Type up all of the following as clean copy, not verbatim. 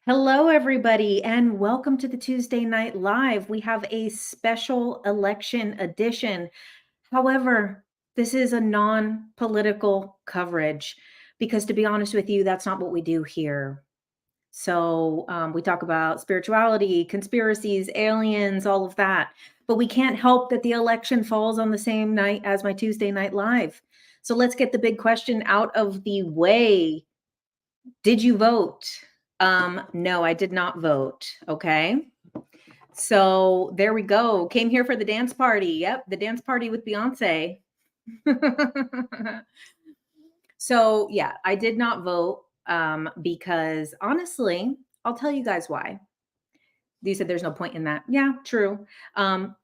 Hello, everybody, and welcome to the Tuesday Night Live. We have a special election edition. However, this is a non-political coverage because, to be honest with you, that's not what we do here. So we talk about spirituality, conspiracies, aliens, all of that. But we can't help that the election falls on the same night as my Tuesday Night Live. So let's get the big question out of the way. Did you vote? No, I did not vote. Okay. So there we go. Came here for the dance party. Yep, the dance party with Beyonce. So yeah, I did not vote because honestly, I'll tell you guys why. You said there's no point in that. Yeah, true. Um,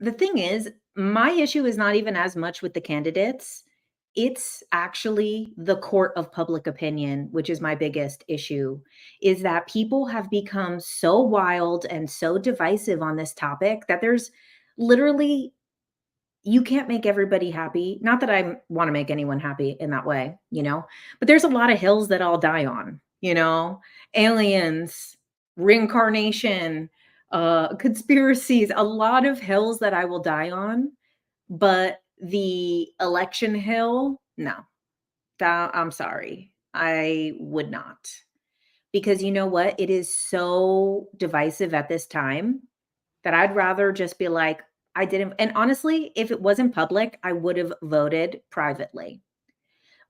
the thing is, my issue is not even as much with the candidates. It's actually the court of public opinion, which is my biggest issue, is that people have become so wild and so divisive on this topic that there's literally you can't make everybody happy. Not that I want to make anyone happy in that way, but there's a lot of hills that I'll die on, aliens, reincarnation, conspiracies, a lot of hills that I will die on. But the election hill, no, that I'm sorry. I would not. Because you know what? It is so divisive at this time that I'd rather just be like, I didn't. And honestly, if it wasn't public, I would have voted privately.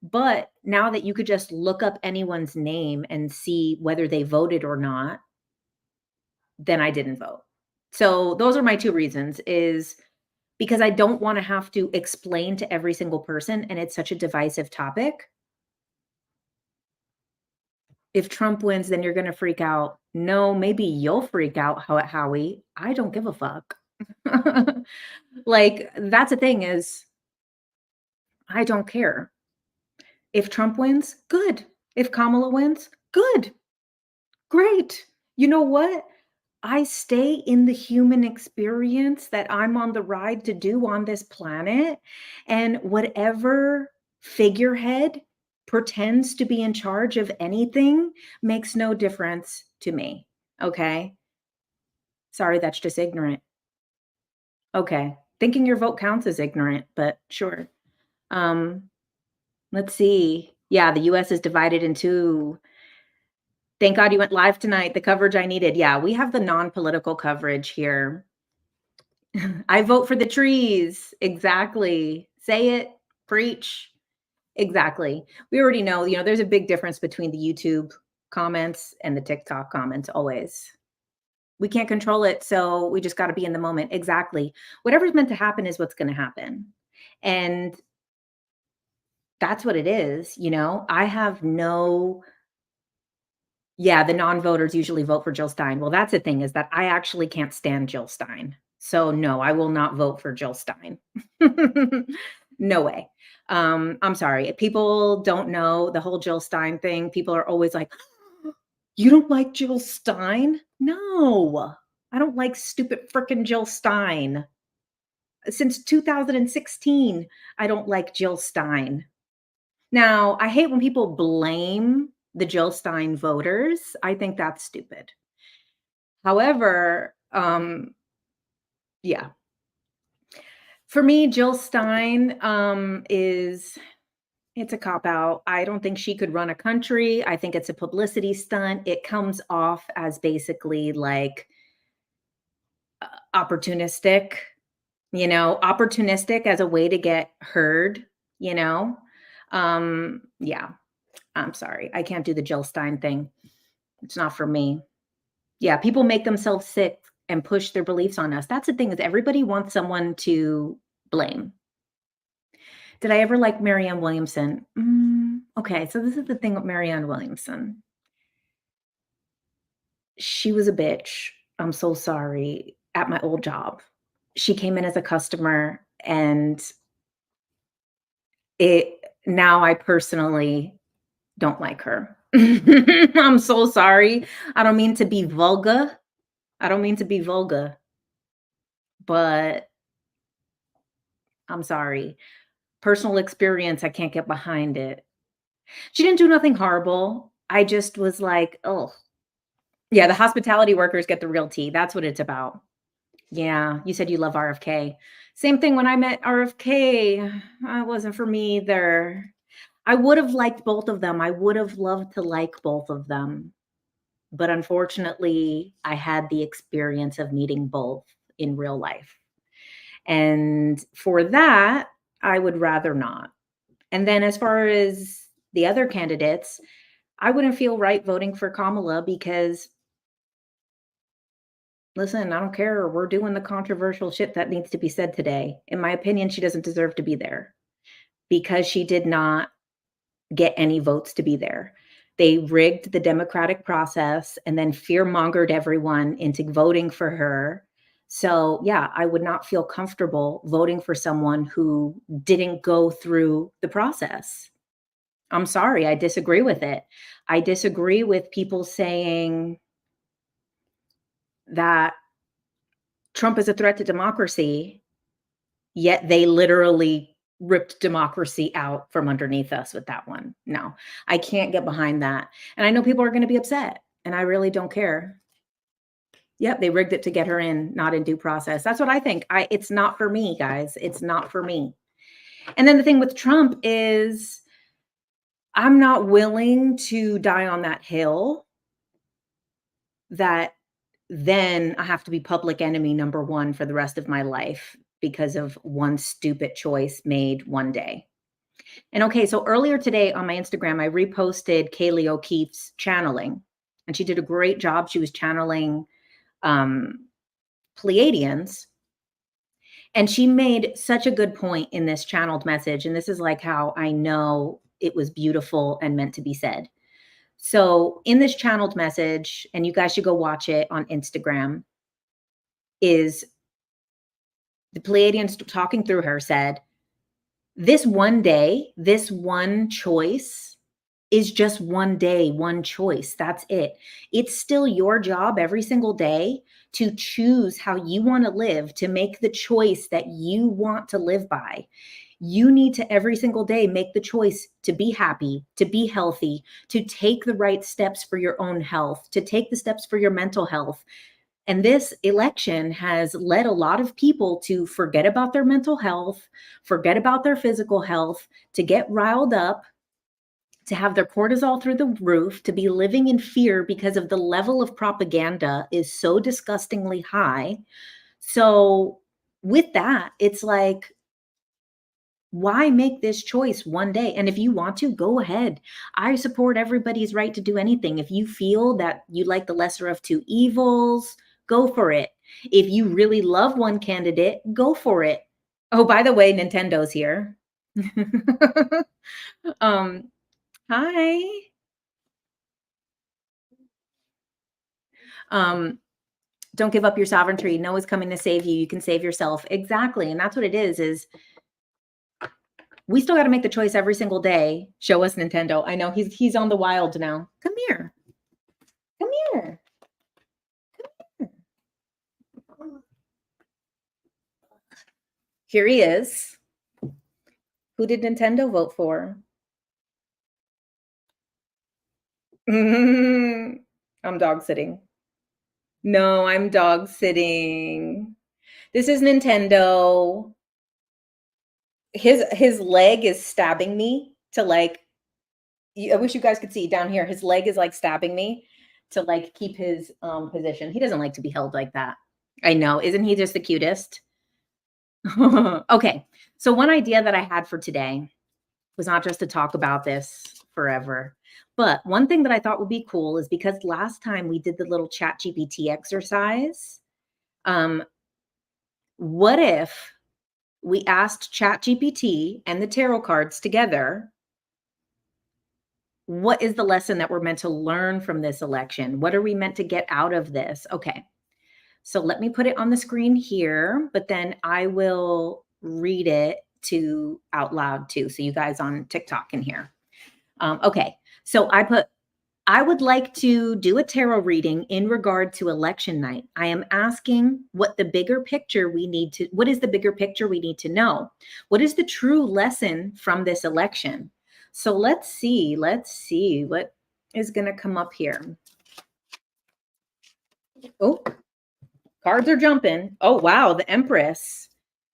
But now that you could just look up anyone's name and see whether they voted or not, then I didn't vote. So those are my two reasons is because I don't want to have to explain to every single person and it's such a divisive topic. If Trump wins, then you're going to freak out. No, maybe you'll freak out, Howie. I don't give a fuck. Like, that's the thing is, I don't care. If Trump wins, good. If Kamala wins, good. Great. You know what? I stay in the human experience that I'm on the ride to do on this planet. And whatever figurehead pretends to be in charge of anything makes no difference to me. Okay. Sorry, that's just ignorant. Okay. Thinking your vote counts is ignorant, but sure. Um, let's see. Yeah, the US is divided into. Thank God you went live tonight. The coverage I needed. Yeah, we have the non-political coverage here. I vote for the trees. Exactly. Say it, preach. Exactly. We already know, there's a big difference between the YouTube comments and the TikTok comments always. We can't control it, so we just got to be in the moment. Exactly. Whatever's meant to happen is what's going to happen. And that's what it is. I have no Yeah, the non-voters usually vote for Jill Stein. Well, that's the thing is that I actually can't stand Jill Stein. So no, I will not vote for Jill Stein. No way. I'm sorry. If people don't know the whole Jill Stein thing, people are always like, "You don't like Jill Stein?" No. I don't like stupid frickin' Jill Stein. Since 2016, I don't like Jill Stein. Now, I hate when people blame the Jill Stein voters. I think that's stupid. However, yeah. For me, Jill Stein it's a cop out. I don't think she could run a country. I think it's a publicity stunt. It comes off as basically like opportunistic as a way to get heard. Yeah. I'm sorry. I can't do the Jill Stein thing. It's not for me. Yeah, people make themselves sick and push their beliefs on us. That's the thing is everybody wants someone to blame. Did I ever like Marianne Williamson? Okay, so this is the thing with Marianne Williamson. She was a bitch. I'm so sorry. At my old job. She came in as a customer and it now I personally don't like her. I'm so sorry. I don't mean to be vulgar. I don't mean to be vulgar, but I'm sorry. Personal experience, I can't get behind it. She didn't do nothing horrible. I just was like, "Oh." Yeah, the hospitality workers get the real tea. That's what it's about. Yeah, you said you love RFK. Same thing when I met RFK. It wasn't for me either. I would have liked both of them. I would have loved to like both of them. But unfortunately, I had the experience of meeting both in real life. And for that, I would rather not. And then as far as the other candidates, I wouldn't feel right voting for Kamala because, listen, I don't care. We're doing the controversial shit that needs to be said today. In my opinion, she doesn't deserve to be there because she did not get any votes to be there. They rigged the democratic process and then fear mongered everyone into voting for her. So, yeah, I would not feel comfortable voting for someone who didn't go through the process. I'm sorry, I disagree with it. I disagree with people saying that Trump is a threat to democracy, yet they literally ripped democracy out from underneath us with that one. No, I can't get behind that. And I know people are gonna be upset, and I really don't care. Yep, they rigged it to get her in, not in due process. That's what I think. It's not for me, guys. It's not for me. And then the thing with Trump is I'm not willing to die on that hill that then I have to be public enemy number 1 for the rest of my life because of one stupid choice made one day. And okay, so earlier today on my Instagram, I reposted Kaylee O'Keefe's channeling, and she did a great job. She was channeling um, Pleiadians, and she made such a good point in this channeled message. And this is like how I know it was beautiful and meant to be said. So, in this channeled message, and you guys should go watch it on Instagram, is the Pleiadians talking through her said, this one day, this one choice is just one day, one choice. That's it. It's still your job every single day to choose how you want to live, to make the choice that you want to live by. You need to every single day make the choice to be happy, to be healthy, to take the right steps for your own health, to take the steps for your mental health. And this election has led a lot of people to forget about their mental health, forget about their physical health, to get riled up, to have their cortisol through the roof, to be living in fear because of the level of propaganda is so disgustingly high. So, with that, it's like, why make this choice one day? And if you want to, go ahead. I support everybody's right to do anything. If you feel that you like the lesser of two evils, go for it. If you really love one candidate, go for it. Oh, by the way, Nintendo's here. um, hi. Um, don't give up your sovereignty. No one's coming to save you. You can save yourself. Exactly. And that's what it is we still got to make the choice every single day. Show us Nintendo. I know he's on the wild now. Come here. Come here. Here he is. Who did Nintendo vote for? I'm dog sitting. No, I'm dog sitting. This is Nintendo. His leg is stabbing me to like I wish you guys could see down here. His leg is like stabbing me to like keep his position. He doesn't like to be held like that. I know. Isn't he just the cutest? Okay. So one idea that I had for today was not just to talk about this forever, but one thing that I thought would be cool is because last time we did the little chat GPT exercise, um, what if we asked chat GPT and the tarot cards together, what is the lesson that we're meant to learn from this election? What are we meant to get out of this? Okay. So let me put it on the screen here, but then I will read it to out loud too. So you guys on TikTok can hear. Okay. So I would like to do a tarot reading in regard to election night. I am asking what is the bigger picture we need to know? What is the true lesson from this election? So let's see what is going to come up here. Oh, cards are jumping. Oh, wow. The Empress.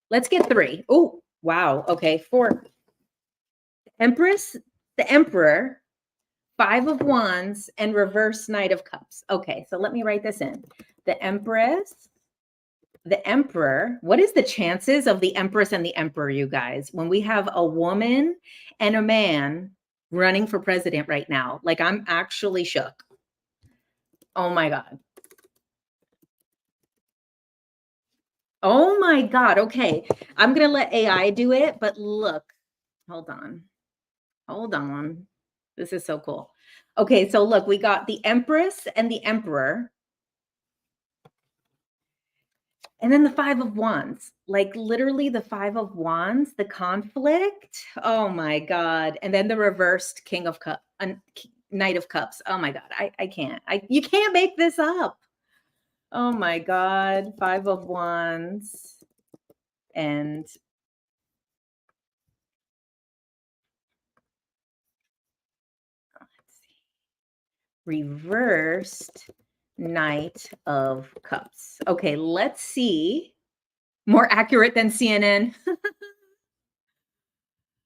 Let's get 3. Oh, wow. Okay. 4. Empress, the Emperor, 5 of Wands, and reverse Knight of Cups. Okay. So let me write this in. The Empress, the Emperor. What is the chances of the Empress and the Emperor, you guys, when we have a woman and a man running for president right now? Like, I'm actually shook. Oh my God. Oh my God. Okay. I'm going to let AI do it, but look, hold on. Hold on. This is so cool. Okay. So look, we got the Empress and the Emperor, and then the 5 of Wands. Like, literally the 5 of Wands, the conflict. Oh my God. And then the reversed King of Cups, Knight of Cups. Oh my God. I can't. You can't make this up. Oh my God. 5 of Wands and reversed Knight of Cups. Okay, let's see. More accurate than CNN.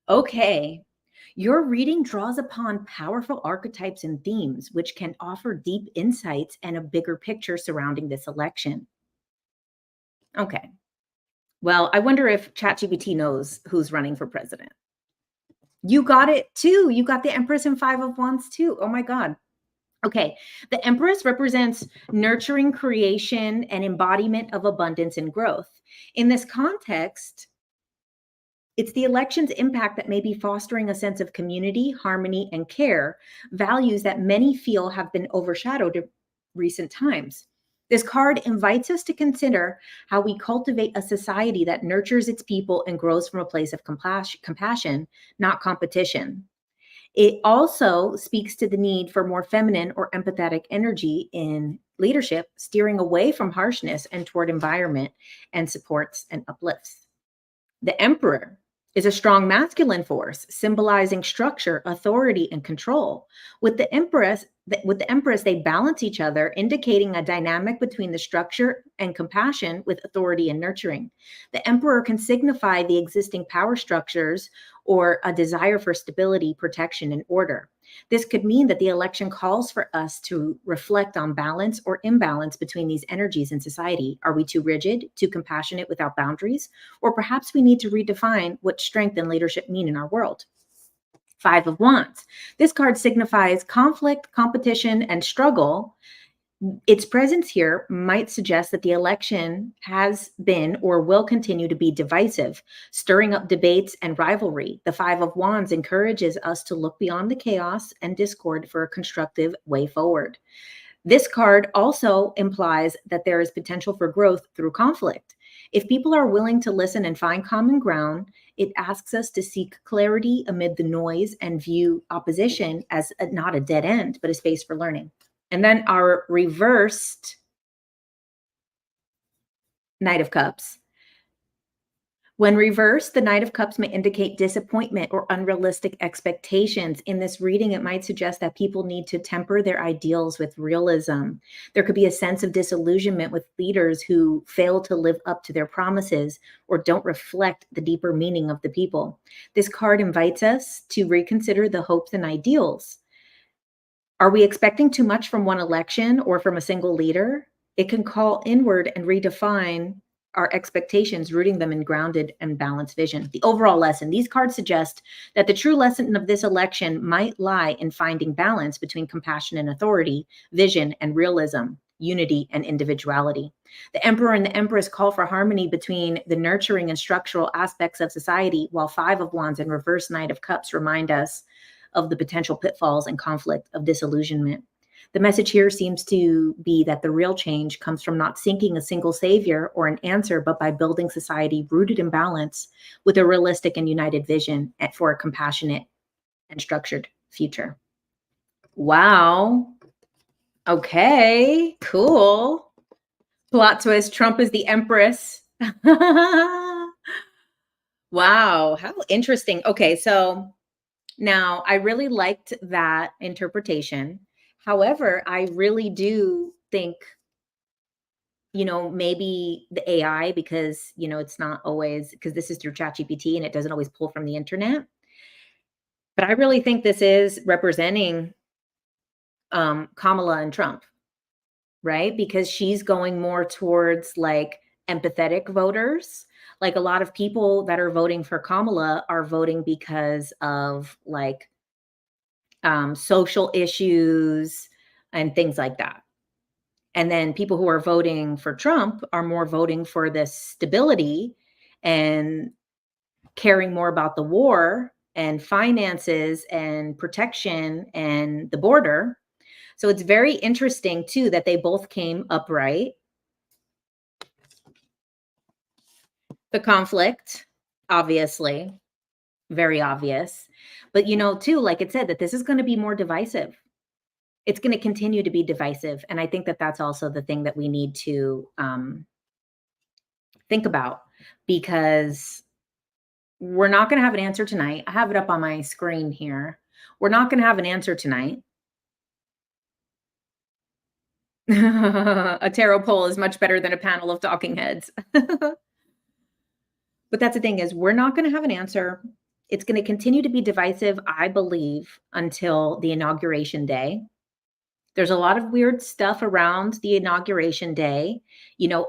Okay. Your reading draws upon powerful archetypes and themes, which can offer deep insights and a bigger picture surrounding this election. Okay. Well, I wonder if ChatGPT knows who's running for president. You got it too. You got the Empress and 5 of Wands too. Oh my God. Okay, the Empress represents nurturing creation and embodiment of abundance and growth. In this context, it's the election's impact that may be fostering a sense of community, harmony, and care, values that many feel have been overshadowed in recent times. This card invites us to consider how we cultivate a society that nurtures its people and grows from a place of compassion, not competition. It also speaks to the need for more feminine or empathetic energy in leadership, steering away from harshness and toward environment and supports and uplifts. The Emperor is a strong masculine force, symbolizing structure, authority, and control. With the Empress, they balance each other, indicating a dynamic between the structure and compassion with authority and nurturing. The Emperor can signify the existing power structures or a desire for stability, protection, and order. This could mean that the election calls for us to reflect on balance or imbalance between these energies in society. Are we too rigid, too compassionate without boundaries? Or perhaps we need to redefine what strength and leadership mean in our world. 5 of Wands. This card signifies conflict, competition, and struggle. Its presence here might suggest that the election has been or will continue to be divisive, stirring up debates and rivalry. The 5 of Wands encourages us to look beyond the chaos and discord for a constructive way forward. This card also implies that there is potential for growth through conflict. If people are willing to listen and find common ground, it asks us to seek clarity amid the noise and view opposition as not a dead end, but a space for learning. And then our reversed Knight of Cups. When reversed, the Knight of Cups may indicate disappointment or unrealistic expectations. In this reading, it might suggest that people need to temper their ideals with realism. There could be a sense of disillusionment with leaders who fail to live up to their promises or don't reflect the deeper meaning of the people. This card invites us to reconsider the hopes and ideals. Are we expecting too much from one election or from a single leader? It can call inward and redefine our expectations, rooting them in grounded and balanced vision. The overall lesson, these cards suggest that the true lesson of this election might lie in finding balance between compassion and authority, vision and realism, unity and individuality. The Emperor and the Empress call for harmony between the nurturing and structural aspects of society, while 5 of Wands and reverse Knight of Cups remind us of the potential pitfalls and conflict of disillusionment. The message here seems to be that the real change comes from not seeking a single savior or an answer, but by building society rooted in balance with a realistic and united vision for a compassionate and structured future. Wow. Okay, cool. Plot twist, Trump is the Empress. Wow, how interesting. Okay, so now, I really liked that interpretation. However, I really do think maybe the AI, because, it's not always, because this is through ChatGPT and it doesn't always pull from the internet. But I really think this is representing Kamala and Trump, right? Because she's going more towards like empathetic voters. Like a lot of people that are voting for Kamala are voting because of like social issues and things like that. And then people who are voting for Trump are more voting for this stability and caring more about the war and finances and protection and the border. So it's very interesting too that they both came upright. The conflict, obviously, very obvious. But too, like it said, that this is going to be more divisive. It's going to continue to be divisive. And I think that that's also the thing that we need to think about, because we're not going to have an answer tonight. I have it up on my screen here. We're not going to have an answer tonight. A tarot poll is much better than a panel of talking heads. But that's the thing, is we're not going to have an answer. It's going to continue to be divisive, I believe, until the inauguration day. There's a lot of weird stuff around the inauguration day.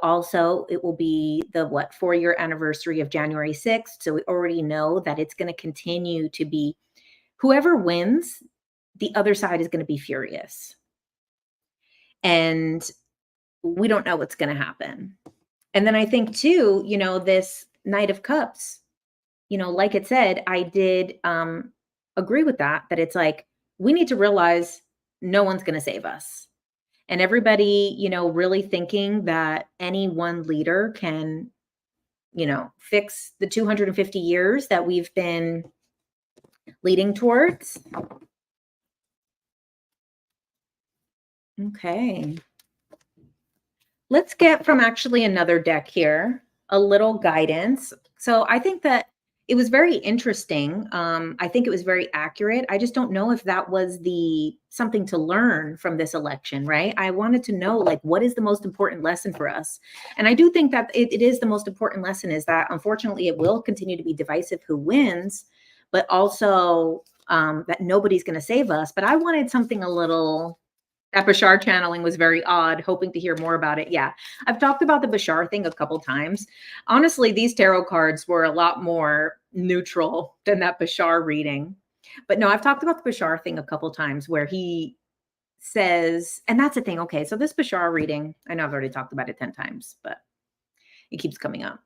Also, it will be the 4-year anniversary of January 6th. So we already know that it's going to continue to be, whoever wins, the other side is going to be furious. And we don't know what's going to happen. And then I think too, this Knight of Cups, like it said, I did agree with that it's like, we need to realize no one's going to save us. And everybody, really thinking that any one leader can, fix the 250 years that we've been leading towards. Okay. Let's get from actually another deck here, a little guidance. So I think that it was very interesting. I think it was very accurate. I just don't know if that was something to learn from this election, right? I wanted to know, like, what is the most important lesson for us? And I do think that it is the most important lesson, is that unfortunately it will continue to be divisive who wins, but also that nobody's going to save us. But I wanted something a little... That Bashar channeling was very odd, hoping to hear more about it. Yeah, I've talked about the Bashar thing a couple times. Honestly, these tarot cards were a lot more neutral than that Bashar reading. But no, I've talked about the Bashar thing a couple times, where he says, and that's the thing. Okay, so this Bashar reading, I know I've already talked about it 10 times, but it keeps coming up.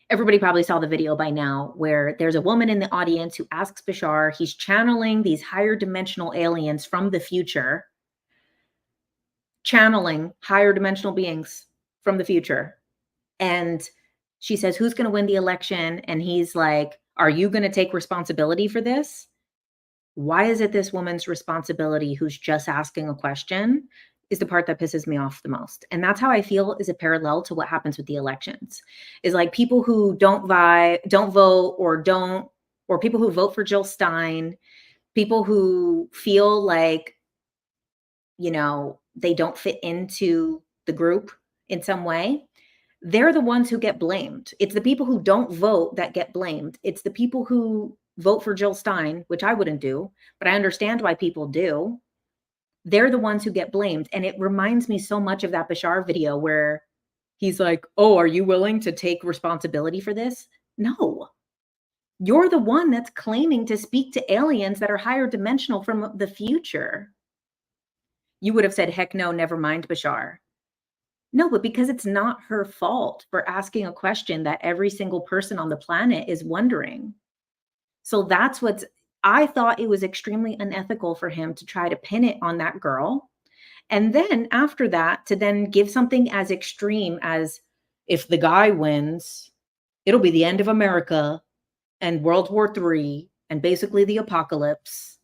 Everybody probably saw the video by now, where there's a woman in the audience who asks Bashar, he's channeling these higher dimensional aliens from the future, channeling higher dimensional beings from the future. And she says, who's going to win the election? And he's like, are you going to take responsibility for this? Why is it this woman's responsibility, who's just asking a question, is the part that pisses me off the most? And that's how I feel is a parallel to what happens with the elections. Is like people who don't vote, or people who vote for Jill Stein, people who feel like, they don't fit into the group in some way, they're the ones who get blamed. It's the people who don't vote that get blamed. It's the people who vote for Jill Stein, which I wouldn't do, but I understand why people do. They're the ones who get blamed. And it reminds me so much of that Bashar video where he's like, oh, are you willing to take responsibility for this? No. You're the one that's claiming to speak to aliens that are higher dimensional from the future. You would have said, heck no, never mind, Bashar. No, but because it's not her fault for asking a question that every single person on the planet is wondering. So I thought it was extremely unethical for him to try to pin it on that girl. And then after that, to then give something as extreme as, if the guy wins, it'll be the end of America and World War III and basically the apocalypse.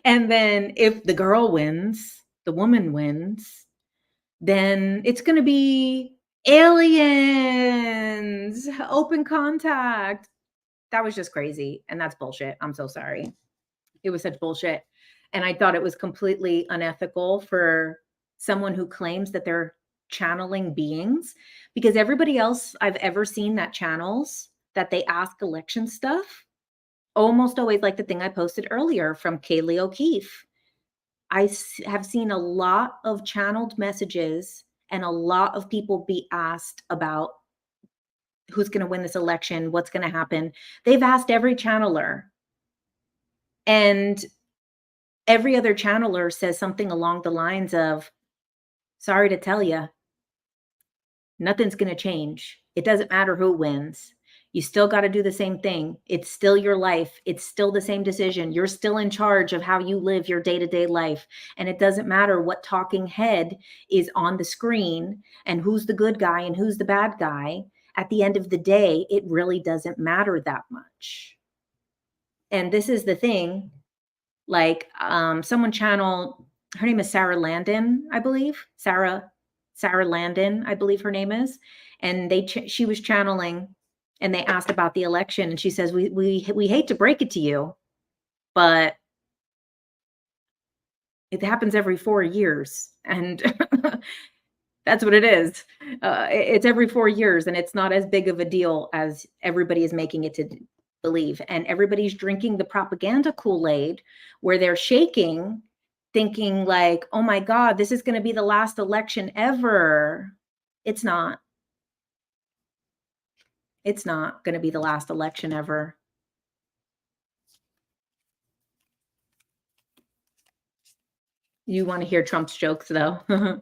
And then if the girl wins, the woman wins, then it's going to be aliens, open contact. That was just crazy. And that's bullshit. I'm so sorry. It was such bullshit. And I thought it was completely unethical for someone who claims that they're channeling beings, because everybody else I've ever seen that channels, that they ask election stuff, almost always like the thing I posted earlier from Kaylee O'Keefe. Have seen a lot of channeled messages and a lot of people be asked about who's going to win this election, what's going to happen. They've asked every channeler, and every other channeler says something along the lines of, sorry to tell you, nothing's going to change. It doesn't matter who wins. You still got to do the same thing. It's still your life. It's still the same decision. You're still in charge of how you live your day-to-day life. And it doesn't matter what talking head is on the screen and who's the good guy and who's the bad guy. At the end of the day, it really doesn't matter that much. And this is the thing, like someone channeled, her name is Sarah Landon, I believe. Sarah Landon, I believe her name is. And she was channeling, and they asked about the election, and she says, we hate to break it to you, but it happens every 4 years. And that's what it is. It's every 4 years, and it's not as big of a deal as everybody is making it to believe. And everybody's drinking the propaganda Kool-Aid, where they're shaking, thinking like, oh my God, this is going to be the last election ever. It's not. It's not going to be the last election ever. You want to hear Trump's jokes, though.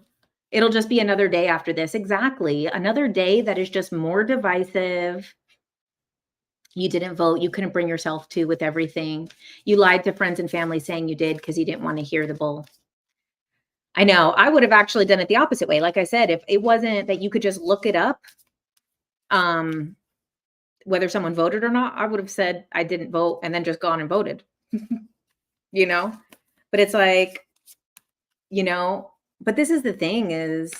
It'll just be another day after this. Exactly. Another day that is just more divisive. You didn't vote. You couldn't bring yourself to with everything. You lied to friends and family saying you did because you didn't want to hear the bull. I know. I would have actually done it the opposite way. Like I said, if it wasn't that you could just look it up, whether someone voted or not, I would have said I didn't vote and then just gone and voted, you know? But it's like, you know, but this is the thing is,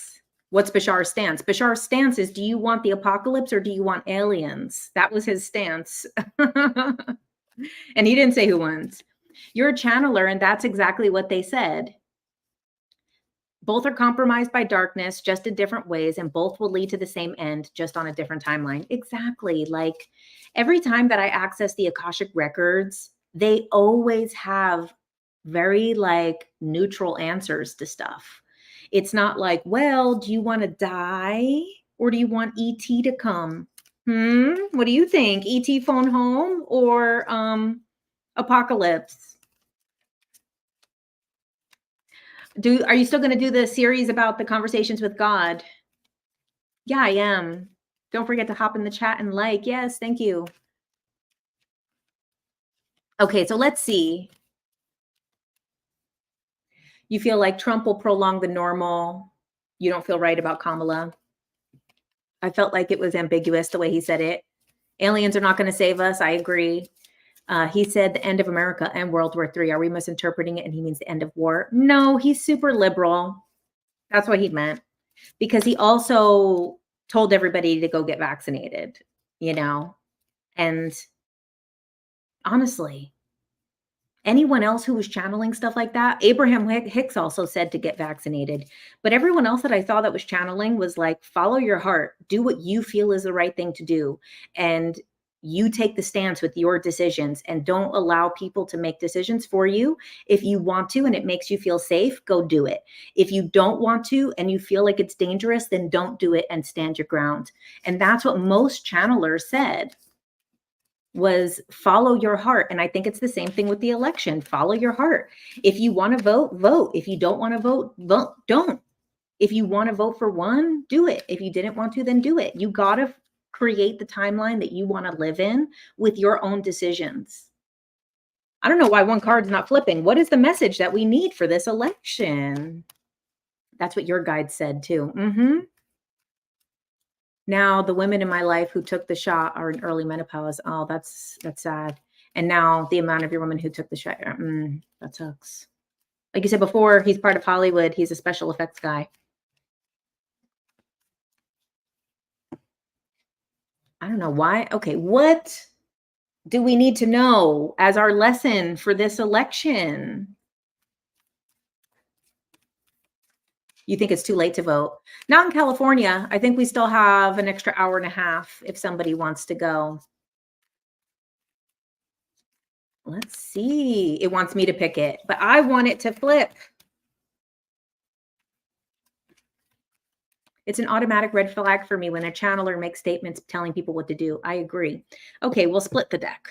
what's Bashar's stance? Bashar's stance is, do you want the apocalypse or do you want aliens? That was his stance. And he didn't say who wins. You're a channeler, and that's exactly what they said. Both are compromised by darkness, just in different ways, and both will lead to the same end, just on a different timeline. Exactly. Like every time that I access the Akashic records, they always have very like neutral answers to stuff. It's not like, well, do you want to die or do you want ET to come? What do you think? ET phone home or apocalypse? Are you still going to do the series about the conversations with God? Yeah, I am. Don't forget to hop in the chat and like. Yes, thank you. Okay, so let's see. You feel like Trump will prolong the normal. You don't feel right about Kamala. I felt like it was ambiguous the way he said it. Aliens are not going to save us. I agree. He said the end of America and World War III. Are we misinterpreting it? And he means the end of war? No, he's super liberal. That's what he meant. Because he also told everybody to go get vaccinated, you know? And honestly, anyone else who was channeling stuff like that, Abraham Hicks also said to get vaccinated. But everyone else that I saw that was channeling was like, follow your heart. Do what you feel is the right thing to do. And you take the stance with your decisions, and don't allow people to make decisions for you. If you want to and it makes you feel safe, go do it. If you don't want to and you feel like it's dangerous, then don't do it and stand your ground. And that's what most channelers said, was follow your heart. And I think it's the same thing with the election. Follow your heart. If you want to vote, vote. If you don't want to vote, don't. If you want to vote for one, do it. If you didn't want to, then do it. You got to create the timeline that you want to live in with your own decisions. I don't know why one card's not flipping. What is the message that we need for this election? That's what your guide said too. Now the women in my life who took the shot are in early menopause. Oh, that's sad. And now the amount of your women who took the shot, that sucks. Like you said before, he's part of Hollywood. He's a special effects guy. I don't know why. Okay, what do we need to know as our lesson for this election? You think it's too late to vote? Not in California. I think we still have an extra hour and a half if somebody wants to go. Let's see. It wants me to pick it, but I want it to flip. It's an automatic red flag for me when a channeler makes statements telling people what to do. I agree. Okay, we'll split the deck.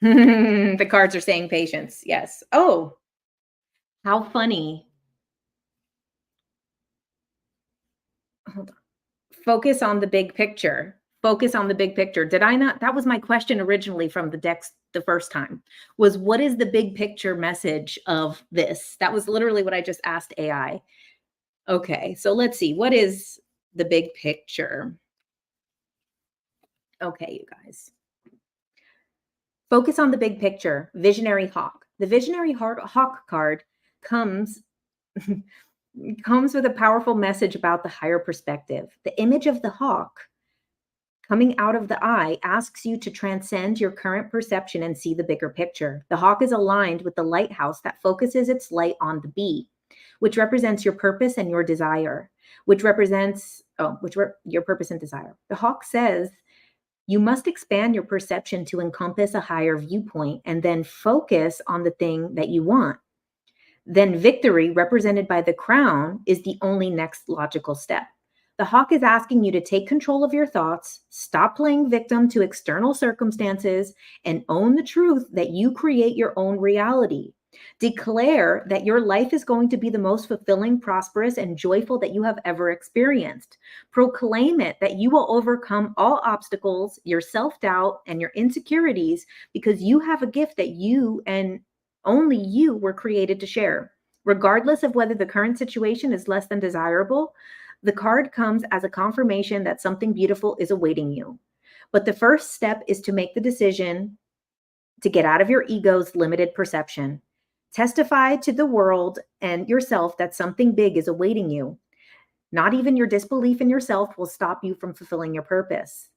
The cards are saying patience. Yes. Oh, how funny. Hold on. Focus on the big picture. Focus on the big picture. Did I not? That was my question originally from the decks the first time, was what is the big picture message of this? That was literally what I just asked AI. Okay, so let's see. What is the big picture? Okay, you guys. Focus on the big picture. Visionary hawk. The visionary hawk card comes comes with a powerful message about the higher perspective. The image of the hawk coming out of the eye asks you to transcend your current perception and see the bigger picture. The hawk is aligned with the lighthouse that focuses its light on the bee, which represents your purpose and your desire, which represents your purpose and desire. The hawk says you must expand your perception to encompass a higher viewpoint and then focus on the thing that you want. Then victory, represented by the crown, is the only next logical step. The hawk is asking you to take control of your thoughts, stop playing victim to external circumstances, and own the truth that you create your own reality. Declare that your life is going to be the most fulfilling, prosperous, and joyful that you have ever experienced. Proclaim it that you will overcome all obstacles, your self-doubt, and your insecurities because you have a gift that you and only you were created to share. Regardless of whether the current situation is less than desirable, the card comes as a confirmation that something beautiful is awaiting you. But the first step is to make the decision to get out of your ego's limited perception. Testify to the world and yourself that something big is awaiting you. Not even your disbelief in yourself will stop you from fulfilling your purpose.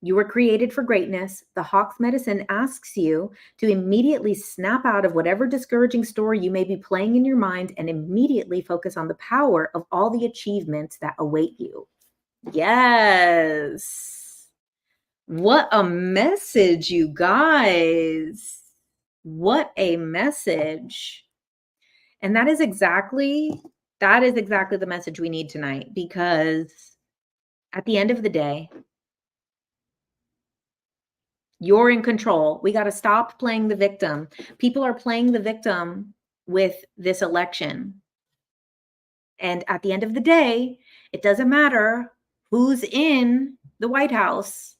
You were created for greatness. The hawk's medicine asks you to immediately snap out of whatever discouraging story you may be playing in your mind and immediately focus on the power of all the achievements that await you. Yes. What a message, you guys. What a message. And that is exactly the message we need tonight, because at the end of the day, you're in control. We got to stop playing the victim. People are playing the victim with this election. And at the end of the day, it doesn't matter who's in the White House.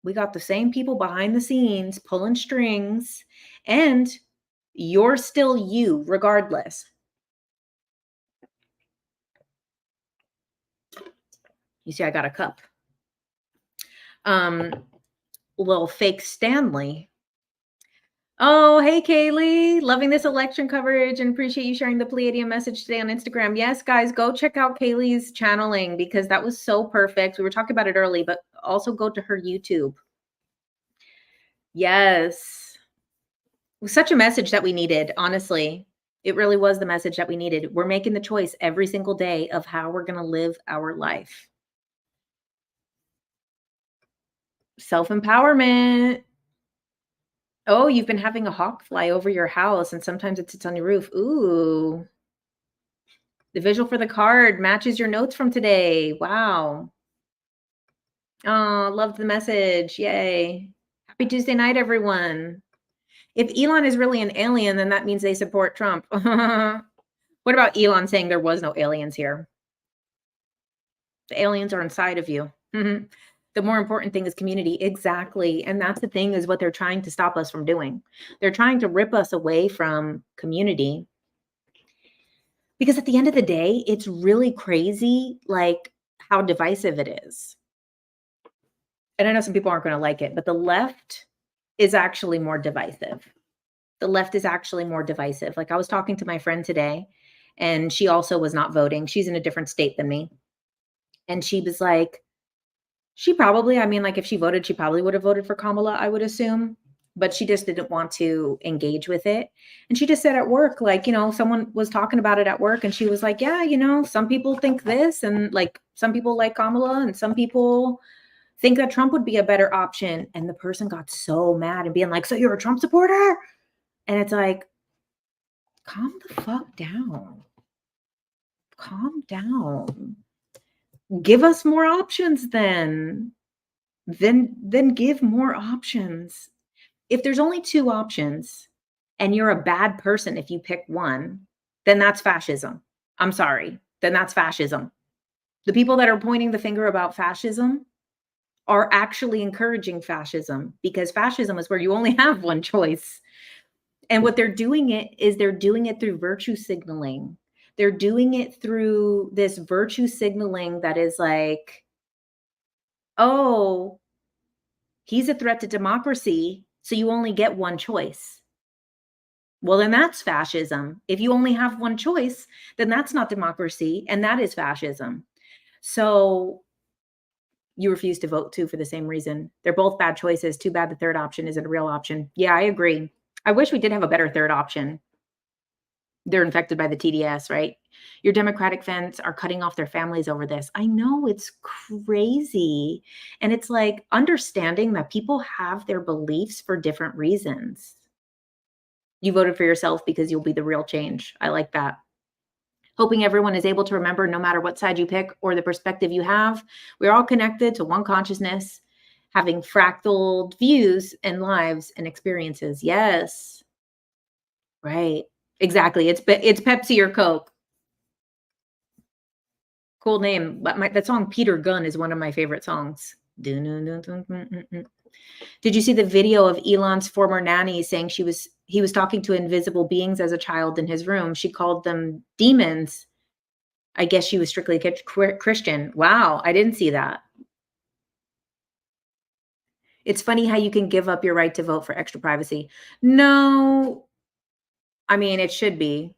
We got the same people behind the scenes pulling strings, and you're still you regardless. You see, I got a cup. Little fake Stanley. Oh, hey, Kaylee. Loving this election coverage and appreciate you sharing the Pleiadian message today on Instagram. Yes, guys, go check out Kaylee's channeling because that was so perfect. We were talking about it early, but also go to her YouTube. Yes. It was such a message that we needed, honestly. It really was the message that we needed. We're making the choice every single day of how we're going to live our life. Self-empowerment. Oh, you've been having a hawk fly over your house and sometimes it sits on your roof. Ooh. The visual for the card matches your notes from today. Wow. Oh, loved the message. Yay. Happy Tuesday night, everyone. If Elon is really an alien, then that means they support Trump. What about Elon saying there was no aliens here? The aliens are inside of you. The more important thing is community. Exactly. And that's the thing, is what they're trying to stop us from doing. They're trying to rip us away from community. Because at the end of the day, it's really crazy, like how divisive it is. And I know some people aren't going to like it, but the left is actually more divisive. The left is actually more divisive. Like I was talking to my friend today, and she also was not voting. She's in a different state than me. And she was like, she probably, I mean, like if she voted, she probably would have voted for Kamala, I would assume. but she just didn't want to engage with it. And she just said at work, like, someone was talking about it at work and she was like, yeah, some people think this and like some people like Kamala and some people think that Trump would be a better option. And the person got so mad and being like, so you're a Trump supporter? And it's like, calm the fuck down. Calm down. Give us more options then. Then give more options. If there's only two options and you're a bad person if you pick one, then that's fascism. I'm sorry. Then that's fascism. The people that are pointing the finger about fascism are actually encouraging fascism, because fascism is where you only have one choice. And what they're doing through virtue signaling. They're doing it through this virtue signaling that is like, oh, he's a threat to democracy, so you only get one choice. Well, then that's fascism. If you only have one choice, then that's not democracy, and that is fascism. So you refuse to vote too for the same reason. They're both bad choices. Too bad the third option isn't a real option. Yeah, I agree. I wish we did have a better third option. They're infected by the TDS, right? Your Democratic fans are cutting off their families over this. I know, it's crazy. And it's like understanding that people have their beliefs for different reasons. You voted for yourself because you'll be the real change. I like that. Hoping everyone is able to remember, no matter what side you pick or the perspective you have, we're all connected to one consciousness, having fractal views and lives and experiences. Yes. Right. Exactly. It's Pepsi or Coke. Cool name. But that song Peter Gunn is one of my favorite songs. Did you see the video of Elon's former nanny saying he was talking to invisible beings as a child in his room? She called them demons. I guess she was strictly Christian. Wow, I didn't see that. It's funny how you can give up your right to vote for extra privacy. No, I mean, it should be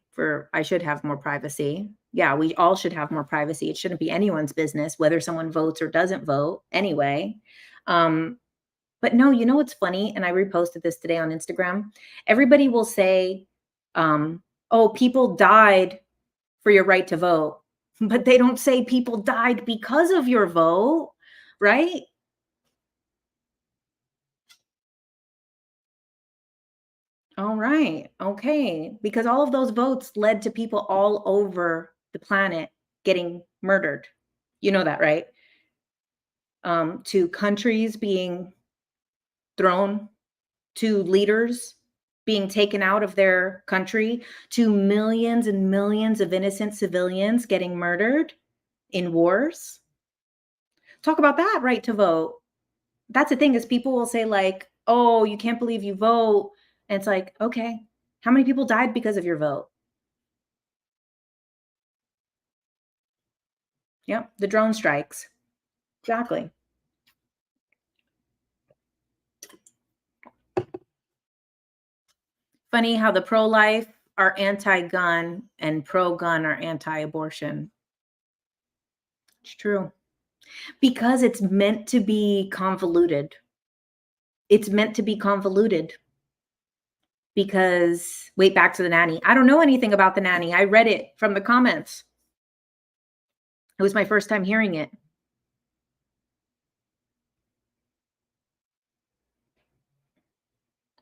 I should have more privacy. Yeah, we all should have more privacy. It shouldn't be anyone's business whether someone votes or doesn't vote anyway. But no, you know what's funny? And I reposted this today on Instagram. Everybody will say, oh, people died for your right to vote, but they don't say people died because of your vote, right? All right. Okay. Because all of those votes led to people all over the planet getting murdered. You know that, right? To countries being thrown, to leaders being taken out of their country, to millions and millions of innocent civilians getting murdered in wars. Talk about that right to vote. That's the thing, is people will say like, oh, you can't believe you vote. And it's like, okay, how many people died because of your vote? Yep, the drone strikes. Exactly. Funny how the pro-life are anti-gun and pro-gun are anti-abortion. It's true. Because it's meant to be convoluted. It's meant to be convoluted. Because wait, back to the nanny. I don't know anything about the nanny. I read it from the comments. It was my first time hearing it.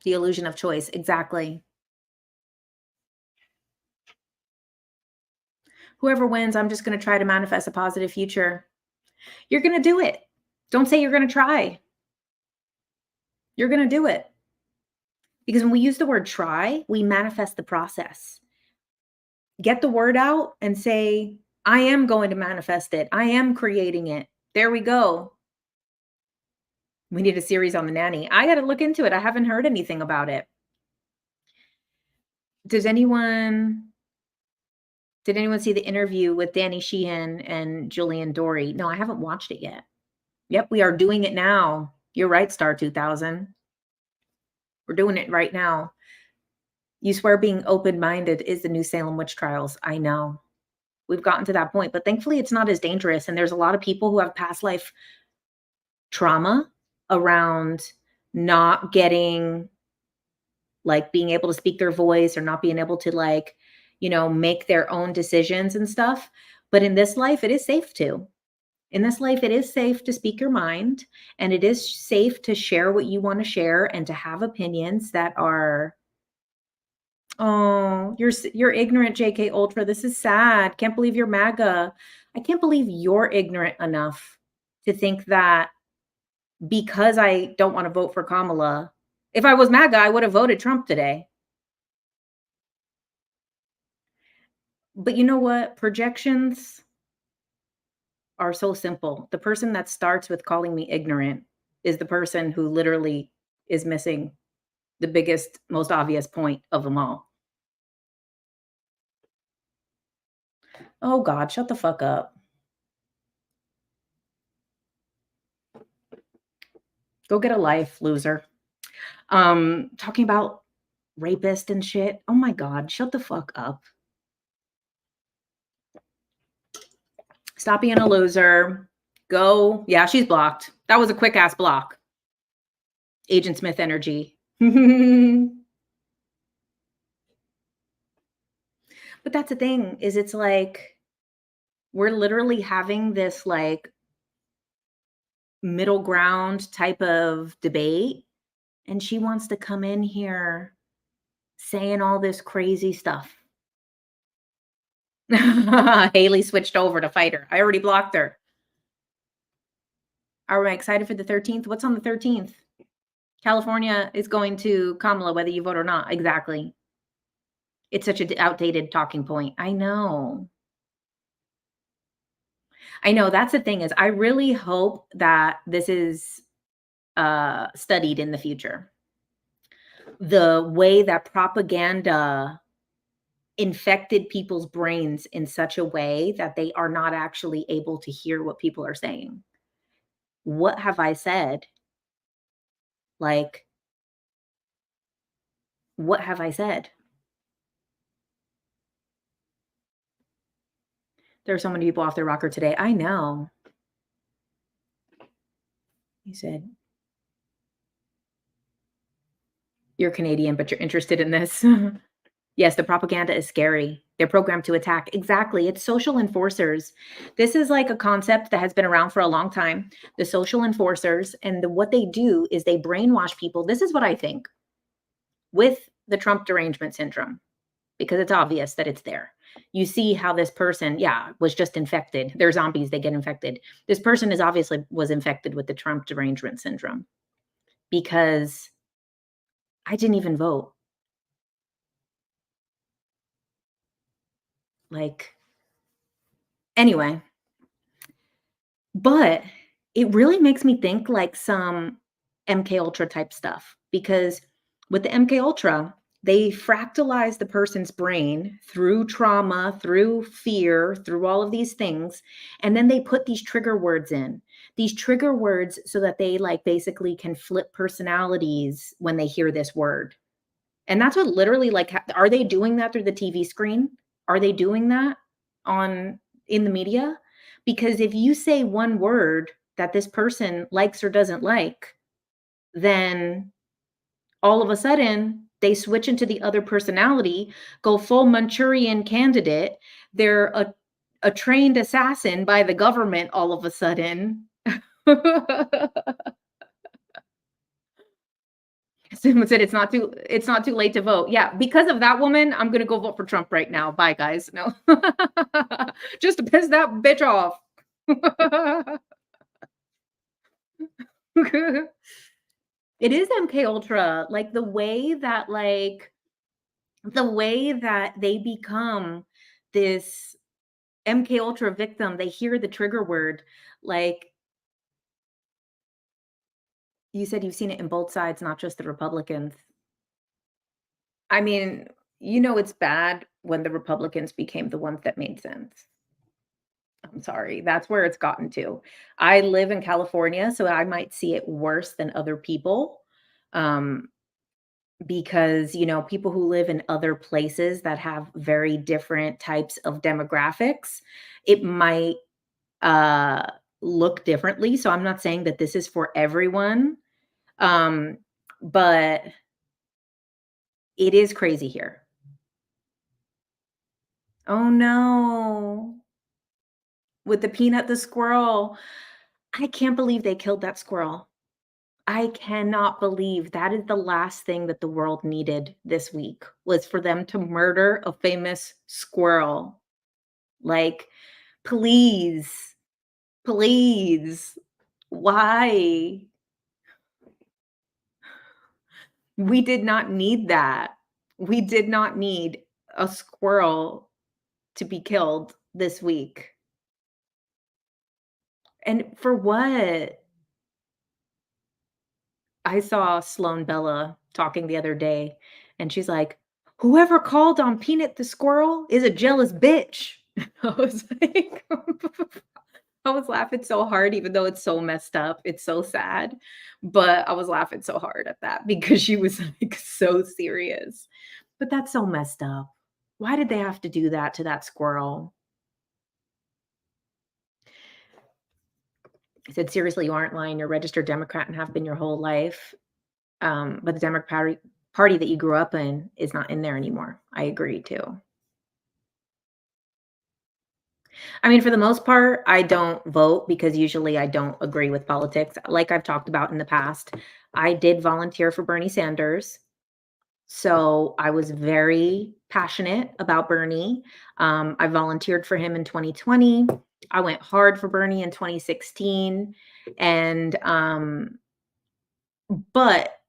The illusion of choice. Exactly. Whoever wins, I'm just going to try to manifest a positive future. You're going to do it. Don't say you're going to try. You're going to do it. Because when we use the word try, we manifest the process. Get the word out and say, I am going to manifest it. I am creating it. There we go. We need a series on the nanny. I got to look into it. I haven't heard anything about it. Did anyone see the interview with Danny Sheehan and Julian Dory? No, I haven't watched it yet. Yep, we are doing it now. You're right, Star 2000. We're doing it right now. You swear being open-minded is the new Salem witch trials. I know. We've gotten to that point, but thankfully it's not as dangerous. And there's a lot of people who have past life trauma around not getting like being able to speak their voice or not being able to like, make their own decisions and stuff. But in this life, it is safe to. In this life, it is safe to speak your mind, and it is safe to share what you want to share and to have opinions that are. Oh, you're ignorant, JK Ultra. This is sad. Can't believe you're MAGA. I can't believe you're ignorant enough to think that because I don't want to vote for Kamala, if I was MAGA, I would have voted Trump today. But you know what? Projections are so simple. The person that starts with calling me ignorant is the person who literally is missing the biggest, most obvious point of them all. Oh God, shut the fuck up. Go get a life, loser. Talking about rapist and shit. Oh my God, shut the fuck up. Stop being a loser. Go. Yeah, she's blocked. That was a quick ass block. Agent Smith energy. But that's the thing is it's like we're literally having this like middle ground type of debate and she wants to come in here saying all this crazy stuff. Haley switched over to fight her. I already blocked her. Are we excited for the 13th? What's on the 13th? California is going to Kamala, whether you vote or not. Exactly. It's such an outdated talking point. I know. I know. That's the thing is I really hope that this is studied in the future. The way that propaganda infected people's brains in such a way that they are not actually able to hear what people are saying. What have I said? Like, what have I said? There are so many people off their rocker today. I know. He said, you're Canadian, but you're interested in this. Yes, the propaganda is scary. They're programmed to attack. Exactly. It's social enforcers. This is like a concept that has been around for a long time. The social enforcers, and what they do is they brainwash people. This is what I think with the Trump derangement syndrome, because it's obvious that it's there. You see how this person, yeah, was just infected. They're zombies, they get infected. This person is obviously was infected with the Trump derangement syndrome because I didn't even vote. Like, anyway, but it really makes me think like some MK Ultra type stuff because with the MK Ultra, they fractalize the person's brain through trauma, through fear, through all of these things, and then they put these trigger words in. These trigger words so that they like basically can flip personalities when they hear this word. And that's what literally like are they doing that through the TV screen? Are they doing that on in the media? Because if you say one word that this person likes or doesn't like, then all of a sudden they switch into the other personality, go full Manchurian candidate. They're a trained assassin by the government all of a sudden. Someone said it's not too late to vote. Yeah, because of that woman, I'm gonna go vote for Trump right now. Bye, guys. No. Just to piss that bitch off. It is MK Ultra. Like the way that they become this MK Ultra victim, they hear the trigger word. Like you said you've seen it in both sides, not just the Republicans. I mean, it's bad when the Republicans became the ones that made sense. I'm sorry. That's where it's gotten to. I live in California, so I might see it worse than other people. Um, because, people who live in other places that have very different types of demographics, it might uh look differently. So I'm not saying that this is for everyone. Um, but It is crazy here. Oh, no. With the peanut the squirrel. I can't believe they killed that squirrel. I cannot believe that is the last thing that the world needed this week, was for them to murder a famous squirrel. Like, please, please. Why? We did not need that. We did not need a squirrel to be killed this week. And for what? I saw Sloan Bella talking the other day, and she's like, "Whoever called on Peanut the squirrel is a jealous bitch." I was like I was laughing so hard even though it's so messed up, it's so sad, but I was laughing so hard at that because she was, like, so serious. But that's so messed up. Why did they have to do that to that squirrel? I said, "Seriously, you aren't lying, you're a registered Democrat and have been your whole life." But the Democratic Party that you grew up in is not in there anymore. I agree too. I mean, for the most part, I don't vote because usually I don't agree with politics. Like I've talked about in the past, I did volunteer for Bernie Sanders. So I was very passionate about Bernie. I volunteered for him in 2020. I went hard for Bernie in 2016. And, but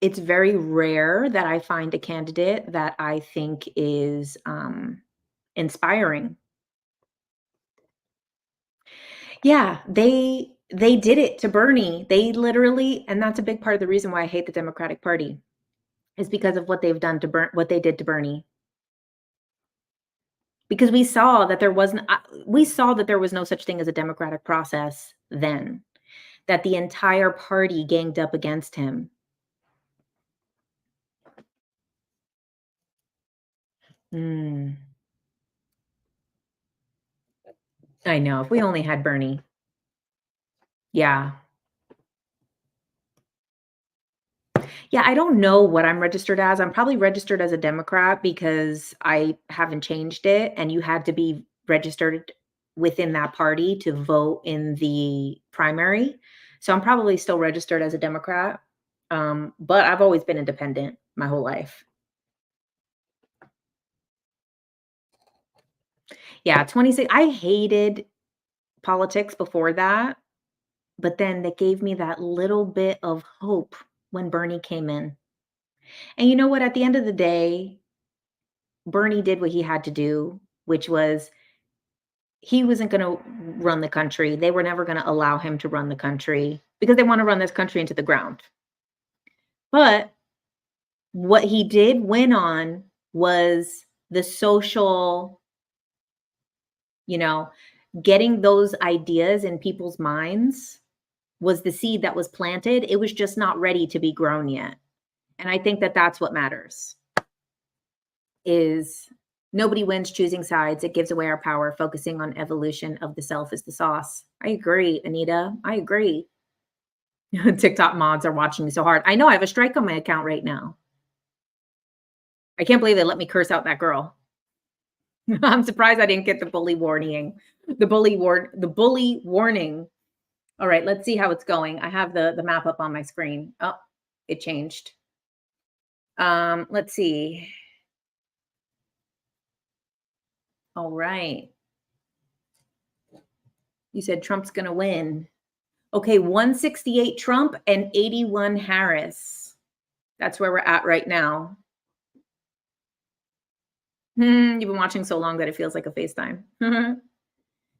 it's very rare that I find a candidate that I think is, inspiring. Yeah, they did it to Bernie. They literally and that's a big part of the reason why I hate the Democratic Party, is because of what they've done to what they did to Bernie. Because we saw that there was no such thing as a democratic process then, that the entire party ganged up against him. Mm, I know, if we only had Bernie. Yeah. Yeah, I don't know what I'm registered as. I'm probably registered as a Democrat because I haven't changed it, and you had to be registered within that party to vote in the primary. So I'm probably still registered as a Democrat, but I've always been independent my whole life. Yeah, 26 I hated politics before that, but then they gave me that little bit of hope when Bernie came in. And you know what? At the end of the day, Bernie did what he had to do, which was he wasn't gonna run the country. They were never gonna allow him to run the country because they wanna run this country into the ground. But what he did win on was the social, you know, getting those ideas in people's minds was the seed that was planted. It was just not ready to be grown yet. And I think that that's what matters. Is nobody wins choosing sides. It gives away our power. Focusing on evolution of the self is the sauce. I agree, Anita. I agree. TikTok mods are watching me so hard. I know I have a strike on my account right now. I can't believe they let me curse out that girl. I'm surprised I didn't get the bully warning. The bully warning. All right, let's see how it's going. I have the map up on my screen. Oh, it changed. Let's see. All right. You said Trump's gonna win. Okay, 168 Trump and 81 Harris. That's where we're at right now. You've been watching so long that it feels like a FaceTime.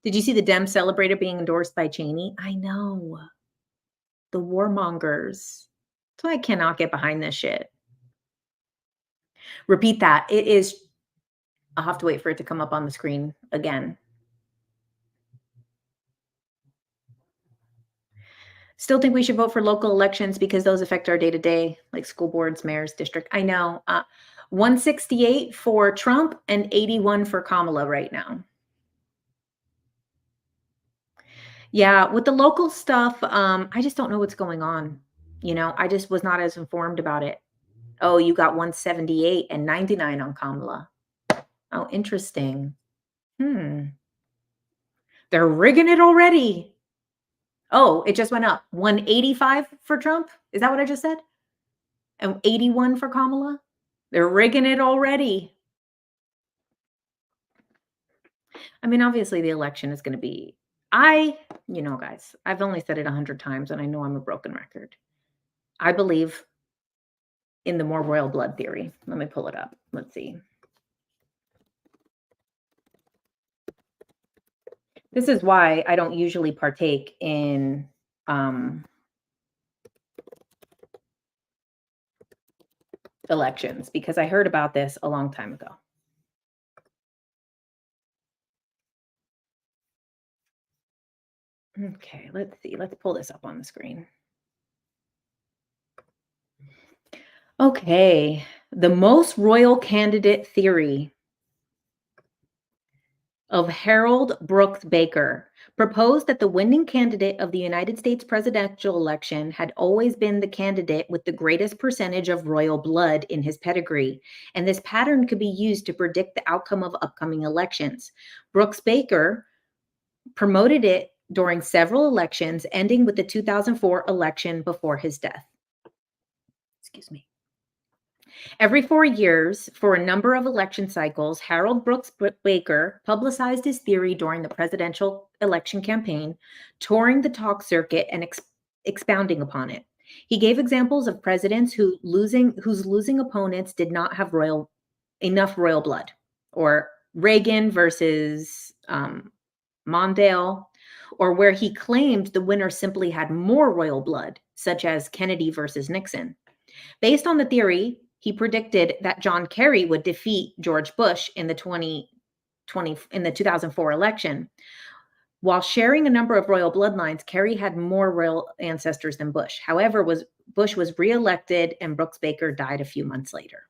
Did you see the Dems celebrated being endorsed by Cheney? I know. The warmongers. So I cannot get behind this shit. Repeat that. It is I'll have to wait for it to come up on the screen again. Still think we should vote for local elections because those affect our day to day, like school boards, mayors, district. I know. 168 for Trump and 81 for Kamala right now. Yeah, with the local stuff, I just don't know what's going on. I just was not as informed about it. Oh, you got 178 and 99 on Kamala. Oh, interesting. Hmm. They're rigging it already. Oh, it just went up. 185 for Trump? Is that what I just said? And 81 for Kamala? They're rigging it already. I mean, obviously, the election is gonna be guys, I've only said it 100 times, and I know I'm a broken record. I believe in the more royal blood theory. Let me pull it up. Let's see. This is why I don't usually partake in, elections, because I heard about this a long time ago. Okay, let's see. Let's pull this up on the screen. Okay, the most royal candidate theory of Harold Brooks Baker proposed that the winning candidate of the United States presidential election had always been the candidate with the greatest percentage of royal blood in his pedigree, and this pattern could be used to predict the outcome of upcoming elections. Brooks Baker promoted it during several elections, ending with the 2004 election before his death. Excuse me. Every 4 years, for a number of election cycles, Harold Brooks Baker publicized his theory during the presidential election campaign, touring the talk circuit and expounding upon it. He gave examples of presidents whose losing opponents did not have enough royal blood, or Reagan versus Mondale, or where he claimed the winner simply had more royal blood, such as Kennedy versus Nixon. Based on the theory, he predicted that John Kerry would defeat George Bush in the 2004 election. While sharing a number of royal bloodlines, Kerry had more royal ancestors than Bush. However, Bush was reelected and Brooks Baker died a few months later.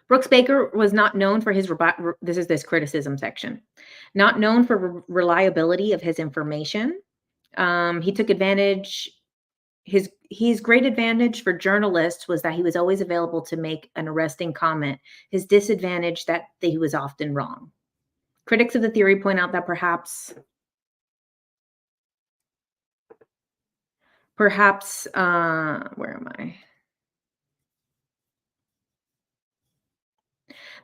Brooks Baker was not known for his this criticism section. Not known for reliability of his information. He took advantage. His great advantage for journalists was that he was always available to make an arresting comment. His disadvantage that he was often wrong. Critics of the theory point out that perhaps where am I?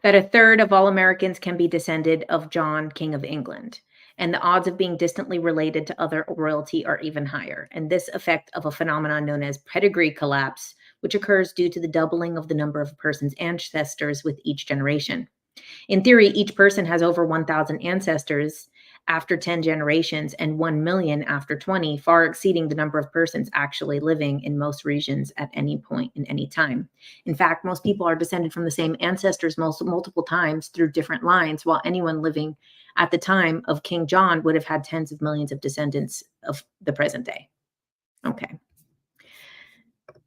That a third of all Americans can be descended of John, King of England, and the odds of being distantly related to other royalty are even higher. And this effect of a phenomenon known as pedigree collapse, which occurs due to the doubling of the number of a person's ancestors with each generation. In theory, each person has over 1,000 ancestors after 10 generations and 1 million after 20, far exceeding the number of persons actually living in most regions at any point in any time. In fact, most people are descended from the same ancestors multiple times through different lines, while anyone living at the time of King John would have had tens of millions of descendants of the present day. Okay.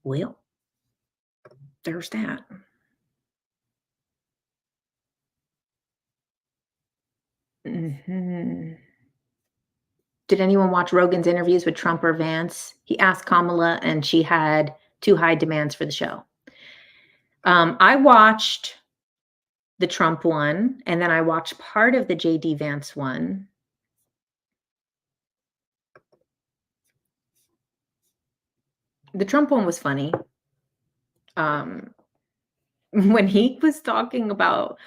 Well, there's that. Mm-hmm. Did anyone watch Rogan's interviews with Trump or Vance? He asked Kamala, and she had too high demands for the show. I watched the Trump one, and then I watched part of the JD Vance one. The Trump one was funny. When he was talking about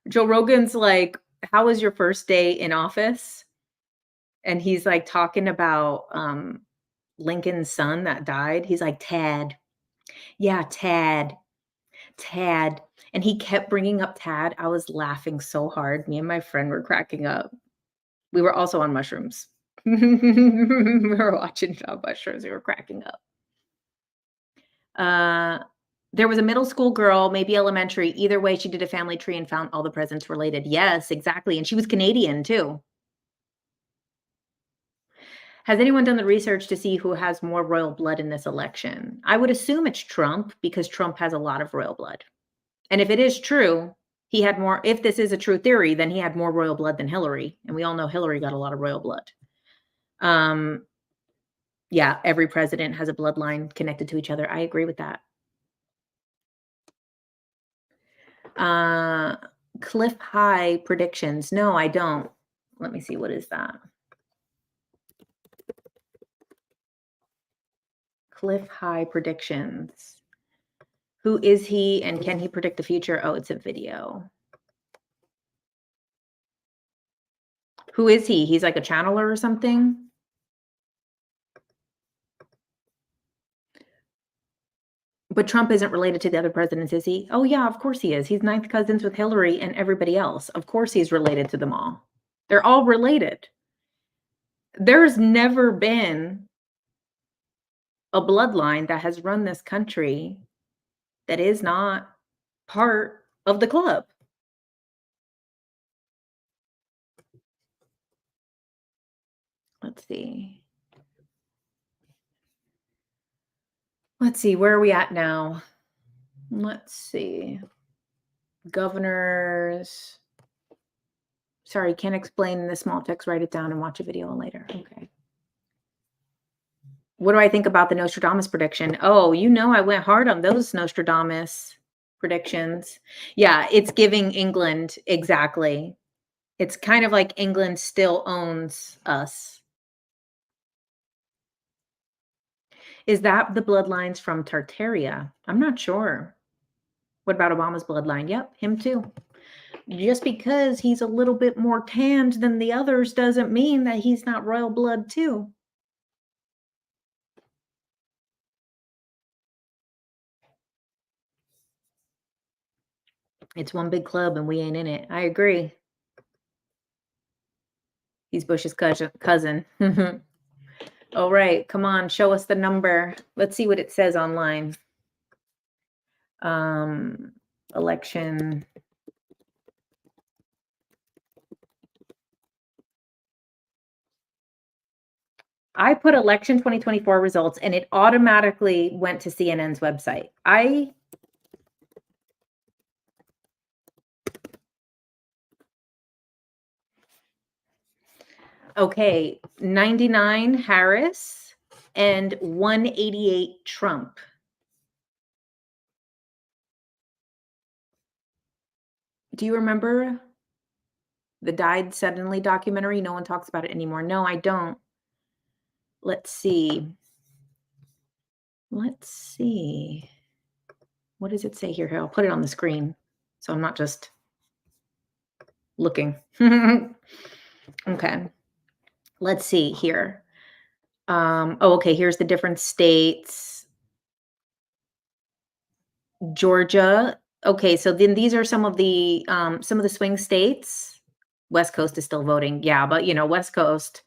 Joe Rogan's like, how was your first day in office? And he's like talking about Lincoln's son that died. He's like, Tad. Yeah, Tad. And he kept bringing up Tad. I was laughing so hard. Me and my friend were cracking up. We were also on mushrooms. We were watching mushrooms. We were cracking up. There was a middle school girl, maybe elementary. Either way, she did a family tree and found all the presidents related. Yes, exactly. And she was Canadian too. Has anyone done the research to see who has more royal blood in this election? I would assume it's Trump, because Trump has a lot of royal blood. And if it is true, he had more. If this is a true theory, then he had more royal blood than Hillary. And we all know Hillary got a lot of royal blood. Yeah, every president has a bloodline connected to each other. I agree with that. Uh, Cliff high predictions. No, I don't. Let me see. What is that? Cliff high predictions. Who is he and can he predict the future? Oh, it's a video. Who is he? He's like a channeler or something? But Trump isn't related to the other presidents, is he? Oh, yeah, of course he is. He's ninth cousins with Hillary and everybody else. Of course he's related to them all. They're all related. There's never been a bloodline that has run this country that is not part of the club. Let's see. Let's see, where are we at now? Let's see. Governors. Sorry, can't explain in the small text. Write it down and watch a video later. Okay. What do I think about the Nostradamus prediction? Oh, I went hard on those Nostradamus predictions. Yeah, it's giving England exactly. It's kind of like England still owns us. Is that the bloodlines from Tartaria? I'm not sure. What about Obama's bloodline? Yep, him too. Just because he's a little bit more tanned than the others doesn't mean that he's not royal blood too. It's one big club and we ain't in it. I agree. He's Bush's cousin. All right, come on, show us the number. Let's see what it says online. Election. I put election 2024 results and it automatically went to CNN's website. Okay, 99 Harris and 188 Trump. Do you remember the Died Suddenly documentary? No one talks about it anymore. No, I don't. Let's see. Let's see. What does it say here? Here, I'll put it on the screen so I'm not just looking. Okay. Let's see here. Okay, here's the different states. Georgia. Okay, so then these are some of the swing states. West Coast is still voting. Yeah, but West Coast,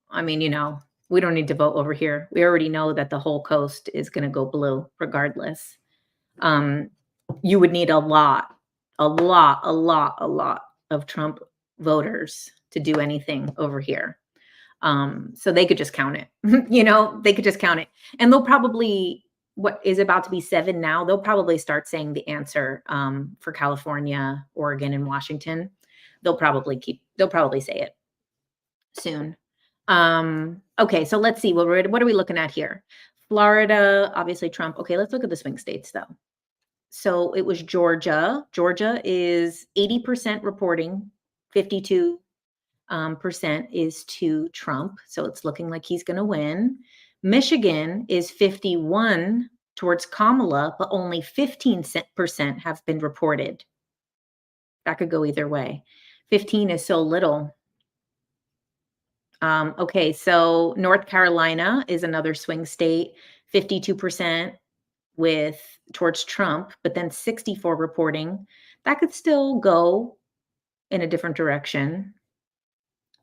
I mean, we don't need to vote over here. We already know that the whole coast is going to go blue regardless. You would need a lot of Trump voters to do anything over here. So they could just count it. They could just count it. And they'll probably, what is about to be 7 now, they'll probably start saying the answer for California, Oregon, and Washington. They'll probably say it soon. Okay, so let's see. What are we looking at here? Florida, obviously Trump. Okay, let's look at the swing states though. So it was Georgia. Georgia is 80% reporting, 52% is to Trump. So it's looking like he's going to win. Michigan is 51 towards Kamala, but only 15% have been reported. That could go either way. 15 is so little. Okay, so North Carolina is another swing state, 52% towards Trump, but then 64 reporting. That could still go in a different direction,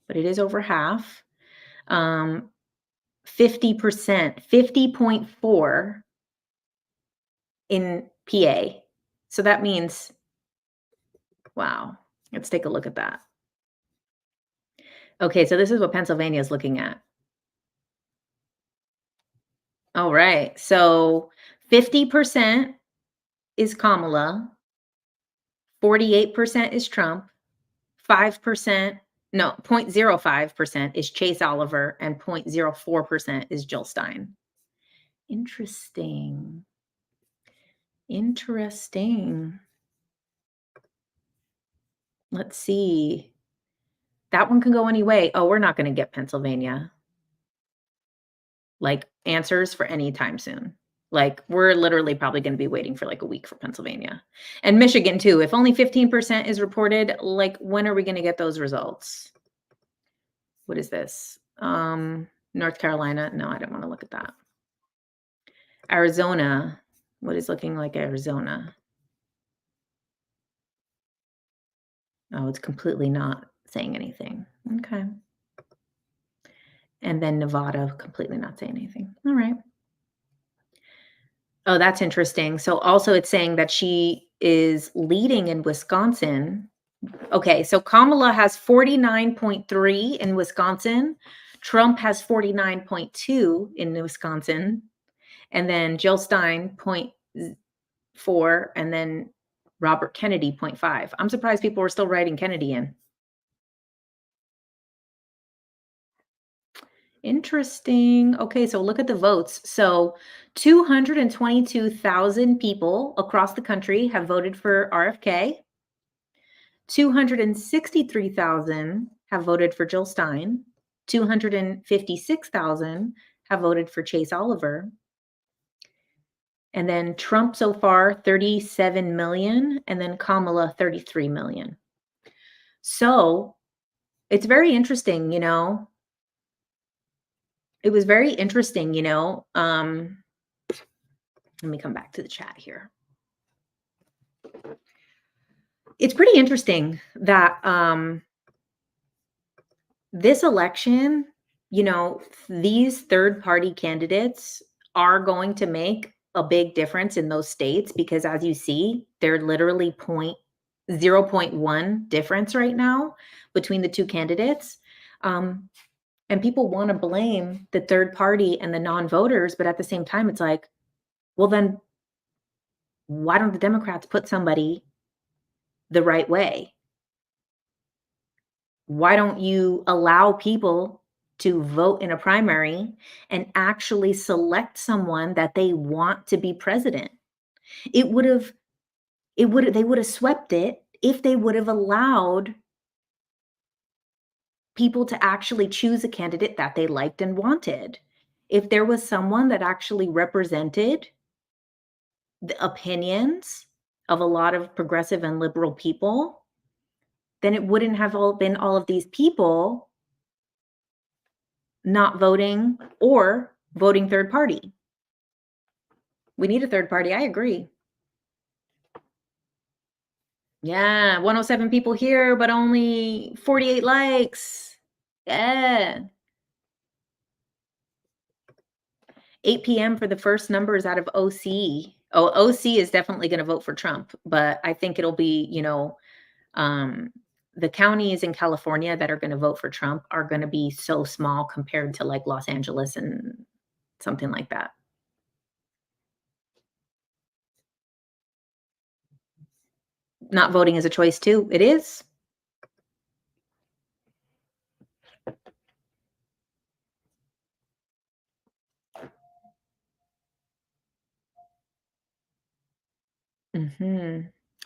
but it is over half. 50%, 50.4 in PA. So that means, wow, let's take a look at that. Okay, so this is what Pennsylvania is looking at. All right, so 50% is Kamala, 48% is Trump, 5%, no, 0.05% is Chase Oliver, and 0.04% is Jill Stein. Interesting. Interesting. Let's see. That one can go any way. Oh, we're not gonna get Pennsylvania, like, answers for any time soon. Like, we're literally probably gonna be waiting for, like, a week for Pennsylvania. And Michigan too. If only 15% is reported, like, when are we gonna get those results? What is this? North Carolina? No, I don't wanna look at that. Arizona. What is looking like Arizona? Oh, it's completely not saying anything. Okay. And then Nevada, completely not saying anything. All right. Oh, that's interesting. So also it's saying that she is leading in Wisconsin. Okay, so Kamala has 49.3 in Wisconsin. Trump has 49.2 in Wisconsin. And then Jill Stein point 0.4 and then Robert Kennedy 0.5. I'm surprised people were still writing Kennedy in. Interesting. Okay, so look at the votes. So 222,000 people across the country have voted for RFK. 263,000 have voted for Jill Stein. 256,000 have voted for Chase Oliver. And then Trump so far, 37 million, and then Kamala, 33 million. So it's very interesting, It was very interesting, let me come back to the chat here. It's pretty interesting that this election, these third party candidates are going to make a big difference in those states because as you see, they're literally 0.1 difference right now between the two candidates. And people want to blame the third party and the non-voters, but at the same time, it's like, well, then why don't the Democrats put somebody the right way? Why don't you allow people to vote in a primary and actually select someone that they want to be president? They would have swept it if they would have allowed people to actually choose a candidate that they liked and wanted. If there was someone that actually represented the opinions of a lot of progressive and liberal people, then it wouldn't have been all of these people not voting or voting third party. We need a third party. I agree. Yeah, 107 people here, but only 48 likes. Yeah. 8 p.m. for the first numbers out of OC. Oh, OC is definitely going to vote for Trump, but I think it'll be, the counties in California that are going to vote for Trump are going to be so small compared to like Los Angeles and something like that. Not voting is a choice too. It is.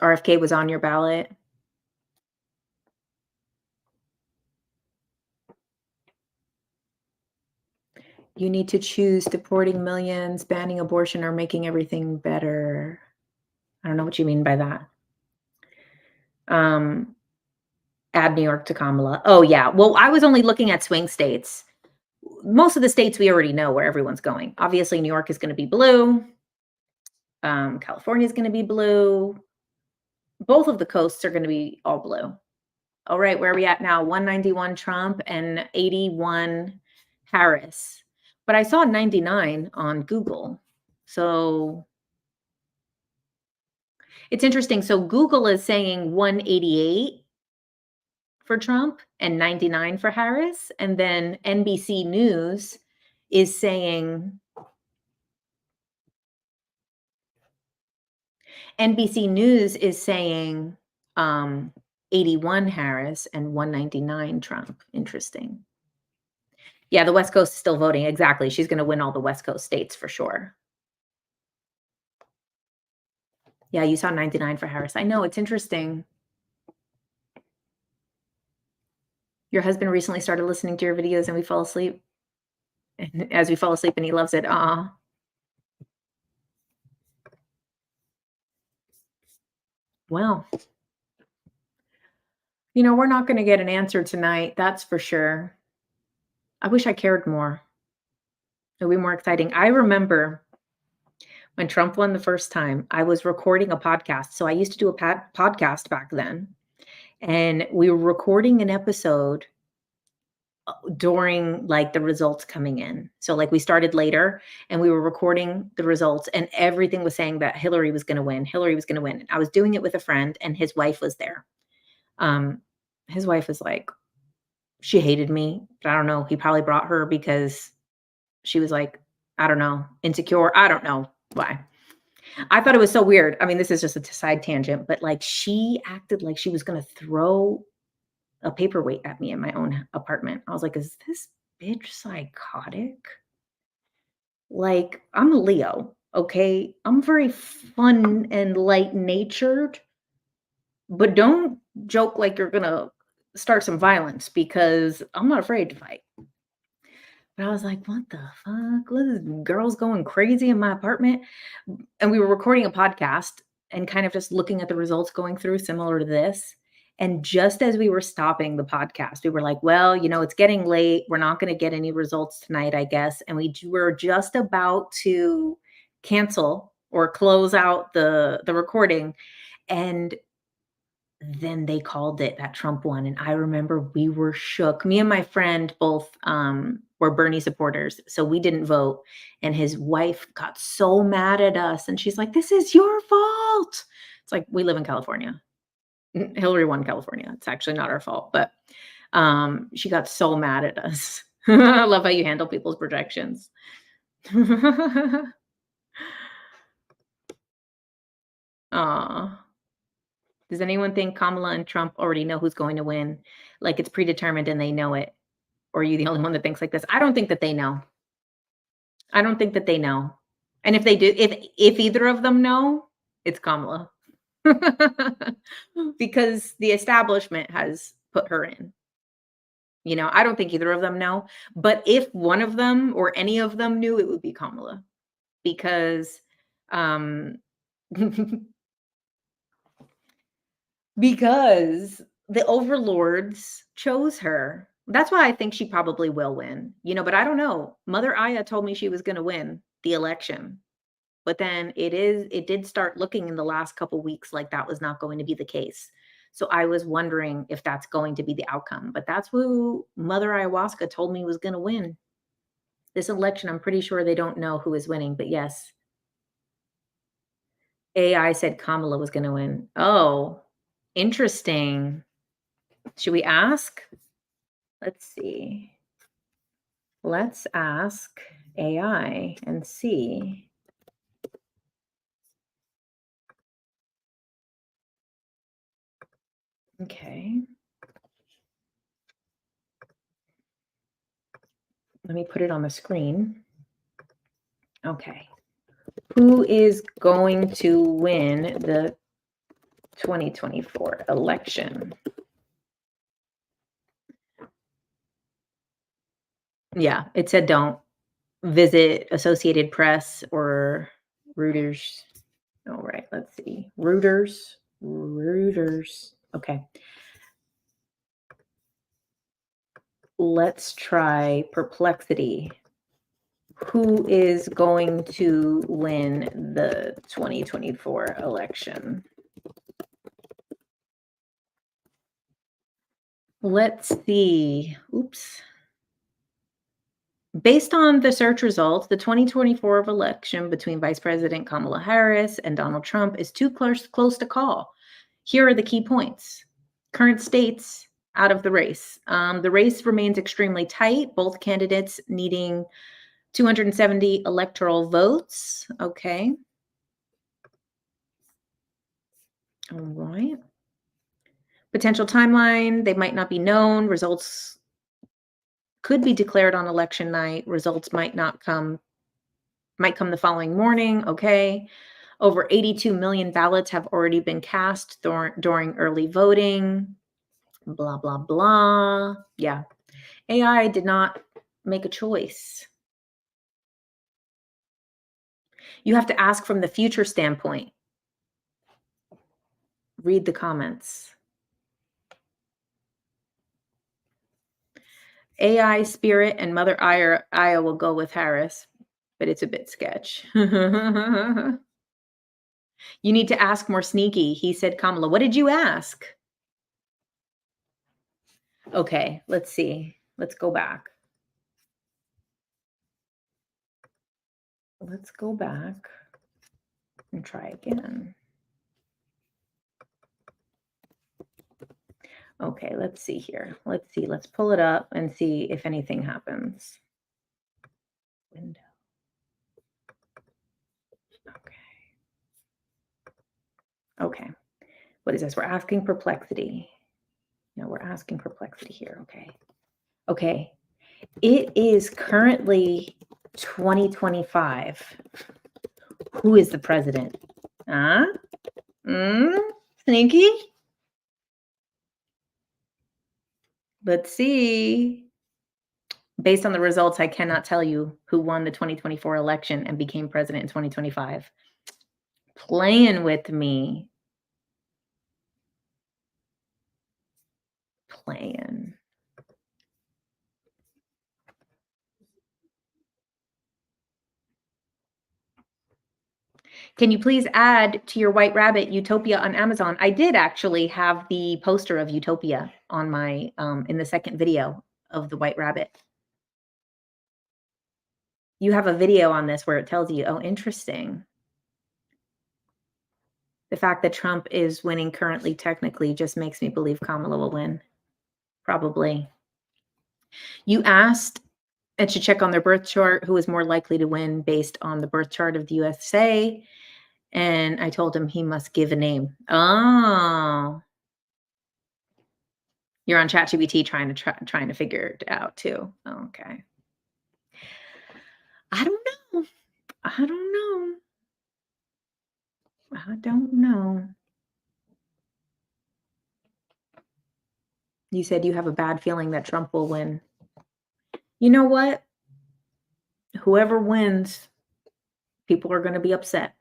RFK was on your ballot. You need to choose deporting millions, banning abortion, or making everything better. I don't know what you mean by that. Add New York to Kamala. Oh, yeah. Well, I was only looking at swing states. Most of the states we already know where everyone's going. Obviously, New York is going to be blue. California is going to be blue. Both of the coasts are going to be all blue. All right, where are we at now? 191 Trump and 81 Harris. But I saw 99 on Google. So it's interesting. So Google is saying 188 for Trump and 99 for Harris. And then NBC News is saying 81 Harris and 199 Trump. Interesting. Yeah, the West Coast is still voting. Exactly. She's going to win all the West Coast states for sure. Yeah, you saw 99 for Harris. I know, it's interesting. Your husband recently started listening to your videos and we fall asleep. And as we fall asleep and he loves it. Aw. Well, we're not gonna get an answer tonight, that's for sure. I wish I cared more. It'd be more exciting. I remember when Trump won the first time, I was recording a podcast. So I used to do a podcast back then, and we were recording an episode during like the results coming in. So like we started later and we were recording the results and everything was saying that Hillary was going to win. Hillary was going to win. And I was doing it with a friend and his wife was there. Um his wife was like, she hated me. But I don't know. He probably brought her because she was like, I don't know, insecure. I don't know why. I thought it was so weird. I mean, this is just a side tangent, but like she acted like she was going to throw a paperweight at me in my own apartment. I was like, "Is this bitch psychotic?" Like, I'm a Leo, okay? I'm very fun and light-natured, but don't joke like you're gonna start some violence because I'm not afraid to fight. But I was like, "What the fuck? What is girls going crazy in my apartment?" And we were recording a podcast and kind of just looking at the results going through similar to this. And just as we were stopping the podcast, we were like, well, it's getting late. We're not going to get any results tonight, I guess. And were just about to cancel or close out the recording. And then they called it that Trump won. And I remember we were shook. Me and my friend both were Bernie supporters. So we didn't vote. And his wife got so mad at us. And she's like, this is your fault. It's like, we live in California. Hillary won California. It's actually not our fault. But she got so mad at us. I love how you handle people's projections. Aw. Does anyone think Kamala and Trump already know who's going to win? Like it's predetermined and they know it? Or are you the only one that thinks like this? I don't think that they know. I don't think that they know. And if they do, if either of them know, it's Kamala. Because the establishment has put her in. I don't think either of them know. But if one of them or any of them knew, it would be Kamala. Because um because the overlords chose her. That's why I think she probably will win, but I don't know. Mother Aya told me she was going to win the election. But then it did start looking in the last couple weeks like that was not going to be the case. So I was wondering if that's going to be the outcome. But that's who Mother Ayahuasca told me was going to win this election. I'm pretty sure they don't know who is winning, but yes. AI said Kamala was going to win. Oh, interesting. Should we ask? Let's see. Let's ask AI and see. Okay. Let me put it on the screen. Okay. Who is going to win the 2024 election? Yeah, it said don't visit Associated Press or Reuters. All right, let's see. Reuters. Okay. Let's try Perplexity. Who is going to win the 2024 election? Let's see. Oops. Based on the search results, the 2024 election between Vice President Kamala Harris and Donald Trump is too close to call. Here are the key points. Current states out of the race. The race remains extremely tight, both candidates needing 270 electoral votes. Okay. All right. Potential timeline, they might not be known. Results could be declared on election night. Results might come the following morning. Okay. Over 82 million ballots have already been cast during early voting. Blah, blah, blah. Yeah. AI did not make a choice. You have to ask from the future standpoint. Read the comments. AI, Spirit, and Mother Aya will go with Harris, but it's a bit sketch. You need to ask more sneaky. He said, Kamala, what did you ask? Okay, let's see. Let's go back. Let's go back and try again. Okay, let's see here. Let's see. Let's pull it up and see if anything happens. Window. Okay. Okay. What is this? We're asking perplexity. No, we're asking perplexity here. Okay. Okay. It is currently 2025. Who is the president? Huh? Sneaky? Let's see. Based on the results, I cannot tell you who won the 2024 election and became president in 2025. Playing with me. Playing. Can you please add to your White Rabbit Utopia on Amazon? I did actually have the poster of Utopia on my in the second video of the White Rabbit. You have a video on this where it tells you, oh, interesting. The fact that Trump is winning currently technically just makes me believe Kamala will win. Probably. You asked and should check on their birth chart who is more likely to win based on the birth chart of the USA. And I told him he must give a name. Oh. You're on ChatGPT trying to figure it out too. Okay. I don't know. I don't know. I don't know. You said you have a bad feeling that Trump will win. You know what? Whoever wins, people are going to be upset.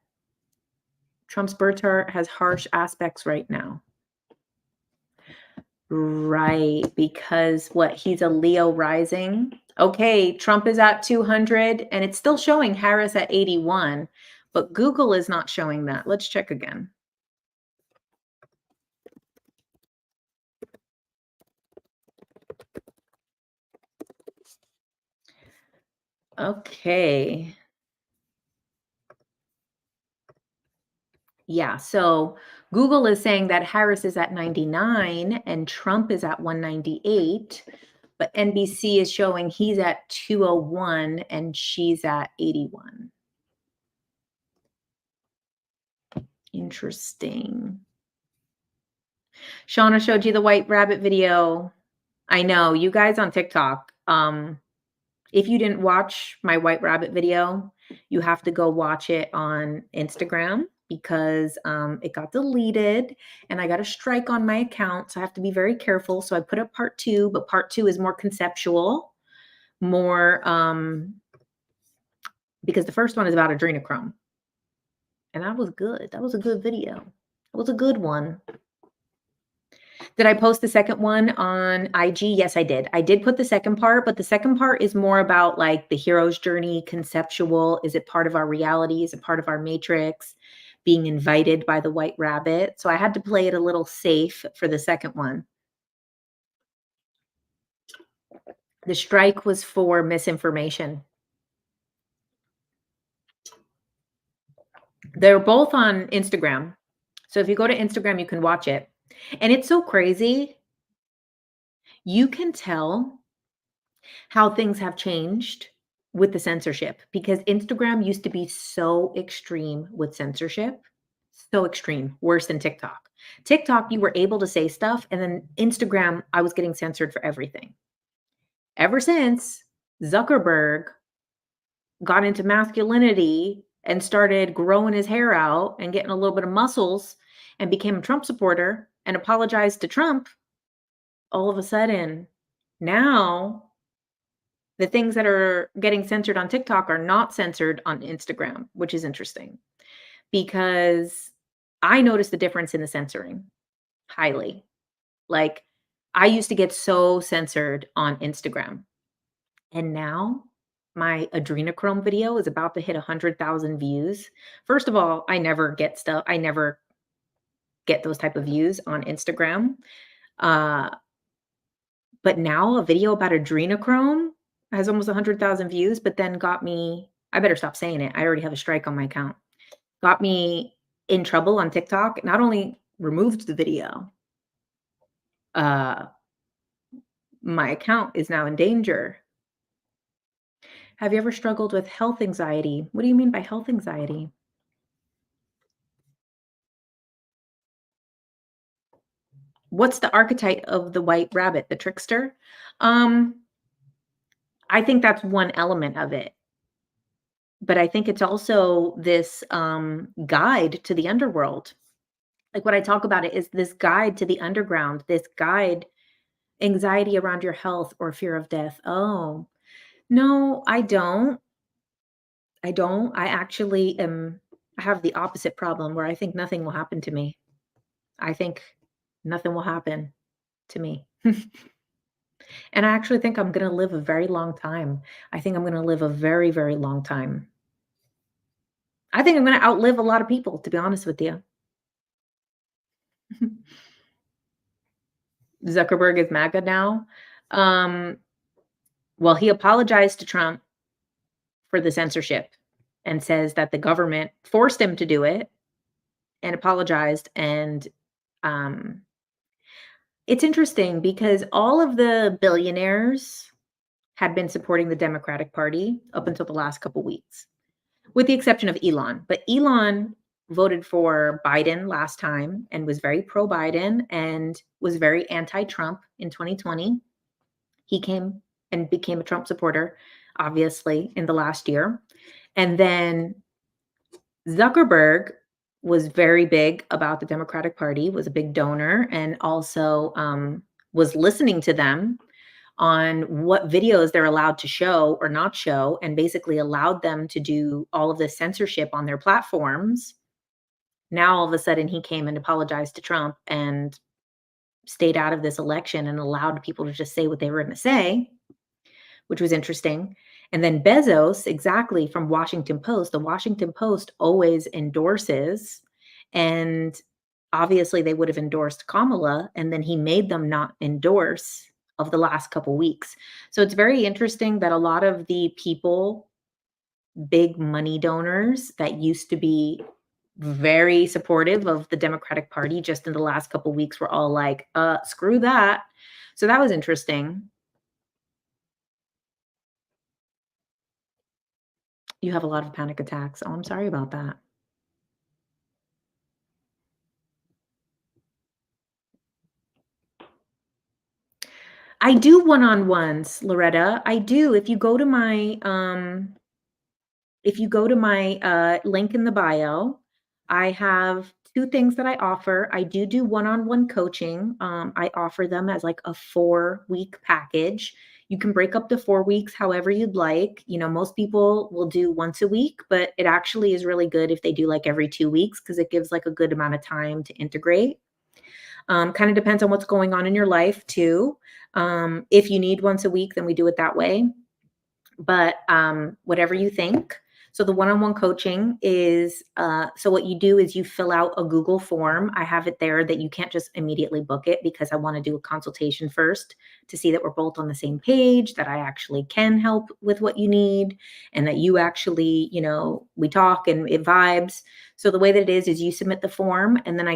Trump's birth chart has harsh aspects right now. Right, because what? He's a Leo rising. Okay, Trump is at 200 and it's still showing Harris at 81, but Google is not showing that. Let's check again. Okay. Yeah, so Google is saying that Harris is at 99 and Trump is at 198, but NBC is showing he's at 201 and she's at 81. Interesting. Shauna showed you the White Rabbit video. I know, you guys on TikTok, if you didn't watch my White Rabbit video, you have to go watch it on Instagram because it got deleted and I got a strike on my account. So I have to be very careful. So I put up part 2, but part 2 is more conceptual, more because the first one is about adrenochrome. And that was good. That was a good video. It was a good one. Did I post the second one on IG? Yes, I did. I did put the second part, but the second part is more about like the hero's journey, conceptual. Is it part of our reality? Is it part of our matrix? Being invited by the White Rabbit. So I had to play it a little safe for the second one. The strike was for misinformation. They're both on Instagram. So if you go to Instagram, you can watch it. And it's so crazy. You can tell how things have changed with the censorship because Instagram used to be so extreme with censorship, so extreme, worse than TikTok. TikTok, you were able to say stuff, and then Instagram, I was getting censored for everything. Ever since Zuckerberg got into masculinity and started growing his hair out and getting a little bit of muscles and became a Trump supporter and apologized to Trump, all of a sudden, now the things that are getting censored on TikTok are not censored on Instagram, which is interesting because I noticed the difference in the censoring highly. Like, I used to get so censored on Instagram, and now my adrenochrome video is about to hit 100,000 views. First of all, I never get those type of views on Instagram. Uh, but now a video about adrenochrome has almost 100,000 views, but then got me I better stop saying it. I already have a strike on my account. Got me in trouble on TikTok. Not only removed the video, uh, my account is now in danger. Have you ever struggled with health anxiety? What do you mean by health anxiety? What's the archetype of the white rabbit, the trickster? Um, I think that's one element of it, but I think it's also this guide to the underworld. Like what I talk about it is this guide to the underground, this guide, anxiety around your health or fear of death. Oh, no, I don't. I don't. I actually am, I have the opposite problem where I think nothing will happen to me. I think nothing will happen to me. And I actually think I'm gonna live a very long time. I think I'm gonna live a very, very long time. I think I'm gonna outlive a lot of people, to be honest with you. Zuckerberg is MAGA now. Um, well, he apologized to Trump for the censorship and says that the government forced him to do it and apologized. And um, it's interesting because all of the billionaires had been supporting the Democratic Party up until the last couple weeks, with the exception of Elon. But Elon voted for Biden last time and was very pro Biden and was very anti Trump in 2020. He came and became a Trump supporter, obviously, in the last year. And then Zuckerberg was very big about the Democratic Party, was a big donor, and also was listening to them on what videos they're allowed to show or not show, and basically allowed them to do all of this censorship on their platforms. Now, all of a sudden, he came and apologized to Trump and stayed out of this election and allowed people to just say what they were going to say, which was interesting. And then Bezos, exactly from Washington Post, the Washington Post always endorses, and obviously they would have endorsed Kamala, and then he made them not endorse of the last couple weeks. So it's very interesting that a lot of the people, big money donors that used to be very supportive of the Democratic Party just in the last couple weeks were all like, screw that. So that was interesting. You have a lot of panic attacks. Oh, I'm sorry about that. I do one-on-ones, Loretta. I do. If you go to my link in the bio, I have 2 things that I offer. I do one-on-one coaching. I offer them as like a 4-week package. You can break up the 4 weeks however you'd like. You know, most people will do once a week, but it actually is really good if they do like every 2 weeks because it gives like a good amount of time to integrate. Kind of depends on what's going on in your life too. If you need once a week, then we do it that way. But whatever you think. So the one-on-one coaching is so what you do is you fill out a Google form. I have it there that you can't just immediately book it because I want to do a consultation first to see that we're both on the same page, that I actually can help with what you need, and that you actually, you know, we talk and it vibes. So the way that it is you submit the form and then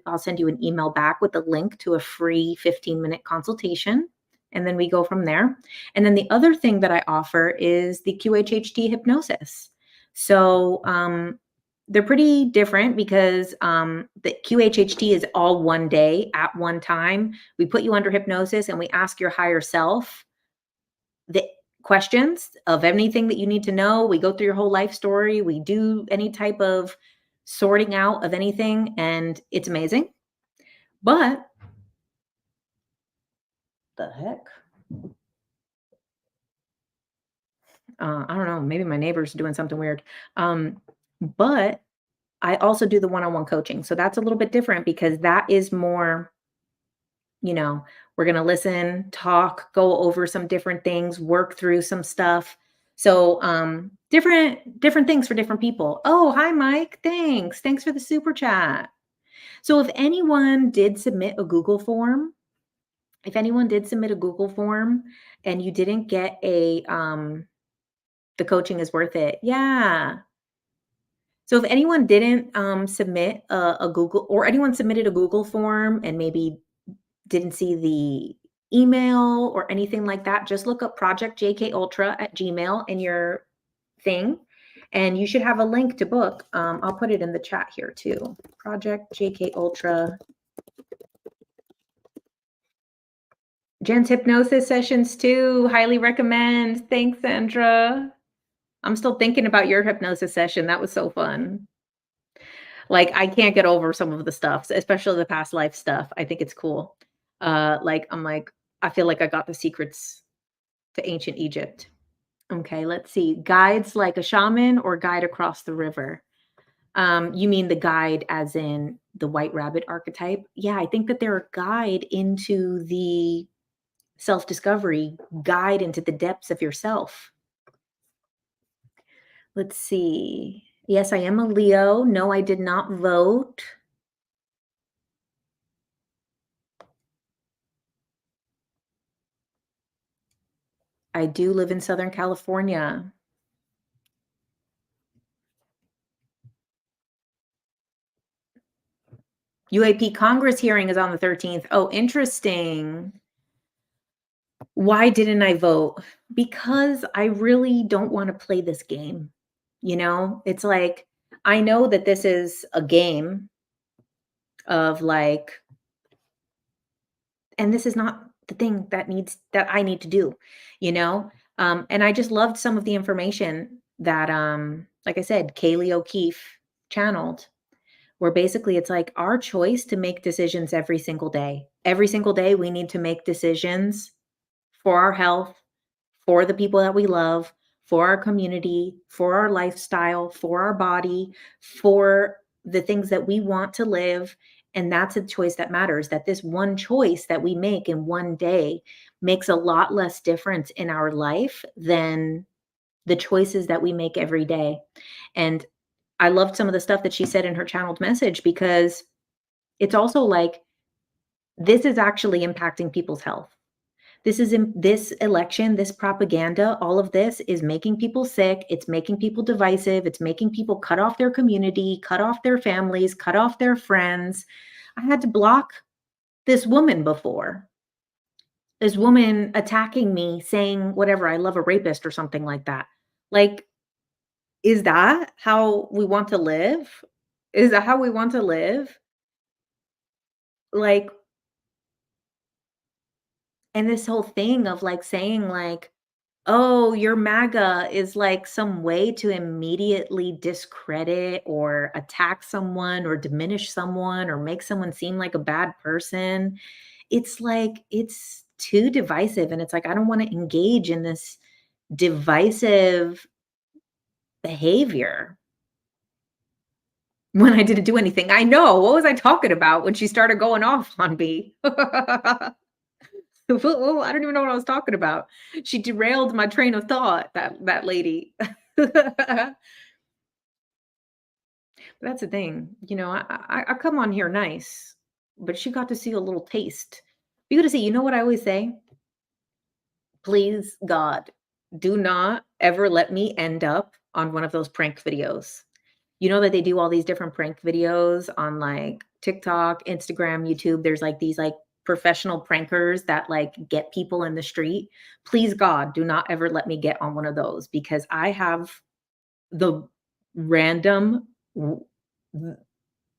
I'll send you an email back with a link to a free 15-minute consultation. And then we go from there. And then the other thing that I offer is the QHHT hypnosis. So they're pretty different because the QHHT is all one day at one time. We put you under hypnosis and we ask your higher self the questions of anything that you need to know. We go through your whole life story. We do any type of sorting out of anything, and it's amazing. But The heck? I don't know, maybe my neighbor's doing something weird. But I also do the one-on-one coaching, so that's a little bit different because that is more, you know, we're gonna listen, talk, go over some different things, work through some stuff. So, different things for different people. Oh, hi, Mike. Thanks. Thanks for the super chat. So if anyone did submit a Google form and you didn't get a, the coaching is worth it. Yeah. So if anyone didn't submit a Google or anyone submitted a Google form and maybe didn't see the email or anything like that, just look up Project JK Ultra at Gmail in your thing, and you should have a link to book. I'll put it in the chat here too. Project JK Ultra. Jen's hypnosis sessions too. Highly recommend. Thanks, Sandra. I'm still thinking about your hypnosis session. That was so fun. Like, I can't get over some of the stuff, especially the past life stuff. I think it's cool. I'm like, I feel like I got the secrets to ancient Egypt. Okay, let's see. Guides like a shaman or guide across the river? You mean the guide as in the white rabbit archetype? Yeah, I think that they're a guide into the self-discovery, guide into the depths of yourself. Let's see. Yes, I am a Leo. No, I did not vote. I do live in Southern California. UAP Congress hearing is on the 13th. Oh, interesting. Why didn't I vote? Because I really don't want to play this game. It's like, I know that this is a game of like, and this is not the thing that I need to do, you know? And I just loved some of the information that, like I said, Kaylee O'Keefe channeled, where basically it's like our choice to make decisions every single day. Every single day, we need to make decisions for our health, for the people that we love, for our community, for our lifestyle, for our body, for the things that we want to live. And that's a choice that matters. That this one choice that we make in one day makes a lot less difference in our life than the choices that we make every day. And I loved some of the stuff that she said in her channeled message because it's also like this is actually impacting people's health. This election, this propaganda, all of this is making people sick. It's making people divisive. It's making people cut off their community, cut off their families, cut off their friends. I had to block this woman before. This woman attacking me, saying whatever, I love a rapist or something like that. Like, is that how we want to live? Is that how we want to live? Like, and this whole thing of like saying like, "Oh, your MAGA is like some way to immediately discredit or attack someone or diminish someone or make someone seem like a bad person." It's like it's too divisive, and it's like I don't wanna engage in this divisive behavior when I didn't do anything. I know, what was I talking about when she started going off on me? Well, I don't even know what I was talking about. She derailed my train of thought, that lady. That's the thing, I come on here nice, but she got to see a little taste. You got to see, you know what I always say? Please, God, do not ever let me end up on one of those prank videos. You know that they do all these different prank videos on like TikTok, Instagram, YouTube. There's like these like professional prankers that like get people in the street. Please, God, do not ever let me get on one of those because I have the random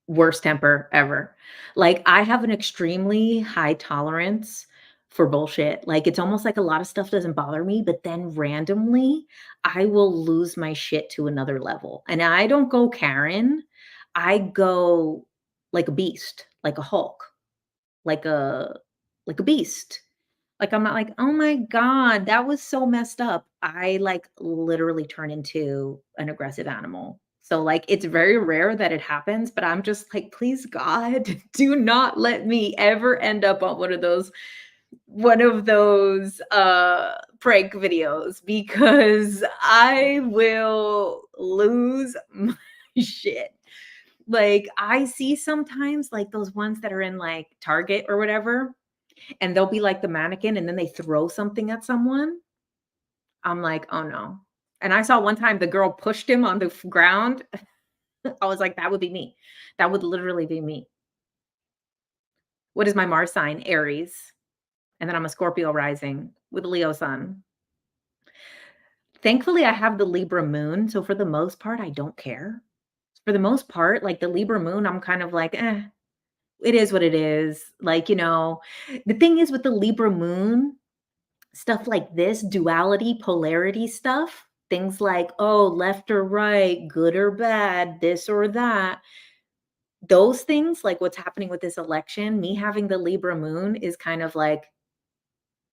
worst temper ever. Like, I have an extremely high tolerance for bullshit. Like, it's almost like a lot of stuff doesn't bother me, but then randomly, I will lose my shit to another level. And I don't go Karen. I go like a beast, like a Hulk, like a like a beast. Like, I'm not like, "Oh my god, that was so messed up." I, like, literally turn into an aggressive animal. So, like, it's very rare that it happens, but I'm just like, "Please, God, do not let me ever end up on one of those prank videos because I will lose my shit." Like, I see sometimes, like, those ones that are in, like, Target or whatever, and they'll be like the mannequin, and then they throw something at someone. I'm like, "Oh, no." And I saw one time the girl pushed him on the ground. I was like, "That would be me. That would literally be me." What is my Mars sign? Aries. And then I'm a Scorpio rising with a Leo sun. Thankfully, I have the Libra moon, so for the most part, I don't care. For the most part, like the Libra moon, I'm kind of like, "Eh, it is what it is." Like, the thing is with the Libra moon, stuff like this, duality, polarity stuff, things like, oh, left or right, good or bad, this or that, those things, like what's happening with this election, me having the Libra moon is kind of like,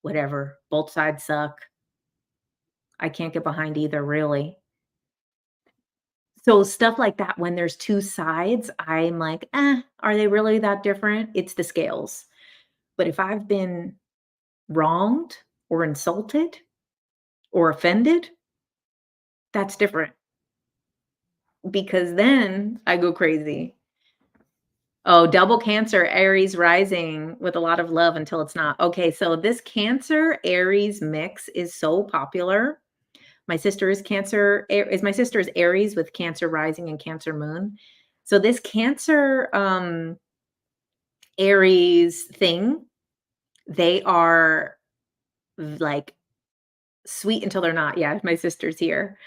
whatever, both sides suck. I can't get behind either, really. So stuff like that, when there's 2 sides, I'm like, are they really that different? It's the scales. But if I've been wronged or insulted or offended, that's different because then I go crazy. Oh, double Cancer, Aries rising with a lot of love until it's not. Okay, so this Cancer Aries mix is so popular. My sister is Cancer, my sister is Aries with Cancer rising and Cancer moon. So this Cancer Aries thing, they are like sweet until they're not. Yeah, my sister's here.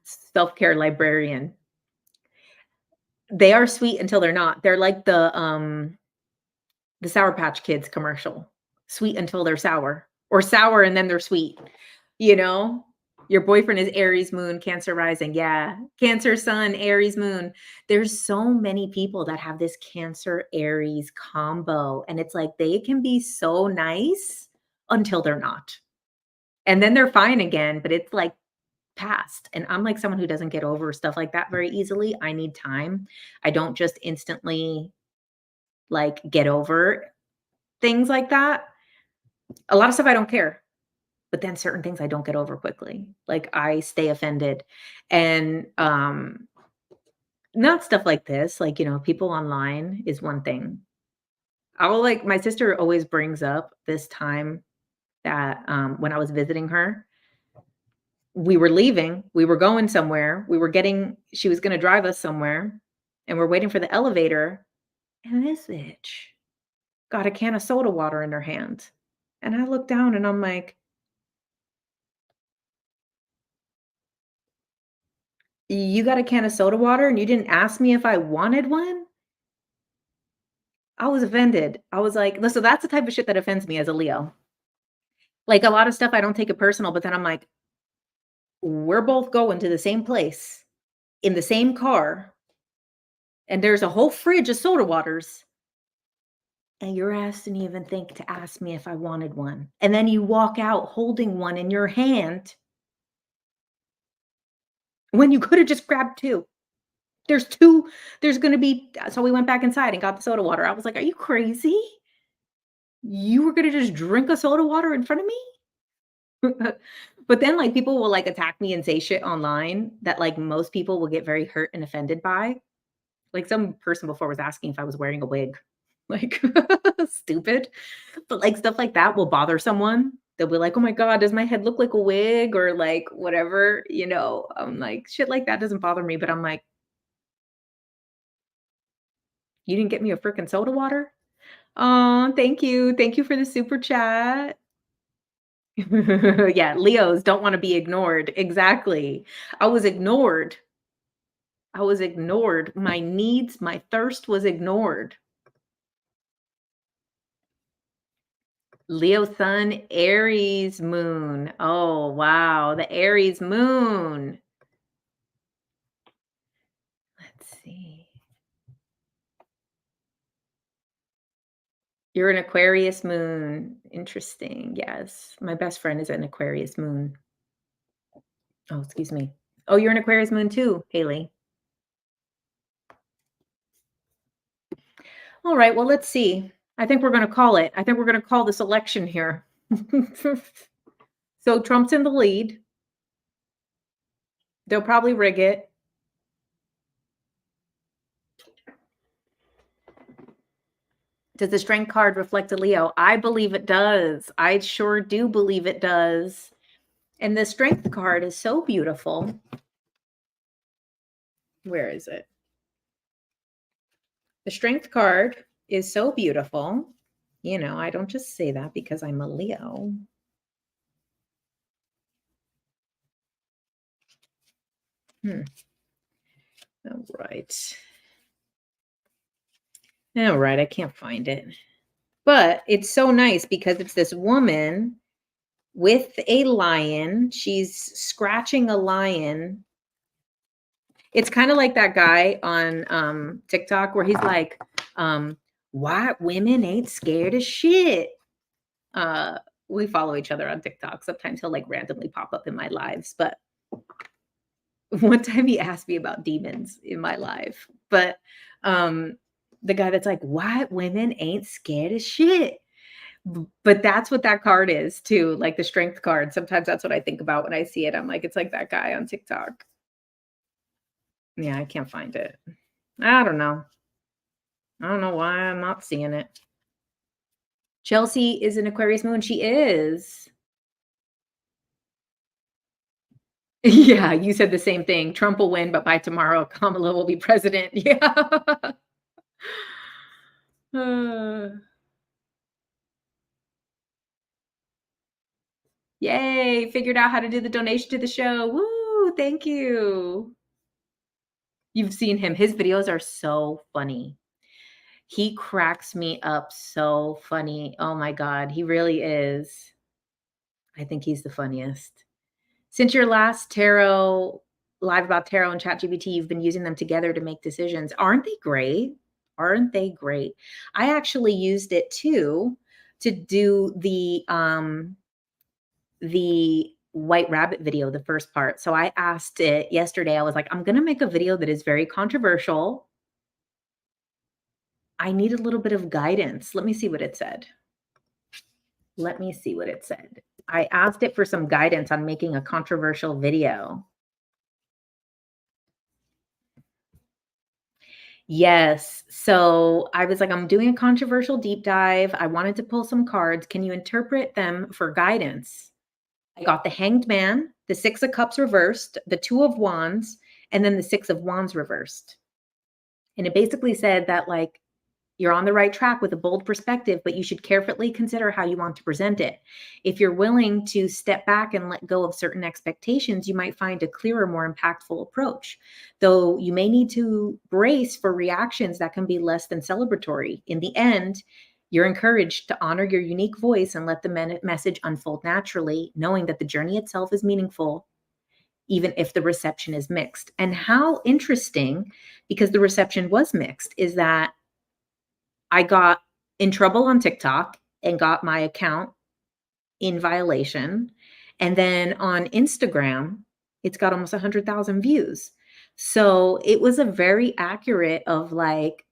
Self-care librarian. They are sweet until they're not. They're like the Sour Patch Kids commercial. Sweet until they're sour, or sour and then they're sweet, you know? Your boyfriend is Aries moon, Cancer rising. Yeah. Cancer sun, Aries moon. There's so many people that have this Cancer Aries combo, and it's like they can be so nice until they're not. And then they're fine again, but it's like past. And I'm like someone who doesn't get over stuff like that very easily. I need time. I don't just instantly like get over things like that. A lot of stuff I don't care, but then certain things I don't get over quickly. Like I stay offended. And not stuff like this, like, people online is one thing. I'll like my sister always brings up this time that when I was visiting her, we were leaving, we were going somewhere, she was gonna drive us somewhere, and we're waiting for the elevator, and this bitch got a can of soda water in her hand. And I look down and I'm like, "You got a can of soda water and you didn't ask me if I wanted one?" I was offended. I was like, so that's the type of shit that offends me as a Leo. Like a lot of stuff I don't take it personal, but then I'm like, we're both going to the same place in the same car, and there's a whole fridge of soda waters, and your ass didn't even think to ask me if I wanted one. And then you walk out holding one in your hand when you could have just grabbed two. There's two, there's gonna be so we went back inside and got the soda water. I was like, "Are you crazy? You were gonna just drink a soda water in front of me?" But then, like, people will, like, attack me and say shit online that, like, most people will get very hurt and offended by. Like, some person before was asking if I was wearing a wig. Like, stupid. But, like, stuff like that will bother someone. They'll be like, "Oh my god, does my head look like a wig?" Or, like, whatever, I'm like, shit like that doesn't bother me, but I'm like, "You didn't get me a freaking soda water?" Oh, thank you. Thank you for the super chat. Yeah, Leos don't wanna be ignored. Exactly. I was ignored. I was ignored. My needs, my thirst was ignored. Leo sun, Aries moon. Oh, wow, the Aries moon. Let's see. You're an Aquarius moon. Interesting. Yes. My best friend is an Aquarius moon. Oh, excuse me. Oh, you're an Aquarius moon too, Haley. All right. Well, let's see. I think we're going to call it. I think we're going to call this election here. So Trump's in the lead. They'll probably rig it. Does the strength card reflect a Leo? I believe it does. I sure do believe it does. And the strength card is so beautiful. Where is it? The strength card is so beautiful. You know, I don't just say that because I'm a Leo. All right. All right, I can't find it. But it's so nice because it's this woman with a lion. She's scratching a lion. It's kind of like that guy on TikTok where he's like, white women ain't scared of shit. We follow each other on TikTok. Sometimes he'll like randomly pop up in my lives. But one time he asked me about demons in my life. But the guy that's like, white women ain't scared of shit. But that's what that card is too, like the strength card. Sometimes that's what I think about when I see it. I'm like, it's like that guy on TikTok. Yeah, I can't find it. I don't know. I don't know why I'm not seeing it. Chelsea is an Aquarius moon. She is. Yeah, you said the same thing. Trump will win, but by tomorrow, Kamala will be president. Yeah. Yay, figured out how to do the donation to the show. Woo, thank you. You've seen him. His videos are so funny. He cracks me up so funny. Oh my God, he really is. I think he's the funniest. Since your last tarot live about tarot and ChatGPT, you've been using them together to make decisions. Aren't they great? Aren't they great? I actually used it too to do the White Rabbit video, the first part. So I asked it yesterday. I was like, I'm going to make a video that is very controversial. I need a little bit of guidance. Let me see what it said. Let me see what it said. I asked it for some guidance on making a controversial video. Yes. So I was like, I'm doing a controversial deep dive. I wanted to pull some cards. Can you interpret them for guidance? I got the Hanged Man, the Six of Cups reversed, the Two of Wands, and then the Six of Wands reversed. And it basically said that, like, you're on the right track with a bold perspective, but you should carefully consider how you want to present it. If you're willing to step back and let go of certain expectations, you might find a clearer, more impactful approach. Though you may need to brace for reactions that can be less than celebratory. In the end, you're encouraged to honor your unique voice and let the message unfold naturally, knowing that the journey itself is meaningful, even if the reception is mixed. And how interesting, because the reception was mixed, is that I got in trouble on TikTok and got my account in violation. And then on Instagram, it's got almost 100,000 views. So it was a very accurate of like,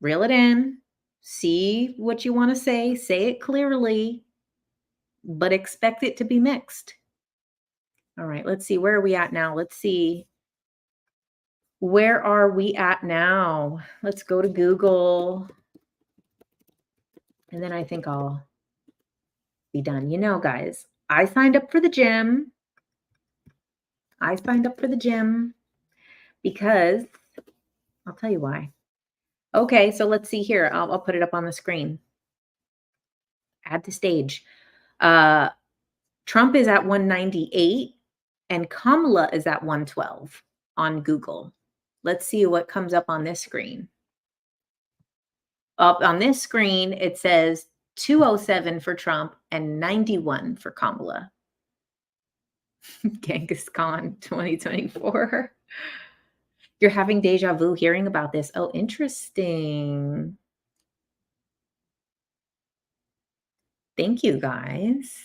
reel it in, see what you want to say it clearly, but expect it to be mixed. All right, let's see. Where are we at now? Let's see. Where are we at now? Let's go to Google. And then I think I'll be done. You know, guys, I signed up for the gym. Because I'll tell you why. Okay, so let's see here. I'll put it up on the screen. Add to stage. Trump is at 198 and Kamala is at 112 on Google. Let's see what comes up on this screen. Up on this screen, it says 207 for Trump and 91 for Kamala. Genghis Khan 2024. You're having deja vu hearing about this. Oh, interesting. Thank you, guys.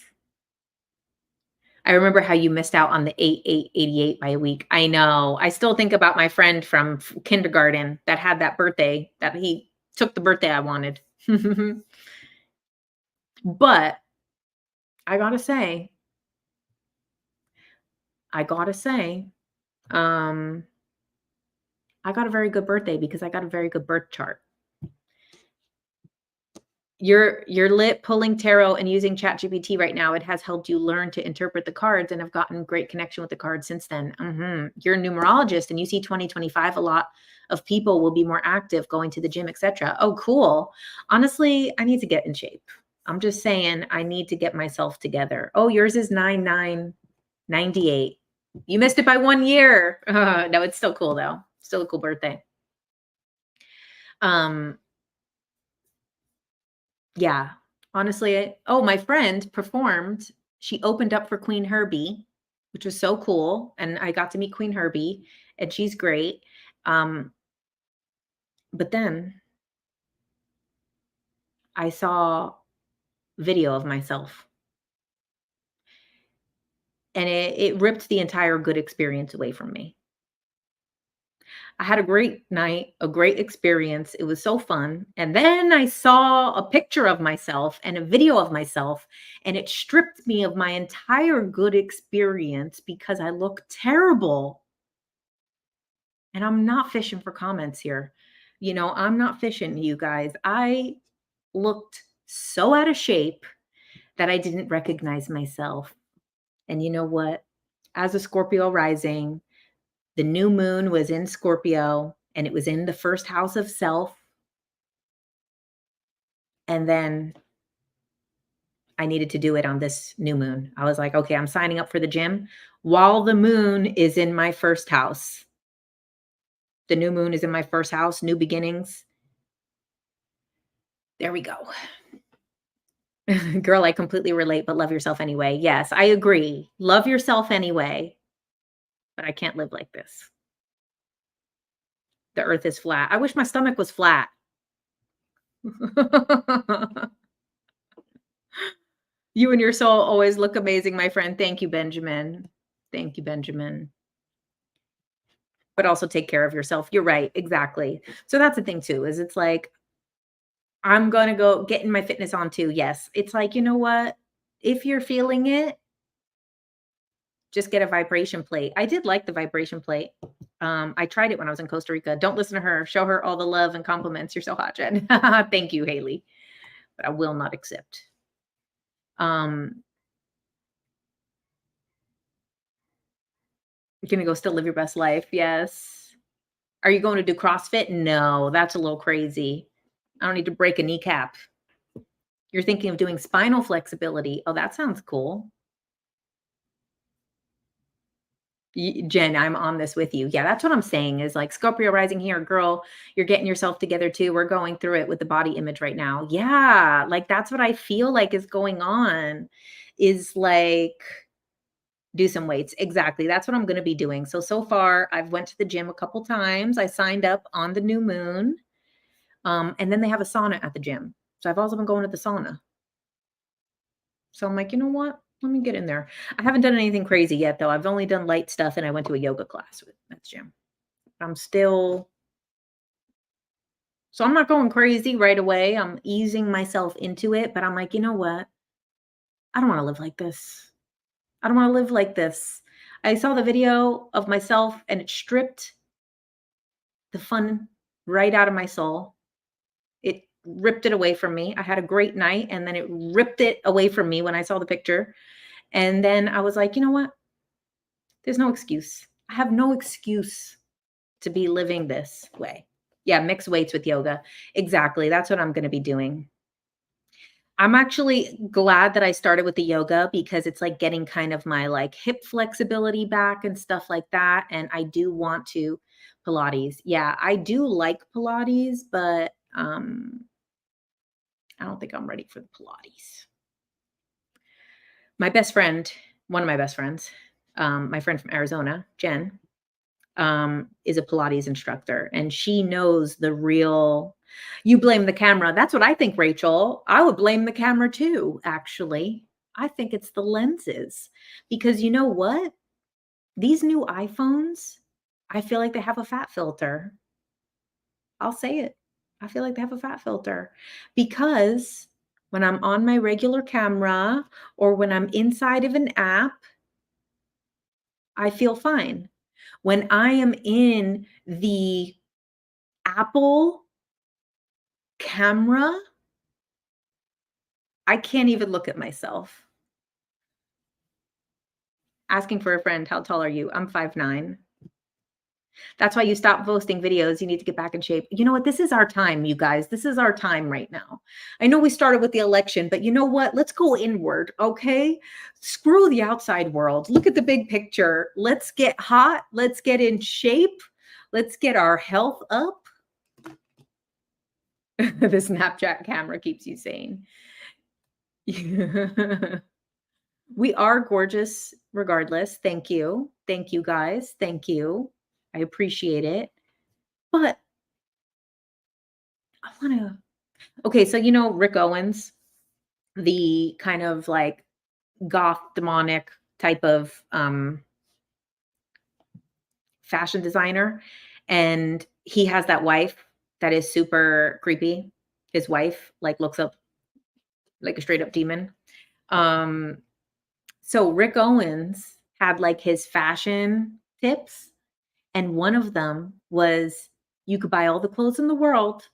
I remember how you missed out on the 8888 by a week. I know. I still think about my friend from kindergarten that had that birthday, that he took the birthday I wanted. But I gotta say, I gotta say, um, I got a very good birthday because I got a very good birth chart. You're lit pulling tarot and using ChatGPT right now. It has helped you learn to interpret the cards and have gotten great connection with the cards since then. You're a numerologist and you see 2025 a lot of people will be more active going to the gym, etc. Oh, cool. Honestly, I need to get in shape. I'm just saying I need to get myself together. Oh, yours is 9998. You missed it by 1 year. No, it's still cool though. Still a cool birthday. Um, Yeah. Honestly, my friend performed. She opened up for Queen Herbie, which was so cool, and I got to meet Queen Herbie, and she's great. Um, but then I saw video of myself, and it ripped the entire good experience away from me. I had a great night, a great experience. It was so fun. And then I saw a picture of myself and a video of myself, and it stripped me of my entire good experience because I look terrible. And I'm not fishing for comments here. I'm not fishing, you guys. I looked so out of shape that I didn't recognize myself. And you know what? As a Scorpio rising, the new moon was in Scorpio, and it was in the first house of self, and then I needed to do it on this new moon. I was like, "Okay, I'm signing up for the gym while the moon is in my first house." The new moon is in my first house, new beginnings. There we go. Girl, I completely relate, but love yourself anyway. Yes, I agree. Love yourself anyway, but I can't live like this. The earth is flat. I wish my stomach was flat. You and your soul always look amazing, my friend. Thank you, Benjamin. Thank you, Benjamin. But also take care of yourself. You're right, exactly. So that's the thing too, is it's like, I'm gonna go getting my fitness on too. Yes. It's like, you know what? If you're feeling it, just get a vibration plate. I did like the vibration plate. I tried it when I was in Costa Rica. Don't listen to her. Show her all the love and compliments. You're so hot, Jen. Thank you, Haley. But I will not accept. Um, you're gonna go still live your best life. Yes. Are you going to do CrossFit? No, that's a little crazy. I don't need to break a kneecap. You're thinking of doing spinal flexibility. Oh, that sounds cool. Jen, I'm on this with you. Yeah, that's what I'm saying is like Scorpio rising here, girl, you're getting yourself together too. We're going through it with the body image right now. Yeah, like that's what I feel like is going on is like do some weights. Exactly. That's what I'm going to be doing. So far I've went to the gym a couple times. I signed up on the new moon. And then they have a sauna at the gym. So I've also been going to the sauna. So I'm like, you know what? Let me get in there. I haven't done anything crazy yet, though. I've only done light stuff, and I went to a yoga class with that gym. I'm still, so I'm not going crazy right away. I'm easing myself into it, but I'm like, you know what? I don't want to live like this. I don't want to live like this. I saw the video of myself, and it stripped the fun right out of my soul. It ripped it away from me. I had a great night, and then it ripped it away from me when I saw the picture. And then I was like, you know what? There's no excuse. I have no excuse to be living this way. Yeah, mix weights with yoga. Exactly. That's what I'm going to be doing. I'm actually glad that I started with the yoga because it's like getting kind of my like hip flexibility back and stuff like that. And I do want to Pilates. Yeah, I do like Pilates, but I don't think I'm ready for the Pilates. My best friend, one of my best friends, my friend from Arizona, Jen, is a Pilates instructor, and she knows the real. You blame the camera. That's what I think, Rachel. I would blame the camera too, actually. I think it's the lenses because you know what? These new iPhones, I feel like they have a fat filter. I'll say it. I feel like they have a fat filter because when I'm on my regular camera or when I'm inside of an app, I feel fine. When I am in the Apple camera, I can't even look at myself. Asking for a friend, "How tall are you?" I'm 5'9". That's why you stop posting videos. You need to get back in shape. You know what? This is our time, you guys. This is our time right now. I know we started with the election, but you know what? Let's go inward, okay? Screw the outside world. Look at the big picture. Let's get hot. Let's get in shape. Let's get our health up. The Snapchat camera keeps you sane. We are gorgeous regardless. Thank you. Thank you, guys. Thank you. I appreciate it. But I want to. Okay, so you know Rick Owens, the kind of like goth demonic type of fashion designer, and he has that wife that is super creepy. His wife like looks up like a straight up demon. Um so Rick Owens had like his fashion tips, and one of them was you could buy all the clothes in the world,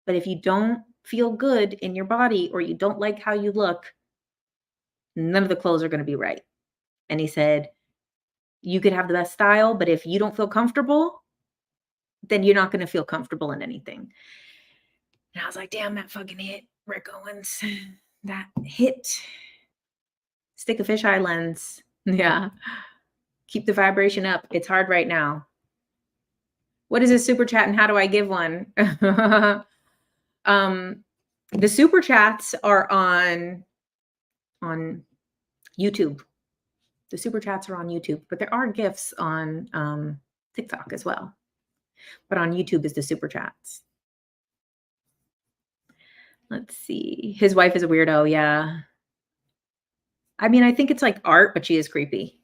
but if you don't feel good in your body or you don't like how you look, none of the clothes are going to be right. And he said, you could have the best style, but if you don't feel comfortable, then you're not going to feel comfortable in anything. And I was like, damn, that fucking hit, Rick Owens. That hit. Stick a fisheye lens. Yeah. Keep the vibration up. It's hard right now. What is a super chat and how do I give one? The super chats are on YouTube. The super chats are on YouTube, but there are gifts on TikTok as well. But on YouTube is the super chats. Let's see. His wife is a weirdo. Yeah. I mean, I think it's like art, but she is creepy.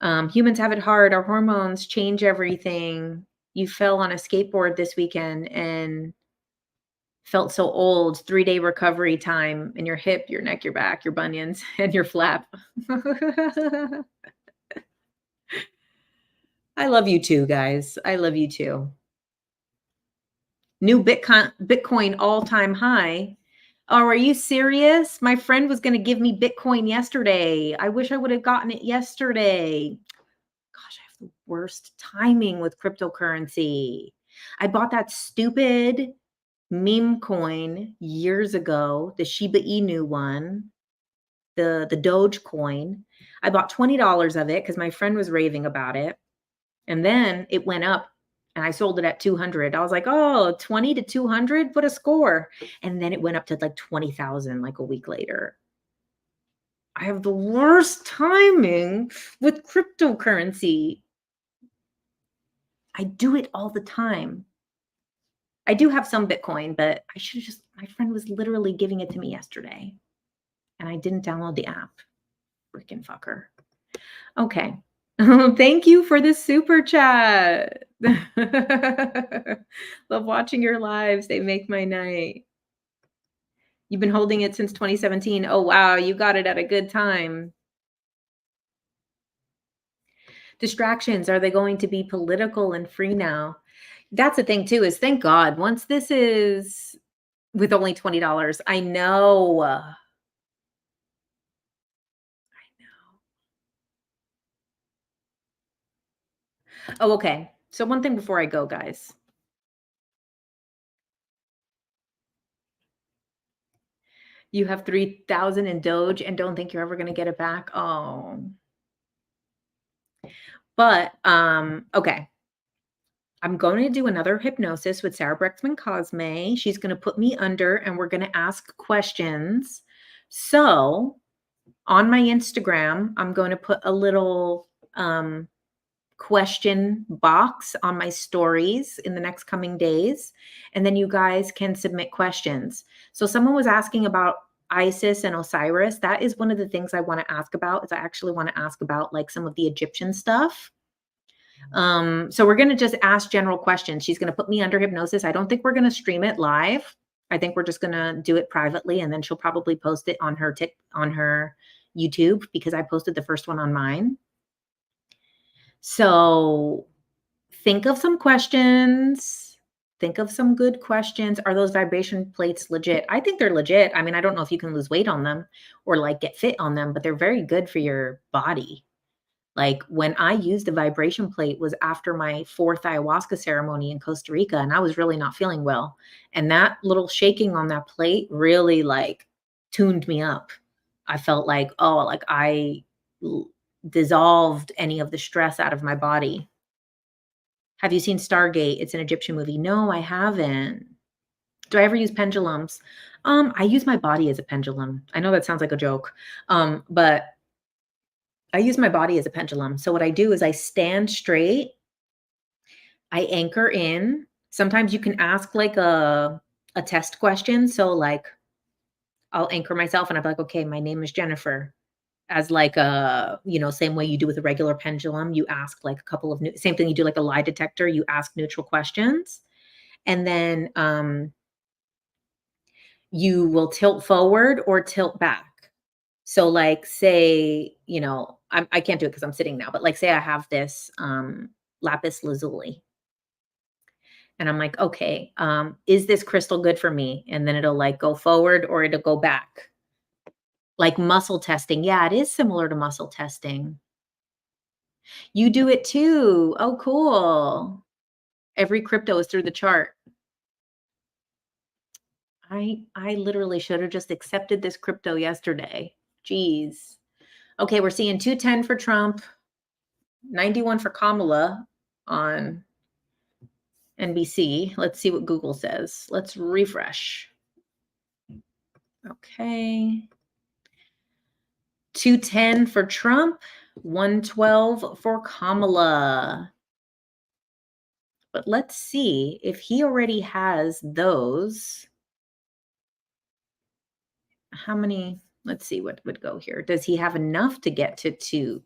Humans have it hard. Our hormones change everything. You fell on a skateboard this weekend and felt so old. 3-day recovery time in your hip, your neck, your back, your bunions, and your flap. I love you too, guys. I love you too. New Bitcoin all-time high. Oh, are you serious? My friend was going to give me Bitcoin yesterday. I wish I would have gotten it yesterday. Gosh, I have the worst timing with cryptocurrency. I bought that stupid meme coin years ago, the Shiba Inu one, the Doge coin. I bought $20 of it because my friend was raving about it. And then it went up and I sold it at 200. I was like, oh, 20 to 200, what a score. And then it went up to like 20,000 like a week later. I have the worst timing with cryptocurrency. I do it all the time. I do have some Bitcoin, but I should have my friend was literally giving it to me yesterday and I didn't download the app. Freaking fucker. Okay. Thank you for the super chat. Love watching your lives. They make my night. You've been holding it since 2017. Oh, wow. You got it at a good time. Distractions. Are they going to be political and free now? That's the thing, too, is thank God. Once this is with only $20, I know. I know. Oh, okay. So one thing before I go, guys. You have 3,000 in Doge and don't think you're ever going to get it back. Oh. But, okay. I'm going to do another hypnosis with Sarah Brexman Cosme. She's going to put me under and we're going to ask questions. So on my Instagram, I'm going to put a little question box on my stories in the next coming days, and then you guys can submit questions. So someone was asking about Isis and Osiris. That is one of the things I want to ask about. Is I actually want to ask about like some of the Egyptian stuff. So we're going to just ask general questions. She's going to put me under hypnosis. I don't think we're going to stream it live. I think we're just going to do it privately, and then she'll probably post it on her YouTube, because I posted the first one on mine. So think of some questions. Think of some good questions. Are those vibration plates legit? I think they're legit. I mean, I don't know if you can lose weight on them or like get fit on them, but they're very good for your body. Like when I used the vibration plate was after my 4th ayahuasca ceremony in Costa Rica, and I was really not feeling well. And that little shaking on that plate really like tuned me up. I felt like, oh, like dissolved any of the stress out of my body. Have you seen Stargate? It's an Egyptian movie. No, I haven't. Do I ever use pendulums? I use my body as a pendulum. I know that sounds like a joke, but I use my body as a pendulum. So what I do is I stand straight, I anchor in. Sometimes you can ask like a test question. So like I'll anchor myself and I'm like, okay, my name is Jennifer. As like a, same way you do with a regular pendulum, you ask like a couple of same thing you do like a lie detector, you ask neutral questions. And then you will tilt forward or tilt back. So like say, I can't do it because I'm sitting now, but like say I have this lapis lazuli. And I'm like, okay, is this crystal good for me? And then it'll like go forward or it'll go back. Like muscle testing. Yeah, it is similar to muscle testing. You do it too. Oh, cool. Every crypto is through the chart. I literally should have just accepted this crypto yesterday. Jeez. Okay, we're seeing 210 for Trump, 91 for Kamala on NBC. Let's see what Google says. Let's refresh. Okay. 210 for Trump, 112 for Kamala. But let's see if he already has those. How many? Let's see what would go here. Does he have enough to get to 2?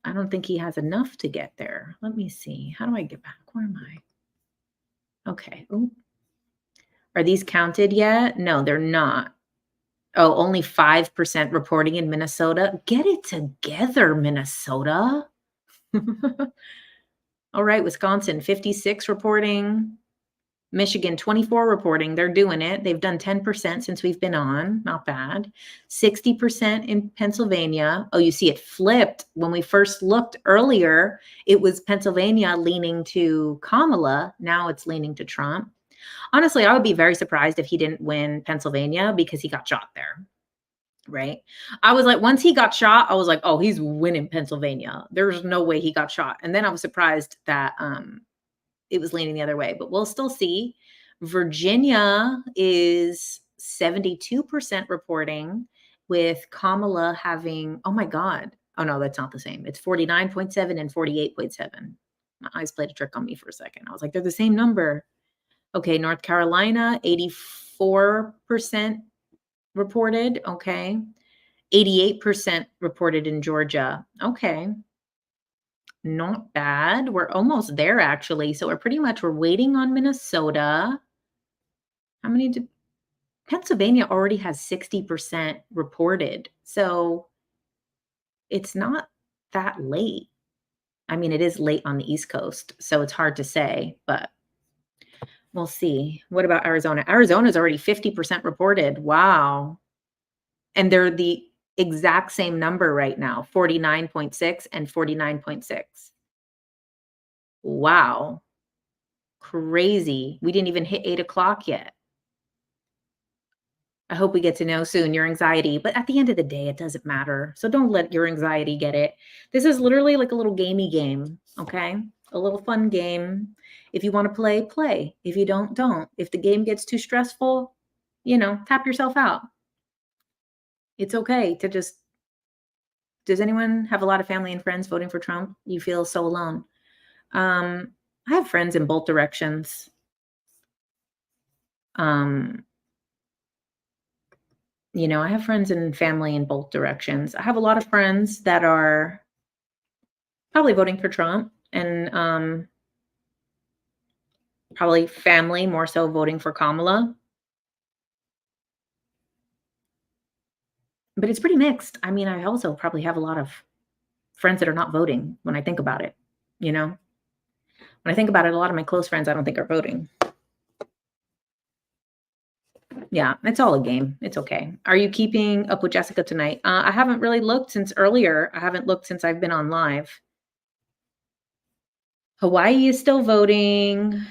I don't think he has enough to get there. Let me see. How do I get back? Where am I? Okay. Ooh. Are these counted yet? No, they're not. Oh, only 5% reporting in Minnesota. Get it together, Minnesota. All right, Wisconsin, 56 reporting. Michigan, 24 reporting. They're doing it. They've done 10% since we've been on. Not bad. 60% in Pennsylvania. Oh, you see it flipped. When we first looked earlier, it was Pennsylvania leaning to Kamala. Now it's leaning to Trump. Honestly, I would be very surprised if he didn't win Pennsylvania because he got shot there. Right. I was like, once he got shot, I was like, oh, he's winning Pennsylvania. There's no way he got shot. And then I was surprised that it was leaning the other way, but we'll still see. Virginia is 72% reporting, with Kamala having, oh my God. Oh no, that's not the same. It's 49.7 and 48.7. My eyes played a trick on me for a second. I was like, they're the same number. Okay, North Carolina, 84% reported. Okay. 88% reported in Georgia. Okay. Not bad. We're almost there actually. So we're waiting on Minnesota. How many did Pennsylvania already has 60% reported. So it's not that late. I mean, it is late on the East Coast, so it's hard to say, but we'll see. What about Arizona? Arizona's already 50% reported. Wow. And they're the exact same number right now, 49.6 and 49.6. Wow. Crazy. We didn't even hit 8 o'clock yet. I hope we get to know soon your anxiety, but at the end of the day, it doesn't matter. So don't let your anxiety get it. This is literally like a little gamey game, okay? A little fun game. If you want to play, play. If you don't, don't. If the game gets too stressful, tap yourself out. It's okay to just Does anyone have a lot of family and friends voting for Trump? You feel so alone. I have friends in both directions. Um, I have friends and family in both directions. I have a lot of friends that are probably voting for Trump and probably family more so voting for Kamala. But it's pretty mixed. I mean, I also probably have a lot of friends that are not voting when I think about it, you know? When I think about it, a lot of my close friends I don't think are voting. Yeah, it's all a game. It's okay. Are you keeping up with Jessica tonight? I haven't really looked since earlier. I haven't looked since I've been on live. Hawaii is still voting.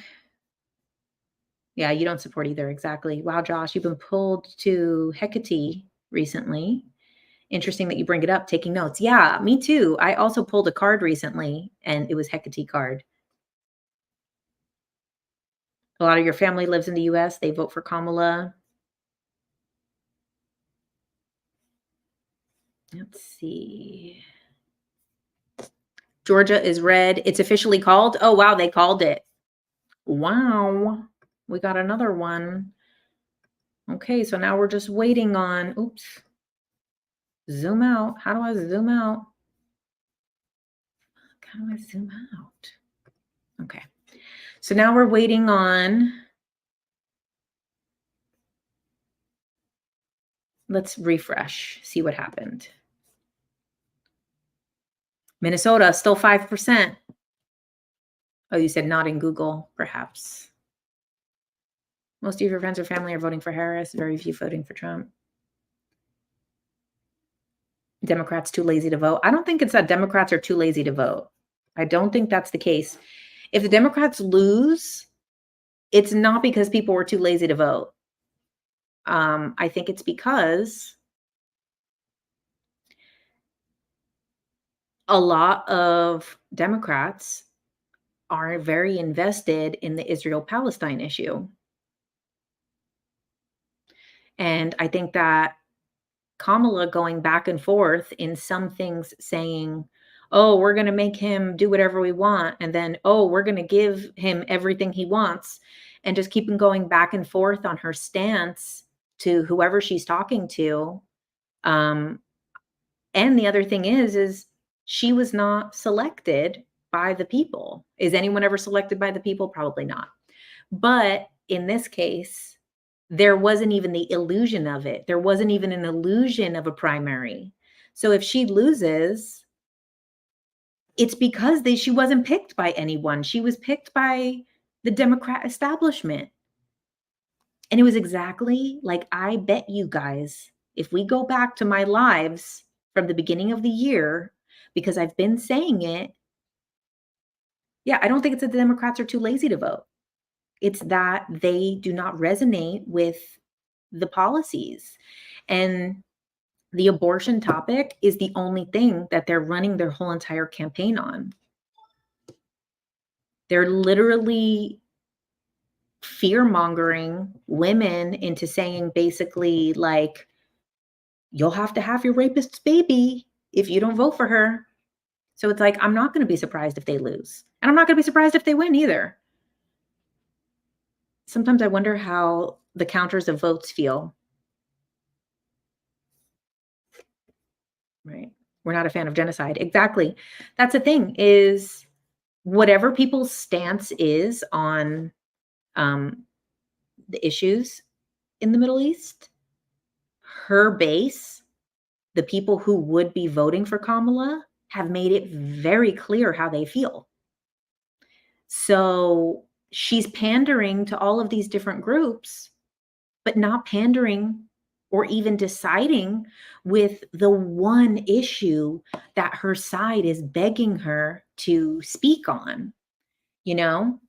Yeah, you don't support either. Exactly. Wow, Josh, you've been pulled to Hecate recently. Interesting that you bring it up, taking notes. Yeah, me too. I also pulled a card recently and it was Hecate card. A lot of your family lives in the US. They vote for Kamala. Let's see. Georgia is red. It's officially called. Oh, wow, they called it. Wow. We got another one. Okay, so now we're just waiting on, oops, zoom out. How do I zoom out? How do I zoom out? Okay. So now we're waiting on, let's refresh, see what happened. Minnesota, still 5%. Oh, you said not in Google, perhaps. Most of your friends or family are voting for Harris, very few voting for Trump. Democrats too lazy to vote. I don't think it's that Democrats are too lazy to vote. I don't think that's the case. If the Democrats lose, it's not because people were too lazy to vote. I think it's because a lot of Democrats are very invested in the Israel-Palestine issue. And I think that Kamala going back and forth in some things saying, "Oh, we're gonna make him do whatever we want," and then, "Oh, we're gonna give him everything he wants," and just keeping going back and forth on her stance to whoever she's talking to. Um, and the other thing is she was not selected by the people. Is anyone ever selected by the people? Probably not. But in this case, there wasn't even the illusion of it. There wasn't even an illusion of a primary. So if she loses, it's because she wasn't picked by anyone. She was picked by the Democrat establishment. And it was exactly like, I bet you guys, if we go back to my lives from the beginning of the year, because I've been saying it, yeah, I don't think it's that the Democrats are too lazy to vote. It's that they do not resonate with the policies. And the abortion topic is the only thing that they're running their whole entire campaign on. They're literally fear-mongering women into saying basically like, you'll have to have your rapist's baby if you don't vote for her. So it's like, I'm not going to be surprised if they lose. And I'm not going to be surprised if they win either. Sometimes I wonder how the counters of votes feel. Right. We're not a fan of genocide. Exactly. That's the thing, is whatever people's stance is on the issues in the Middle East, her base, the people who would be voting for Kamala, have made it very clear how they feel. So she's pandering to all of these different groups, but not pandering or even deciding with the one issue that her side is begging her to speak on, you know?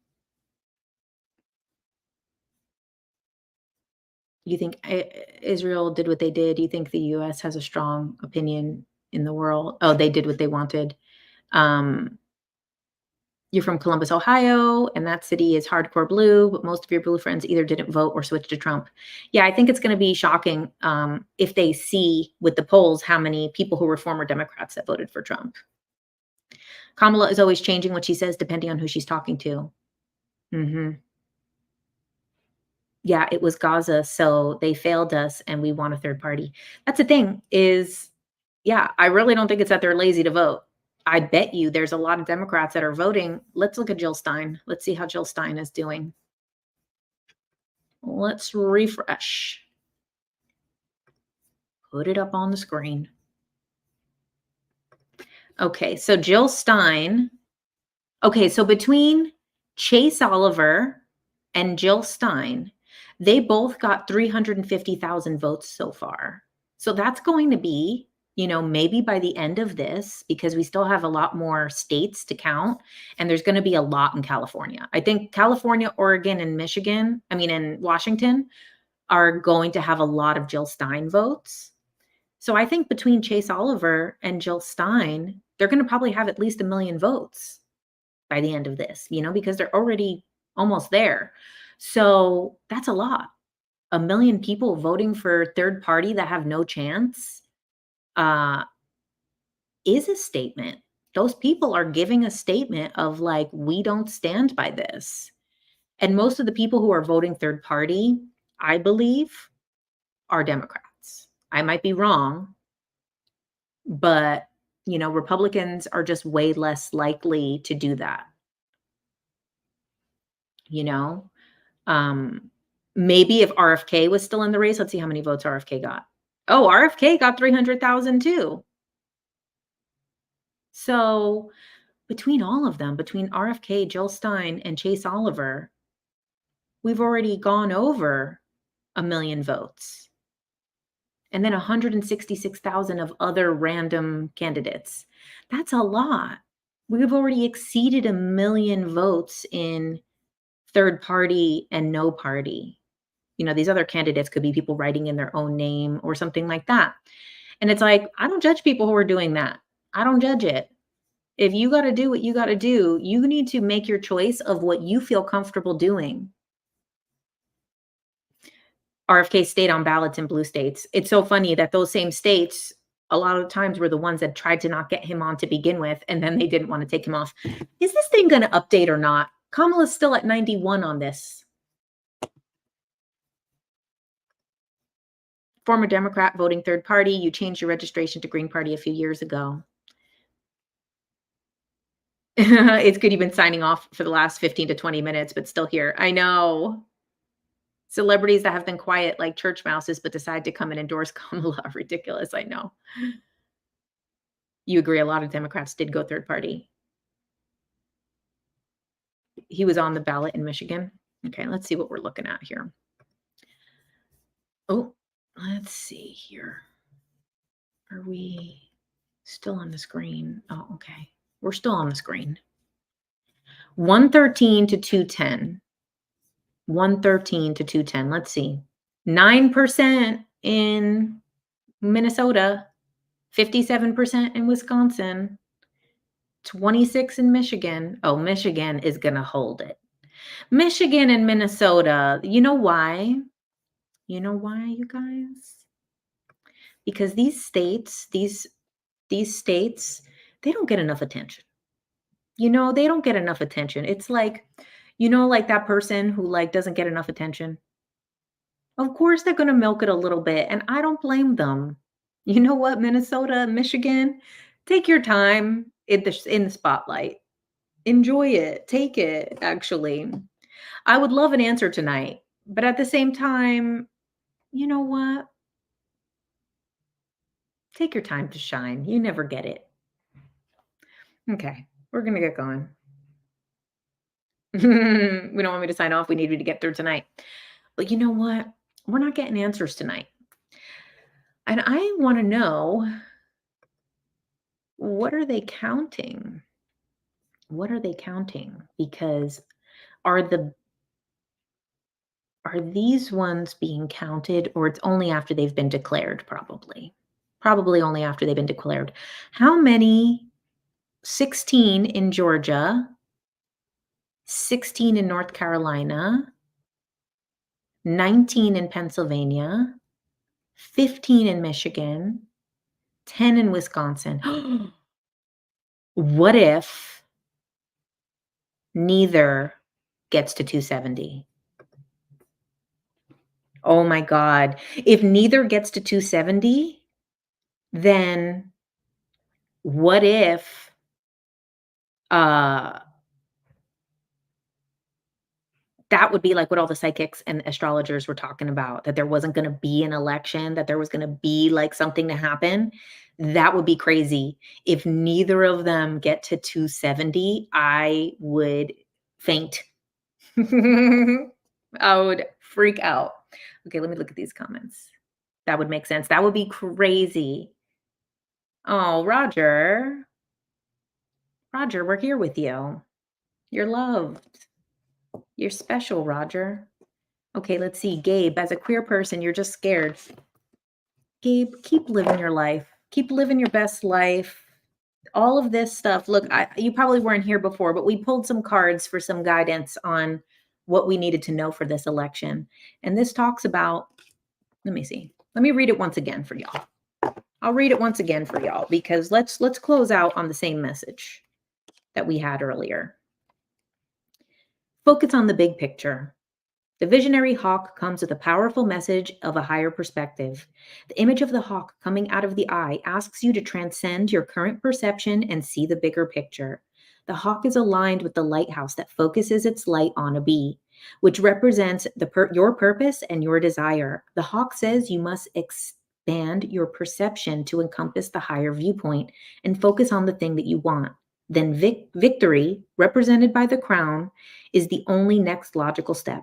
You think Israel did what they did? Do you think the US has a strong opinion in the world? Oh, they did what they wanted. Um, You're from Columbus, Ohio, and that city is hardcore blue, but most of your blue friends either didn't vote or switched to Trump. Yeah, I think it's going to be shocking if they see with the polls how many people who were former Democrats that voted for Trump. Kamala is always changing what she says depending on who she's talking to. Hmm. Yeah, it was Gaza, so they failed us and we want a third party. That's the thing is, yeah, I really don't think it's that they're lazy to vote. I bet you there's a lot of Democrats that are voting. Let's look at Jill Stein. Let's see how Jill Stein is doing. Let's refresh. Put it up on the screen. Okay, so Jill Stein. Okay, so between Chase Oliver and Jill Stein, they both got 350,000 votes so far. So that's going to be, maybe by the end of this, because we still have a lot more states to count, and there's going to be a lot in California. I think California, Oregon, and and Washington are going to have a lot of Jill Stein votes. So I think between Chase Oliver and Jill Stein, they're going to probably have at least 1 million votes by the end of this, because they're already almost there. So that's a lot. 1 million people voting for third party that have no chance uh, is a statement. Those people are giving a statement of like, we don't stand by this. And most of the people who are voting third party, I believe, are Democrats. I might be wrong, but Republicans are just way less likely to do that. You know, um, maybe if RFK was still in the race, let's see how many votes RFK got. Oh, RFK got 300,000 too. So between all of them, between RFK, Jill Stein, and Chase Oliver, we've already gone over 1 million votes. And then 166,000 of other random candidates. That's a lot. We've already exceeded 1 million votes in third party and no party. These other candidates could be people writing in their own name or something like that. And it's like, I don't judge people who are doing that. I don't judge it. If you got to do what you got to do, you need to make your choice of what you feel comfortable doing. RFK stayed on ballots in blue states. It's so funny that those same states, a lot of times, were the ones that tried to not get him on to begin with, and then they didn't want to take him off. Is this thing going to update or not? Kamala's still at 91 on this. Former Democrat voting third party. You changed your registration to Green Party a few years ago. It's good you've been signing off for the last 15 to 20 minutes, but still here. I know. Celebrities that have been quiet like church mouses, but decide to come and endorse Kamala. Ridiculous, I know. You agree a lot of Democrats did go third party. He was on the ballot in Michigan. Okay, let's see what we're looking at here. Oh, let's see here. Are we still on the screen? Oh, okay. We're still on the screen. 113 to 210. 113 to 210. Let's see. 9% in Minnesota, 57% in Wisconsin, 26 in Michigan. Oh, Michigan is going to hold it. Michigan and Minnesota. You know why? You know why, you guys? Because these states, they don't get enough attention. They don't get enough attention. It's like, like that person who like doesn't get enough attention. Of course they're going to milk it a little bit, and I don't blame them. You know what, Minnesota, Michigan, take your time in the spotlight. Enjoy it. Take it, actually. I would love an answer tonight, but at the same time, you know what? Take your time to shine. You never get it. Okay, we're going to get going. We don't want me to sign off. We need me to get through tonight. But you know what? We're not getting answers tonight. And I want to know, what are they counting? What are they counting? Because are these ones being counted, or it's only after they've been declared? Probably only after they've been declared. How many? 16 in Georgia, 16 in North Carolina, 19 in Pennsylvania, 15 in Michigan, 10 in Wisconsin. What if neither gets to 270? Oh my God. If neither gets to 270, then what if uh that would be like what all the psychics and astrologers were talking about, that there wasn't gonna be an election, that there was gonna be, like, something to happen. That would be crazy. If neither of them get to 270, I would faint. I would freak out. Okay, let me look at these comments. That would make sense. That would be crazy. Oh, Roger. Roger, we're here with you. You're loved. You're special, Roger. Okay, let's see. Gabe, as a queer person, you're just scared. Gabe, keep living your life. Keep living your best life. All of this stuff. Look, you probably weren't here before, but we pulled some cards for some guidance on what we needed to know for this election. And this talks about, let me see. Let me read it once again for y'all. I'll read it once again for y'all because let's close out on the same message that we had earlier. Focus on the big picture. The visionary hawk comes with a powerful message of a higher perspective. The image of the hawk coming out of the eye asks you to transcend your current perception and see the bigger picture. The hawk is aligned with the lighthouse that focuses its light on a bee, which represents your purpose and your desire. The hawk says you must expand your perception to encompass the higher viewpoint and focus on the thing that you want. Then victory, represented by the crown, is the only next logical step.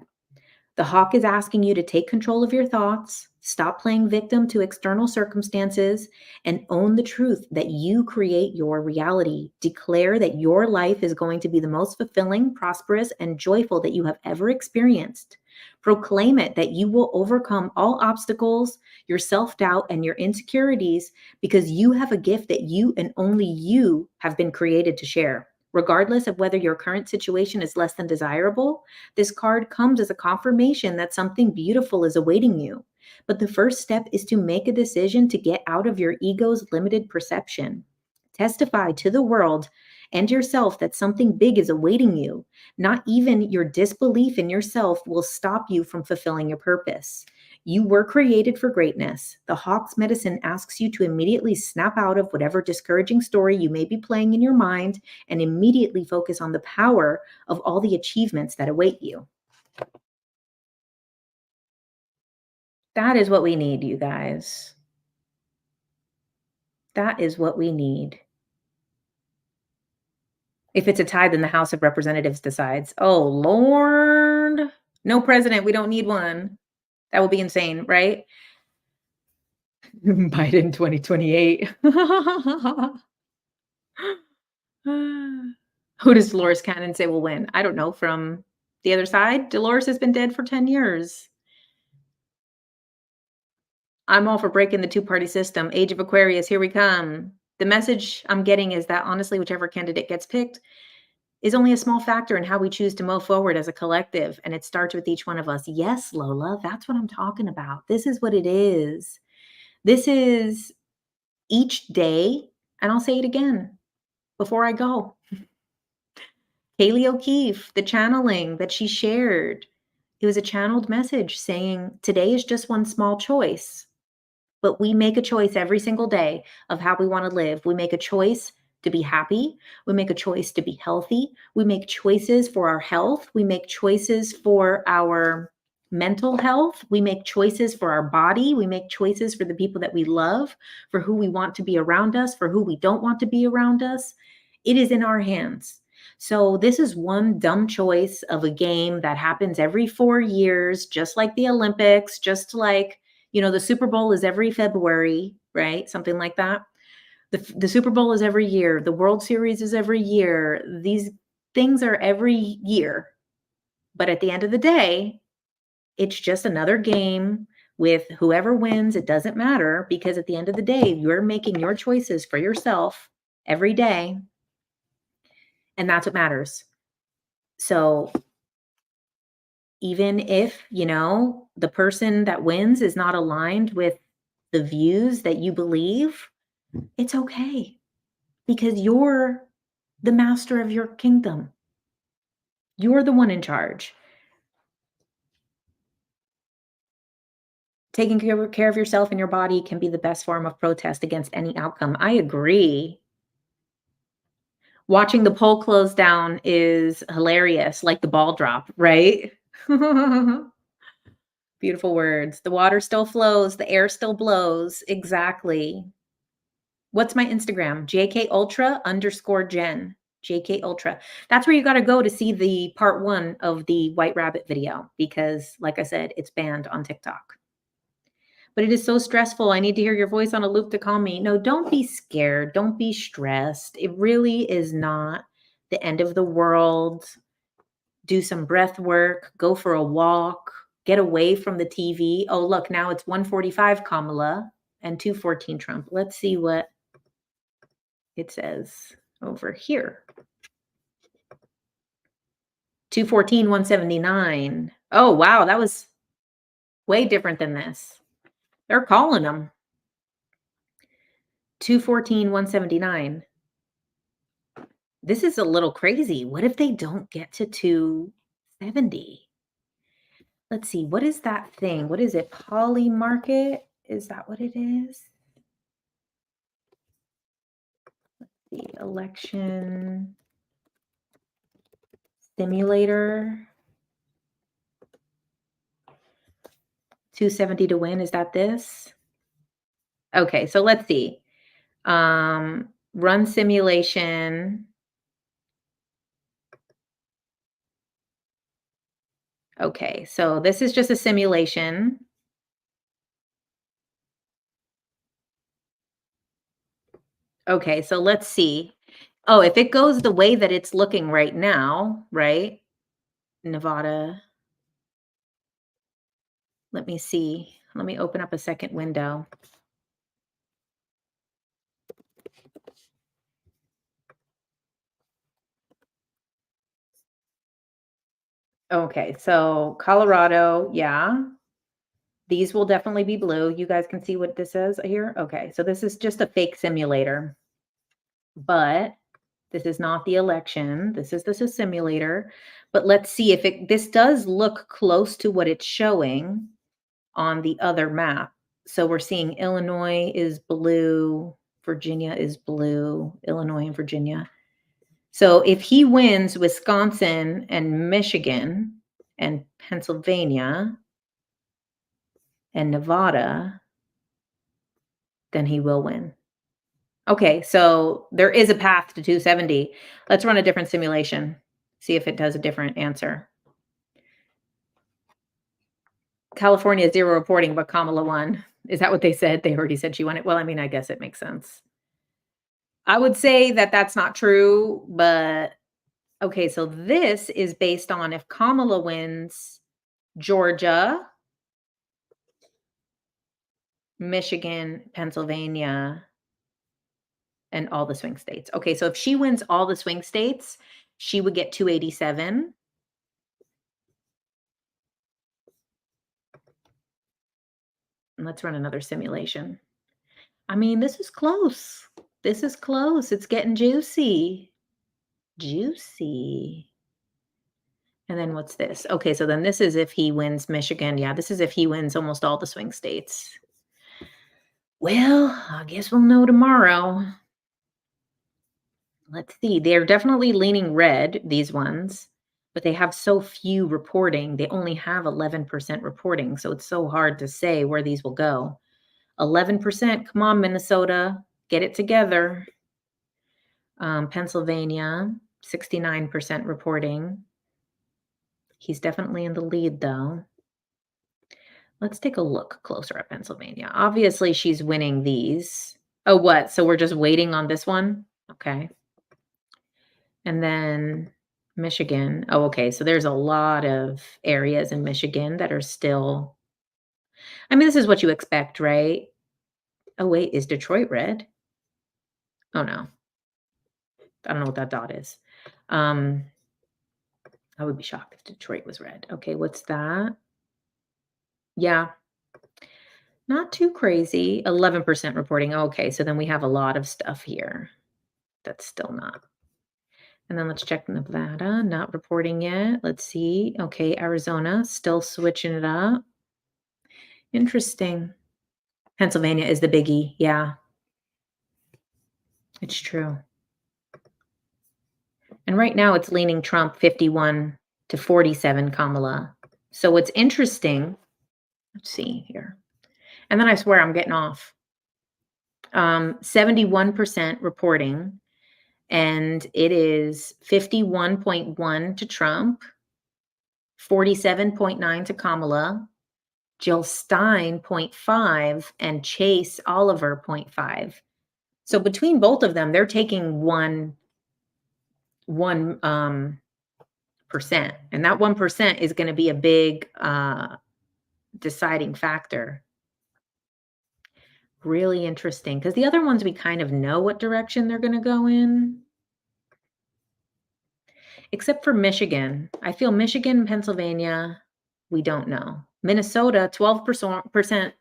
The hawk is asking you to take control of your thoughts, stop playing victim to external circumstances, and own the truth that you create your reality. Declare that your life is going to be the most fulfilling, prosperous, and joyful that you have ever experienced. Proclaim it that you will overcome all obstacles, your self-doubt, and your insecurities because you have a gift that you and only you have been created to share. Regardless of whether your current situation is less than desirable, this card comes as a confirmation that something beautiful is awaiting you. But the first step is to make a decision to get out of your ego's limited perception. Testify to the world and yourself that something big is awaiting you. Not even your disbelief in yourself will stop you from fulfilling your purpose. You were created for greatness. The hawk's medicine asks you to immediately snap out of whatever discouraging story you may be playing in your mind and immediately focus on the power of all the achievements that await you. That is what we need, you guys. That is what we need. If it's a tie, then the House of Representatives decides. Oh, Lord. No president. We don't need one. That would be insane, right? Biden 2028. Who does Dolores Cannon say will win? I don't know. From the other side, Dolores has been dead for 10 years. I'm all for breaking the two-party system. Age of Aquarius, here we come. The message I'm getting is that honestly, whichever candidate gets picked is only a small factor in how we choose to move forward as a collective. And it starts with each one of us. Yes, Lola, that's what I'm talking about. This is what it is. This is each day. And I'll say it again before I go. Kaylee O'Keefe, the channeling that she shared, it was a channeled message saying, today is just one small choice. But we make a choice every single day of how we want to live. We make a choice to be happy. We make a choice to be healthy. We make choices for our health. We make choices for our mental health. We make choices for our body. We make choices for the people that we love, for who we want to be around us, for who we don't want to be around us. It is in our hands. So this is one dumb choice of a game that happens every 4 years, just like the Olympics, just like, the Super Bowl is every February, right? Something like that. The Super Bowl is every year. The World Series is every year. These things are every year. But at the end of the day, it's just another game with whoever wins. It doesn't matter because at the end of the day, you're making your choices for yourself every day. And that's what matters. So even if, the person that wins is not aligned with the views that you believe, it's okay because you're the master of your kingdom. You're the one in charge. Taking care of yourself and your body can be the best form of protest against any outcome. I agree. Watching the poll close down is hilarious, like the ball drop, right? Beautiful words. The water still flows, the air still blows. Exactly. What's my Instagram? JK Ultra _ Jen. JK Ultra. That's where you got to go to see the part 1 of the White Rabbit video because, like I said, it's banned on TikTok. But it is so stressful. I need to hear your voice on a loop to calm me. No, don't be scared. Don't be stressed. It really is not the end of the world. Do some breath work, go for a walk, get away from the TV. Oh, look, now it's 1:45 Kamala and 2:14 Trump. Let's see what it says over here. 2:14, 179. Oh, wow, that was way different than this. They're calling them. 2:14, 179. This is a little crazy. What if they don't get to 270? Let's see. What is that thing? What is it? Poly market? Is that what it is? The election simulator. 270 to win. Is that this? Okay, so let's see. Run simulation. Okay, so this is just a simulation. Okay, so let's see. Oh, if it goes the way that it's looking right now, right? Nevada. Let me see. Let me open up a second window. Okay, so Colorado, yeah. These will definitely be blue. You guys can see what this says here? Okay, so this is just a fake simulator, but this is not the election. This is a simulator, but let's see if this does look close to what it's showing on the other map. So we're seeing Illinois is blue, Virginia is blue, Illinois and Virginia. So if he wins Wisconsin and Michigan and Pennsylvania and Nevada, then he will win. Okay, so there is a path to 270. Let's run a different simulation. See if it does a different answer. California, 0 reporting, but Kamala won. Is that what they said? They already said she won it. Well, I mean, I guess it makes sense. I would say that that's not true, but okay, so this is based on if Kamala wins Georgia, Michigan, Pennsylvania, and all the swing states. Okay, so if she wins all the swing states, she would get 287. And let's run another simulation. I mean, this is close. This is close. It's getting juicy. Juicy. And then what's this? Okay, so then this is if he wins Michigan. Yeah, this is if he wins almost all the swing states. Well, I guess we'll know tomorrow. Let's see. They're definitely leaning red, these ones, but they have so few reporting. They only have 11% reporting, so it's so hard to say where these will go. 11%. Come on, Minnesota. Get it together. Pennsylvania, 69% reporting. He's definitely in the lead, though. Let's take a look closer at Pennsylvania. Obviously, she's winning these. Oh, what? So we're just waiting on this one? Okay. And then Michigan. Oh, okay. So there's a lot of areas in Michigan that are still, I mean, this is what you expect, right? Oh, wait, is Detroit red? Oh, no. I don't know what that dot is. I would be shocked if Detroit was red. Okay, what's that? Yeah, not too crazy. 11% reporting. Okay, so then we have a lot of stuff here that's still not. And then let's check Nevada, not reporting yet. Let's see. Okay, Arizona, still switching it up. Interesting. Pennsylvania is the biggie. Yeah, it's true. And right now it's leaning Trump 51 to 47 Kamala. So what's interesting, let's see here. And then I swear I'm getting off. 71% reporting, and it is 51.1 to Trump, 47.9 to Kamala, Jill Stein 0.5, and Chase Oliver 0.5. So between both of them, they're taking one percent, and that 1% is going to be a big deciding factor. Really interesting, because the other ones we kind of know what direction they're going to go in, except for Michigan. I feel Michigan, Pennsylvania, we don't know. Minnesota, 12%.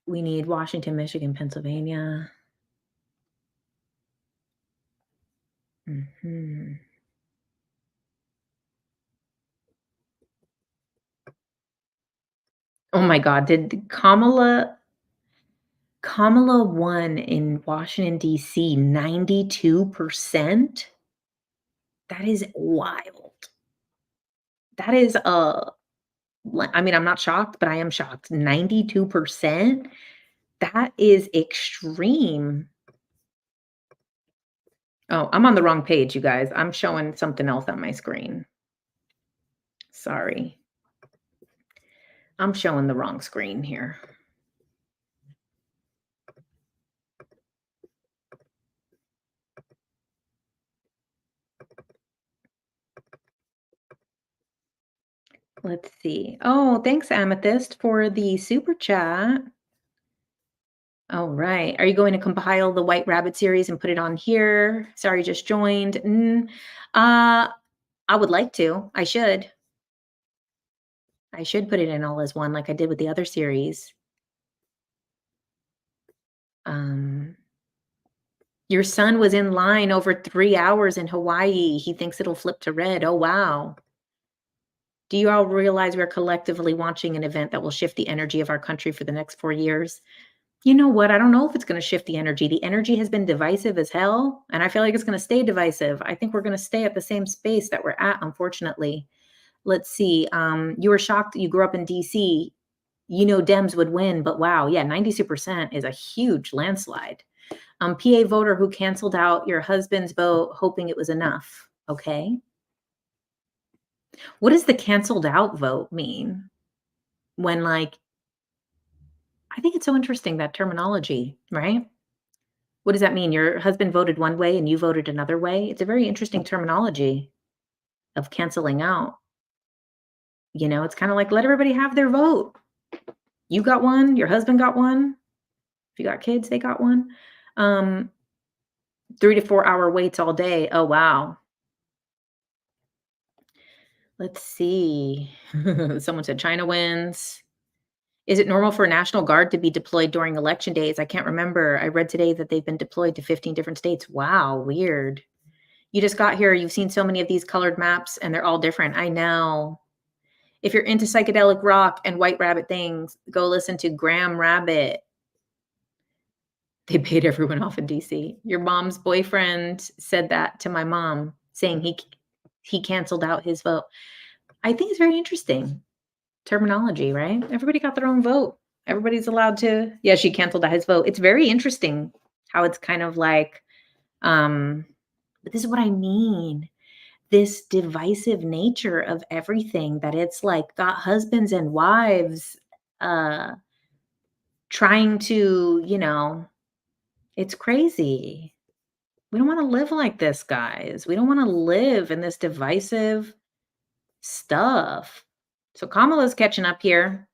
We need Washington, Michigan, Pennsylvania. Mhm. Oh my god, did Kamala won in Washington, DC, 92%? That is wild. That is, I mean, I'm not shocked, but I am shocked. 92%? That is extreme. Oh, I'm on the wrong page, you guys. I'm showing something else on my screen. Sorry. I'm showing the wrong screen here. Let's see. Oh, thanks, Amethyst, for the super chat. All right. Are you going to compile the White Rabbit series and put it on here? Sorry, just joined. I would like to. I should. I should put it in all as one like I did with the other series. Um, your son was in line over 3 hours in Hawaii. He thinks it'll flip to red. Oh, wow. Do you all realize we're collectively watching an event that will shift the energy of our country for the next 4 years? You know what? I don't know if it's gonna shift the energy. The energy has been divisive as hell, and I feel like it's gonna stay divisive. I think we're gonna stay at the same space that we're at, unfortunately. Let's see, you were shocked that you grew up in DC. You know Dems would win, but wow, yeah, 92% is a huge landslide. PA voter who canceled out your husband's vote, hoping it was enough. Okay. What does the canceled out vote mean? When, like, I think it's so interesting, that terminology, right? What does that mean? Your husband voted one way and you voted another way? It's a very interesting terminology of canceling out. You know, it's kinda like, let everybody have their vote. You got one, your husband got one. If you got kids, they got one. Um, 3 to 4 hour waits all day. Oh, wow. Let's see. Someone said China wins. Is it normal for a National Guard to be deployed during election days? I can't remember. I read today that they've been deployed to 15 different states. Wow, weird. You just got here, you've seen so many of these colored maps, and they're all different. I know. If you're into psychedelic rock and White Rabbit things, go listen to Graham Rabbit. They paid everyone off in DC. Your mom's boyfriend said that to my mom, saying he canceled out his vote. I think it's very interesting terminology, right? Everybody got their own vote. Everybody's allowed to. Yeah, she canceled out his vote. It's very interesting how it's kind of like, but this is what I mean. This divisive nature of everything, that it's like got husbands and wives uh trying to, it's crazy. We don't want to live like this, guys. We don't want to live in this divisive stuff. So Kamala's catching up here.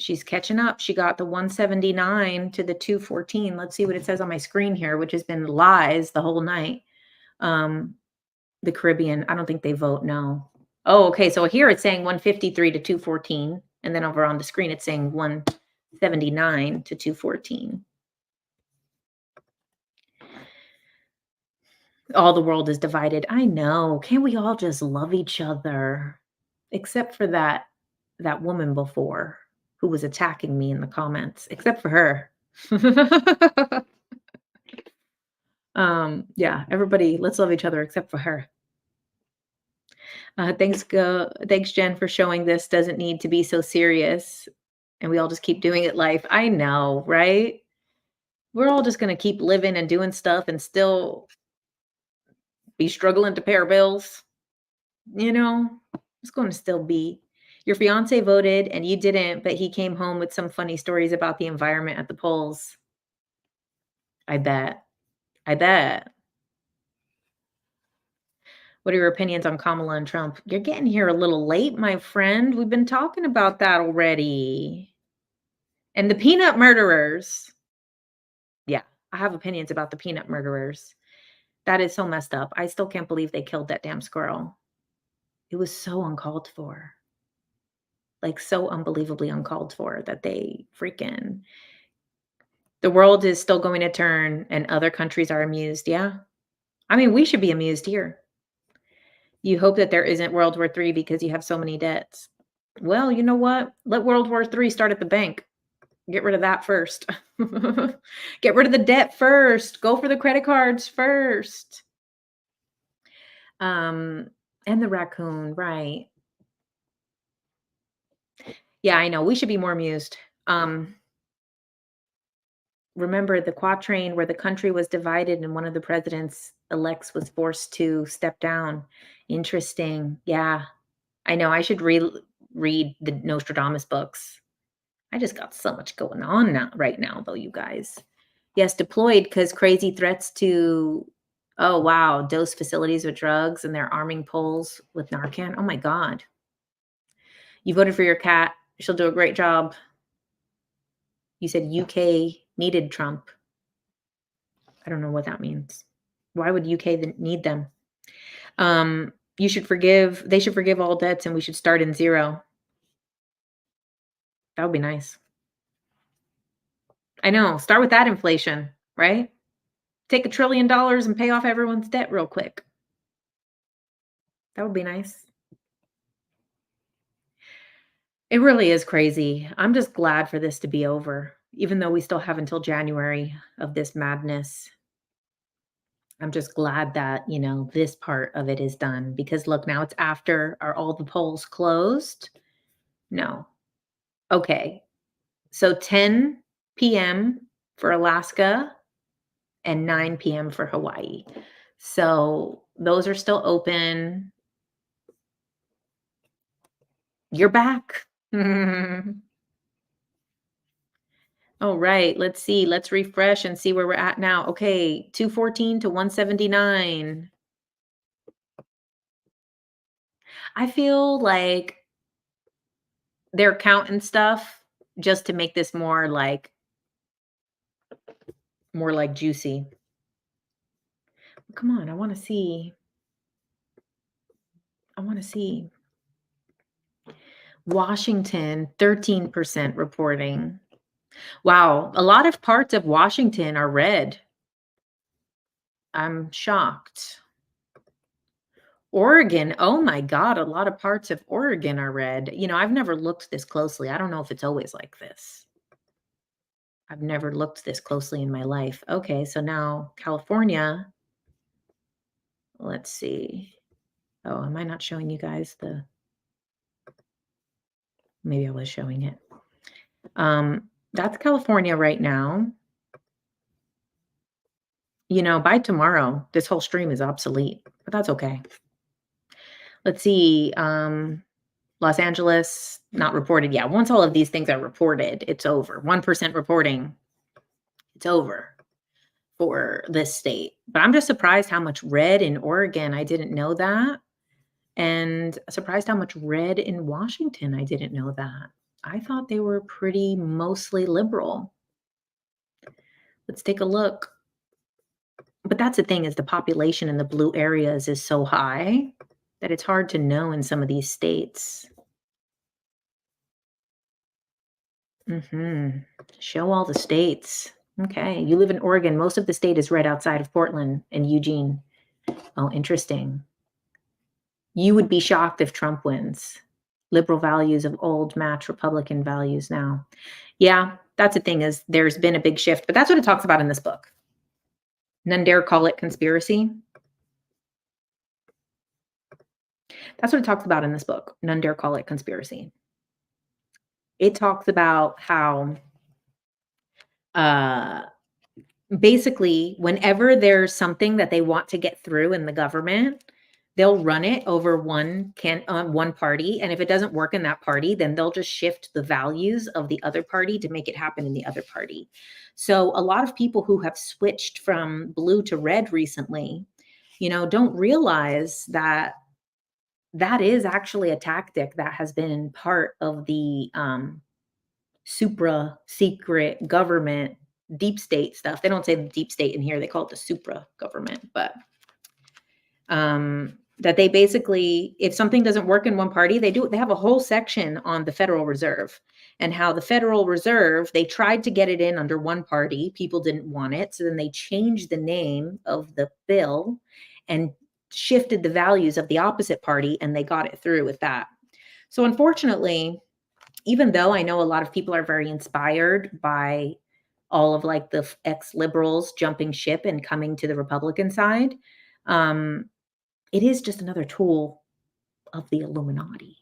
She's catching up. She got the 179 to the 214. Let's see what it says on my screen here, which has been lies the whole night. The Caribbean, I don't think they vote, no. Oh, okay, so here it's saying 153 to 214, and then over on the screen it's saying 179 to 214. All the world is divided. I know. Can't we all just love each other? Except for that woman before who was attacking me in the comments, except for her. Yeah, everybody, let's love each other except for her. Thanks, Jen, for showing this doesn't need to be so serious, and we all just keep doing it life. I know, right? We're all just gonna keep living and doing stuff and still be struggling to pay our bills, you know? It's gonna still be. Your fiance voted and you didn't, but he came home with some funny stories about the environment at the polls. I bet. I bet. What are your opinions on Kamala and Trump? You're getting here a little late, my friend. We've been talking about that already. And the peanut murderers. Yeah, I have opinions about the peanut murderers. That is so messed up. I still can't believe they killed that damn squirrel. It was so uncalled for. Like, so unbelievably uncalled for that they freaking the world is still going to turn and other countries are amused. Yeah. I mean, we should be amused here. You hope that there isn't World War III because you have so many debts. Well, you know what? Let World War III start at the bank. Get rid of that first. Get rid of the debt first. Go for the credit cards first. And the raccoon, right. Yeah, I know. We should be more amused. Remember the quatrain where the country was divided and one of the presidents elects was forced to step down. Interesting. Yeah. I know. I should read the Nostradamus books. I just got so much going on now, right now, though, you guys. Yes, deployed because crazy threats to, oh, wow, dose facilities with drugs and they're arming Poles with Narcan. Oh, my God. You voted for your cat. She'll do a great job. You said UK needed Trump. I don't know what that means. Why would UK need them? They should forgive all debts and we should start in zero. That would be nice. I know. Start with that inflation, right? Take $1 trillion and pay off everyone's debt real quick. That would be nice. It really is crazy. I'm just glad for this to be over, even though we still have until January of this madness. I'm just glad that, this part of it is done because look, now it's after. Are all the polls closed? No. Okay. So 10 PM for Alaska and 9 PM for Hawaii. So those are still open. You're back. All right, let's see. Let's refresh and see where we're at now. Okay, 214 to 179. I feel like they're counting stuff just to make this more like juicy. Come on, I want to see. Washington, 13% reporting. Wow, a lot of parts of Washington are red. I'm shocked. Oregon, oh my God, a lot of parts of Oregon are red. I've never looked this closely. I don't know if it's always like this. I've never looked this closely in my life. Okay, so now California. Let's see. Oh, am I not showing you guys maybe I was showing it. That's California right now. By tomorrow, this whole stream is obsolete, but that's okay. Let's see. Los Angeles, not reported. Yeah, once all of these things are reported, it's over. 1% reporting, it's over for this state. But I'm just surprised how much red in Oregon. I didn't know that. And surprised how much red in Washington. I didn't know that. I thought they were pretty mostly liberal. Let's take a look. But that's the thing is the population in the blue areas is so high that it's hard to know in some of these states. Mhm. Show all the states. Okay, you live in Oregon. Most of the state is right outside of Portland and Eugene. Oh, interesting. You would be shocked if Trump wins. Liberal values of old match Republican values now. Yeah, that's the thing is there's been a big shift, but that's what it talks about in this book. None dare call it conspiracy. That's what it talks about in this book. None dare call it conspiracy. It talks about how uh basically, whenever there's something that they want to get through in the government, they'll run it over one party, and if it doesn't work in that party, then they'll just shift the values of the other party to make it happen in the other party. So a lot of people who have switched from blue to red recently, don't realize that that is actually a tactic that has been part of the supra secret government deep state stuff. They don't say the deep state in here. They call it the supra government, but that they basically, if something doesn't work in one party, they have a whole section on the Federal Reserve and how the Federal Reserve, they tried to get it in under one party. People didn't want it. So then they changed the name of the bill and shifted the values of the opposite party, and they got it through with that. So unfortunately, even though I know a lot of people are very inspired by all of like the ex-liberals jumping ship and coming to the Republican side, um, it is just another tool of the Illuminati.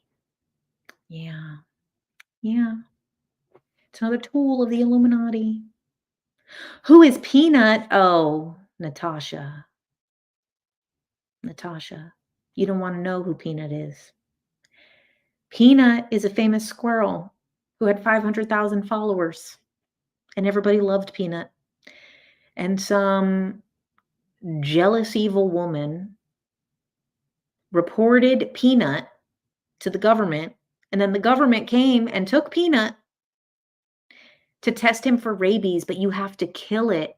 Yeah. Yeah. It's another tool of the Illuminati. Who is Peanut? Oh, Natasha. Natasha. You don't want to know who Peanut is. Peanut is a famous squirrel who had 500,000 followers, and everybody loved Peanut. And some jealous evil woman reported Peanut to the government, and then the government came and took Peanut to test him for rabies, but you have to kill it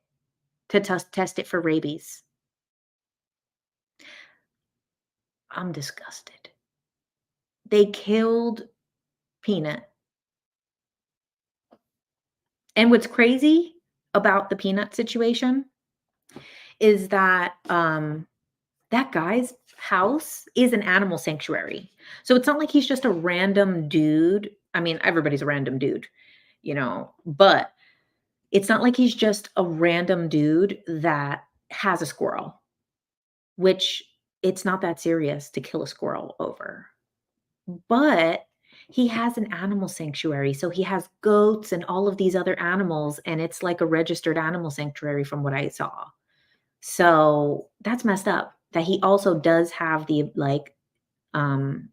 to test it for rabies. I'm disgusted. They killed Peanut. And what's crazy about the Peanut situation is that that guy's house is an animal sanctuary. So it's not like he's just a random dude. I mean, everybody's a random dude, but it's not like he's just a random dude that has a squirrel, which it's not that serious to kill a squirrel over. But he has an animal sanctuary. So he has goats and all of these other animals, and it's like a registered animal sanctuary from what I saw. So that's messed up that he also does have the um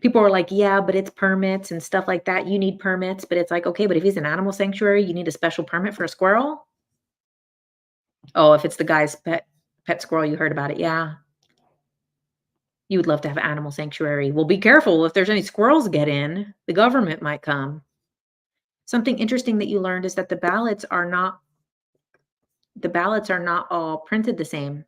people are like, yeah, but it's permits and stuff like that. You need permits, but it's like, okay, but if he's an animal sanctuary, you need a special permit for a squirrel? Oh, if it's the guy's pet squirrel, you heard about it. Yeah. You would love to have an animal sanctuary. Well, be careful. If there's any squirrels get in, the government might come. Something interesting that you learned is that the ballots are not all printed the same.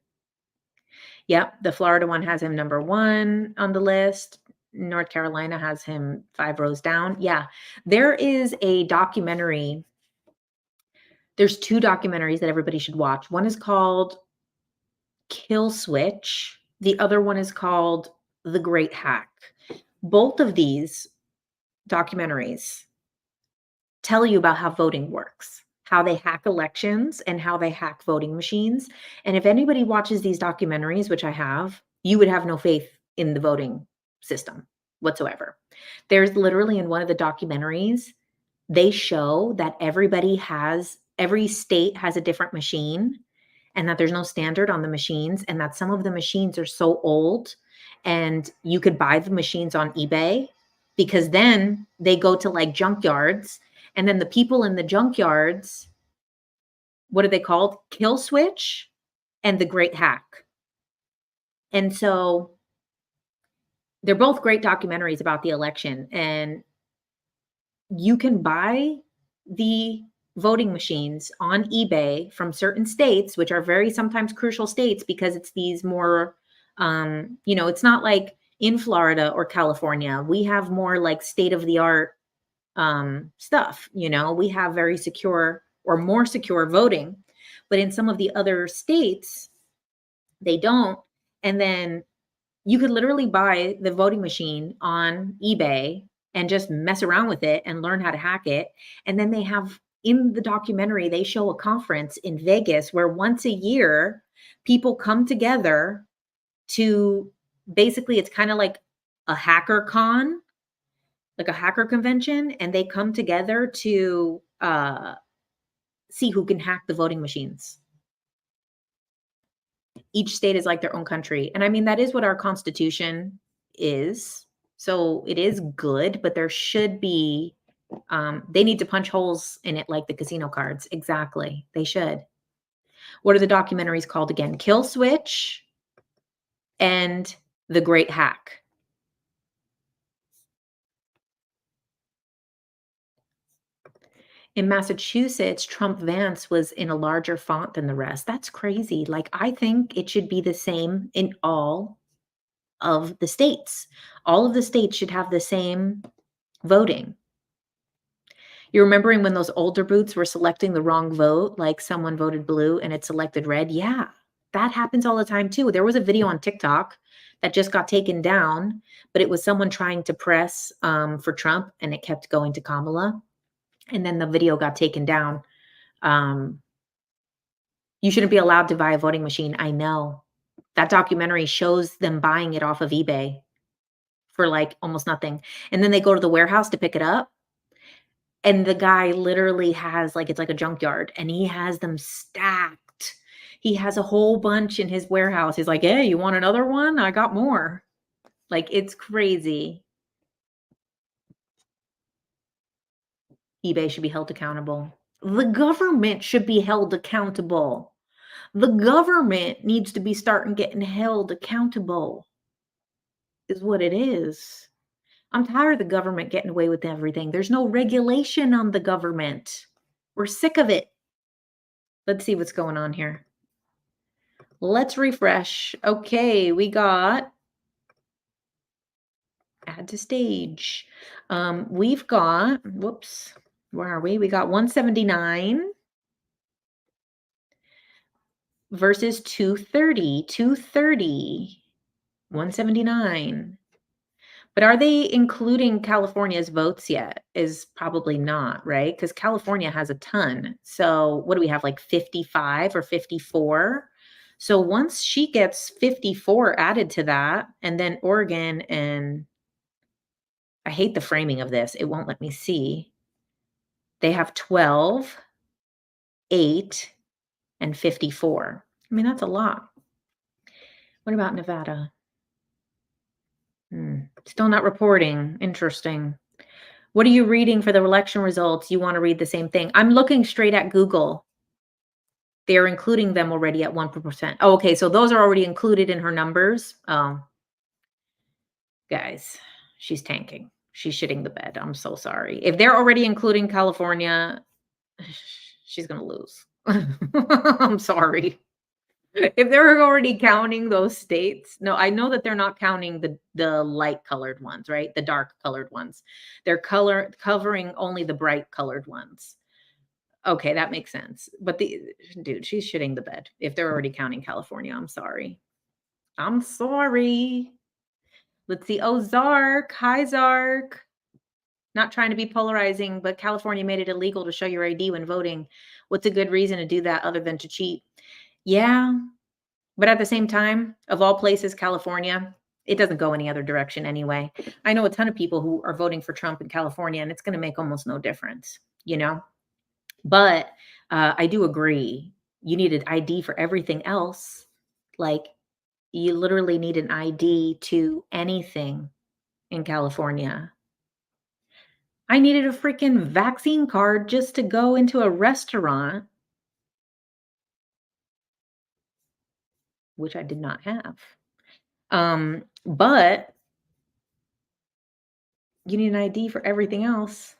Yep, the Florida one has him number 1 on the list. North Carolina has him 5 rows down. Yeah. There is a documentary. There's 2 documentaries that everybody should watch. One is called Kill Switch. The other one is called The Great Hack. Both of these documentaries tell you about how voting works, how they hack elections and how they hack voting machines. And if anybody watches these documentaries, which I have, you would have no faith in the voting system whatsoever. There's literally in one of the documentaries, they show that every state has a different machine and that there's no standard on the machines and that some of the machines are so old and you could buy the machines on eBay because then they go to like junkyards and then the people in the junkyards, what are they called? Kill Switch and The Great Hack. And so they're both great documentaries about the election. And You can buy the voting machines on eBay from certain states, which are very sometimes crucial states because it's these more, it's not like in Florida or California. We have more like state of the art stuff. We have very secure or more secure voting, but in some of the other states, they don't. And then you could literally buy the voting machine on eBay and just mess around with it and learn how to hack it. And then they have in the documentary, they show a conference in Vegas where once a year people come together to basically, it's kind of like a hacker con, like a hacker convention, and they come together to see who can hack the voting machines. Each state is like their own country. And I mean, that is what our Constitution is. So it is good, but there should be, they need to punch holes in it like the casino cards. Exactly. They should. What are the documentaries called again? Kill Switch and The Great Hack. In Massachusetts, Trump Vance was in a larger font than the rest. That's crazy. Like, I think it should be the same in all of the states. All of the states should have the same voting. You're remembering when those older boots were selecting the wrong vote, like someone voted blue and it selected red? Yeah, that happens all the time too. There was a video on TikTok that just got taken down, but it was someone trying to press for Trump and it kept going to Kamala. And then the video got taken down. You shouldn't be allowed to buy a voting machine. I know. That documentary shows them buying it off of eBay for like almost nothing. And then they go to the warehouse to pick it up. And the guy literally has like, it's like a junkyard and he has them stacked. He has a whole bunch in his warehouse. He's like, "Hey, you want another one? I got more." Like, it's crazy. eBay should be held accountable. The government should be held accountable. The government needs to be starting getting held accountable, is what it is. I'm tired of the government getting away with everything. There's no regulation on the government. We're sick of it. Let's see what's going on here. Let's refresh. Okay, we got add to stage. We've got, whoops, where are we? We got 179 versus 230. 230, 179. But are they including California's votes yet? Is probably not, right? Because California has a ton. So what do we have, like 55 or 54? So once she gets 54 added to that, and then Oregon and I hate the framing of this. It won't let me see. They have 12, 8, and 54. I mean, that's a lot. What about Nevada? Still not reporting. Interesting. What are you reading for the election results? You want to read the same thing. I'm looking straight at Google. They're including them already at 1%. Oh, okay. So those are already included in her numbers. Oh, guys, she's tanking. She's shitting the bed. I'm so sorry. If they're already including California, she's going to lose. I'm sorry. If they're already counting those states, no, I know that they're not counting the light colored ones, right? The dark colored ones. They're covering only the bright colored ones. Okay, that makes sense. But dude, she's shitting the bed. If they're already counting California, I'm sorry. I'm sorry. Let's see. Oh, Zark. Hi, Zark. Not trying to be polarizing, but California made it illegal to show your ID when voting. What's a good reason to do that other than to cheat? Yeah. But at the same time, of all places, California, it doesn't go any other direction anyway. I know a ton of people who are voting for Trump in California, and it's going to make almost no difference, But I do agree. You need an ID for everything else. Like, you literally need an ID to anything in California. I needed a freaking vaccine card just to go into a restaurant, which I did not have. But you need an ID for everything else.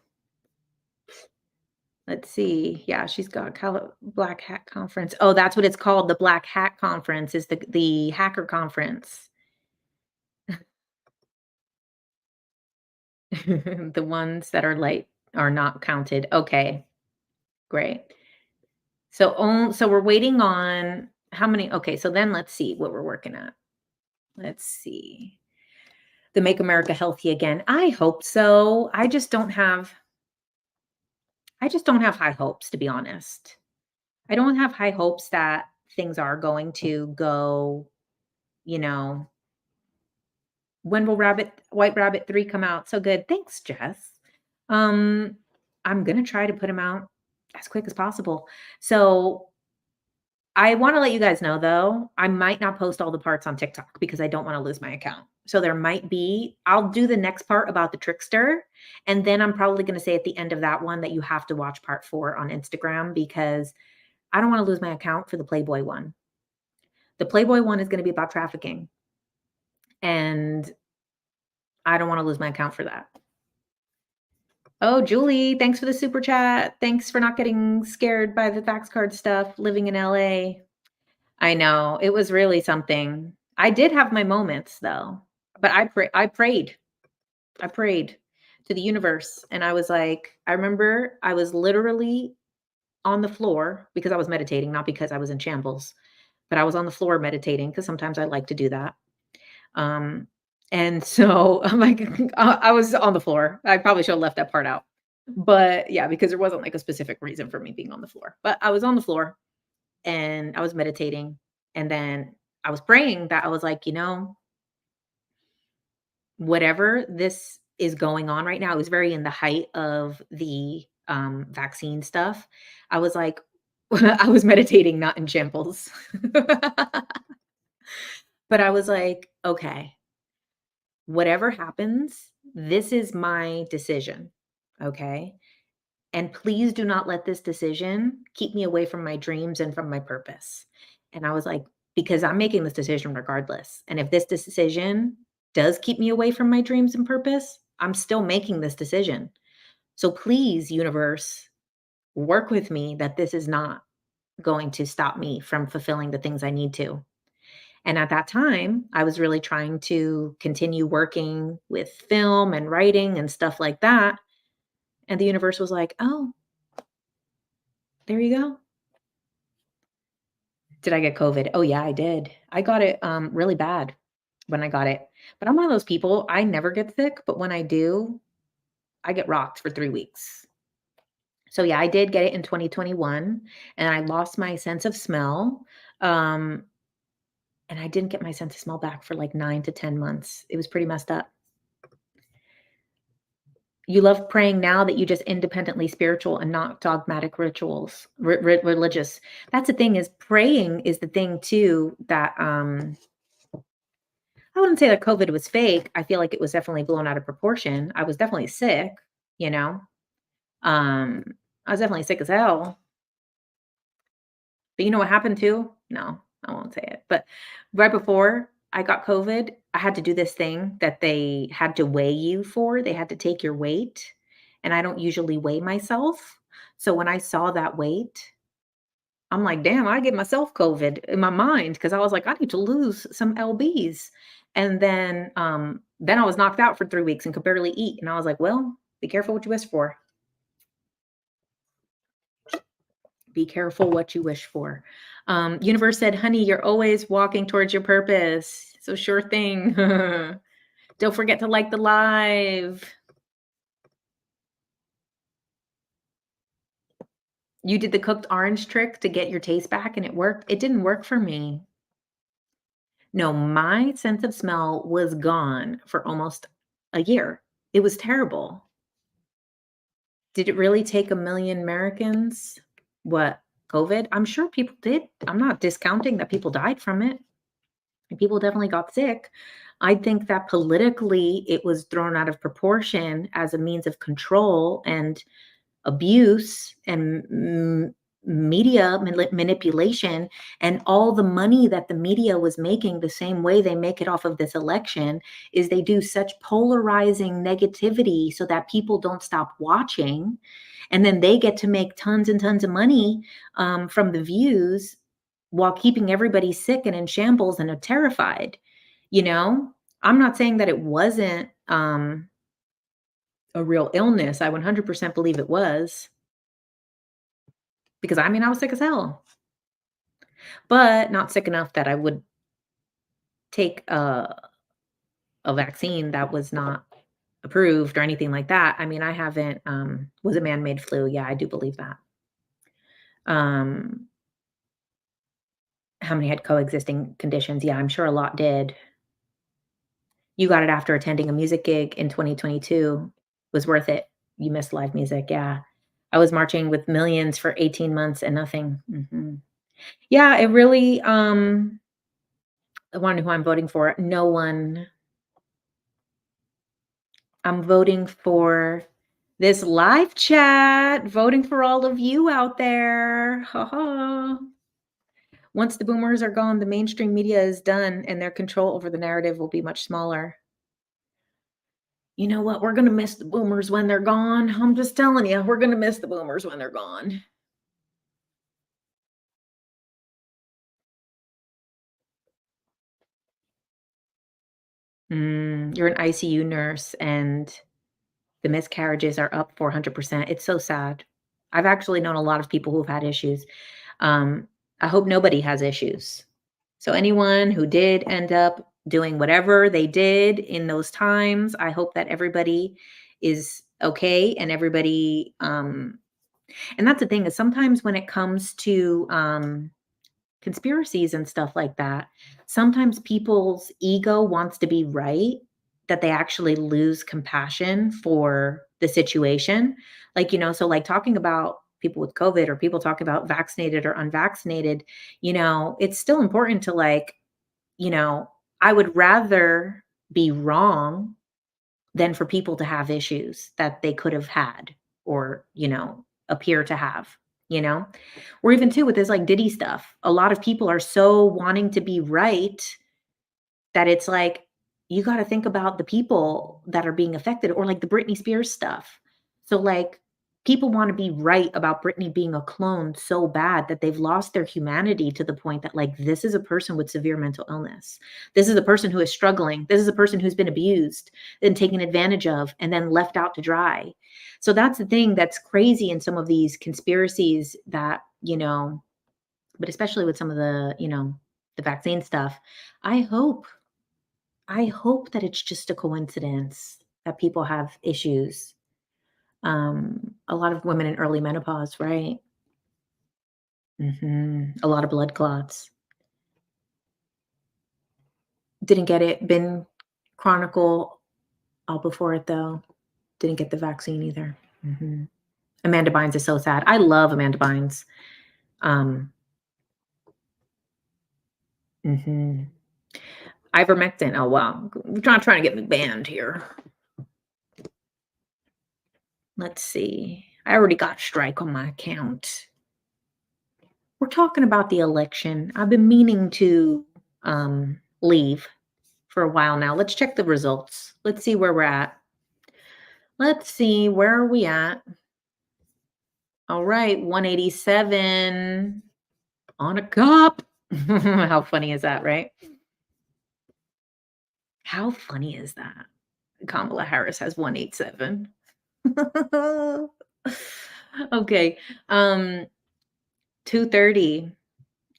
Let's see. Yeah, she's got Black Hat Conference. Oh, that's what it's called. The Black Hat Conference is the hacker conference. The ones that are late are not counted. Okay, great. So we're waiting on how many? Okay, so then let's see what we're working at. Let's see. The Make America Healthy Again. I hope so. I just don't have high hopes, to be honest. I don't have high hopes that things are going to go, you know, when will White Rabbit 3 come out? So good. Thanks, Jess. Um, I'm gonna try to put them out as quick as possible. So I wanna let you guys know, though, I might not post all the parts on TikTok because I don't wanna lose my account. So there might be I'll do the next part about the trickster, and then I'm probably gonna say at the end of that one that you have to watch part 4 on Instagram because I don't wanna lose my account for the Playboy one. The Playboy one is gonna be about trafficking, and I don't wanna lose my account for that. Oh, Julie, thanks for the super chat. Thanks for not getting scared by the fax card stuff living in LA. I know, it was really something. I did have my moments though, but I prayed. I prayed to the universe and I was like, I remember I was literally on the floor because I was meditating, not because I was in shambles, but I was on the floor meditating because sometimes I like to do that. Um, and so I'm like, I was on the floor. I probably should have left that part out. But yeah, because there wasn't like a specific reason for me being on the floor. But I was on the floor and I was meditating. And then I was praying that I was like, whatever this is going on right now, it was very in the height of the vaccine stuff. I was like, I was meditating, not in shambles. But I was like, okay, whatever happens, this is my decision. Okay. And please do not let this decision keep me away from my dreams and from my purpose. And I was like, because I'm making this decision regardless. And if this decision does keep me away from my dreams and purpose, I'm still making this decision. So please, universe, work with me that this is not going to stop me from fulfilling the things I need to. And at that time, I was really trying to continue working with film and writing and stuff like that. And the universe was like, oh, there you go. Did I get COVID? Oh, yeah, I did. I got it, really bad when I got it. But I'm one of those people, I never get sick, but when I do, I get rocked for 3 weeks. So, yeah, I did get it in 2021, and I lost my sense of smell, um, and I didn't get my sense of smell back for, like, 9 to 10 months. It was pretty messed up. You love praying now that you just independently spiritual and not dogmatic rituals, religious. That's the thing is praying is the thing too that, I wouldn't say that COVID was fake. I feel like it was definitely blown out of proportion. I was definitely sick, you know? Um, I was definitely sick as hell. But you know what happened too? No, I won't say it. But right before I got COVID, I had to do this thing that they had to weigh you for. They had to take your weight, and I don't usually weigh myself. So when I saw that weight, I'm like, "Damn, I get myself COVID in my mind because I was like, "I need to lose some lbs." And then I was knocked out for 3 weeks and could barely eat, and I was like, "Well, be careful what you wish for. Be careful what you wish for." Universe said, "Honey, you're always walking towards your purpose, so sure thing." Don't forget to like the live. You did the cooked orange trick to get your taste back and it worked? It didn't work for me. No, my sense of smell was gone for almost a year. It was terrible. Did it really take 1,000,000 Americans? What, COVID? I'm sure people did. I'm not discounting that people died from it, and people definitely got sick. I think that politically, it was thrown out of proportion as a means of control and abuse and media manipulation and all the money that the media was making the same way they make it off of this election is they do such polarizing negativity so that people don't stop watching, and then they get to make tons and tons of money from the views while keeping everybody sick and in shambles and are terrified. You know, I'm not saying that it wasn't a real illness. I 100% believe it was, because I mean, I was sick as hell, but not sick enough that I would take a vaccine that was not approved or anything like that. I mean, I haven't, was a man-made flu. Yeah, I do believe that. Um, how many had coexisting conditions? Yeah, I'm sure a lot did. You got it after attending a music gig in 2022. Was worth it. You missed live music. Yeah. I was marching with millions for 18 months and nothing. Yeah, it really, I wonder who I'm voting for. No one. I'm voting for this live chat, voting for all of you out there. Ha ha. Once the boomers are gone, the mainstream media is done and their control over the narrative will be much smaller. You know what? We're going to miss the boomers when they're gone. I'm just telling you, we're going to miss the boomers when they're gone. You're an ICU nurse and the miscarriages are up 400%. It's so sad. I've actually known a lot of people who've had issues. I hope nobody has issues. So anyone who did end up doing whatever they did in those times, I hope that everybody is okay and everybody, and that's the thing is sometimes when it comes to conspiracies and stuff like that, sometimes people's ego wants to be right, that they actually lose compassion for the situation. Like, so like talking about people with COVID or people talking about vaccinated or unvaccinated, it's still important to like, you know, I would rather be wrong than for people to have issues that they could have had or, appear to have, you know? Or even too with this like Diddy stuff. A lot of people are so wanting to be right that it's like, you gotta think about the people that are being affected or like the Britney Spears stuff. So, like, people wanna be right about Britney being a clone so bad that they've lost their humanity to the point that, like, this is a person with severe mental illness. This is a person who is struggling. This is a person who's been abused and taken advantage of and then left out to dry. So that's the thing that's crazy in some of these conspiracies that, but especially with some of the vaccine stuff. I hope I hope that it's just a coincidence that people have issues. A lot of women in early menopause, right? A lot of blood clots. Didn't get it. Been chronicle all before it though. Didn't get the vaccine either. Amanda Bynes is so sad. I love Amanda Bynes. Um, mhm. Ivermectin. Oh wow, we're not trying to get me banned here. Let's see. I already got strike on my account. We're talking about the election. I've been meaning to leave for a while now. Let's check the results. Let's see where we're at. Let's see, where are we at? All right, 187 on a cup. How funny is that, right? How funny is that? Kamala Harris has 187. Okay, 230.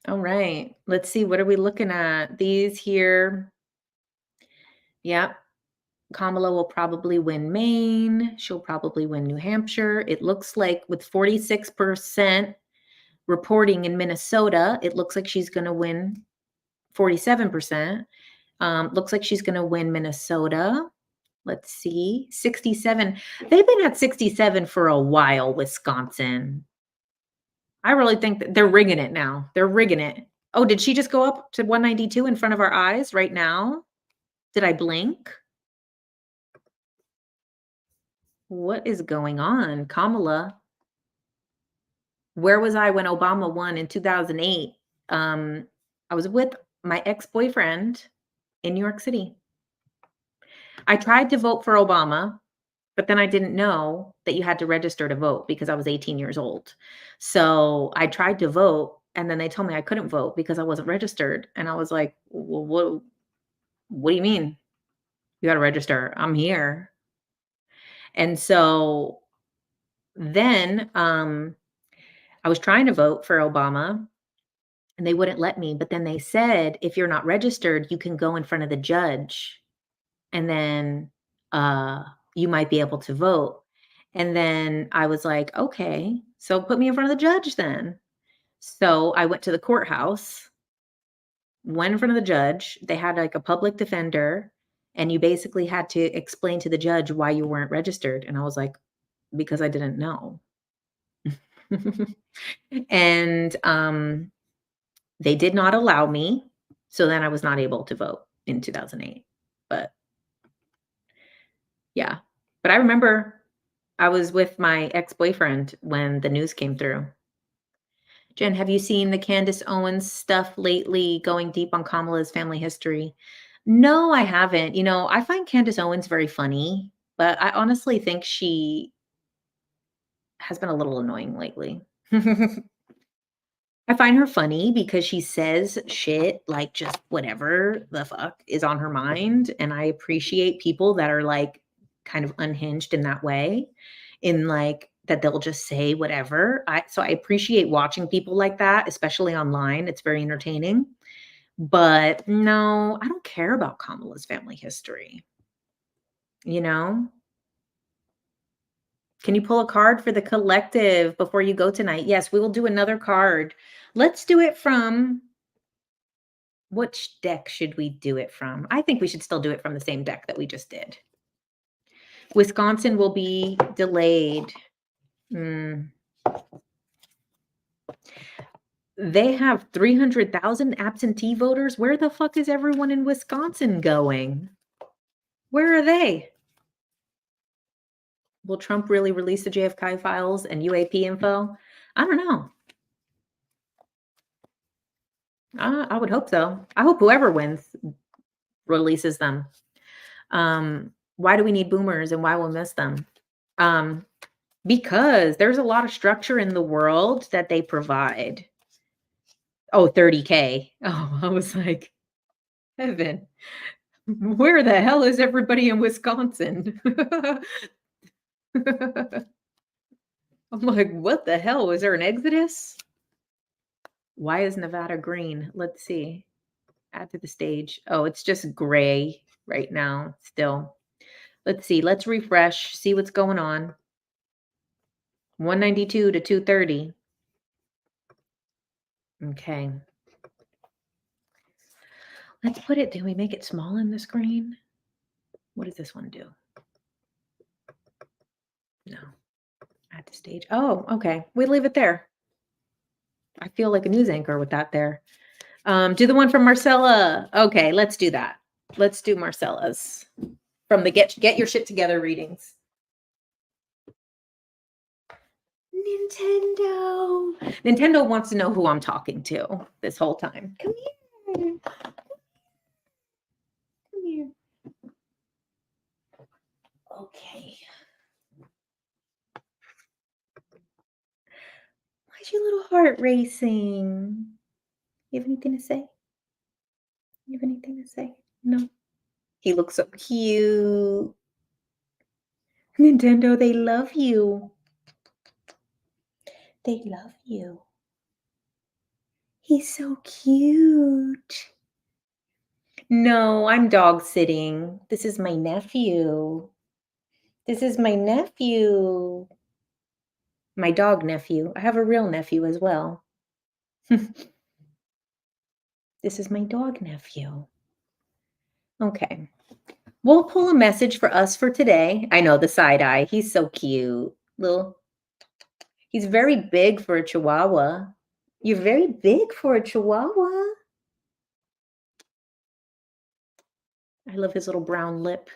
All right, let's see, what are we looking at? These here. Yep. Kamala will probably win Maine. She'll probably win New Hampshire. It looks like with 46% reporting in Minnesota, it looks like she's going to win 47%. Looks like she's going to win Minnesota. Let's see, 67. They've been at 67 for a while, Wisconsin. I really think that they're rigging it now. They're rigging it. Oh, did she just go up to 192 in front of our eyes right now? Did I blink? What is going on? Kamala Where was I when Obama won in 2008? I was with my ex-boyfriend in New York City. I tried to vote for Obama, but then I didn't know that you had to register to vote because I was 18 years old. So I tried to vote, and then they told me I couldn't vote because I wasn't registered. And I was like, well, what do you mean? You got to register. I'm here. And so then I was trying to vote for Obama and they wouldn't let me. But then they said, if you're not registered, you can go in front of the judge and then uh, you might be able to vote. And then I was like, okay, so put me in front of the judge then. So I went to the courthouse, went in front of the judge. They had like a public defender, and you basically had to explain to the judge why you weren't registered. And I was like, because I didn't know. And they did not allow me. So then I was not able to vote in 2008. But yeah. But I remember I was with my ex-boyfriend when the news came through. Jen, have you seen the Candace Owens stuff lately, going deep on Kamala's family history? No, I haven't. I find Candace Owens very funny, but I honestly think she has been a little annoying lately. I find her funny because she says shit like just whatever the fuck is on her mind. And I appreciate people that are like kind of unhinged in that way, in like that they'll just say whatever. So I appreciate watching people like that, especially online. It's very entertaining. But no, I don't care about Kamala's family history. You know? Can you pull a card for the collective before you go tonight? Yes, we will do another card. Let's do it from which deck should we do it from? I think we should still do it from the same deck that we just did. Wisconsin will be delayed. They have 300,000 absentee voters. Where the fuck is everyone in Wisconsin going? Where are they? Will Trump really release the JFK files and UAP info? I don't know. I would hope so. I hope whoever wins releases them. Why do we need boomers and why we'll miss them? Because there's a lot of structure in the world that they provide. Oh, 30K. Oh, I was like, heaven, where the hell is everybody in Wisconsin? I'm like, what the hell? Was there an exodus? Why is Nevada green? Let's see. Add to the stage. Oh, it's just gray right now still. Let's see. Let's refresh, see what's going on. 192 to 230. Okay. Let's put it, do we make it small in the screen? What does this one do? No. Add to stage. Oh, okay. We leave it there. I feel like a news anchor with that there. Do the one from Marcella. Okay, let's do that. Let's do Marcella's from the Get Your Shit Together readings. Nintendo wants to know who I'm talking to this whole time. Come here. Come here. Okay. Why's your little heart racing? You have anything to say? You have anything to say? No. He looks so cute. Nintendo, they love you. They love you. He's so cute. No, I'm dog sitting. This is my nephew. This is my nephew. My dog nephew. I have a real nephew as well. This is my dog nephew. Okay. We'll pull a message for us for today. I know, the side eye. He's so cute. He's very big for a Chihuahua. You're very big for a Chihuahua. I love his little brown lip.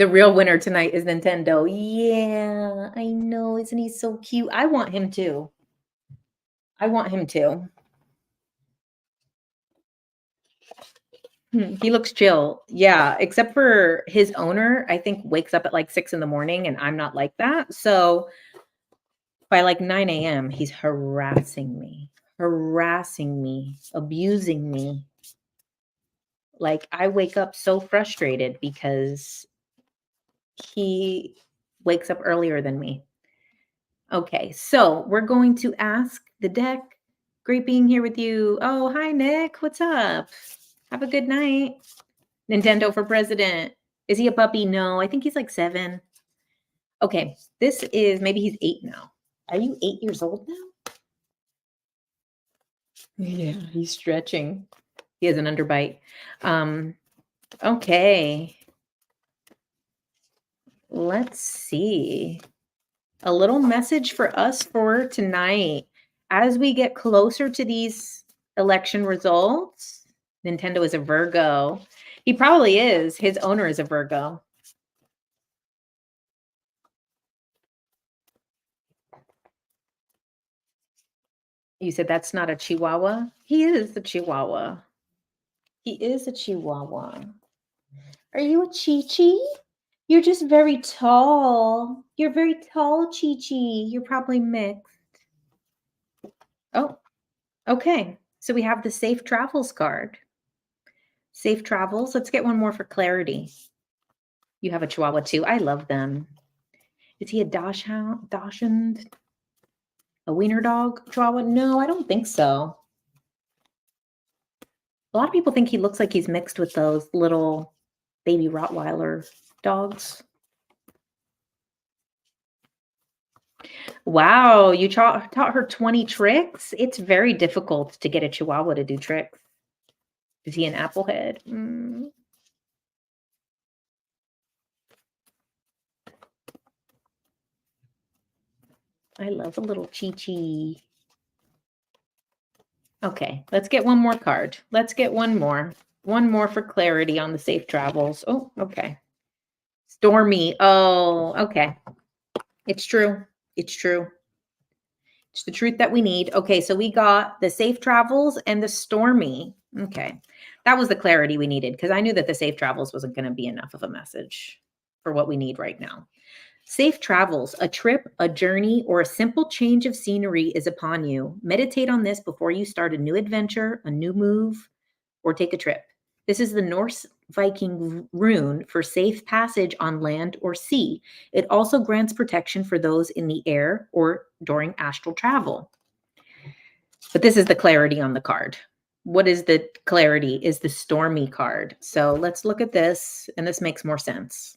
The real winner tonight is Nintendo. Yeah, I know. Isn't he so cute? I want him too. I want him too. He looks chill. Yeah, except for his owner, I think wakes up at like 6 in the morning and I'm not like that. So by like 9 a.m., he's harassing me, abusing me. Like I wake up so frustrated because he wakes up earlier than me. Okay, so we're going to ask the deck. Great being here with you. Oh, hi, Nick. What's up? Have a good night. Nintendo for president. Is he a puppy? No, I think he's like 7. Okay, this is maybe he's 8 now. Are you 8 years old now? Yeah, he's stretching. He has an underbite. Okay. Let's see. A little message for us for tonight. As we get closer to these election results, Nintendo is a Virgo. He probably is. His owner is a Virgo. You said that's not a Chihuahua? He is a Chihuahua. He is a Chihuahua. Are you a Chi-Chi? You're just very tall. You're very tall, Chi-Chi. You're probably mixed. Oh, okay. So we have the Safe Travels card. Safe Travels. Let's get one more for clarity. You have a Chihuahua too. I love them. Is he a Dachshund? A wiener dog Chihuahua? No, I don't think so. A lot of people think he looks like he's mixed with those little baby Rottweiler dogs. Wow, you taught her 20 tricks? It's very difficult to get a Chihuahua to do tricks. Is he an applehead? I love a little Chi-Chi. Okay, let's get one more card. Let's get one more. One more for clarity on the Safe Travels. Oh, okay. Stormy. Oh, okay. It's true. It's true. It's the truth that we need. Okay, so we got the Safe Travels and the Stormy. Okay. That was the clarity we needed because I knew that the Safe Travels wasn't going to be enough of a message for what we need right now. Safe travels, a trip, a journey, or a simple change of scenery is upon you. Meditate on this before you start a new adventure, a new move, or take a trip. This is the Norse Viking rune for safe passage on land or sea. It also grants protection for those in the air or during astral travel. But this is the clarity on the card. What is the clarity? Is the Stormy card. So let's look at this, and this makes more sense.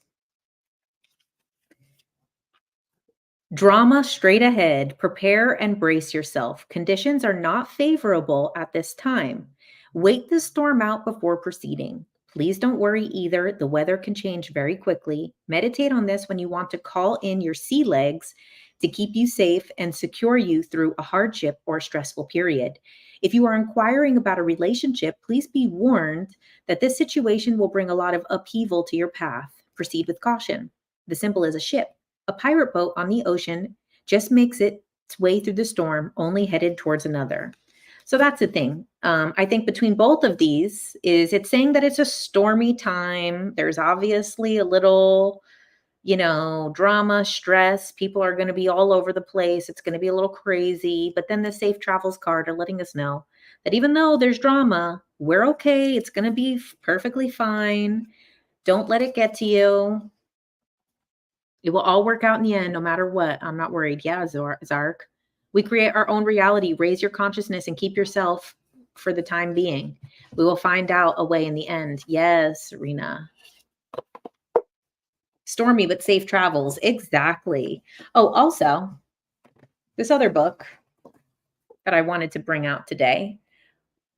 Drama straight ahead. Prepare and brace yourself. Conditions are not favorable at this time. Wait the storm out before proceeding. Please don't worry either. The weather can change very quickly. Meditate on this when you want to call in your sea legs to keep you safe and secure you through a hardship or stressful period. If you are inquiring about a relationship, please be warned that this situation will bring a lot of upheaval to your path. Proceed with caution. The symbol is a ship. A pirate boat on the ocean just makes its way through the storm, only headed towards another. So that's the thing. I think between both of these is it's saying that it's a stormy time. There's obviously a little, drama, stress. People are going to be all over the place. It's going to be a little crazy. But then the Safe Travels card are letting us know that even though there's drama, we're okay. It's going to be perfectly fine. Don't let it get to you. It will all work out in the end, no matter what. I'm not worried. Yeah, Zark. We create our own reality. Raise your consciousness and keep yourself for the time being. We will find out a way in the end. Yes, Serena. Stormy, but safe travels. Exactly. Oh, also, this other book that I wanted to bring out today,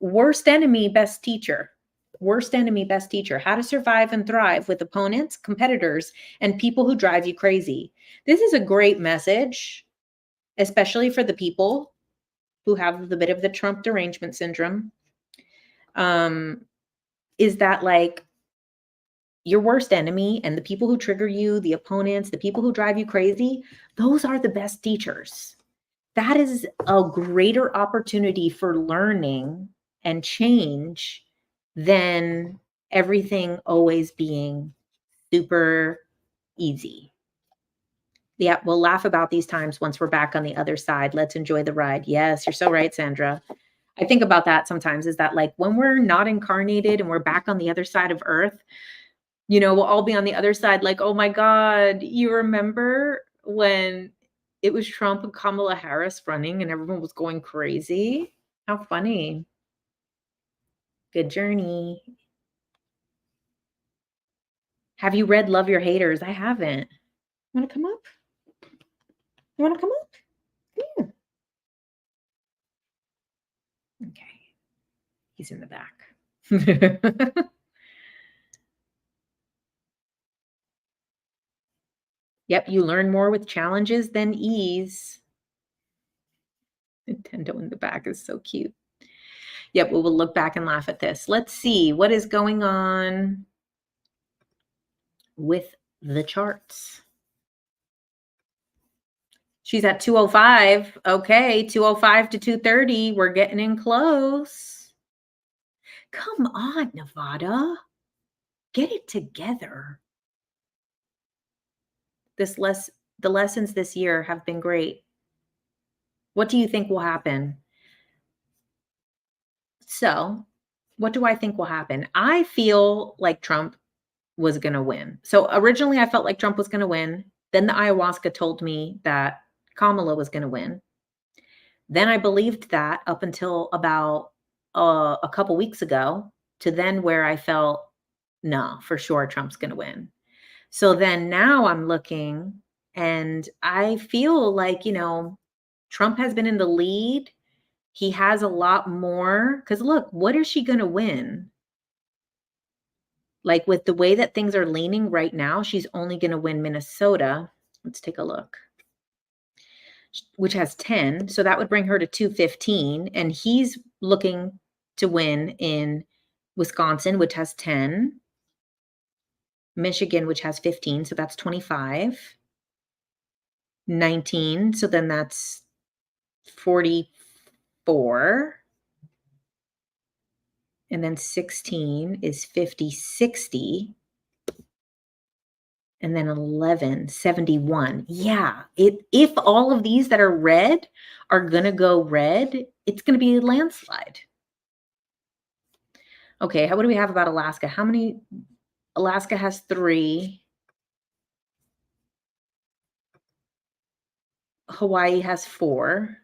Worst Enemy, Best Teacher. Worst Enemy, Best Teacher, How to Survive and Thrive with Opponents, Competitors, and People Who Drive You Crazy. This is a great message, especially for the people who have the bit of the Trump derangement syndrome. Is that like, your worst enemy and the people who trigger you, the opponents, the people who drive you crazy, those are the best teachers. That is a greater opportunity for learning and change than everything always being super easy. Yeah, we'll laugh about these times once we're back on the other side. Let's enjoy the ride. Yes, you're so right, Sandra. I think about that sometimes, is that like when we're not incarnated and we're back on the other side of Earth, we'll all be on the other side like, oh my God, you remember when it was Trump and Kamala Harris running and everyone was going crazy? How funny. Good journey. Have you read Love Your Haters? I haven't. Want to come up? You want to come up? Yeah. Okay. He's in the back. Yep, you learn more with challenges than ease. Nintendo in the back is so cute. Yep, we will look back and laugh at this. Let's see what is going on with the charts. She's at 205. Okay, 205 to 230. We're getting in close. Come on, Nevada. Get it together. The lessons this year have been great. What do you think will happen? So, what do I think will happen? I feel like Trump was going to win. So, originally, I felt like Trump was going to win. Then the ayahuasca told me that Kamala was going to win. Then I believed that up until about a couple weeks ago, to then where I felt, no, for sure, Trump's going to win. So then now I'm looking and I feel like, Trump has been in the lead. He has a lot more. Because look, what is she going to win? Like with the way that things are leaning right now, she's only going to win Minnesota. Let's take a look. Which has 10. So that would bring her to 215. And he's looking to win in Wisconsin, which has 10. Michigan, which has 15. So that's 25. 19. So then that's 44. And then 16 is 50, 60. And then 11, 71. Yeah, if all of these that are red are going to go red, it's going to be a landslide. Okay, what do we have about Alaska? How many? Alaska has 3. Hawaii has 4.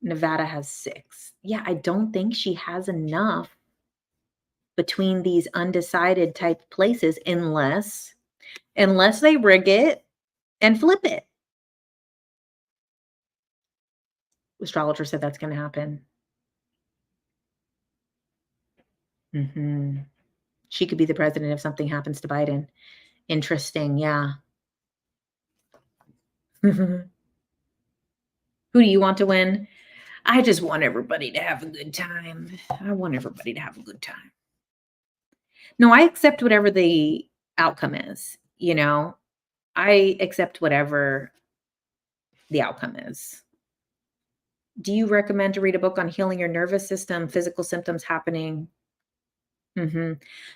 Nevada has 6. Yeah, I don't think she has enough between these undecided type places unless they rig it and flip it. Astrologer said that's going to happen. She could be the president if something happens to Biden. Interesting, yeah. Who do you want to win? I just want everybody to have a good time. I want everybody to have a good time. No, I accept whatever the outcome is, I accept whatever the outcome is. Do you recommend to read a book on healing your nervous system, physical symptoms happening?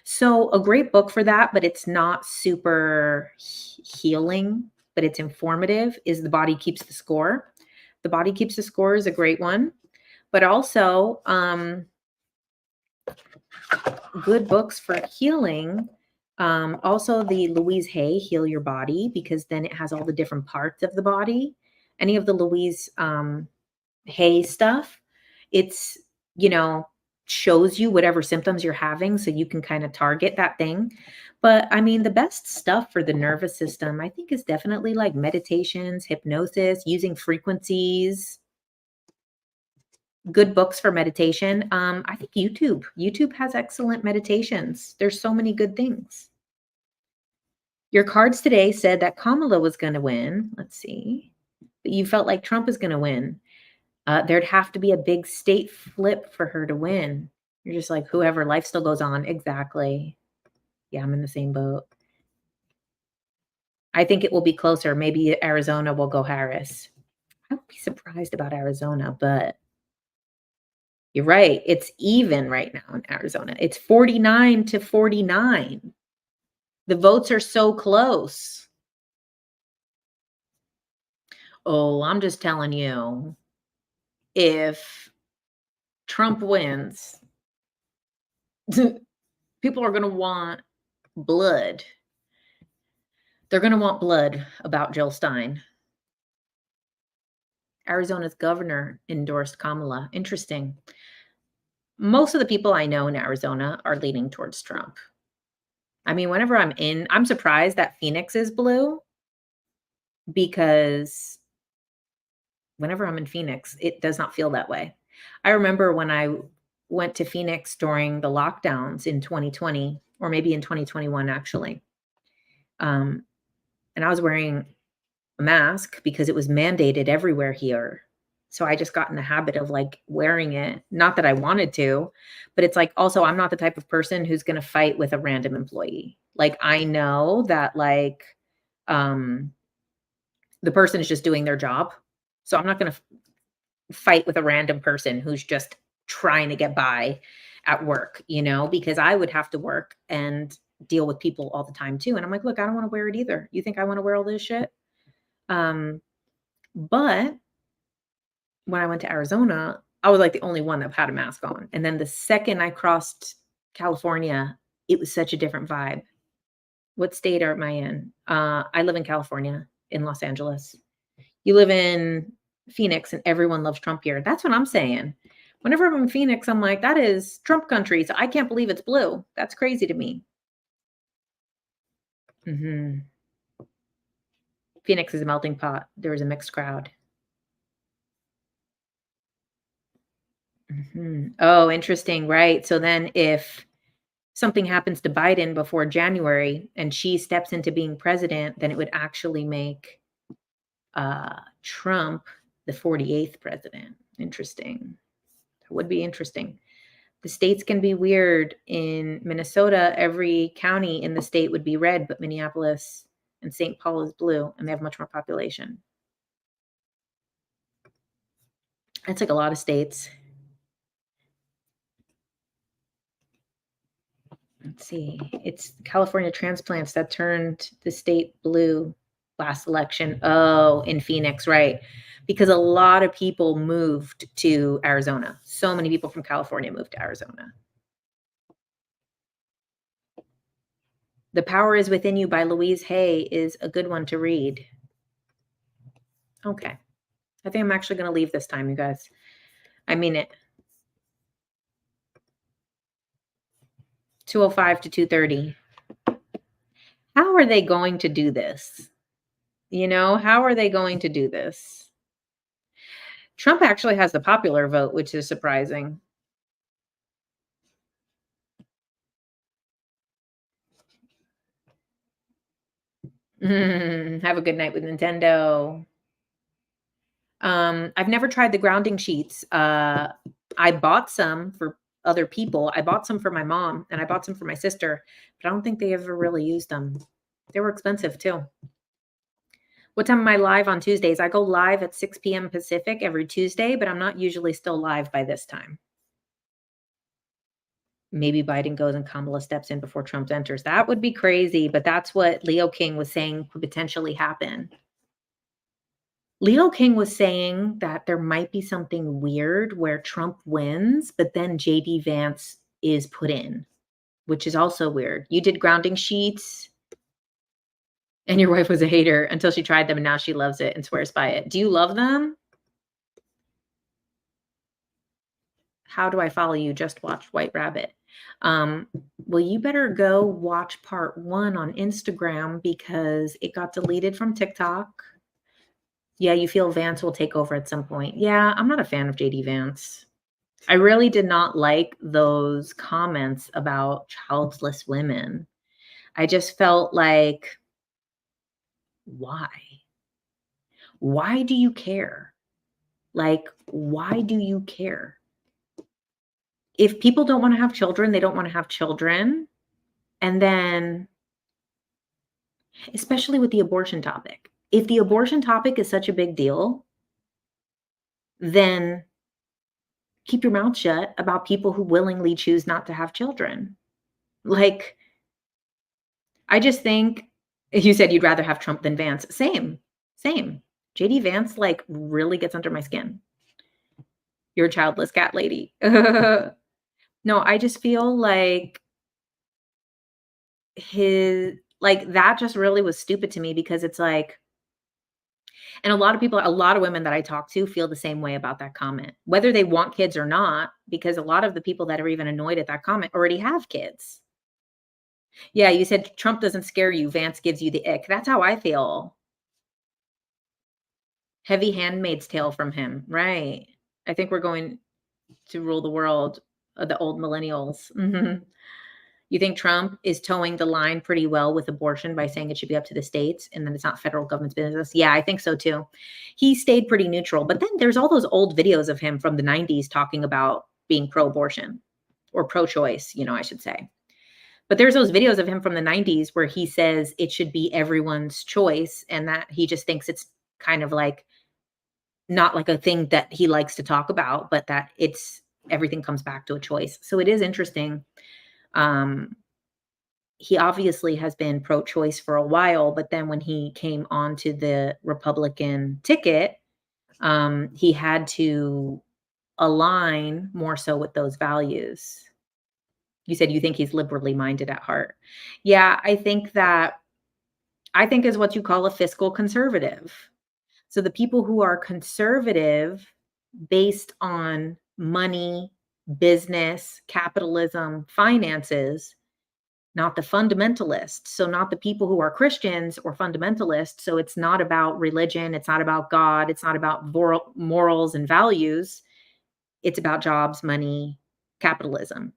So a great book for that, but it's not super healing, but it's informative, is The Body Keeps the Score. The Body Keeps the Score is a great one, but also good books for healing. Also the Louise Hay, Heal Your Body, because then it has all the different parts of the body. Any of the Louise Hay stuff, it's, shows you whatever symptoms you're having so you can kind of target that thing. But I mean, the best stuff for the nervous system, I think, is definitely like meditations, hypnosis, using frequencies. Good books for meditation. I think YouTube has excellent meditations. There's so many good things. Your cards today said that Kamala was going to win. Let's see. But you felt like Trump is going to win. There'd have to be a big state flip for her to win. You're just like, whoever, life still goes on. Exactly. Yeah, I'm in the same boat. I think it will be closer. Maybe Arizona will go Harris. I would be surprised about Arizona, but you're right. It's even right now in Arizona. It's 49 to 49. The votes are so close. Oh, I'm just telling you, if Trump wins, people are going to want blood. They're going to want blood about Jill Stein. Arizona's governor endorsed Kamala. Interesting. Most of the people I know in Arizona are leaning towards Trump. I mean, whenever I'm surprised that Phoenix is blue because whenever I'm in Phoenix, it does not feel that way. I remember when I went to Phoenix during the lockdowns in 2020, or maybe in 2021, actually. And I was wearing a mask because it was mandated everywhere here. So I just got in the habit of like wearing it. Not that I wanted to, but it's like also I'm not the type of person who's going to fight with a random employee. Like I know that like um the person is just doing their job. So I'm not going to fight with a random person who's just trying to get by at work, because I would have to work and deal with people all the time too. And I'm like, look, I don't want to wear it either. You think I want to wear all this shit? But when I went to Arizona, I was like the only one that had a mask on. And then the second I crossed California, it was such a different vibe. What state am I in? I live in California, in Los Angeles. You live in Phoenix and everyone loves Trump here. That's what I'm saying. Whenever I'm in Phoenix, I'm like, that is Trump country. So I can't believe it's blue. That's crazy to me. Phoenix is a melting pot. There is a mixed crowd. Oh, interesting. Right. So then if something happens to Biden before January and she steps into being president, then it would actually make Trump the 48th president. Interesting. That would be interesting. The states can be weird. In Minnesota, every county in the state would be red, but Minneapolis and St. Paul is blue, and they have much more population. That's like a lot of states. Let's see. It's California transplants that turned the state blue last election. Oh, in Phoenix, right. Because a lot of people moved to Arizona. So many people from California moved to Arizona. The Power is Within You by Louise Hay is a good one to read. Okay. I think I'm actually going to leave this time, you guys. I mean it. 2:05 to 2:30. How are they going to do this? How are they going to do this? Trump actually has the popular vote, which is surprising. Have a good night with Nintendo. I've never tried the grounding sheets. I bought some for other people. I bought some for my mom and I bought some for my sister, but I don't think they ever really used them. They were expensive too. What time am I live on Tuesdays? I go live at 6 p.m. Pacific every Tuesday, but I'm not usually still live by this time. Maybe Biden goes and Kamala steps in before Trump enters. That would be crazy, but that's what Leo King was saying could potentially happen. Leo King was saying that there might be something weird where Trump wins, but then JD Vance is put in, which is also weird. You did grounding sheets and your wife was a hater until she tried them and now she loves it and swears by it. Do you love them? How do I follow you? Just watch White Rabbit. Well, you better go watch part 1 on Instagram because it got deleted from TikTok. Yeah, you feel Vance will take over at some point. Yeah, I'm not a fan of JD Vance. I really did not like those comments about childless women. I just felt like, why? Why do you care? Like, why do you care? If people don't want to have children, they don't want to have children. And then, especially with the abortion topic, if the abortion topic is such a big deal, then keep your mouth shut about people who willingly choose not to have children. Like, I just think you said you'd rather have Trump than Vance. Same, same. JD Vance, like, really gets under my skin. You're a childless cat lady. No, I just feel like that just really was stupid to me because it's like, and a lot of women that I talk to feel the same way about that comment, whether they want kids or not, because a lot of the people that are even annoyed at that comment already have kids. Yeah, you said Trump doesn't scare you, Vance gives you the ick. That's how I feel. Heavy Handmaid's Tale from him, right. I think we're going to rule the world, the old millennials. Mhm. You think Trump is towing the line pretty well with abortion by saying it should be up to the states and then it's not federal government's business? Yeah, I think so too. He stayed pretty neutral, but then there's all those old videos of him from the 90s talking about being pro-abortion or pro-choice, I should say. But there's those videos of him from the 90s where he says it should be everyone's choice and that he just thinks it's kind of like not like a thing that he likes to talk about, but that it's everything comes back to a choice. So it is interesting. Um, he obviously has been pro-choice for a while, but then when he came onto the Republican ticket, he had to align more so with those values. You said you think he's liberally minded at heart. Yeah, I think is what you call a fiscal conservative. So the people who are conservative based on money, business, capitalism, finances, not the fundamentalists. So not the people who are Christians or fundamentalists. So it's not about religion, it's not about God, it's not about morals and values. It's about jobs, money, capitalism.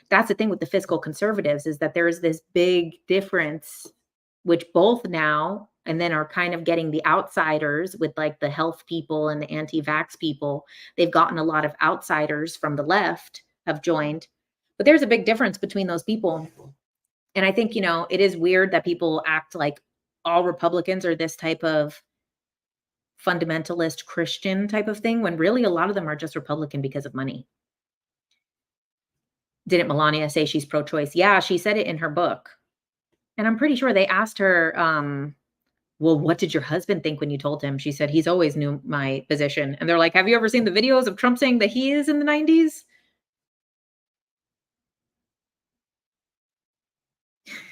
That's the thing with the fiscal conservatives is that there is this big difference, which both now and then are kind of getting the outsiders with like the health people and the anti-vax people. They've gotten a lot of outsiders from the left have joined. But there's a big difference between those people. And I think, it is weird that people act like all Republicans are this type of fundamentalist Christian type of thing when really a lot of them are just Republican because of money. Didn't Melania say she's pro-choice? Yeah, she said it in her book. And I'm pretty sure they asked her, well, what did your husband think when you told him? She said, he's always knew my position. And they're like, have you ever seen the videos of Trump saying that he is in the 90s?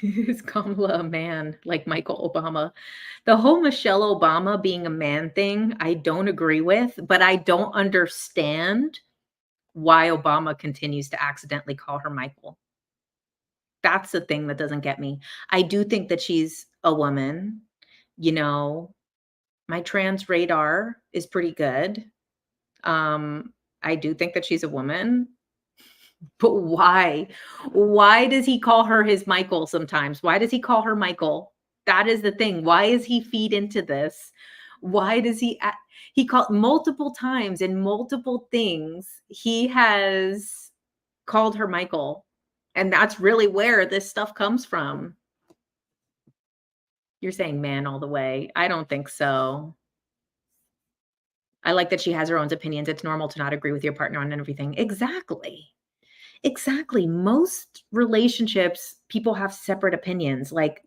Is Kamala a man like Michael Obama? The whole Michelle Obama being a man thing, I don't agree with, but I don't understand why Obama continues to accidentally call her Michael. That's the thing that doesn't get me. I do think that she's a woman, you know, my trans radar is pretty good. Um, I do think that she's a woman, but why? Why does he call her his Michael sometimes? Why does he call her Michael? That is the thing. Why is he feed into this? Why does he called multiple times in multiple things, he has called her Michael, and that's really where this stuff comes from. You're saying man all the way. I don't think so. I like that she has her own opinions. It's normal to not agree with your partner on everything. Exactly. Exactly. Most relationships, people have separate opinions. Like,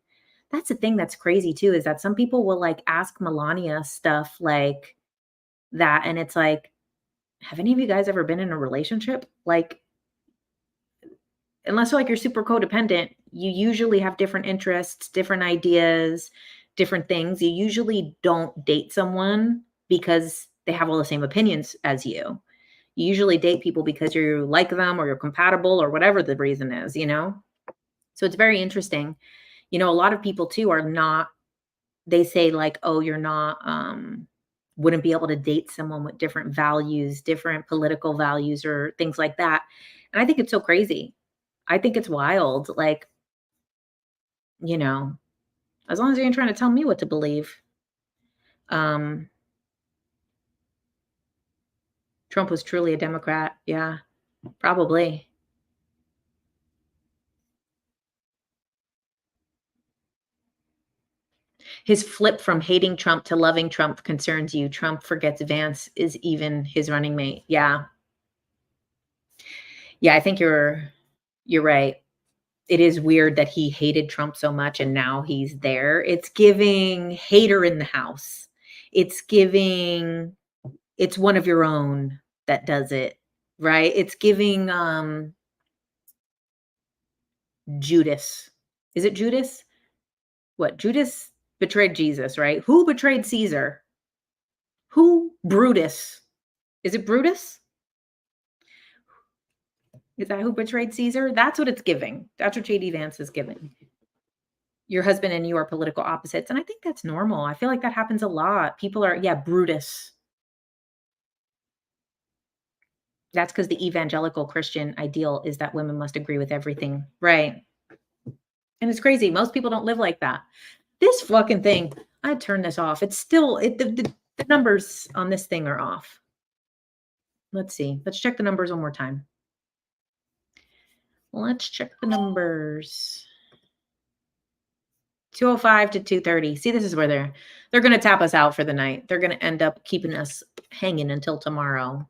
that's the thing that's crazy too, is that some people will like ask Melania stuff like that. And it's like, have any of you guys ever been in a relationship? Like, unless like you're super codependent, you usually have different interests, different ideas, different things. You usually don't date someone because they have all the same opinions as you. You usually date people because you like them or you're compatible or whatever the reason is? So it's very interesting. A lot of people too are not, they say like, oh, you're not, wouldn't be able to date someone with different values, different political values or things like that. And I think it's so crazy. I think it's wild. Like, you know, as long as you ain't trying to tell me what to believe. Um, Trump was truly a Democrat. Yeah, probably. His flip from hating Trump to loving Trump concerns you. Trump forgets Vance is even his running mate. Yeah. Yeah, I think you're right. It is weird that he hated Trump so much and now he's there. It's giving hater in the house. It's giving it's one of your own that does it, right? It's giving Judas. Is it Judas? What? Judas betrayed Jesus, right? Who betrayed Caesar? Who? Brutus. Is it Brutus? Is that who betrayed Caesar? That's what it's giving. That's what JD Vance is giving. Your husband and you are political opposites. And I think that's normal. I feel like that happens a lot. People are, yeah, Brutus. That's because the evangelical Christian ideal is that women must agree with everything. Right. And it's crazy. Most people don't live like that. This fucking thing, I turn this off. It's still, the numbers on this thing are off. Let's see. Let's check the numbers one more time. Let's check the numbers. 205 to 230. See, this is where they're going to tap us out for the night. They're going to end up keeping us hanging until tomorrow.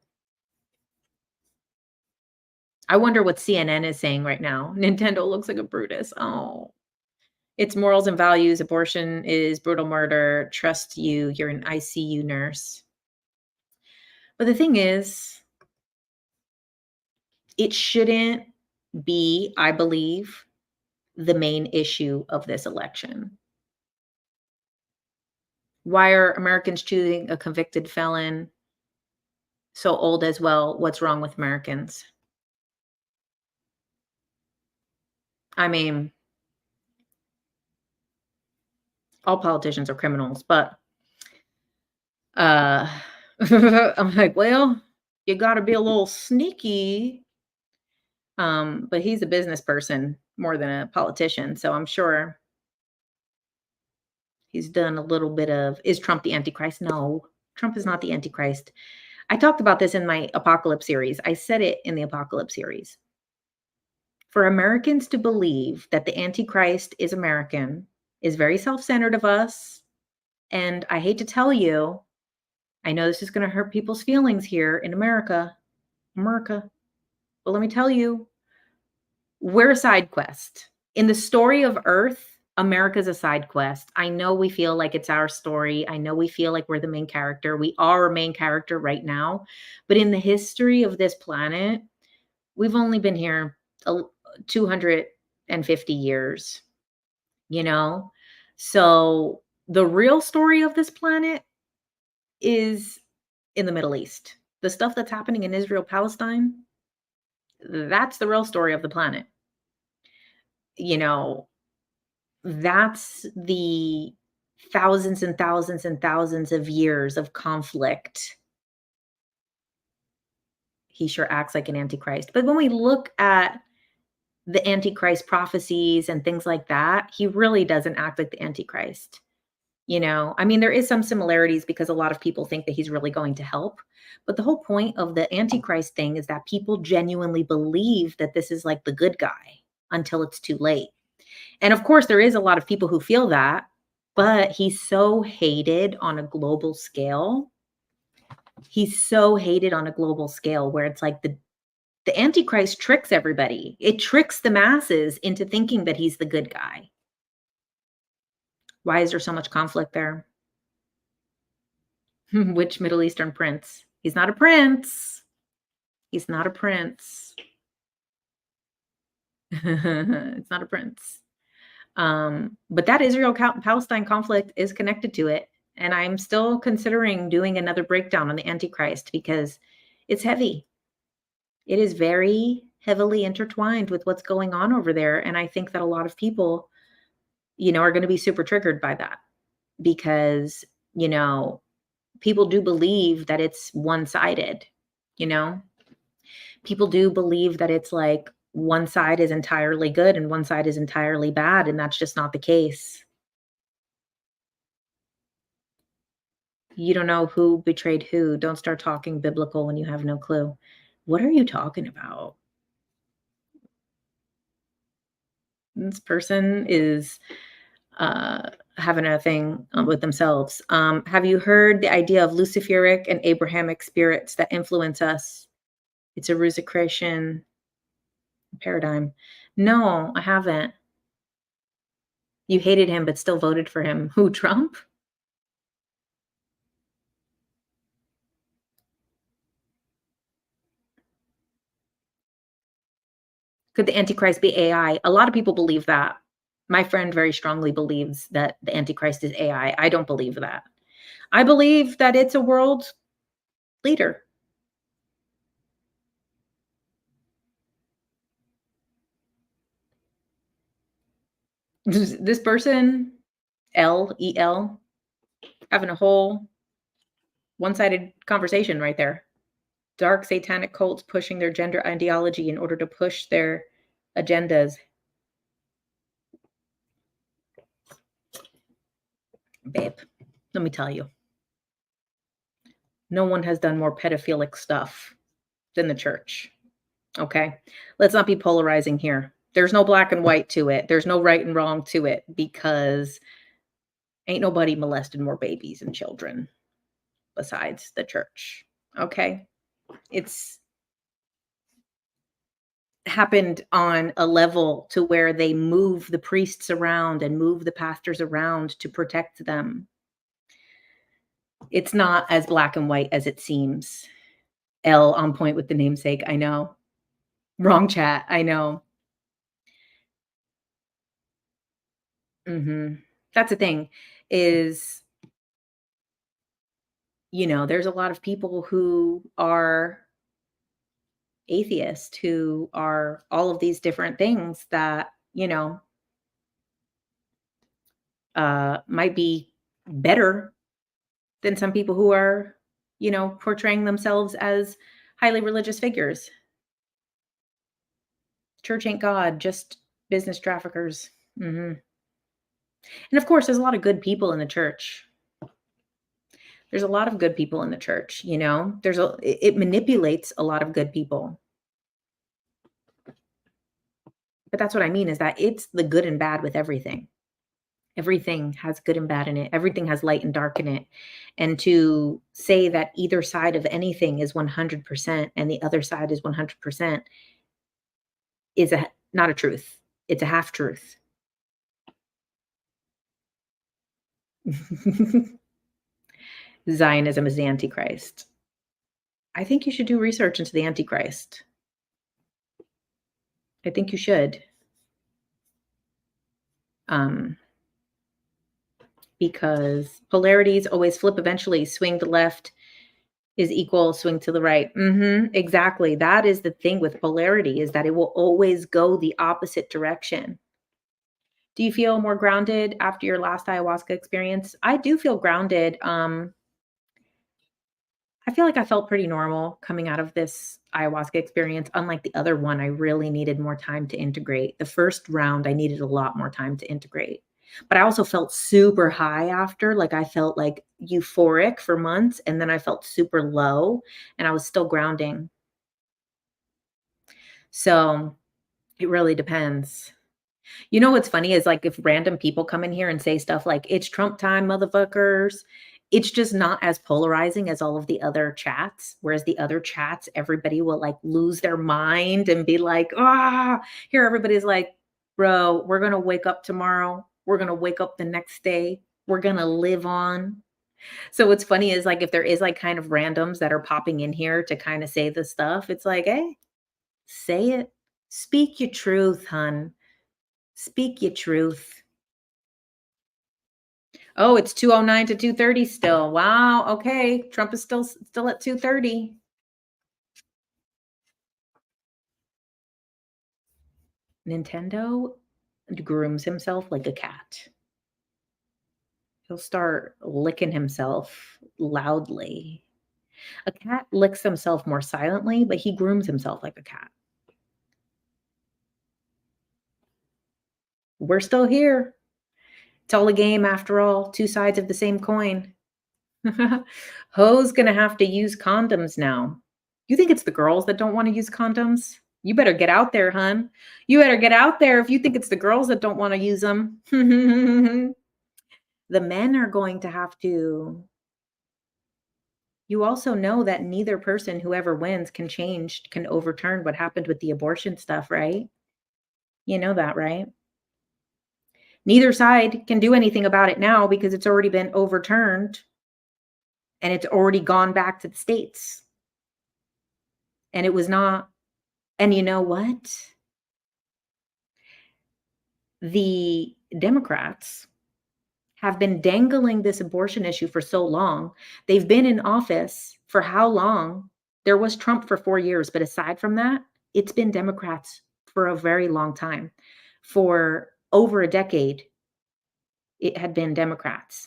I wonder what CNN is saying right now. Nintendo looks like a Brutus. Oh, it's morals and values. Abortion is brutal murder. Trust you. You're an ICU nurse. But the thing is, it shouldn't be, I believe, the main issue of this election. Why are Americans choosing a convicted felon so old as well? What's wrong with Americans? I mean, all politicians are criminals, but I'm like, well, you got to be a little sneaky. But he's a business person more than a politician, so I'm sure he's done a little bit of, is Trump the Antichrist? No, Trump is not the Antichrist. I talked about this in my Apocalypse series. I said it in the Apocalypse series. For Americans to believe that the Antichrist is American is very self-centered of us. And I hate to tell you, I know this is going to hurt people's feelings here in America. But let me tell you, we're a side quest. In the story of Earth, America's a side quest. I know we feel like it's our story. I know we feel like we're the main character. We are a main character right now. But in the history of this planet, we've only been here 250 years, you know? So the real story of this planet is in the Middle East. The stuff that's happening in Israel, Palestine, that's the real story of the planet. You know, that's the thousands and thousands and thousands of years of conflict. He sure acts like an antichrist. But when we look at the antichrist prophecies and things like that, he really doesn't act like the antichrist. You know, I mean, there is some similarities because a lot of people think that he's really going to help. But the whole point of the Antichrist thing is that people genuinely believe that this is like the good guy until it's too late. And of course, there is a lot of people who feel that, but he's so hated on a global scale. He's so hated on a global scale where it's like the Antichrist tricks everybody. It tricks the masses into thinking that he's the good guy. Why is there so much conflict there? Which Middle Eastern prince? He's not a prince. He's not a prince. It's not a prince. But that Israel-Palestine conflict is connected to it. And I'm still considering doing another breakdown on the Antichrist because it's heavy. It is very heavily intertwined with what's going on over there. And I think that a lot of people, you know, are going to be super triggered by that because, you know, people do believe that it's one-sided, you know? People do believe that it's like one side is entirely good and one side is entirely bad, and that's just not the case. You don't know who betrayed who. Don't start talking biblical when you have no clue. What are you talking about? This person is having a thing with themselves. Have you heard the idea of Luciferic and Abrahamic spirits that influence us? It's a Rosicrucian paradigm. No, I haven't. You hated him, but still voted for him. Who, Trump? Could the Antichrist be AI? A lot of people believe that. My friend very strongly believes that the Antichrist is AI. I don't believe that. I believe that it's a world leader. This person, L-E-L, having a whole one-sided conversation right there. Dark satanic cults pushing their gender ideology in order to push their agendas. Babe, let me tell you, no one has done more pedophilic stuff than the church. Okay? Let's not be polarizing here. There's no black and white to it. There's no right and wrong to it because ain't nobody molested more babies and children besides the church. Okay? It's happened on a level to where they move the priests around and move the pastors around to protect them. It's not as black and white as it seems. L on point with the namesake, I know. Wrong chat, I know. That's the thing is, there's a lot of people who are atheist, who are all of these different things that, might be better than some people who are, portraying themselves as highly religious figures. Church ain't God, just business traffickers. And of course, there's a lot of good people in the church. There's a lot of good people in the church, it manipulates a lot of good people. But that's what I mean is that it's the good and bad with everything. Everything has good and bad in it. Everything has light and dark in it. And to say that either side of anything is 100% and the other side is 100% is not a truth. It's a half truth. Zionism is the Antichrist. I think you should do research into the Antichrist. I think you should. Because polarities always flip eventually. Swing to the left is equal swing to the right. Exactly. That is the thing with polarity, is that it will always go the opposite direction. Do you feel more grounded after your last ayahuasca experience? I do feel grounded. I feel like I felt pretty normal coming out of this ayahuasca experience. Unlike the other one, I really needed more time to integrate. The first round, I needed a lot more time to integrate. But I also felt super high after. Like I felt like euphoric for months, and then I felt super low, and I was still grounding. So it really depends. You know what's funny is, like, if random people come in here and say stuff like, "It's Trump time, motherfuckers," it's just not as polarizing as all of the other chats, whereas the other chats, everybody will, like, lose their mind and be like, "Ah!" Here everybody's like, "Bro, we're gonna wake up tomorrow. We're gonna wake up the next day. We're gonna live on." So what's funny is, like, if there is, like, kind of randoms that are popping in here to kinda say this stuff, it's like, "Hey, say it. Speak your truth, hun. Speak your truth." Oh, it's 2:09 to 2:30 still. Wow, okay. Trump is still at 2:30. Nintendo grooms himself like a cat. He'll start licking himself loudly. A cat licks himself more silently, but he grooms himself like a cat. We're still here. It's all a game after all, two sides of the same coin. Ho's gonna have to use condoms now. You think it's the girls that don't wanna use condoms? You better get out there, hun. You better get out there if you think it's the girls that don't wanna use them. The men are going to have to. You also know that neither person, whoever wins, can overturn what happened with the abortion stuff, right? You know that, right? Neither side can do anything about it now because it's already been overturned and it's already gone back to the states. And it was not. And you know what? The Democrats have been dangling this abortion issue for so long. They've been in office for how long? There was Trump for 4 years, but aside from that, it's been Democrats for a very long time. For over a decade, it had been Democrats.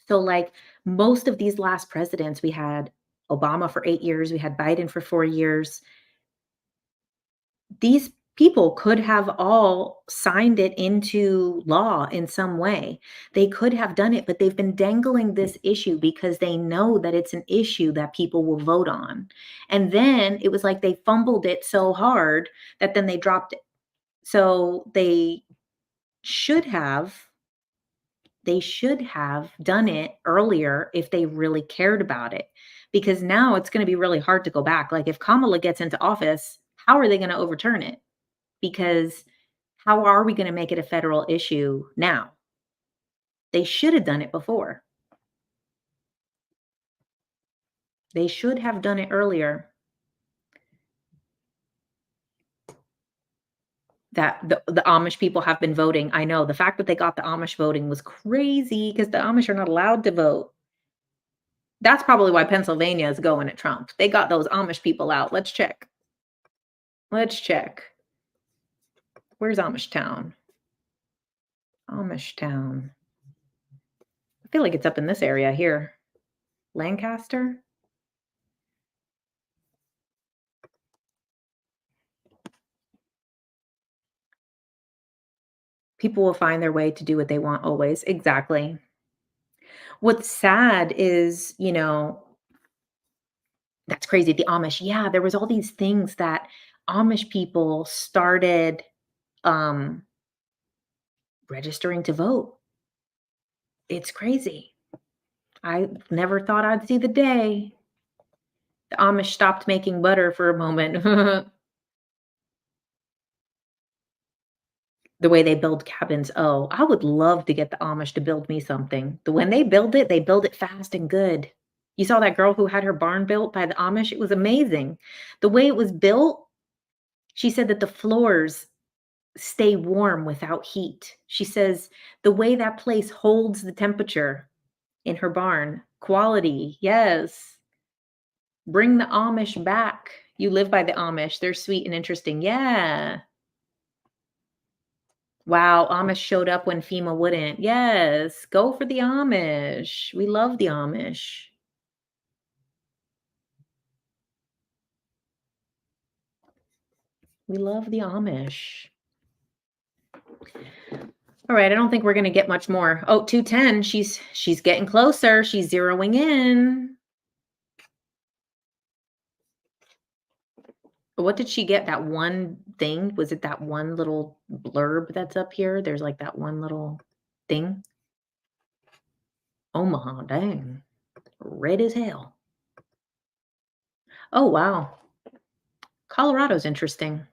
So, like, most of these last presidents, we had Obama for 8 years, we had Biden for 4 years. These people could have all signed it into law in some way. They could have done it, but they've been dangling this issue because they know that it's an issue that people will vote on. And then it was like they fumbled it so hard that then they dropped it. So should have they should have done it earlier if they really cared about it. Because now it's going to be really hard to go back. Like if Kamala gets into office, how are they going to overturn it? Because how are we gonna make it a federal issue now? They should have done it before. They should have done it earlier. That the Amish people have been voting. I know the fact that they got the Amish voting was crazy because the Amish are not allowed to vote. That's probably why Pennsylvania is going at Trump. They got those Amish people out. Let's check. Let's check. Where's Amish Town? Amish Town. I feel like it's up in this area here. Lancaster? People will find their way to do what they want always. Exactly. What's sad is, that's crazy, the Amish. Yeah, there was all these things that Amish people started, um, registering to vote. It's crazy. I never thought I'd see the day. The Amish stopped making butter for a moment. The way they build cabins. Oh, I would love to get the Amish to build me something. The when they build it fast and good. You saw that girl who had her barn built by the Amish? It was amazing. The way it was built, she said that the floors stay warm without heat. She says the way that place holds the temperature in her barn, quality, yes. Bring the Amish back. You live by the Amish. They're sweet and interesting. Yeah. Wow, Amish showed up when FEMA wouldn't. Yes, go for the Amish. We love the Amish. We love the Amish. All right, I don't think we're gonna get much more. Oh, 210. She's getting closer. She's zeroing in. What did she get? That one thing? Was it that one little blurb that's up here? There's like that one little thing. Omaha, dang. Red as hell. Oh, wow. Colorado's interesting.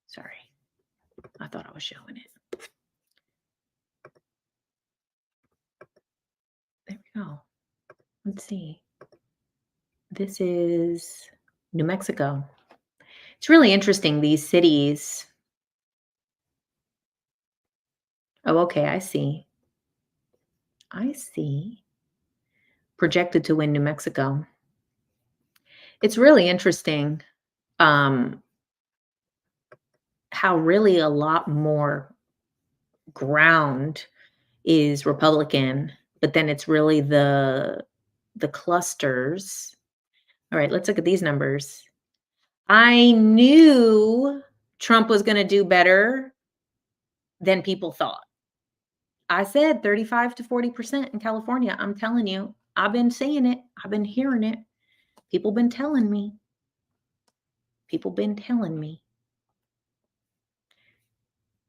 Sorry. I thought I was showing it. There we go. Let's see. This is New Mexico. It's really interesting, these cities. Oh, okay, I see. I see. Projected to win New Mexico. It's really interesting, um, how really a lot more ground is Republican, but then it's really the clusters. All right, let's look at these numbers. I knew Trump was gonna do better than people thought. I said 35 to 40% in California. I'm telling you, I've been saying it. I've been hearing it. People been telling me. People been telling me.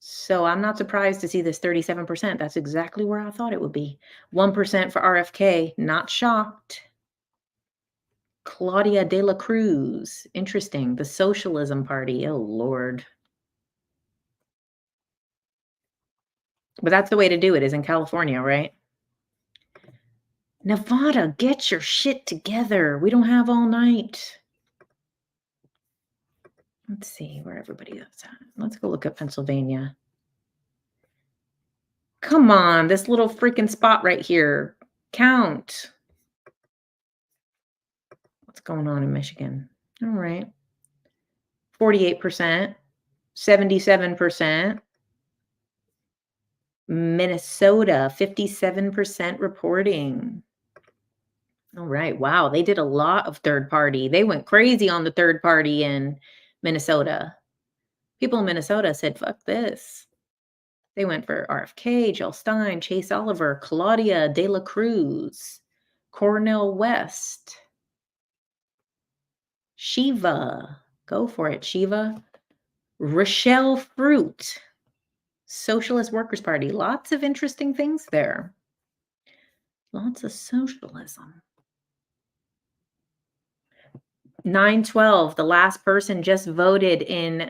So I'm not surprised to see this 37%. That's exactly where I thought it would be. 1% for RFK. Not shocked. Claudia de la Cruz. Interesting. The Socialism Party. Oh, Lord. But that's the way to do it, is in California, right? Nevada, get your shit together. We don't have all night. Let's see where everybody is at. Let's go look at Pennsylvania. Come on, this little freaking spot right here. Count. What's going on in Michigan? All right. 48%, 77%. Minnesota, 57% reporting. All right. Wow. They did a lot of third party. They went crazy on the third party in Minnesota. People in Minnesota said, fuck this. They went for RFK, Jill Stein, Chase Oliver, Claudia de la Cruz, Cornel West, Shiva. Go for it, Shiva. Rochelle Fruit, Socialist Workers Party. Lots of interesting things there. Lots of socialism. 912, the last person just voted in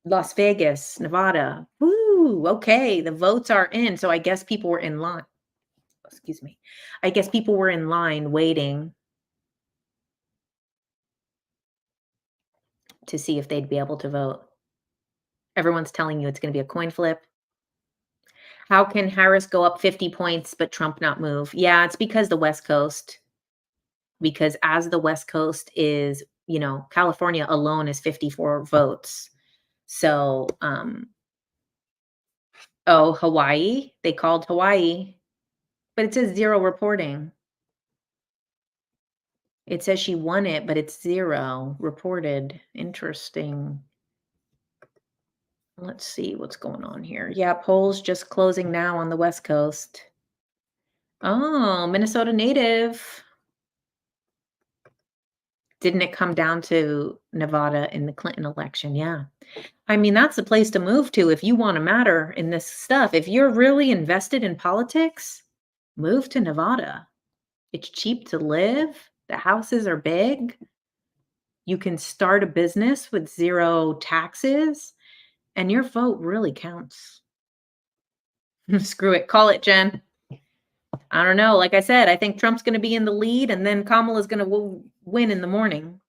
Las Vegas, Nevada. Woo, okay, the votes are in, so I guess people were in line. Excuse me. I guess people were in line waiting to see if they'd be able to vote. Everyone's telling you it's gonna be a coin flip. How can Harris go up 50 points, but Trump not move? Yeah, it's because the West Coast. Because as the West Coast is, California alone is 54 votes. So, oh, Hawaii, they called Hawaii, but it says 0 reporting. It says she won it, but it's 0 reported. Interesting. Let's see what's going on here. Yeah, polls just closing now on the West Coast. Oh, Minnesota native. Didn't it come down to Nevada in the Clinton election? Yeah. I mean, that's the place to move to if you want to matter in this stuff. If you're really invested in politics, move to Nevada. It's cheap to live. The houses are big. You can start a business with 0 taxes, and your vote really counts. Screw it. Call it, Jen. I don't know. Like I said, I think Trump's going to be in the lead, and then Kamala's going to win in the morning.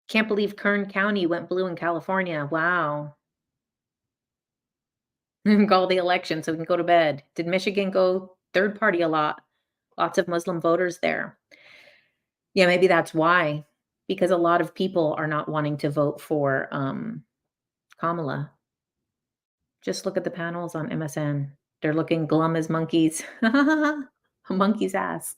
Can't believe Kern County went blue in California. Wow. Call the election so we can go to bed. Did Michigan go third party a lot? Lots of Muslim voters there. Yeah, maybe that's why. Because a lot of people are not wanting to vote for Kamala. Just look at the panels on MSN. They're looking glum as monkeys. A monkey's ass.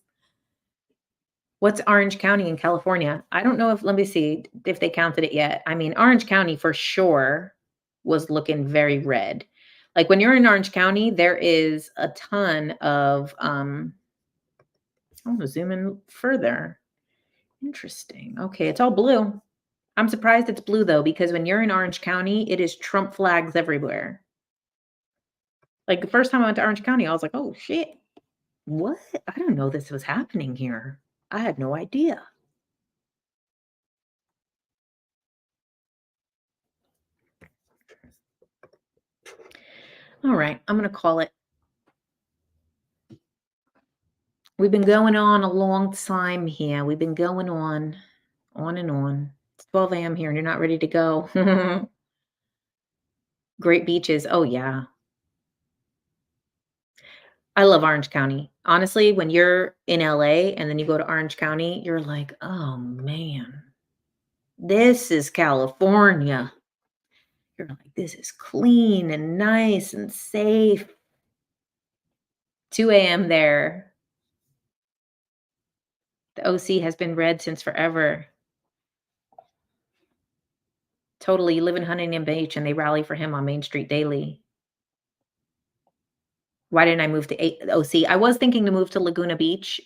What's Orange County in California? I don't know if, let me see if they counted it yet. I mean, Orange County for sure was looking very red. Like when you're in Orange County, there is a ton of, I'm gonna zoom in further. Interesting. Okay, it's all blue. I'm surprised it's blue though, because when you're in Orange County, it is Trump flags everywhere. Like the first time I went to Orange County, I was like, oh shit, what? I didn't know this was happening here. I had no idea. All right, I'm going to call it. We've been going on a long time here. We've been going on and on. It's 12 a.m. here and you're not ready to go. Great beaches. Oh, yeah. I love Orange County. Honestly, when you're in LA and then you go to Orange County, you're like, oh, man, this is California. You're like, this is clean and nice and safe. 2 a.m. there. The OC has been red since forever. Totally. You live in Huntington Beach and they rally for him on Main Street daily. Why didn't I move to OC? I was thinking to move to Laguna Beach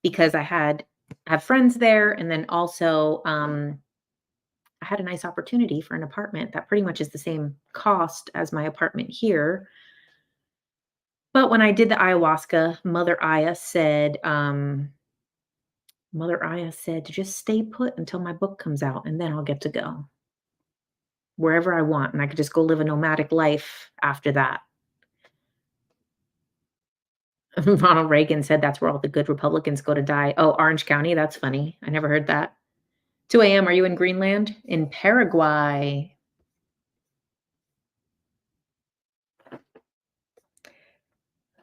because I had I have friends there, and then also, I had a nice opportunity for an apartment that pretty much is the same cost as my apartment here. But when I did the ayahuasca, Mother Aya said to just stay put until my book comes out, and then I'll get to go wherever I want, and I could just go live a nomadic life after that. Ronald Reagan said that's where all the good Republicans go to die. Oh, Orange County? That's funny. I never heard that. 2 a.m., are you in Greenland? In Paraguay.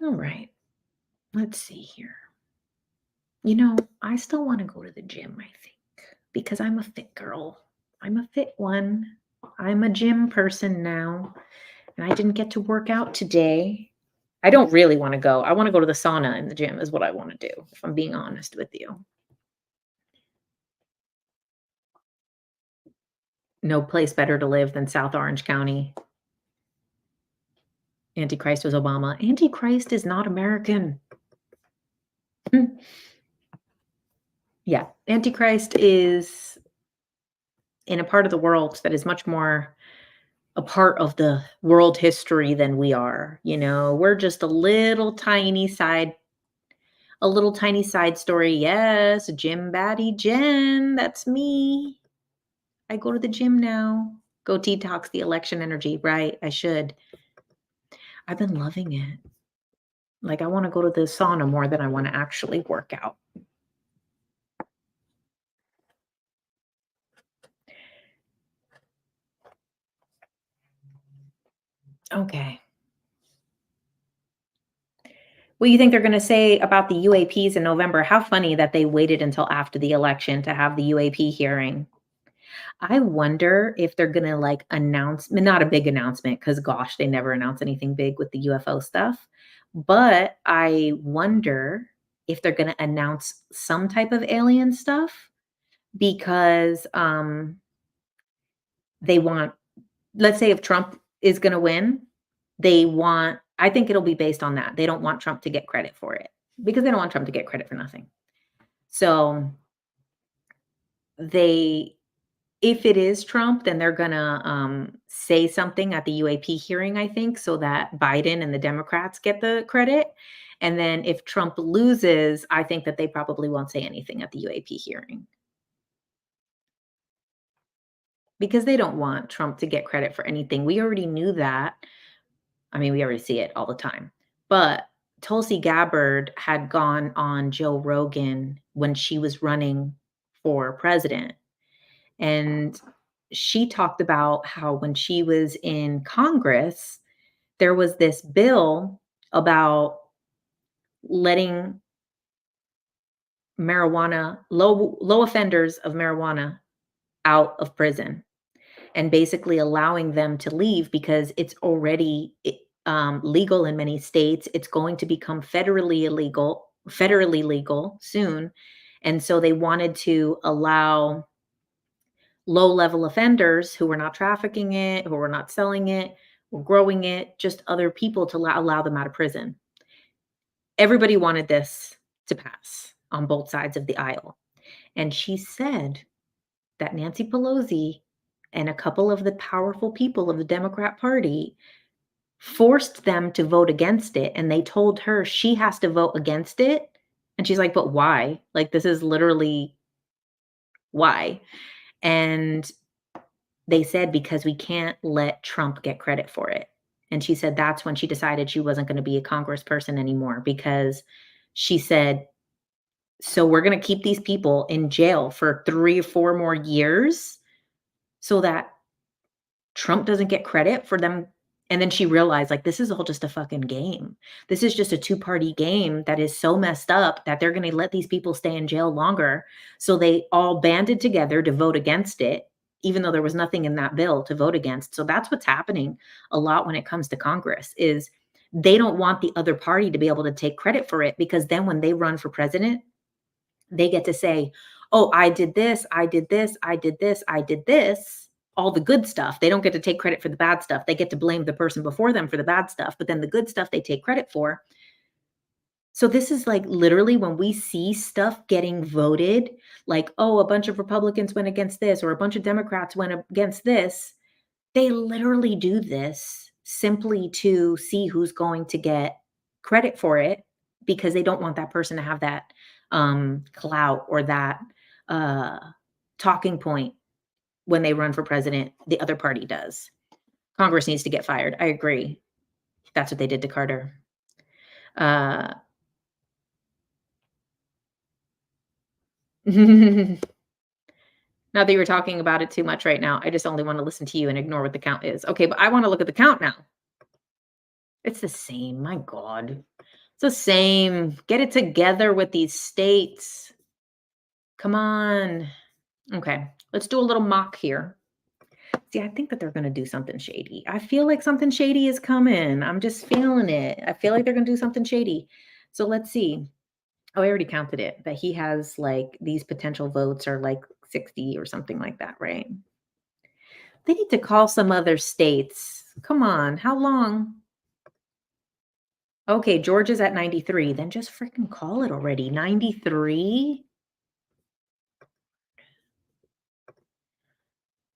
All right. Let's see here. I still wanna go to the gym, I think, because I'm a fit girl. I'm a fit one. I'm a gym person now, and I didn't get to work out today. I don't really wanna go. I wanna go to the sauna in the gym is what I wanna do, if I'm being honest with you. No place better to live than South Orange County. Antichrist was Obama. Antichrist is not American. Hmm. Yeah, Antichrist is in a part of the world that is much more a part of the world history than we are. We're just a little tiny side story. Yes, Jim Batty Jen, that's me. I go to the gym now. Go detox the election energy, right? I should. I've been loving it. Like, I want to go to the sauna more than I want to actually work out. Okay. What do you think they're going to say about the UAPs in November? How funny that they waited until after the election to have the UAP hearing. I wonder if they're gonna, like, not a big announcement, because gosh, they never announce anything big with the UFO stuff, but I wonder if they're gonna announce some type of alien stuff because, they want let's say if Trump is gonna win, I think it'll be based on that. They don't want Trump to get credit for it, because they don't want Trump to get credit for nothing. So, they if it is Trump, then they're gonna, say something at the UAP hearing, I think, so that Biden and the Democrats get the credit, and then if Trump loses, I think that they probably won't say anything at the UAP hearing, because they don't want Trump to get credit for anything. We already knew that. I mean, we already see it all the time, but Tulsi Gabbard had gone on Joe Rogan when she was running for president. And she talked about how when she was in Congress, there was this bill about letting low offenders of marijuana out of prison and basically allowing them to leave because it's already legal in many states. It's going to become federally legal soon. And so they wanted to allow low-level offenders who were not trafficking it, who were not selling it, or growing it, just other people to allow them out of prison. Everybody wanted this to pass on both sides of the aisle. And she said that Nancy Pelosi and a couple of the powerful people of the Democrat Party forced them to vote against it. And they told her she has to vote against it. And she's like, but why? Like, this is literally why. And they said, "Because we can't let Trump get credit for it." And she said that's when she decided she wasn't gonna be a congressperson anymore because she said, "So we're gonna keep these people in jail for 3 or 4 more years so that Trump doesn't get credit for them." And then she realized, like, this is all just a fucking game. This is just a two-party game that is so messed up that they're gonna let these people stay in jail longer. So they all banded together to vote against it, even though there was nothing in that bill to vote against. So that's what's happening a lot when it comes to Congress is they don't want the other party to be able to take credit for it because then when they run for president, they get to say, "Oh, I did this, I did this, I did this, I did this," all the good stuff. They don't get to take credit for the bad stuff. They get to blame the person before them for the bad stuff, but then the good stuff they take credit for. So this is like literally when we see stuff getting voted, like, oh, a bunch of Republicans went against this or a bunch of Democrats went against this. They literally do this simply to see who's going to get credit for it because they don't want that person to have that clout or that uh, talking point when they run for president. The other party does. Congress needs to get fired. I agree. That's what they did to Carter. Uh, Not that you were talking about it too much right now. I just only want to listen to you and ignore what the count is. Okay, but I want to look at the count now. It's the same. My God. It's the same. Get it together with these states. Come on. Okay, let's do a little mock here. See, I think that they're going to do something shady. I feel like something shady is coming. I'm just feeling it. I feel like they're going to do something shady. So let's see. Oh, I already counted it, that he has like these potential votes are like 60 or something like that, right? They need to call some other states. Come on, how long? Okay, Georgia's at 93. Then just freaking call it already. 93?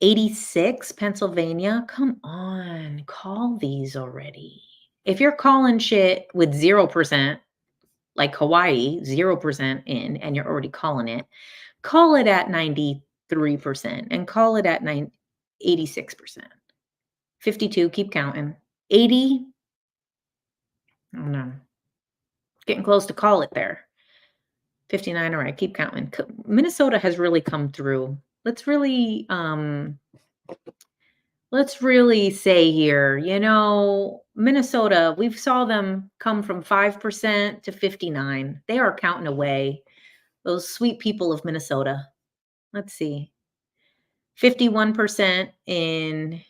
86, Pennsylvania. Come on, call these already. If you're calling shit with 0%, like Hawaii, 0% in, and you're already calling it, call it at 93% and call it at 86%. 52, keep counting. 80, I don't know. Getting close to call it there. 59, all right, keep counting. Minnesota has really come through. Let's really say here, Minnesota, we've saw them come from 5% to 59. They are counting away. Those sweet people of Minnesota. Let's see. 51% in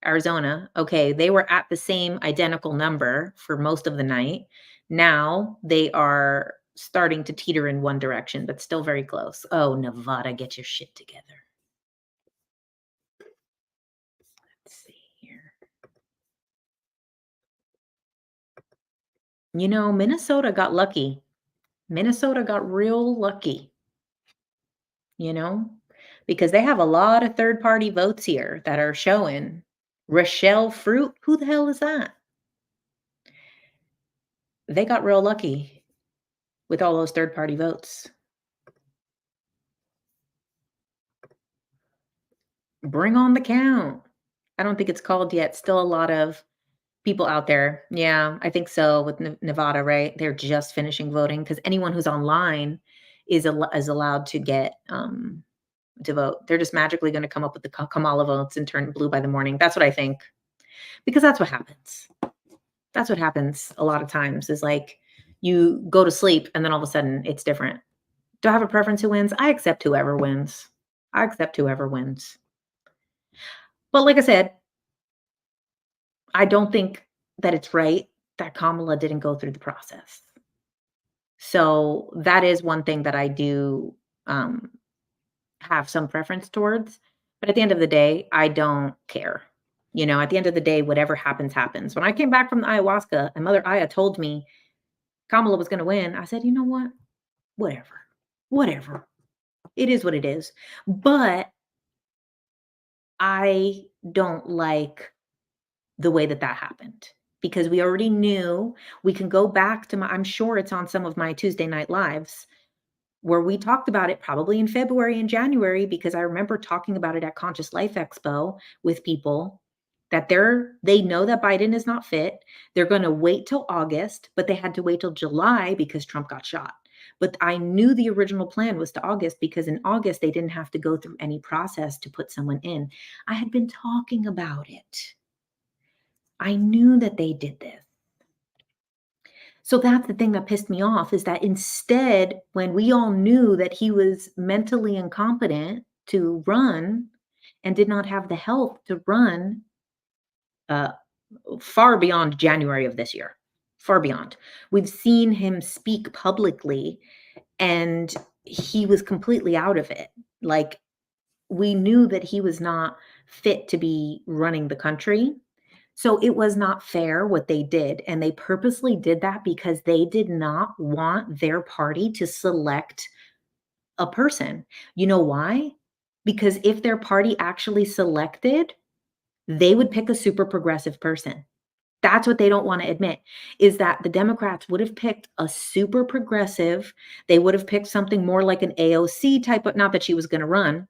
Arizona. Okay, they were at the same identical number for most of the night. Now they are starting to teeter in one direction, but still very close. Oh, Nevada, get your shit together. Let's see here. Minnesota got lucky. Minnesota got real lucky, you know, because they have a lot of third party votes here that are showing. Rochelle Fruit, who the hell is that? They got real lucky with all those third party votes. Bring on the count. I don't think it's called yet. Still a lot of people out there. Yeah, I think so with Nevada, right? They're just finishing voting because anyone who's online is allowed to get to vote. They're just magically going to come up with the Kamala votes and turn blue by the morning. That's what I think. Because that's what happens. That's what happens a lot of times is like you go to sleep and then all of a sudden it's different. Do I have a preference who wins? I accept whoever wins. I accept whoever wins. But like I said, I don't think that it's right that Kamala didn't go through the process. So that is one thing that I do um, have some preference towards. But at the end of the day, I don't care. At the end of the day, whatever happens, happens. When I came back from the ayahuasca and Mother Aya told me Kamala was going to win, I said, you know what? Whatever. Whatever. It is what it is. But I don't like the way that happened because we already knew. We can go back to I'm sure it's on some of my Tuesday night lives where we talked about it probably in February and January, because I remember talking about it at Conscious Life Expo with people that they know that Biden is not fit. They're going to wait till August, but they had to wait till July because Trump got shot. But I knew the original plan was to August because in August, they didn't have to go through any process to put someone in. I had been talking about it. I knew that they did this. So that's the thing that pissed me off, is that instead, when we all knew that he was mentally incompetent to run and did not have the health to run, uh, far beyond January of this year, far beyond. We've seen him speak publicly and he was completely out of it. Like, we knew that he was not fit to be running the country. So it was not fair what they did, and they purposely did that because they did not want their party to select a person. You know why? Because if their party actually selected, they would pick a super progressive person. That's what they don't wanna admit, is that the Democrats would have picked a super progressive, they would have picked something more like an AOC type of, not that she was gonna run,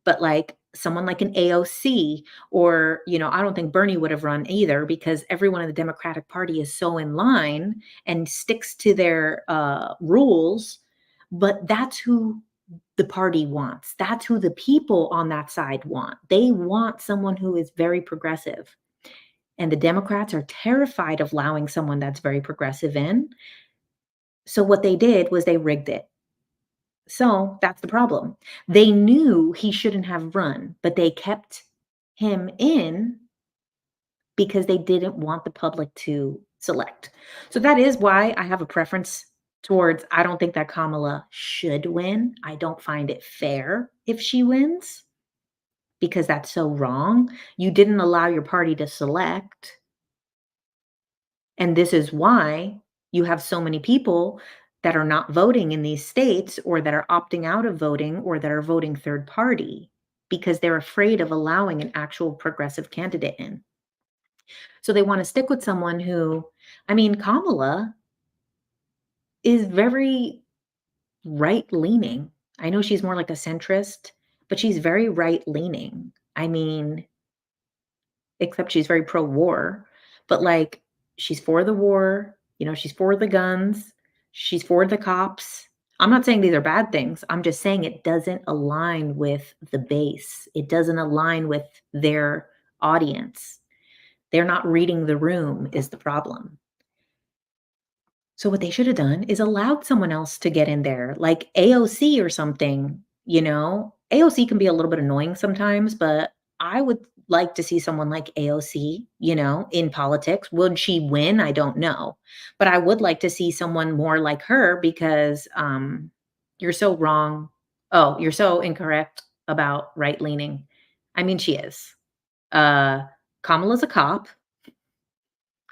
but like someone like an AOC, or, I don't think Bernie would have run either because everyone in the Democratic Party is so in line and sticks to their, rules, but that's who the party wants. That's who the people on that side want. They want someone who is very progressive. And the Democrats are terrified of allowing someone that's very progressive in. So what they did was they rigged it. So that's the problem. They knew he shouldn't have run, but they kept him in because they didn't want the public to select. So that is why I have a preference towards, I don't think that Kamala should win. I don't find it fair if she wins because that's so wrong. You didn't allow your party to select. And this is why you have so many people that are not voting in these states or that are opting out of voting or that are voting third party because they're afraid of allowing an actual progressive candidate in. So they want to stick with someone who, I mean, Kamala is very right leaning. I know she's more like a centrist, but she's very right leaning. I mean, except she's very pro-war, but, like, she's for the war, she's for the guns, she's for the cops. I'm not saying these are bad things, I'm just saying it doesn't align with the base. It doesn't align with their audience. They're not reading the room is the problem. So what they should have done is allowed someone else to get in there, like AOC or something. AOC can be a little bit annoying sometimes, but I would like to see someone like AOC, in politics. Would she win? I don't know. But I would like to see someone more like her because you're so wrong. Oh, you're so incorrect about right leaning. I mean, she is. Uh Kamala's a cop.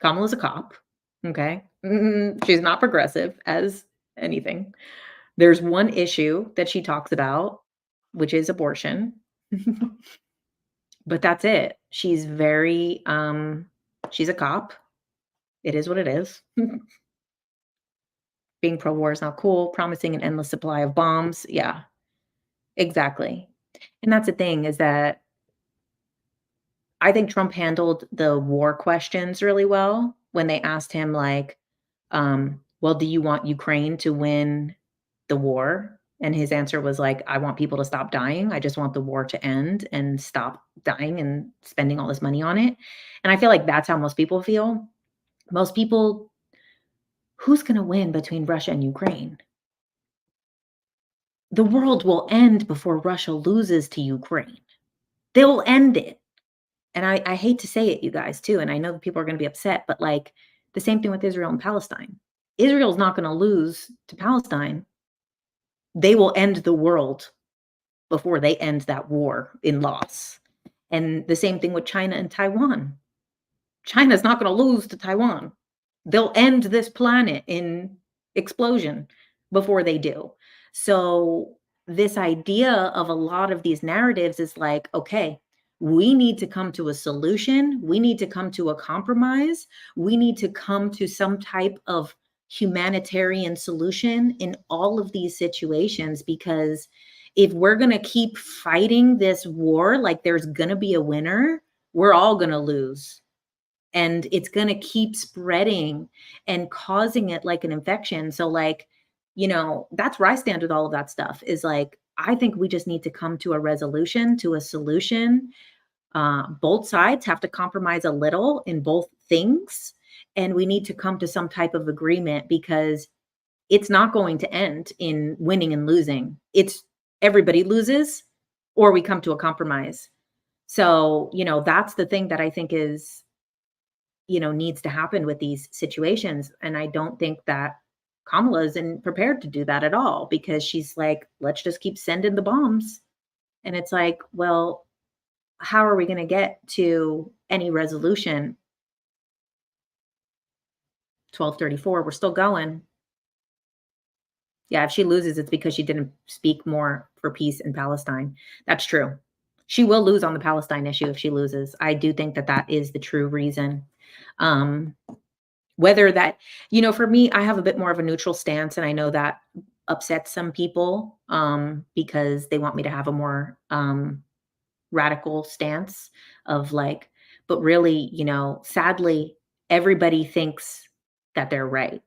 Kamala's a cop, okay? She's not progressive as anything. There's one issue that she talks about, which is abortion, but that's it. She's a cop. It is what it is. Being pro-war is not cool, promising an endless supply of bombs, yeah, exactly. And that's the thing is that I think Trump handled the war questions really well when they asked him, like, "Well, do you want Ukraine to win the war?" And his answer was like, "I want people to stop dying. I just want the war to end and stop dying and spending all this money on it." And I feel like that's how most people feel. Most people, who's gonna win between Russia and Ukraine? The world will end before Russia loses to Ukraine. They'll end it. And I hate to say it, you guys, too, and I know that people are gonna be upset, but, like, the same thing with Israel and Palestine. Israel's not gonna lose to Palestine. They will end the world before they end that war in loss. And the same thing with China and Taiwan. China's not gonna lose to Taiwan. They'll end this planet in explosion before they do. So, this idea of a lot of these narratives is like, okay, we need to come to a solution. We need to come to a compromise. We need to come to some type of humanitarian solution in all of these situations because if we're going to keep fighting this war like there's going to be a winner, we're all going to lose and it's going to keep spreading and causing it like an infection. So like, that's where I stand with all of that stuff is like, I think we just need to come to a resolution, to a solution. Both sides have to compromise a little in both things. And we need to come to some type of agreement because it's not going to end in winning and losing. It's everybody loses or we come to a compromise. So, that's the thing that I think is needs to happen with these situations. And I don't think that Kamala isn't prepared to do that at all because she's like, let's just keep sending the bombs. And it's like, well, how are we gonna get to any resolution? 12:34, we're still going. Yeah, if she loses, it's because she didn't speak more for peace in Palestine. That's true. She will lose on the Palestine issue if she loses. I do think that that is the true reason. Um, whether that for me, I have a bit more of a neutral stance, and I know that upsets some people, because they want me to have a more, radical stance of, like but really, sadly, everybody thinks that they're right,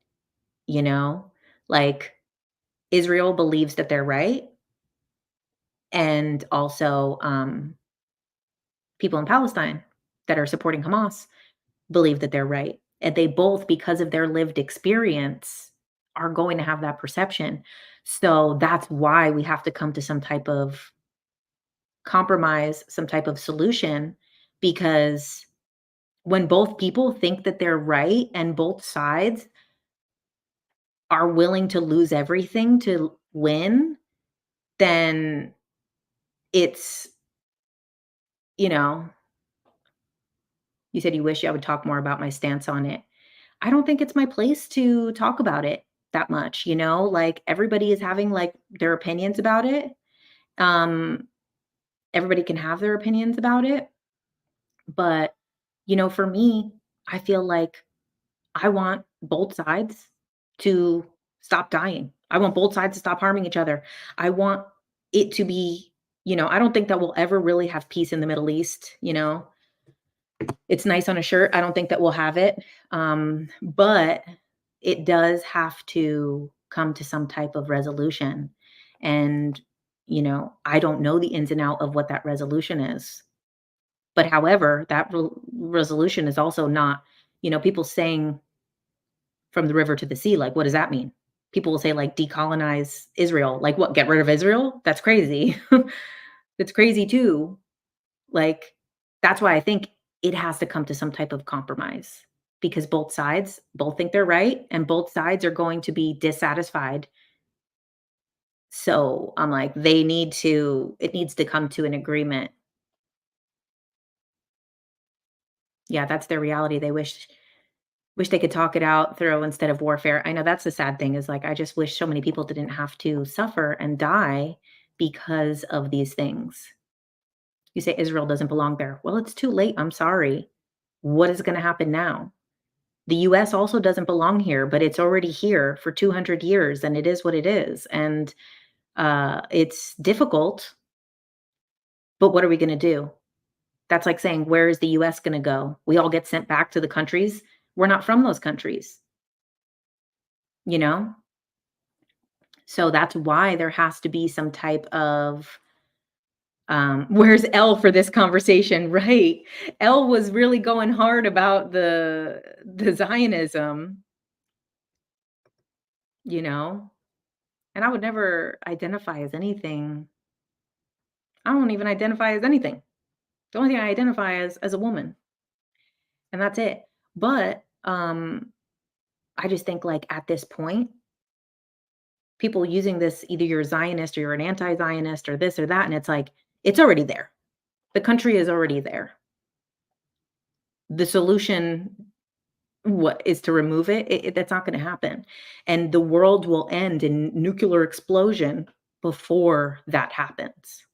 you know? Like, Israel believes that they're right, and also, people in Palestine that are supporting Hamas believe that they're right. And they both, because of their lived experience, are going to have that perception. So that's why we have to come to some type of compromise, some type of solution, because when both people think that they're right and both sides are willing to lose everything to win, then it's, you know, you said you wish I would talk more about my stance on it. I don't think it's my place to talk about it that much, like everybody is having like their opinions about it. Um, everybody can have their opinions about it, but for me, I feel like I want both sides to stop dying. I want both sides to stop harming each other. I want it to be, I don't think that we'll ever really have peace in the Middle East. It's nice on a shirt. I don't think that we'll have it. But it does have to come to some type of resolution. And, I don't know the ins and out of what that resolution is. But however, that resolution is also not, people saying from the river to the sea, like, what does that mean? People will say, like, decolonize Israel. Like, what? Get rid of Israel? That's crazy. That's crazy too. Like, that's why I think it has to come to some type of compromise because both sides both think they're right and both sides are going to be dissatisfied. So, I'm like, it needs to come to an agreement. Yeah, that's their reality. They wish they could talk it out through instead of warfare. I know that's the sad thing is like I just wish so many people didn't have to suffer and die because of these things. You say Israel doesn't belong there. Well, it's too late. I'm sorry. What is going to happen now? The US also doesn't belong here, but it's already here for 200 years and it is what it is. And it's difficult, but what are we going to do? That's like saying, where is the US going to go? We all get sent back to the countries. We're not from those countries, you know? So that's why there has to be some type of where's Elle for this conversation? Right. Elle was really going hard about the Zionism, you know? And I would never identify as anything. I don't even identify as anything. The only thing I identify as a woman, and that's it. But I just think like at this point, people using this either you're a Zionist or you're an anti-Zionist or this or that, and it's like it's already there. The country is already there. The solution what is to remove it? That's not gonna happen, and the world will end in nuclear explosion before that happens.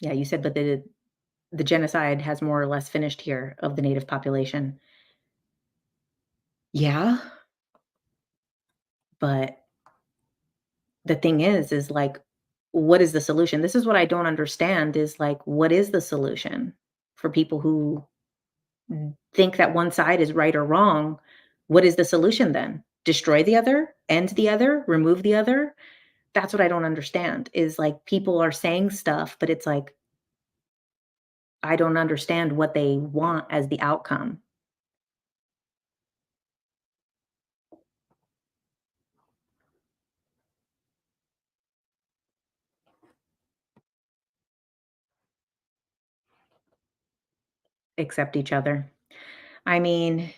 Yeah, you said, but the genocide has more or less finished here of the native population. Yeah, but the thing is like, what is the solution? This is what I don't understand is like, what is the solution for people who think that one side is right or wrong? What is the solution then? Destroy the other? End the other? Remove the other? That's what I don't understand is like people are saying stuff, but it's like, I don't understand what they want as the outcome. Accept each other. I mean,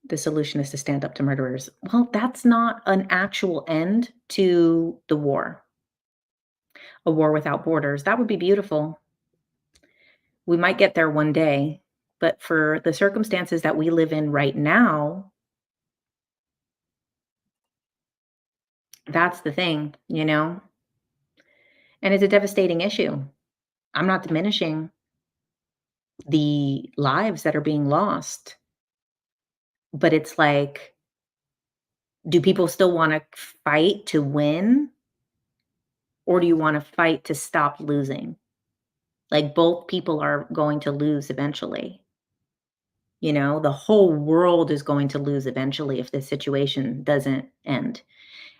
The solution is to stand up to murderers. Well, that's not an actual end to the war, a war without borders. That would be beautiful. We might get there one day, but for the circumstances that we live in right now, that's the thing, you know? And it's a devastating issue. I'm not diminishing the lives that are being lost, but it's like, do people still want to fight to win, or do you want to fight to stop losing? Like, both people are going to lose eventually. You know, the whole world is going to lose eventually if this situation doesn't end.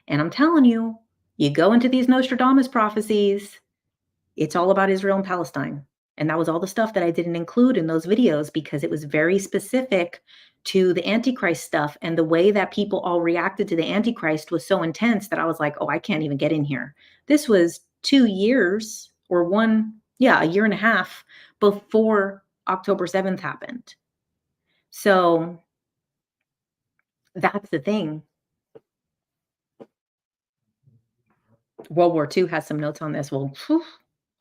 And I'm telling you, you go into these Nostradamus prophecies, it's all about Israel and Palestine. And that was all the stuff that I didn't include in those videos because it was very specific to the Antichrist stuff. And the way that people all reacted to the Antichrist was so intense that I was like, oh, I can't even get in here. This was 2 years or a year and a half before October 7th happened. So that's the thing. World War II has some notes on this. Well, phew,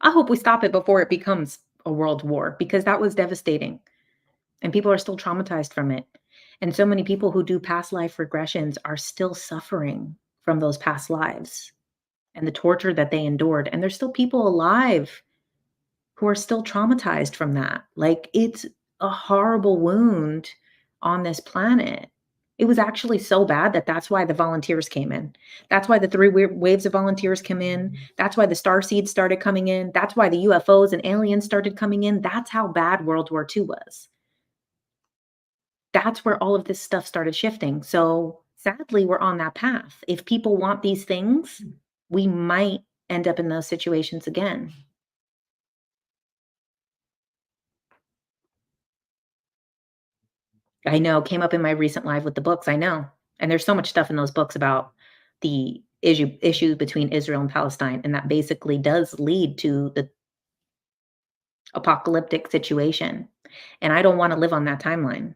I hope we stop it before it becomes a world war because that was devastating and people are still traumatized from it. And so many people who do past life regressions are still suffering from those past lives and the torture that they endured. And there's still people alive who are still traumatized from that. Like, it's a horrible wound on this planet. It was actually so bad that that's why the volunteers came in. That's why the three waves of volunteers came in. That's why the star seeds started coming in. That's why the UFOs and aliens started coming in. That's how bad World War II was. That's where all of this stuff started shifting. So sadly, we're on that path. If people want these things, we might end up in those situations again. I know, came up in my recent live with the books, I know. And there's so much stuff in those books about the issue between Israel and Palestine, and that basically does lead to the apocalyptic situation. And I don't wanna live on that timeline.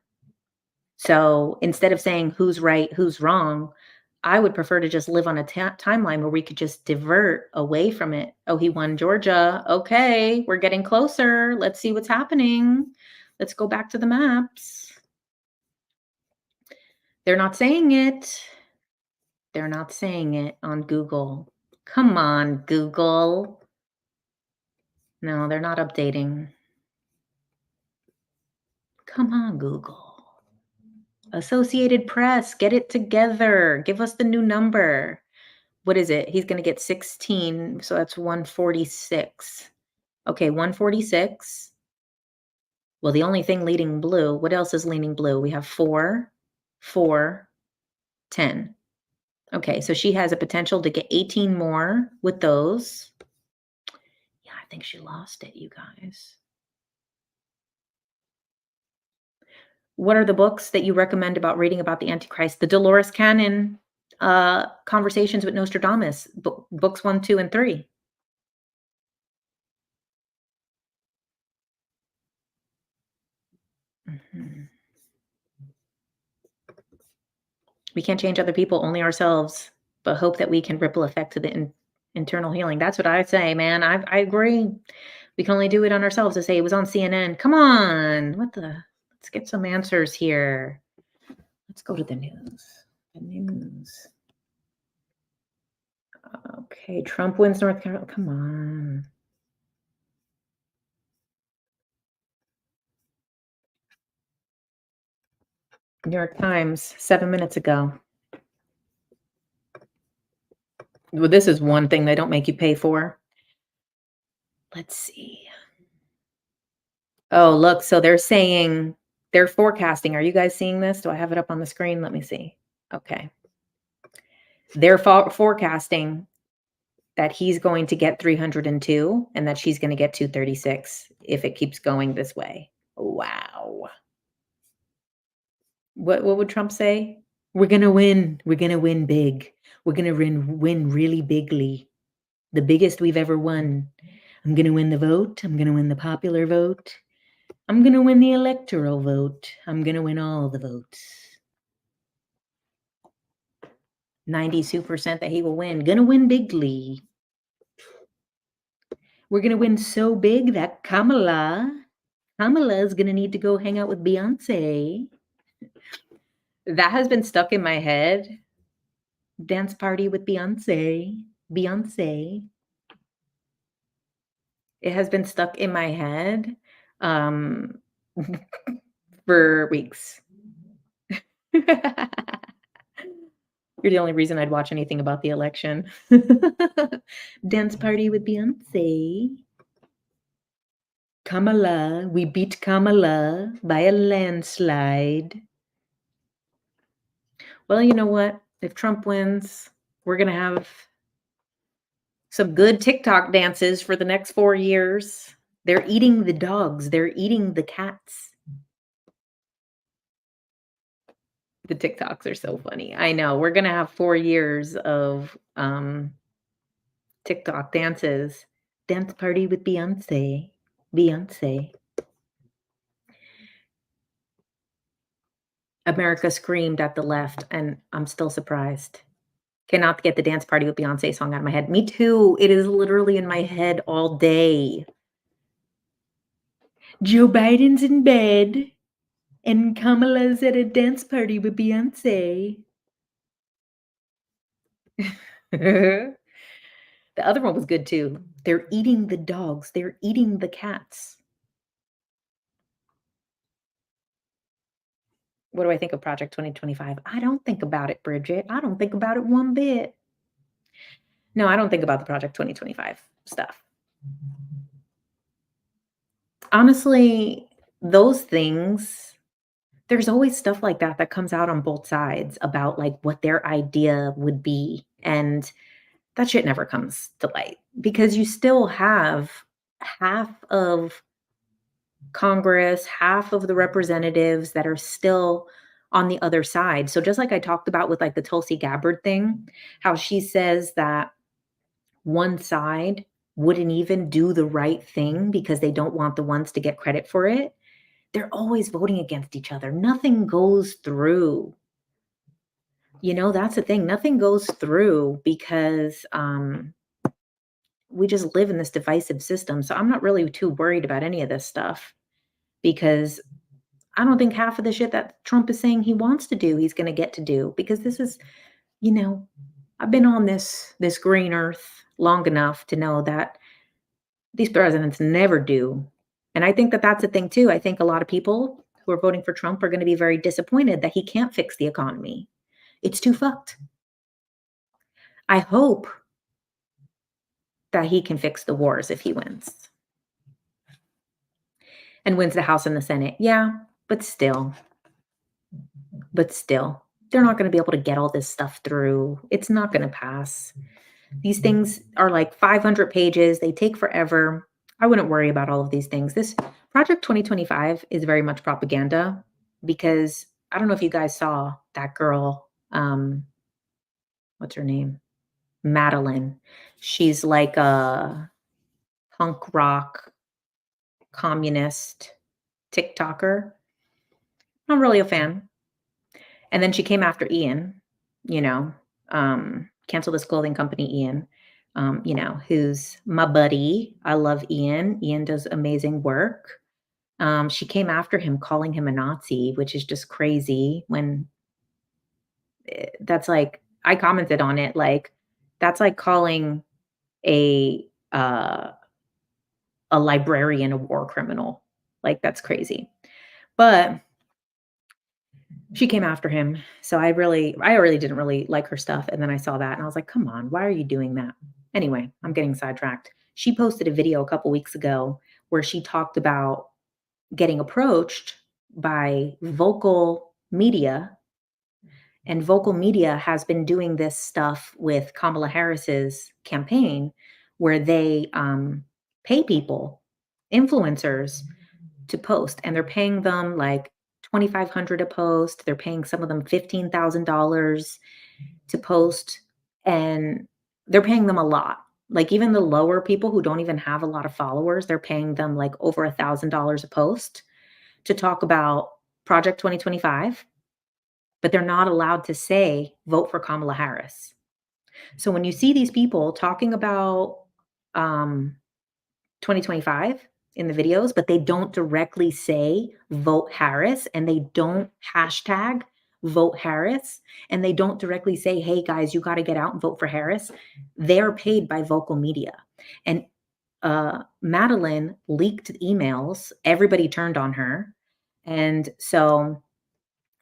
So, instead of saying who's right, who's wrong, I would prefer to just live on a timeline where we could just divert away from it. "Oh, he won Georgia. Okay, we're getting closer. Let's see what's happening. Let's go back to the maps." They're not saying it. They're not saying it on Google. Come on, Google. No, they're not updating. Come on, Google. Associated Press, get it together. Give us the new number. What is it? He's gonna get 16, so that's 146. Okay, 146. Well, the only thing leading blue, what else is leaning blue? We have 4, 4, 10. Okay, so she has a potential to get 18 more with those. Yeah, I think she lost it, you guys. What are the books that you recommend about reading about the Antichrist? The Dolores Cannon, Conversations with Nostradamus, books 1, 2, and 3. Mhm. We can't change other people, only ourselves, but hope that we can ripple effect to the internal healing. That's what I say, man. I agree. We can only do it on ourselves to say it was on CNN. Come on. What the? Let's get some answers here. Let's go to the news. The news. Okay, Trump wins North Carolina. Come on. New York Times, 7 minutes ago. Well, this is one thing they don't make you pay for. Let's see. Oh, look, so they're saying they're forecasting. Are you guys seeing this? Do I have it up on the screen? Let me see. Okay. They're forecasting that he's going to get 302 and that she's going to get 236 if it keeps going this way. Wow. What would Trump say? We're going to win. We're going to win big. We're going to win really bigly. The biggest we've ever won. I'm going to win the vote. I'm going to win the popular vote. I'm going to win the electoral vote. I'm going to win all the votes. 92% that he will win. Gonna win bigly. We're gonna win so big that Kamala is gonna need to go hang out with Beyonce. That has been stuck in my head. Dance party with Beyonce. Beyonce. It has been stuck in my head, um, for weeks. You're the only reason I'd watch anything about the election. Dance party with Beyonce. Kamala, we beat Kamala by a landslide. Well, you know what? If Trump wins, we're gonna have some good TikTok dances for the next 4 years. They're eating the dogs, they're eating the cats. The TikToks are so funny. I know, we're gonna have 4 years of, TikTok dances. Dance party with Beyonce. Beyonce. America screamed at the left, and I'm still surprised. Cannot get the dance party with Beyonce song out of my head. Me too. It is literally in my head all day. Joe Biden's in bed, and Kamala's at a dance party with Beyonce. The other one was good too. They're eating the dogs. They're eating the cats. What do I think of Project 2025? I don't think about it, Bridget. I don't think about it one bit. No, I don't think about the Project 2025 stuff. Honestly, those things, there's always stuff like that that comes out on both sides about, like, what their idea would be, and that shit never comes to light because you still have half of Congress, half of the representatives that are still on the other side. So just like I talked about with, like, the Tulsi Gabbard thing, how she says that one side wouldn't even do the right thing because they don't want the ones to get credit for it. They're always voting against each other. Nothing goes through. You know, that's the thing. Nothing goes through because we just live in this divisive system. So I'm not really too worried about any of this stuff because I don't think half of the shit that Trump is saying he wants to do, he's going to get to do because this is, you know, I've been on this green earth long enough to know that these presidents never do. And I think that that's a thing too. I think a lot of people who are voting for Trump are going to be very disappointed that he can't fix the economy. It's too fucked. I hope that he can fix the wars if he wins and wins the House and the Senate. Yeah, but still, they're not going to be able to get all this stuff through. It's not going to pass. These things are like 500 pages. They take forever. I wouldn't worry about all of these things. This Project 2025 is very much propaganda because I don't know if you guys saw that girl, what's her name? Madeline. She's like a punk rock communist TikToker. Not really a fan. And then she came after Ian, you know, cancel this clothing company, Ian, you know, who's my buddy. I love Ian. Ian does amazing work. She came after him, calling him a Nazi, which is just crazy when that's like, I commented on it, like, that's like calling a, uh, a librarian a war criminal. Like, that's crazy. But she came after him. So I really didn't really like her stuff, and then I saw that and I was like, "Come on, why are you doing that?" Anyway, I'm getting sidetracked. She posted a video a couple weeks ago where she talked about getting approached by Vocal Media, and Vocal Media has been doing this stuff with Kamala Harris's campaign where they, pay people, influencers, to post, and they're paying them like 2,500 a post. They're paying some of them $15,000 to post, and they're paying them a lot. Like even the lower people who don't even have a lot of followers, they're paying them like over $1,000 a post to talk about Project 2025 but they're not allowed to say, "Vote for Kamala Harris." So when you see these people talking about, um, 2025 in the videos, but they don't directly say vote Harris and they don't hashtag vote Harris and they don't directly say, hey guys, you got to get out and vote for Harris. They're paid by vocal media. And Madeline leaked emails. Everybody turned on her. And so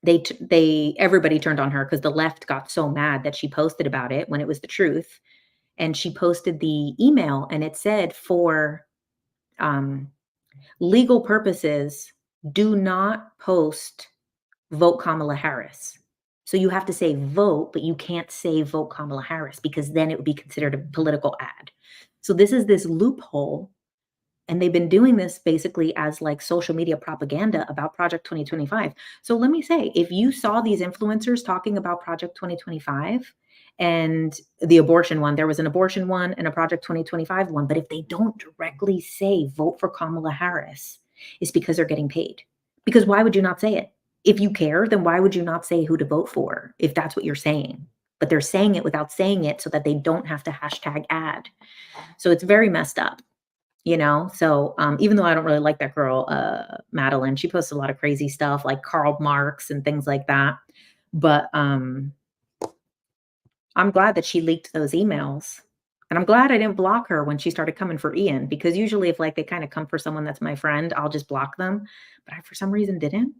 everybody turned on her because the left got so mad that she posted about it when it was the truth. And she posted the email and it said for um, legal purposes, do not post vote Kamala Harris. So you have to say vote, but you can't say vote Kamala Harris because then it would be considered a political ad. So this loophole. And they've been doing this basically as like social media propaganda about Project 2025. So let me say, if you saw these influencers talking about Project 2025 and the abortion one, there was an abortion one and a Project 2025 one, but if they don't directly say vote for Kamala Harris, it's because they're getting paid. Because why would you not say it? If you care, then why would you not say who to vote for if that's what you're saying? But they're saying it without saying it so that they don't have to hashtag ad. So it's very messed up. So even though I don't really like that girl, Madeline, she posts a lot of crazy stuff like Karl Marx and things like that. But I'm glad that she leaked those emails. And I'm glad I didn't block her when she started coming for Ian, because usually if like they kind of come for someone that's my friend, I'll just block them. But I, for some reason, didn't.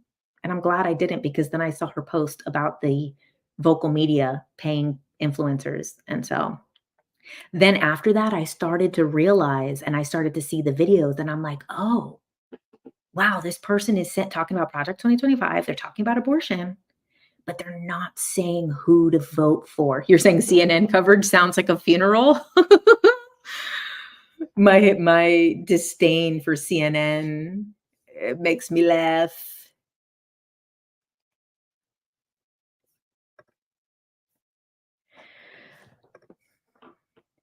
And I'm glad I didn't, because then I saw her post about the vocal media paying influencers. And so then after that, I started to realize and I started to see the videos and I'm like, oh, wow, this person is talking about Project 2025. They're talking about abortion, but they're not saying who to vote for. You're saying CNN coverage sounds like a funeral? My disdain for CNN, it makes me laugh.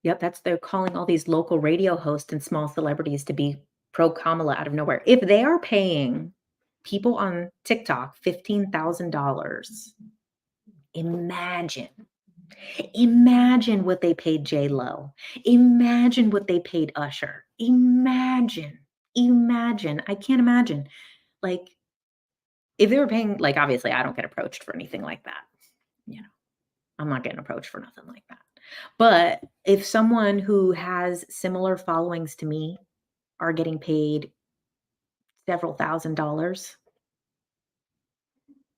Yep, they're calling all these local radio hosts and small celebrities to be pro Kamala out of nowhere. If they are paying people on TikTok $15,000, imagine, imagine what they paid J Lo. Imagine what they paid Usher. Imagine. I can't imagine. Like, if they were paying, like, obviously, I don't get approached for anything like that. You know, I'm not getting approached for nothing like that. But if someone who has similar followings to me are getting paid several $1,000s,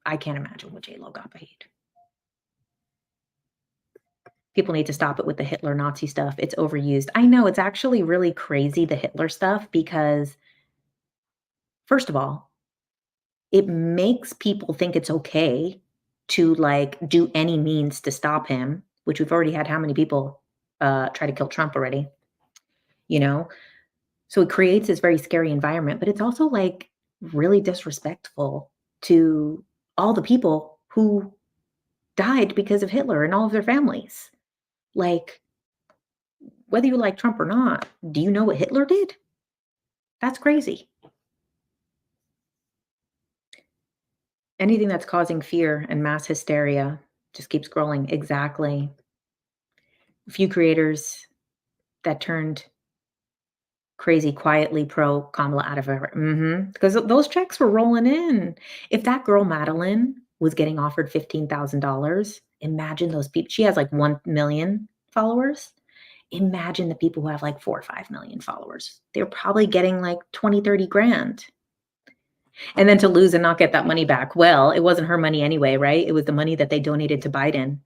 I can't imagine what J Lo got paid. People need to stop it with the Hitler Nazi stuff. It's overused. I know it's actually really crazy, the Hitler stuff, because first of all, it makes people think it's okay to like do any means to stop him, which we've already had how many people try to kill Trump already, you know? So it creates this very scary environment, but it's also like really disrespectful to all the people who died because of Hitler and all of their families. Like, whether you like Trump or not, do you know what Hitler did? That's crazy. Anything that's causing fear and mass hysteria just keeps scrolling. Exactly. A few creators that turned crazy quietly pro Kamala out of her. Because those checks were rolling in. If that girl Madeline was getting offered $15,000, imagine those people. She has like 1 million followers. Imagine the people who have like 4 or 5 million followers. They're probably getting like 20, 30 grand. And then to lose and not get that money back. Well, it wasn't her money anyway, right? It was the money that they donated to Biden,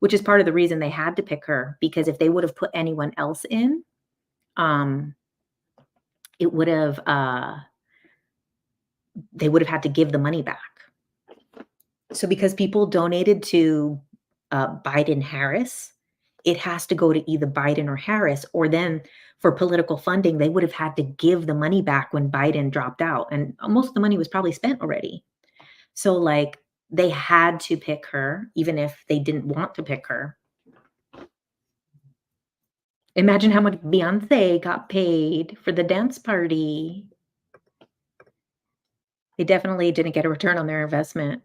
which is part of the reason they had to pick her, because if they would have put anyone else in, it would have they would have had to give the money back. So because people donated to Biden Harris, it has to go to either Biden or Harris, or then for political funding, they would have had to give the money back when Biden dropped out. And most of the money was probably spent already. So like they had to pick her, even if they didn't want to pick her. Imagine how much Beyonce got paid for the dance party. They definitely didn't get a return on their investment.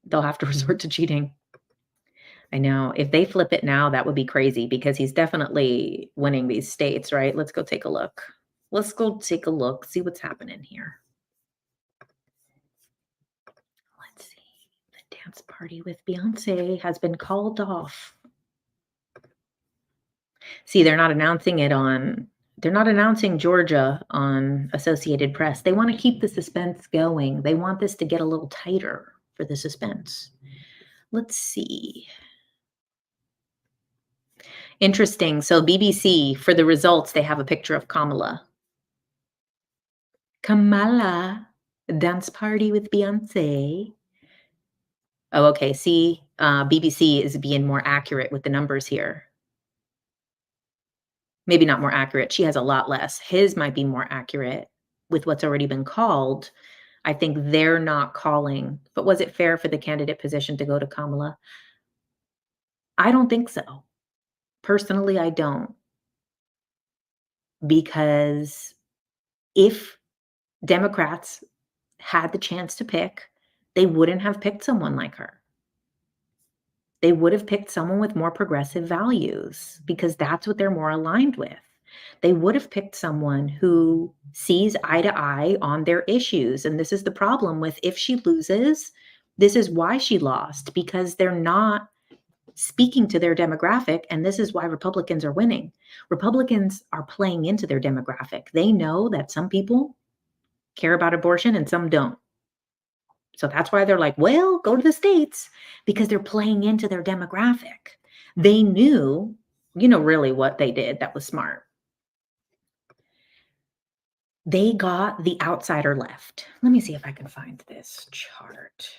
They'll have to resort to cheating. I know. If they flip it now, that would be crazy because he's definitely winning these states, right? Let's go take a look. Let's go take a look, see what's happening here. Let's see. The dance party with Beyonce has been called off. See, they're not announcing Georgia on Associated Press. They want to keep the suspense going. They want this to get a little tighter for the suspense. Let's see. Interesting. So BBC, for the results, they have a picture of Kamala. Kamala, dance party with Beyonce. Oh, okay. See, BBC is being more accurate with the numbers here. Maybe not more accurate. She has a lot less. His might be more accurate with what's already been called. I think they're not calling. But was it fair for the candidate position to go to Kamala? I don't think so. Personally, I don't. Because if Democrats had the chance to pick, they wouldn't have picked someone like her. They would have picked someone with more progressive values because that's what they're more aligned with. They would have picked someone who sees eye to eye on their issues. And this is the problem with if she loses, this is why she lost, because they're not speaking to their demographic. And this is why Republicans are winning. Republicans are playing into their demographic. They know that some people care about abortion and some don't. So that's why they're like, well, go to the states, because they're playing into their demographic. They knew, really what they did that was smart. They got the outsider left. Let me see if I can find this chart.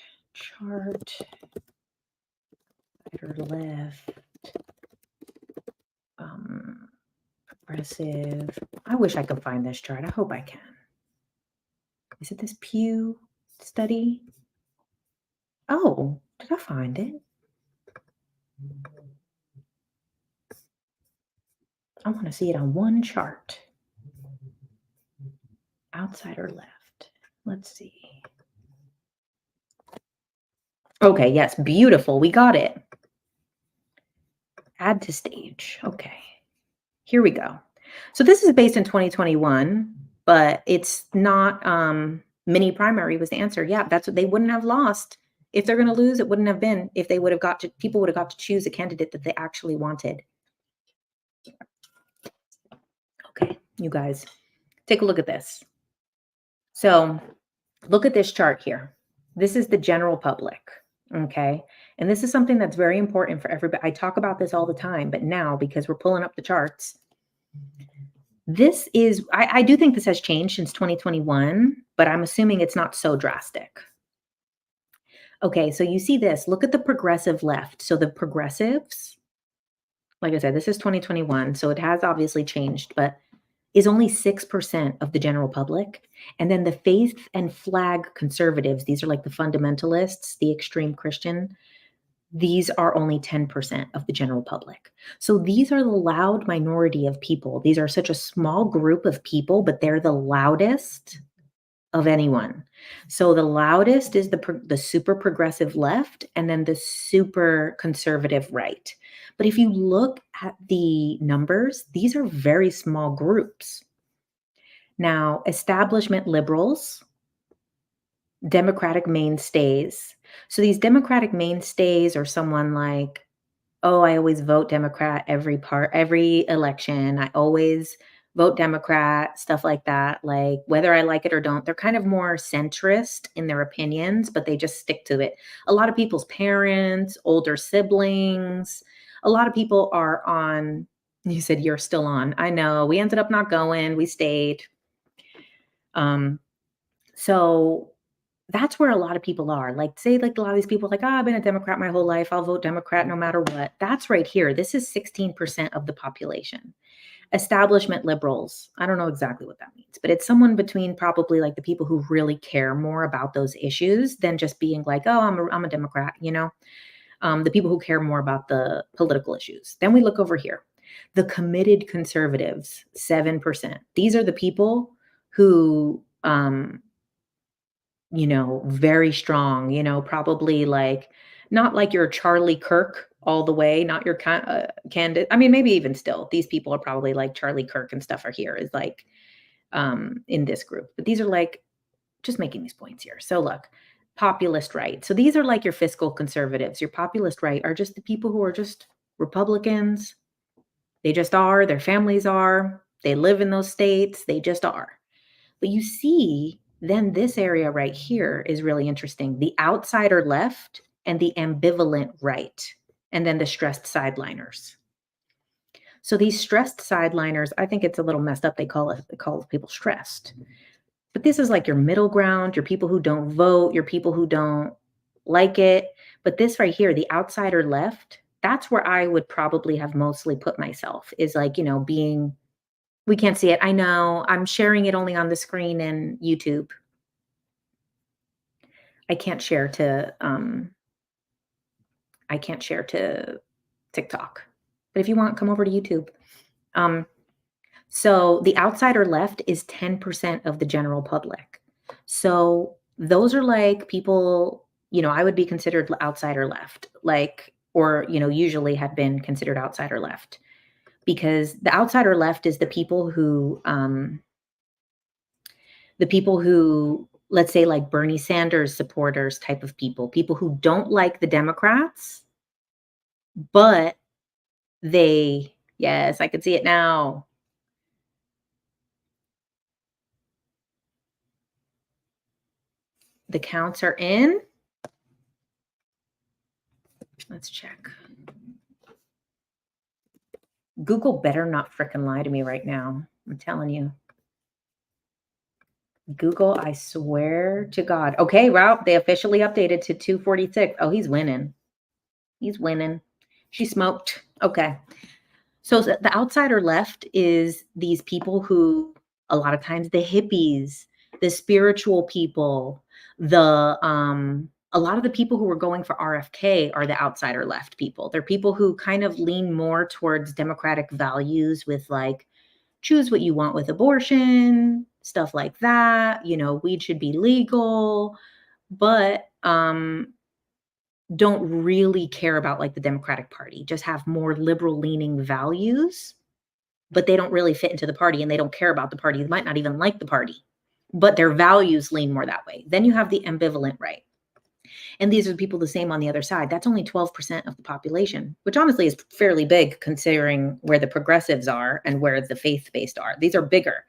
Outsider left. Progressive. I wish I could find this chart. I hope I can. Is it this Pew study? Oh, did I find it? I want to see it on one chart. Outsider left. Let's see. Okay, yes, beautiful. We got it. Add to stage. Okay. Here we go. So this is based in 2021, but it's not mini primary was the answer. Yeah, that's what they wouldn't have lost. If they're going to lose, it wouldn't have been if they would have people would have got to choose a candidate that they actually wanted. Okay, you guys, take a look at this. So look at this chart here. This is the general public, okay? And this is something that's very important for everybody. I talk about this all the time, but now because we're pulling up the charts, this is, I do think this has changed since 2021, but I'm assuming it's not so drastic. Okay, so you see this, look at the progressive left. So the progressives, like I said, this is 2021, so it has obviously changed, but is only 6% of the general public. And then the faith and flag conservatives, these are like the fundamentalists, the extreme Christian, these are only 10% of the general public. So these are the loud minority of people. These are such a small group of people, but they're the loudest of anyone. So the loudest is the super progressive left and then the super conservative right. But if you look at the numbers, these are very small groups. Now, establishment liberals, Democratic mainstays. So these Democratic mainstays are someone like, oh, I always vote Democrat every election. I always vote Democrat, stuff like that. Like whether I like it or don't, they're kind of more centrist in their opinions, but they just stick to it. A lot of people's parents, older siblings, a lot of people are on, you said you're still on. I know, we ended up not going, we stayed. So that's where a lot of people are. Like, say, like a lot of these people, like, I've been a Democrat my whole life. I'll vote Democrat no matter what. That's right here. This is 16% of the population. Establishment liberals. I don't know exactly what that means, but it's someone between probably like the people who really care more about those issues than just being like, oh, I'm a Democrat, the people who care more about the political issues. Then we look over here. The committed conservatives, 7%. These are the people who very strong, probably like not like your Charlie Kirk all the way, not your candid. I mean, maybe even still, these people are probably like Charlie Kirk and stuff are here is like in this group. But these are like just making these points here. So look, populist right. So these are like your fiscal conservatives. Your populist right are just the people who are just Republicans. They just are. Their families are. They live in those states. They just are. But you see, then this area right here is really interesting. The outsider left and the ambivalent right, and then the stressed sideliners. So these stressed sideliners, I think it's a little messed up. They call people stressed. But this is like your middle ground, your people who don't vote, your people who don't like it. But this right here, the outsider left, that's where I would probably have mostly put myself is like, being, we can't see it. I know I'm sharing it only on the screen in YouTube. I can't share to TikTok. But if you want, come over to YouTube. So the outsider left is 10% of the general public. So those are like people, I would be considered outsider left, or usually had been considered outsider left, because the outsider left is the people who, let's say like Bernie Sanders supporters type of people who don't like the Democrats, but yes, I can see it now. The counts are in. Let's check. Google better not frickin' lie to me right now. I'm telling you. Google, I swear to God. Okay, wow, they officially updated to 246. Oh, he's winning. He's winning. She smoked. Okay. So the outsider left is these people who, a lot of times, the hippies, the spiritual people, a lot of the people who were going for RFK are the outsider left people. They're people who kind of lean more towards democratic values with like, choose what you want with abortion, stuff like that. Weed should be legal, but don't really care about like the Democratic Party, just have more liberal leaning values, but they don't really fit into the party and they don't care about the party. They might not even like the party, but their values lean more that way. Then you have the ambivalent right. And these are the people the same on the other side. That's only 12% of the population, which honestly is fairly big considering where the progressives are and where the faith-based are. These are bigger.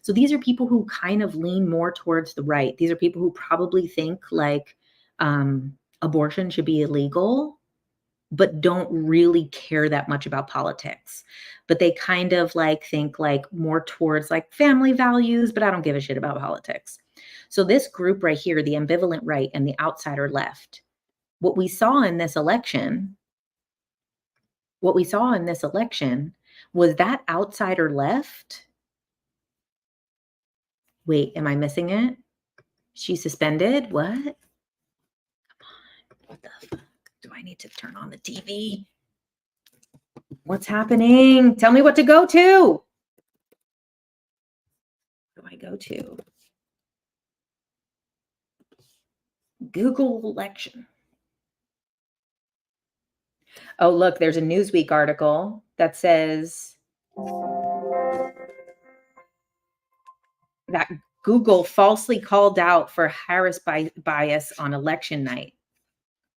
So these are people who kind of lean more towards the right. These are people who probably think like abortion should be illegal, but don't really care that much about politics. But they kind of like think like more towards like family values, but I don't give a shit about politics. So this group right here, the ambivalent right and the outsider left, what we saw in this election was that outsider left. Wait, am I missing it? She's suspended? What? Come on. What the fuck? Do I need to turn on the TV? What's happening? Tell me what to go to. What do I go to? Google election. Oh, look, there's a Newsweek article that says that Google falsely called out for Harris bias on election night.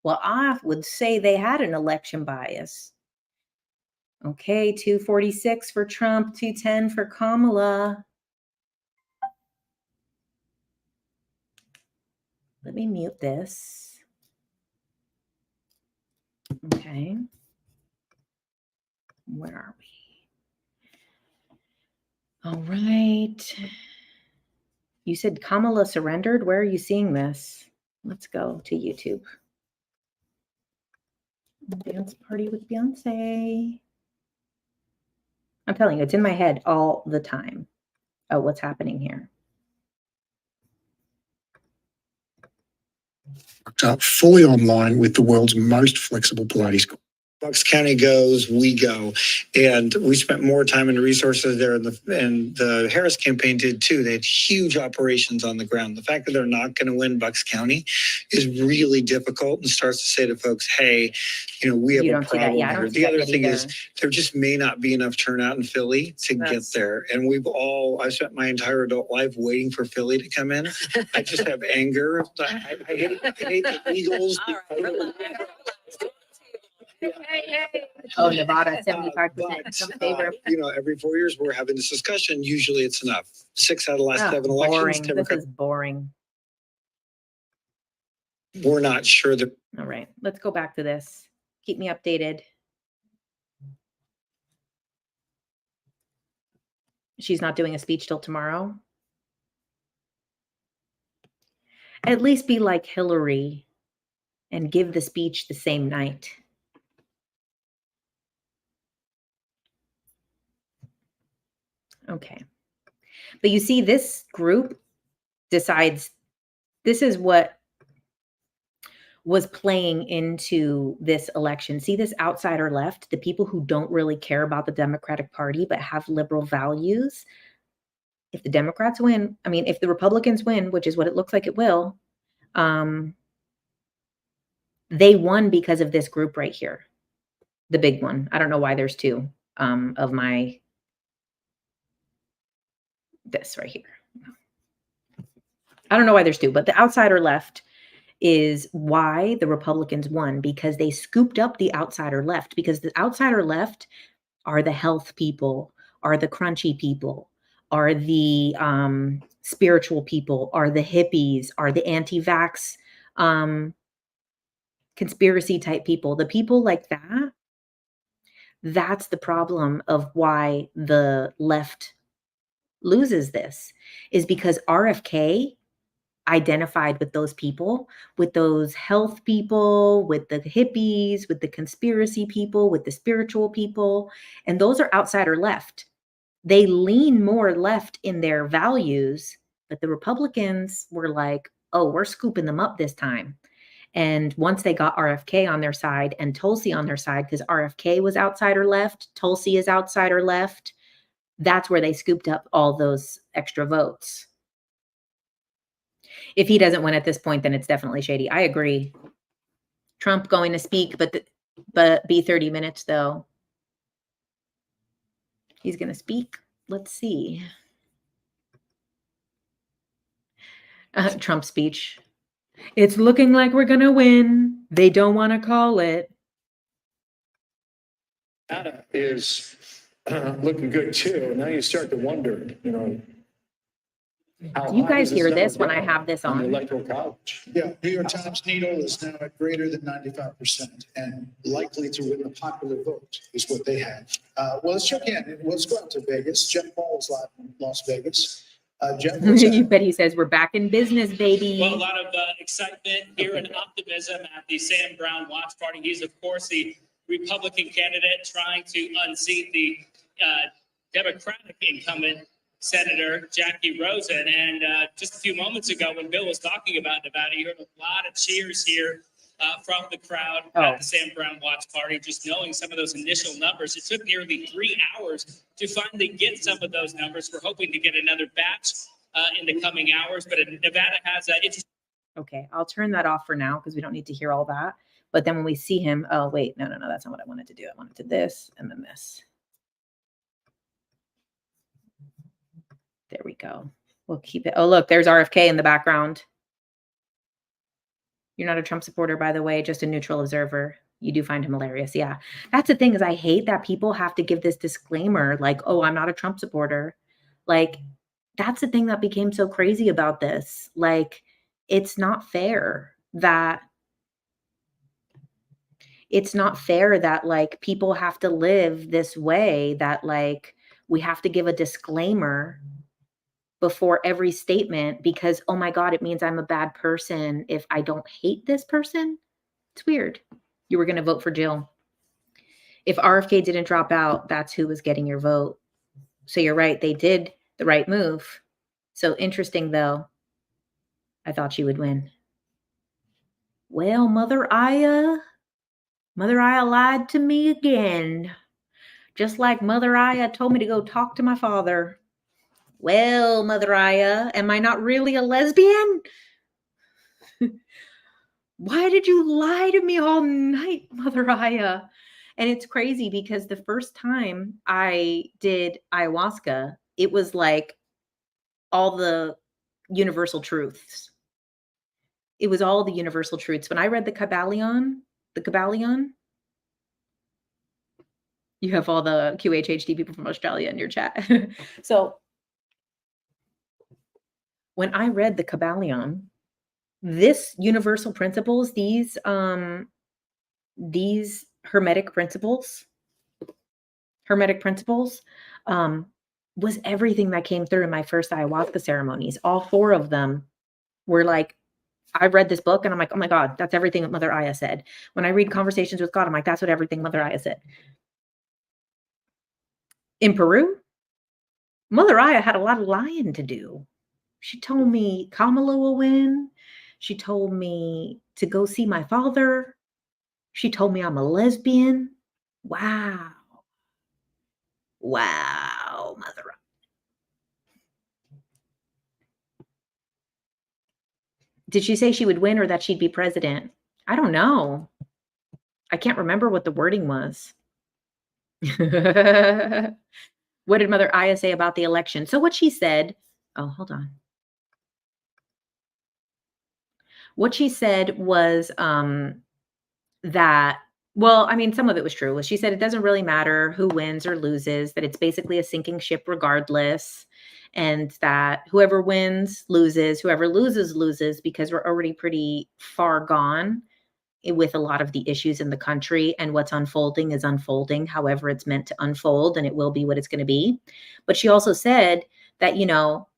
Well, I would say they had an election bias. Okay, 246 for Trump, 210 for Kamala. Let me mute this. Okay. Where are we? All right. You said Kamala surrendered. Where are you seeing this? Let's go to YouTube. Dance party with Beyonce. I'm telling you, it's in my head all the time. Oh, what's happening here? Fully online with the world's most flexible Pilates. Bucks County goes, we go. And we spent more time and resources there. And the Harris campaign did too. They had huge operations on the ground. The fact that they're not going to win Bucks County is really difficult and starts to say to folks, hey, we have a problem here. The other thing is there just may not be enough turnout in Philly to get there. And I spent my entire adult life waiting for Philly to come in. I just have anger. I hate the Eagles. Oh, Nevada, 75% in favor. Every 4 years we're having this discussion. Usually it's enough. 6 out of the last 7 elections. This is boring. We're not sure that. All right, let's go back to this. Keep me updated. She's not doing a speech till tomorrow. At least be like Hillary and give the speech the same night. Okay. But you see, this group decides this is what was playing into this election. See this outsider left, the people who don't really care about the Democratic Party but have liberal values. If the Democrats win, if the Republicans win, which is what it looks like it will, they won because of this group right here. The big one. I don't know why there's two of my... This right here. I don't know why there's two, but the outsider left is why the Republicans won, because they scooped up the outsider left, because the outsider left are the health people, are the crunchy people, are the spiritual people, are the hippies, are the anti-vax conspiracy type people. The people like that, that's the problem of why the left loses this, is because RFK identified with those people, with those health people, with the hippies, with the conspiracy people, with the spiritual people, and those are outsider left. They lean more left in their values, but the Republicans were like, oh, we're scooping them up this time. And once they got RFK on their side and Tulsi on their side, because RFK was outsider left, Tulsi is outsider left, that's where they scooped up all those extra votes. If he doesn't win at this point, then it's definitely shady. I agree. Trump going to speak, but be 30 minutes though. He's going to speak. Let's see. Trump speech. It's looking like we're going to win. They don't want to call it. Data is looking good too. Now you start to wonder, do you guys hear this when I have this on? The Electoral College. Yeah, New York Times needle is now at greater than 95% and likely to win the popular vote is what they have. Well, let's check in. Let's go out to Vegas. Jeff Paul is live in Las Vegas. Jeff, you bet he says we're back in business, baby. Well, a lot of excitement here and optimism at the Sam Brown watch party. He's, of course, the Republican candidate trying to unseat the Democratic incumbent Senator Jackie Rosen. And just a few moments ago, when Bill was talking about Nevada, you heard a lot of cheers here from the crowd at the Sam Brown watch party, just knowing some of those initial numbers. It took nearly 3 hours to finally get some of those numbers. We're hoping to get another batch in the coming hours, but Nevada has Okay, I'll turn that off for now because we don't need to hear all that. But then when we see him, oh, wait, no, that's not what I wanted to do. I wanted to do this and then this. There we go. We'll keep it. Oh, look, there's RFK in the background. You're not a Trump supporter, by the way, just a neutral observer. You do find him hilarious. Yeah. That's the thing, is I hate that people have to give this disclaimer like, oh, I'm not a Trump supporter. Like, that's the thing that became so crazy about this. Like, it's not fair that like people have to live this way, that like we have to give a disclaimer before every statement because, oh my God, it means I'm a bad person if I don't hate this person. It's weird. You were going to vote for Jill. If RFK didn't drop out, that's who was getting your vote. So you're right. They did the right move. So interesting, though. I thought she would win. Well, Mother Aya, Mother Aya lied to me again. Just like Mother Aya told me to go talk to my father. Well, Mother Aya, am I not really a lesbian? Why did you lie to me all night, Mother Aya? And it's crazy because the first time I did ayahuasca, it was like all the universal truths. It was all the universal truths. When I read the Kabbalion, you have all the QHHD people from Australia in your chat. So when I read the Kabbalion, this universal principles, these hermetic principles, um, was everything that came through in my first ayahuasca ceremonies. All 4 of them were like, I read this book and I'm like, oh my God, that's everything that Mother Aya said. When I read Conversations with God, I'm like, that's what everything Mother Aya said. In Peru, Mother Aya had a lot of lying to do. She told me Kamala will win. She told me to go see my father. She told me I'm a lesbian. Wow. Wow, Mother Aya. Did she say she would win or that she'd be president? I don't know. I can't remember what the wording was. What did Mother Aya say about the election? So what she said, oh, hold on. What she said was that, well, I mean, some of it was true. She said it doesn't really matter who wins or loses, that it's basically a sinking ship regardless, and that whoever wins loses, whoever loses loses, because we're already pretty far gone with a lot of the issues in the country, and what's unfolding is unfolding however it's meant to unfold, and it will be what it's going to be. But she also said that,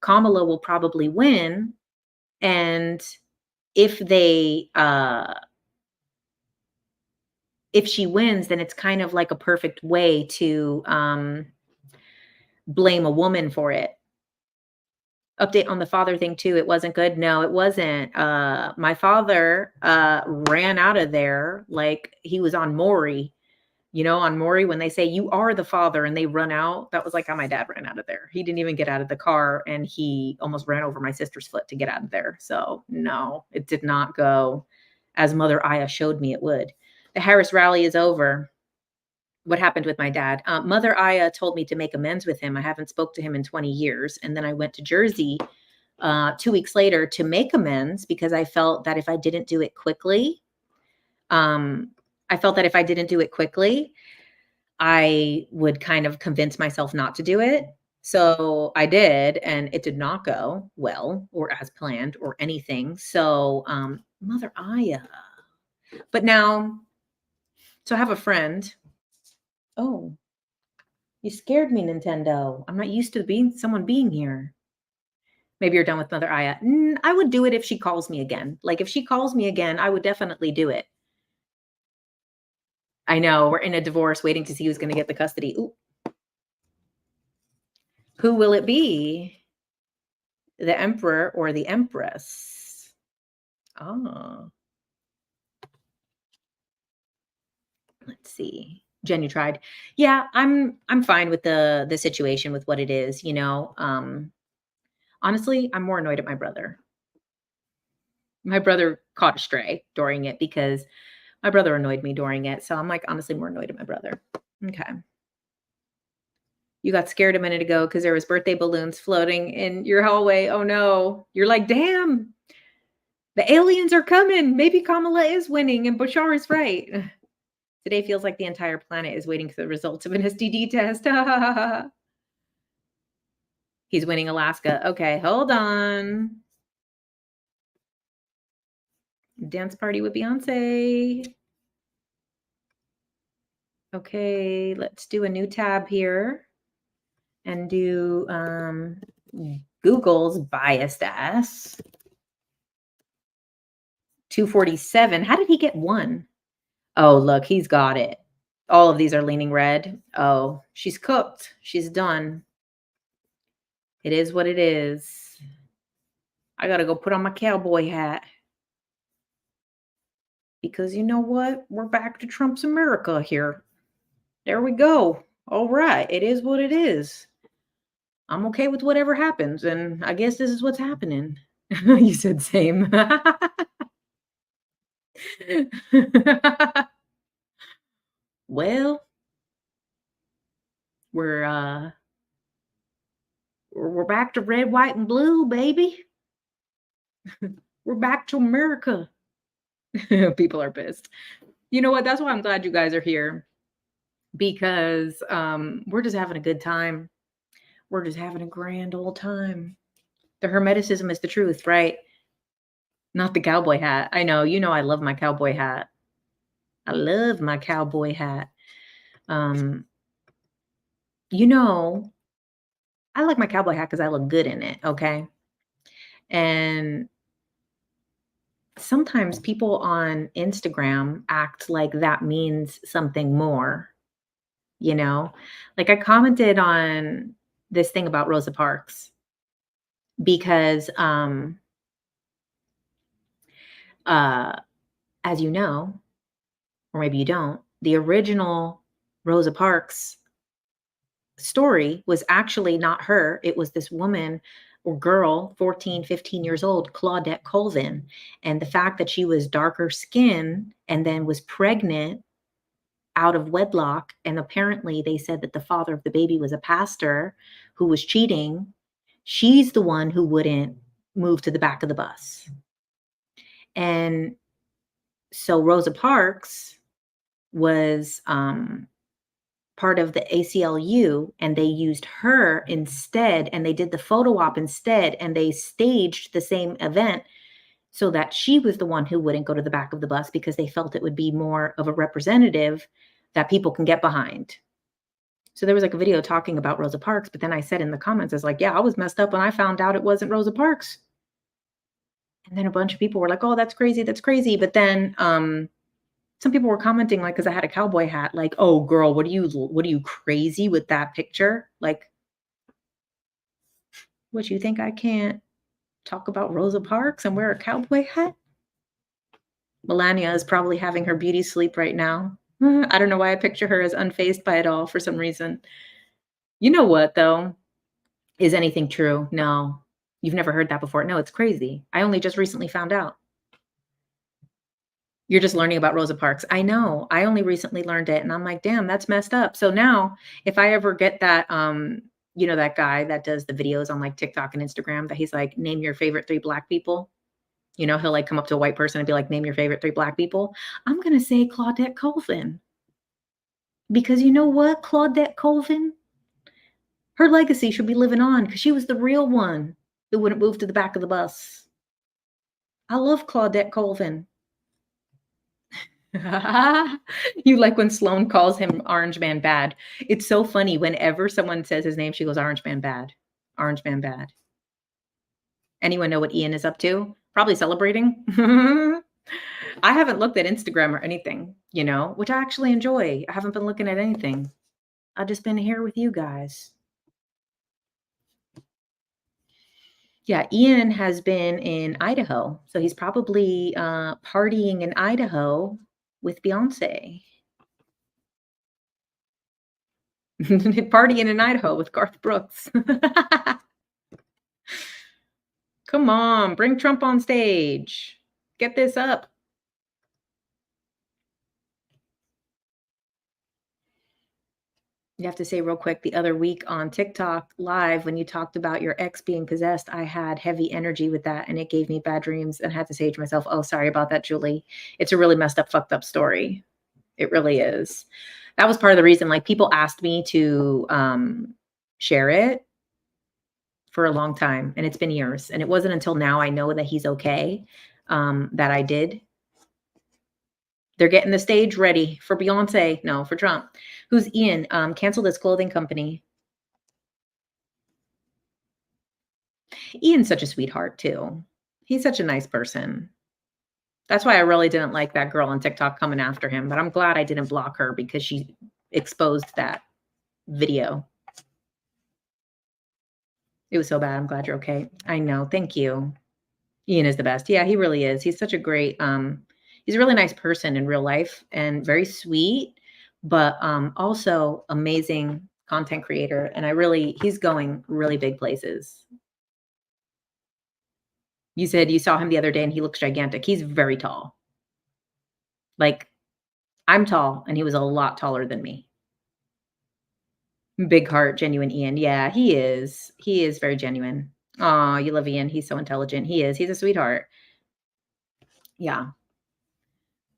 Kamala will probably win, and if she wins, then it's kind of like a perfect way to blame a woman for it. Update on the father thing too. It wasn't good. No, it wasn't. My father ran out of there like he was on Maury. On Maury, when they say you are the father and they run out, that was like how my dad ran out of there. He didn't even get out of the car and he almost ran over my sister's foot to get out of there. So no, it did not go as Mother Aya showed me it would. The Harris rally is over. What happened with my dad? Mother Aya told me to make amends with him. I haven't spoke to him in 20 years. And then I went to Jersey 2 weeks later to make amends because I felt that if I didn't do it quickly, I would kind of convince myself not to do it. So I did, and it did not go well or as planned or anything. So Mother Aya. But now, so I have a friend. Oh, you scared me, Nintendo. I'm not used to someone being here. Maybe you're done with Mother Aya. I would do it if she calls me again. Like if she calls me again, I would definitely do it. I know we're in a divorce waiting to see who's going to get the custody. Ooh. Who will it be? The emperor or the empress? Oh. Let's see. Jen, you tried. Yeah, I'm fine with the situation with what it is, Honestly, I'm more annoyed at my brother. My brother caught a stray during it because my brother annoyed me during it. So I'm like honestly more annoyed at my brother. Okay. You got scared a minute ago because there was birthday balloons floating in your hallway. Oh no. You're like, damn, the aliens are coming. Maybe Kamala is winning and Bashar is right. Today feels like the entire planet is waiting for the results of an STD test. He's winning Alaska. Okay, hold on. Dance party with Beyonce. Okay, let's do a new tab here and do Google's biased ass. 247. How did he get 1? Oh, look, he's got it. All of these are leaning red. Oh, she's cooked. She's done. It is what it is. I got to go put on my cowboy hat. because you know what? We're back to Trump's America here. There we go. All right. It is what it is. I'm okay with whatever happens. And I guess this is what's happening. You said same. Well, we're we're back to red, white, and blue, baby. We're back to America. People are pissed. You know what? That's why I'm glad you guys are here, because we're just having a good time. We're just having a grand old time. The Hermeticism is the truth, right? Not the cowboy hat. I know, I love my cowboy hat. I love my cowboy hat. You know, I like my cowboy hat because I look good in it, okay? And sometimes people on Instagram act like that means something more, you know? Like I commented on this thing about Rosa Parks because as you know, or maybe you don't, the original Rosa Parks story was actually not her. It was this woman or girl, 14, 15 years old, Claudette Colvin. And the fact that she was darker skin and then was pregnant out of wedlock. And apparently they said that the father of the baby was a pastor who was cheating. She's the one who wouldn't move to the back of the bus. And so Rosa Parks was part of the ACLU, and they used her instead, and they did the photo op instead, and they staged the same event so that she was the one who wouldn't go to the back of the bus because they felt it would be more of a representative that people can get behind. So there was like a video talking about Rosa Parks, but then I said in the comments, I was like, yeah, I was messed up when I found out it wasn't Rosa Parks. And then a bunch of people were like, oh, that's crazy. That's crazy. But then some people were commenting, like, because I had a cowboy hat, like, oh, girl, what are you crazy with that picture? Like, what, you think I can't talk about Rosa Parks and wear a cowboy hat? Melania is probably having her beauty sleep right now. I don't know why I picture her as unfazed by it all for some reason. You know what, though? Is anything true? No. You've never heard that before. No, it's crazy. I only just recently found out. You're just learning about Rosa Parks. I know. I only recently learned it, and I'm like, damn, that's messed up. So now if I ever get that, that guy that does the videos on like TikTok and Instagram that he's like, name your favorite 3 Black people. He'll like come up to a white person and be like, name your favorite 3 Black people. I'm going to say Claudette Colvin. Because you know what? Claudette Colvin, her legacy should be living on because she was the real one who wouldn't move to the back of the bus. I love Claudette Colvin. You like when Sloan calls him Orange Man Bad. It's so funny. Whenever someone says his name, she goes, Orange Man Bad. Orange Man Bad. Anyone know what Ian is up to? Probably celebrating. I haven't looked at Instagram or anything, which I actually enjoy. I haven't been looking at anything. I've just been here with you guys. Yeah, Ian has been in Idaho. So he's probably partying in Idaho with Beyonce. Partying in Idaho with Garth Brooks. Come on, bring Trump on stage. Get this up. You have to say real quick, the other week on TikTok live, when you talked about your ex being possessed, I had heavy energy with that and it gave me bad dreams and had to say to myself, oh, sorry about that, Julie. It's a really messed up, fucked up story. It really is. That was part of the reason, like, people asked me to share it for a long time, and it's been years. And it wasn't until now I know that he's okay that I did. They're getting the stage ready for Beyonce. No, for Trump. Who's Ian? Canceled his clothing company. Ian's such a sweetheart, too. He's such a nice person. That's why I really didn't like that girl on TikTok coming after him. But I'm glad I didn't block her because she exposed that video. It was so bad. I'm glad you're okay. I know. Thank you. Ian is the best. Yeah, he really is. He's such a great, He's a really nice person in real life and very sweet, but also amazing content creator. And he's going really big places. You said you saw him the other day and he looks gigantic. He's very tall. Like, I'm tall and he was a lot taller than me. Big heart, genuine Ian. Yeah, he is. He is very genuine. Aw, you love Ian. He's so intelligent. He is. He's a sweetheart. Yeah.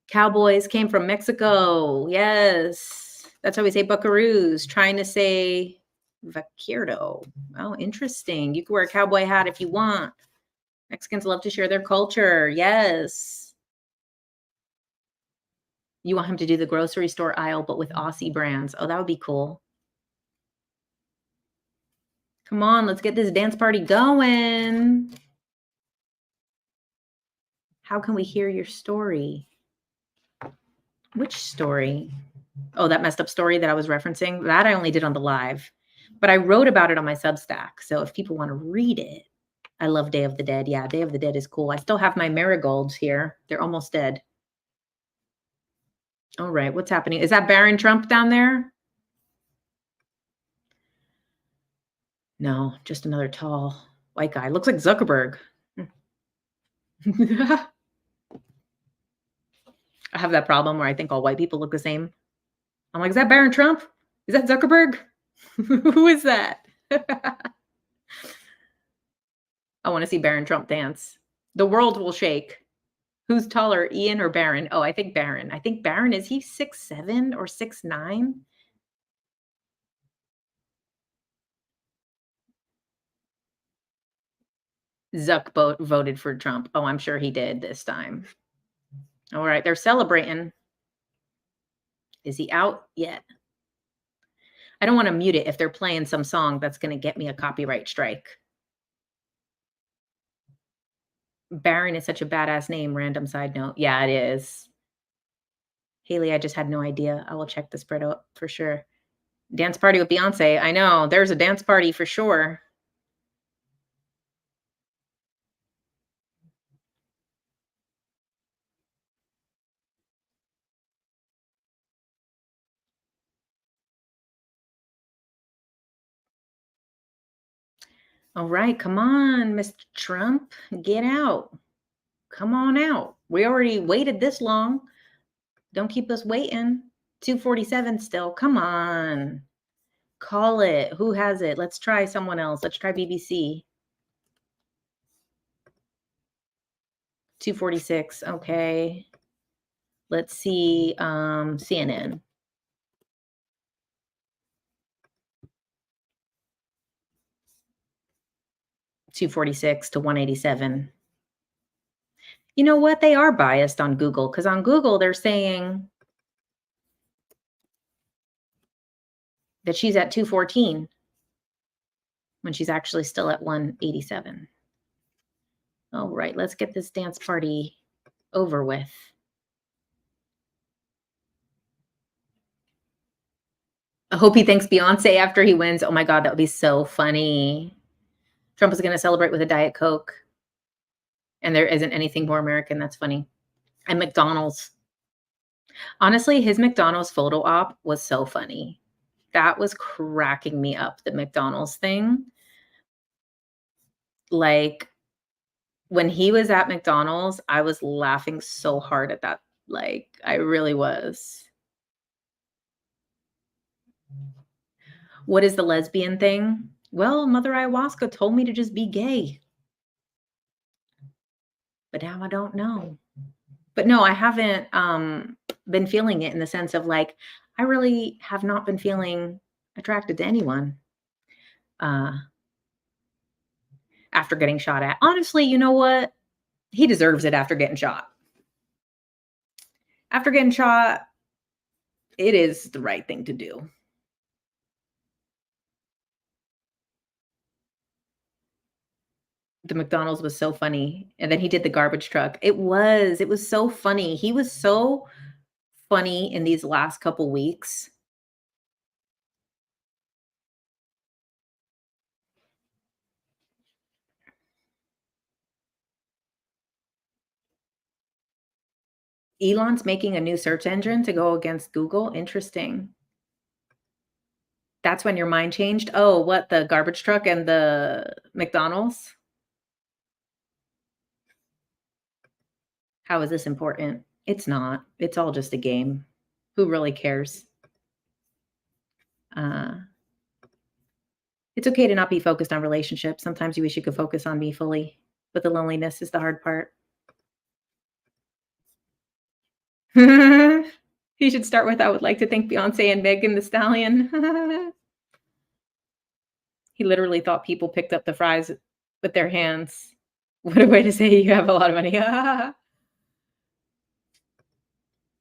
Cowboys came from Mexico. Yes. That's how we say buckaroos. Trying to say vaquero. Oh, interesting. You can wear a cowboy hat if you want. Mexicans love to share their culture. Yes. You want him to do the grocery store aisle, but with Aussie brands. Oh, that would be cool. Come on, let's get this dance party going. How can we hear your story? Which story? Oh, that messed up story that I was referencing? That I only did on the live. But I wrote about it on my Substack. So if people want to read it, I love Day of the Dead. Yeah, Day of the Dead is cool. I still have my marigolds here. They're almost dead. All right, what's happening? Is that Barron Trump down there? No, just another tall white guy. Looks like Zuckerberg. I have that problem where I think all white people look the same. I'm like, is that Barron Trump? Is that Zuckerberg? Who is that? I want to see Barron Trump dance. The world will shake. Who's taller, Ian or Barron? Oh, I think Barron. I think Barron, is he 6'7" or 6'9"? Zuck voted for Trump. Oh, I'm sure he did this time. All right, they're celebrating. Is he out yet? I don't want to mute it if they're playing some song that's going to get me a copyright strike. Barron is such a badass name. Random side note. Yeah, it is. Haley, I just had no idea. I will check the spread out for sure. Dance party with Beyonce. I know. There's a dance party for sure. All right, come on, Mr. Trump, get out. Come on out. We already waited this long. Don't keep us waiting. 247 still. Come on. Call it. Who has it? Let's try someone else. Let's try BBC. 246. Okay. Let's see CNN. 246 to 187. You know what? They are biased on Google because on Google they're saying that she's at 214 when she's actually still at 187. All right, let's get this dance party over with. I hope he thanks Beyonce after he wins. Oh my God, that would be so funny. Trump is going to celebrate with a Diet Coke. And there isn't anything more American. That's funny. And McDonald's. Honestly, his McDonald's photo op was so funny. That was cracking me up, the McDonald's thing. Like, when he was at McDonald's, I was laughing so hard at that. Like, I really was. What is the lesbian thing? Well, Mother Ayahuasca told me to just be gay. But now I don't know. But no, I haven't been feeling it in the sense of like, I really have not been feeling attracted to anyone after getting shot at. Honestly, you know what? He deserves it after getting shot. After getting shot, it is the right thing to do. The McDonald's was so funny. And then he did the garbage truck. It was so funny. He was so funny in these last couple weeks. Elon's making a new search engine to go against Google. Interesting. That's when your mind changed? Oh, what, the garbage truck and the McDonald's? How is this important? It's not. It's all just a game. Who really cares? It's okay to not be focused on relationships. Sometimes you wish you could focus on me fully, but the loneliness is the hard part. He should start with, I would like to thank Beyonce and Megan Thee Stallion. He literally thought people picked up the fries with their hands. What a way to say you have a lot of money.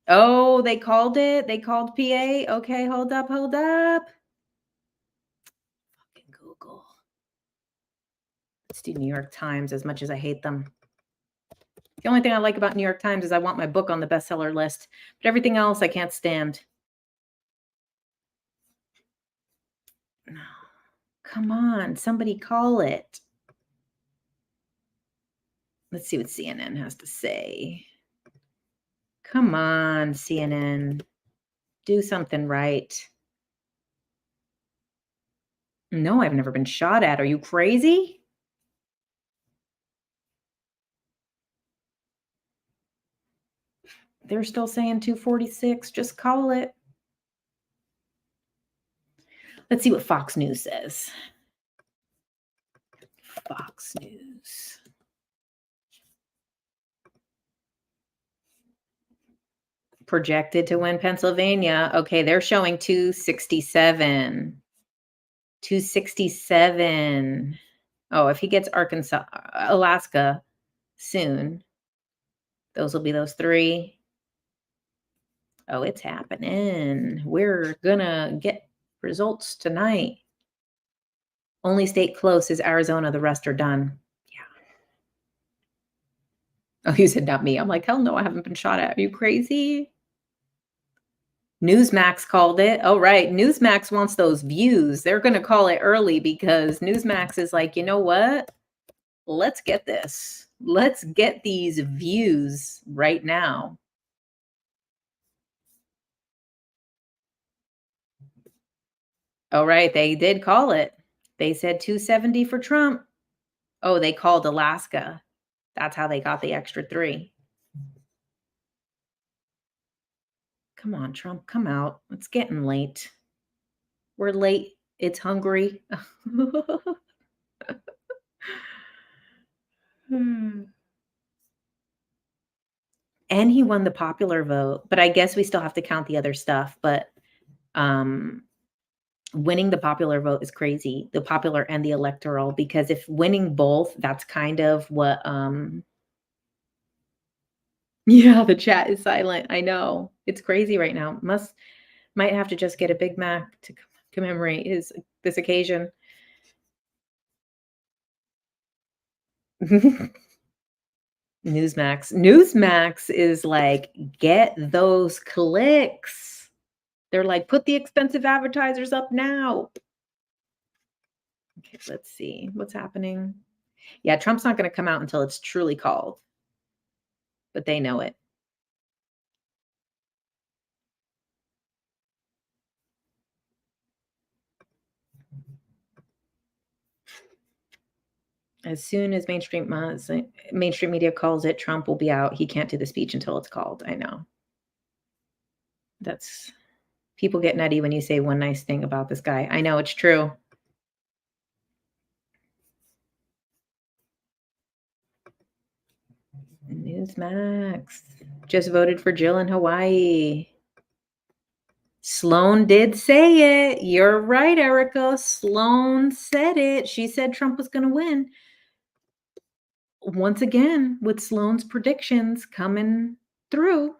Oh, they called it? They called PA? Okay, hold up, hold up. Fucking Google. Let's do New York Times, as much as I hate them. The only thing I like about New York Times is I want my book on the bestseller list, but everything else I can't stand. No. Come on, somebody call it. Let's see what CNN has to say. Come on, CNN. Do something right. No, I've never been shot at. Are you crazy? They're still saying 246. Just call it. Let's see what Fox News says. Fox News. Projected to win Pennsylvania. Okay, they're showing 267. 267. Oh, if he gets Alaska soon, those will be those three. Oh, it's happening. We're gonna get results tonight. Only state close is Arizona. The rest are done. Yeah. Oh, you said not me. I'm like, hell no, I haven't been shot at. Are you crazy? Newsmax called it. Oh, right. Newsmax wants those views. They're going to call it early because Newsmax is like, you know what? Let's get this. Let's get these views right now. Oh, right. They did call it. They said 270 for Trump. Oh, they called Alaska. That's how they got the extra 3. Come on, Trump, come out. It's getting late. We're late. It's hungry. And he won the popular vote, but I guess we still have to count the other stuff. But winning the popular vote is crazy, the popular and the electoral, because if winning both, that's kind of what yeah, the chat is silent. I know. It's crazy right now. Might have to just get a Big Mac to commemorate this occasion. Newsmax is like, get those clicks. They're like, put the expensive advertisers up now. Okay, let's see what's happening. Yeah, Trump's not going to come out until it's truly called, but they know it. As soon as mainstream media calls it, Trump will be out. He can't do the speech until it's called. I know. That's people get nutty when you say one nice thing about this guy. I know it's true. Newsmax just voted for Jill in Hawaii. Sloan did say it. You're right, Erica. Sloan said it. She said Trump was going to win. Once again, with Sloan's predictions coming through.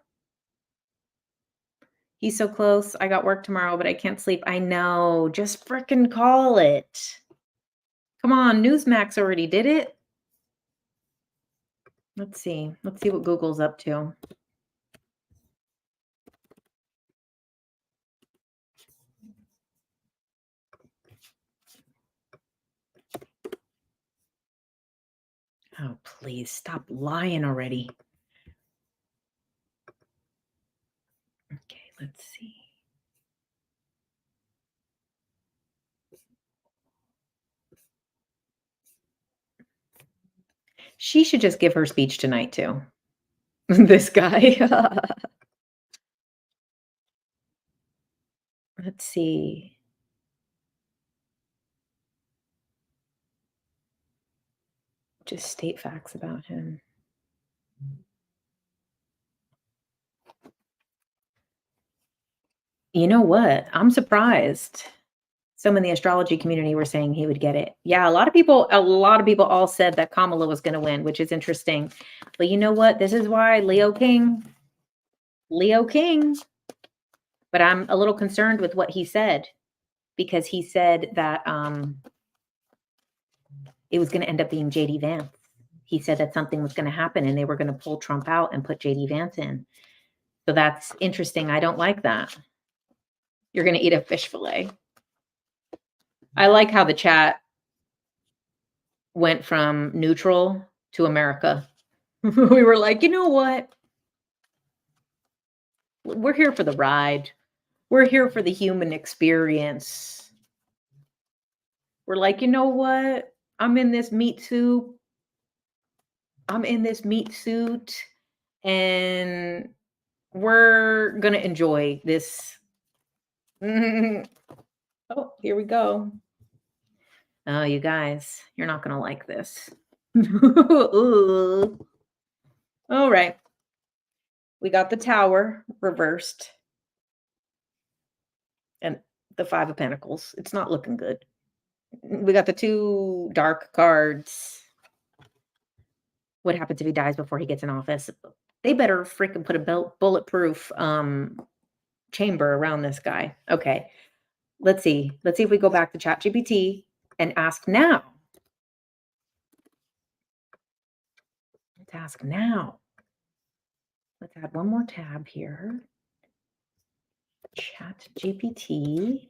He's so close. I got work tomorrow, but I can't sleep. I know. Just frickin' call it. Come on. Newsmax already did it. Let's see. Let's see what Google's up to. Oh, please stop lying already. Let's see. She should just give her speech tonight too. This guy. Let's see. Just state facts about him. You know what? I'm surprised. Some in the astrology community were saying he would get it. Yeah, a lot of people all said that Kamala was going to win, which is interesting. But you know what? This is why Leo King. But I'm a little concerned with what he said, because he said that it was going to end up being JD Vance. He said that something was going to happen and they were going to pull Trump out and put JD Vance in. So that's interesting. I don't like that. You're going to eat a fish fillet. I like how the chat went from neutral to America. We were like, you know what? We're here for the ride. We're here for the human experience. We're like, you know what? I'm in this meat suit. And we're going to enjoy this. Oh, here we go. Oh, you guys, you're not going to like this. Ooh. All right. We got the Tower reversed. And the Five of Pentacles. It's not looking good. We got the two dark cards. What happens if he dies before he gets in office? They better freaking put a bulletproof chamber around this guy. Okay. Let's see. Let's see if we go back to ChatGPT and ask now. Let's ask now. Let's add one more tab here. ChatGPT.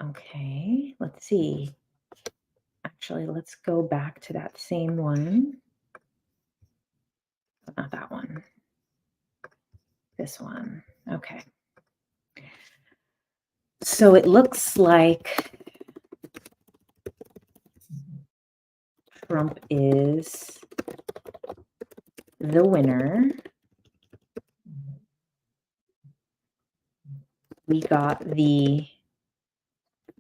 Okay, let's see. Actually, let's go back to that same one. Not that one. This one. Okay. So it looks like Trump is the winner. We got the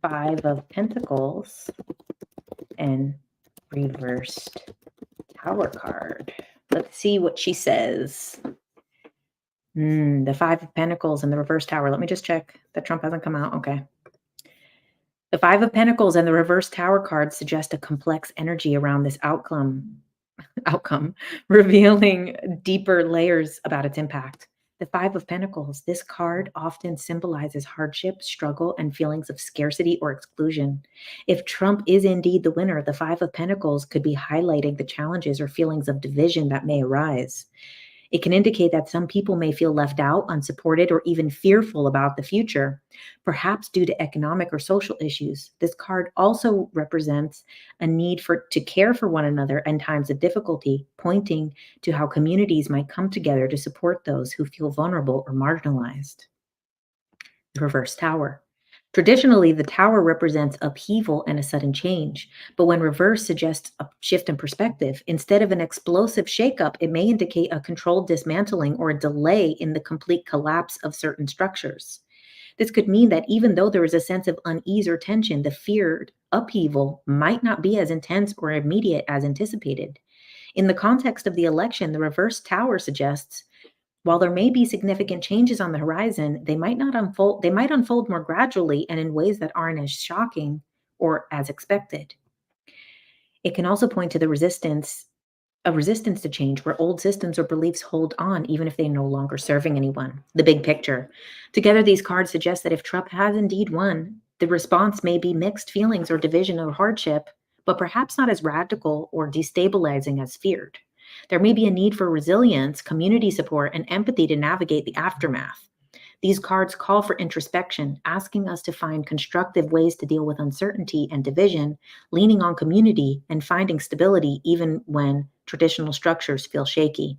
Five of Pentacles and reversed Tower card. Let's see what she says. The Five of Pentacles and the reverse Tower. Let me just check that Trump hasn't come out. Okay. The Five of Pentacles and the reverse Tower card suggest a complex energy around this outcome, revealing deeper layers about its impact. The Five of Pentacles, this card often symbolizes hardship, struggle, and feelings of scarcity or exclusion. If Trump is indeed the winner, the Five of Pentacles could be highlighting the challenges or feelings of division that may arise. It can indicate that some people may feel left out, unsupported, or even fearful about the future, perhaps due to economic or social issues. This card also represents a need to care for one another in times of difficulty, pointing to how communities might come together to support those who feel vulnerable or marginalized. The reverse Tower. Traditionally, the Tower represents upheaval and a sudden change, but when reversed suggests a shift in perspective. Instead of an explosive shakeup, it may indicate a controlled dismantling or a delay in the complete collapse of certain structures. This could mean that even though there is a sense of unease or tension, the feared upheaval might not be as intense or immediate as anticipated. In the context of the election, the reverse Tower suggests while there may be significant changes on the horizon, they might unfold more gradually and in ways that aren't as shocking or as expected. It can also point to a resistance to change where old systems or beliefs hold on even if they're no longer serving anyone. The big picture. Together, these cards suggest that if Trump has indeed won, the response may be mixed feelings or division or hardship, but perhaps not as radical or destabilizing as feared. There may be a need for resilience, community support, and empathy to navigate the aftermath. These cards call for introspection, asking us to find constructive ways to deal with uncertainty and division, leaning on community and finding stability even when traditional structures feel shaky.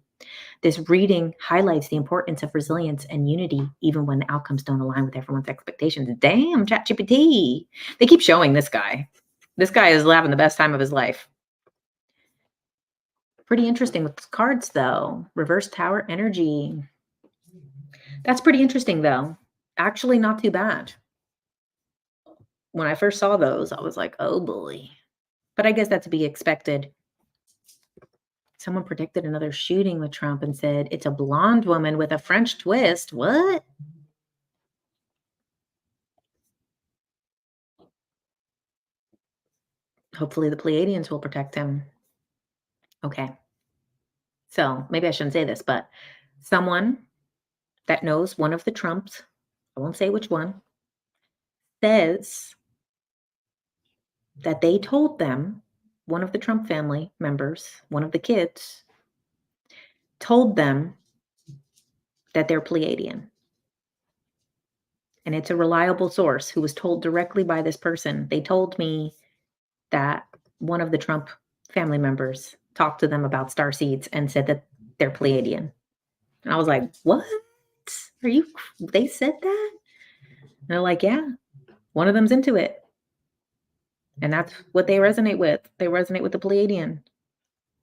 This reading highlights the importance of resilience and unity, even when the outcomes don't align with everyone's expectations. Damn, ChatGPT. They keep showing this guy. This guy is having the best time of his life. Pretty interesting with cards, though. Reverse Tower energy. That's pretty interesting, though. Actually, not too bad. When I first saw those, I was like, oh boy. But I guess that's to be expected. Someone predicted another shooting with Trump and said, it's a blonde woman with a French twist. What? Hopefully the Pleiadians will protect him. Okay. So maybe I shouldn't say this, but someone that knows one of the Trumps, I won't say which one, says that they told them, one of the Trump family members, one of the kids, told them that they're Pleiadian. And it's a reliable source who was told directly by this person. They told me that one of the Trump family members talked to them about star seeds and said that they're Pleiadian. And I was like, what? Are you, they said that? And they're like, yeah, one of them's into it. And that's what they resonate with. They resonate with the Pleiadian.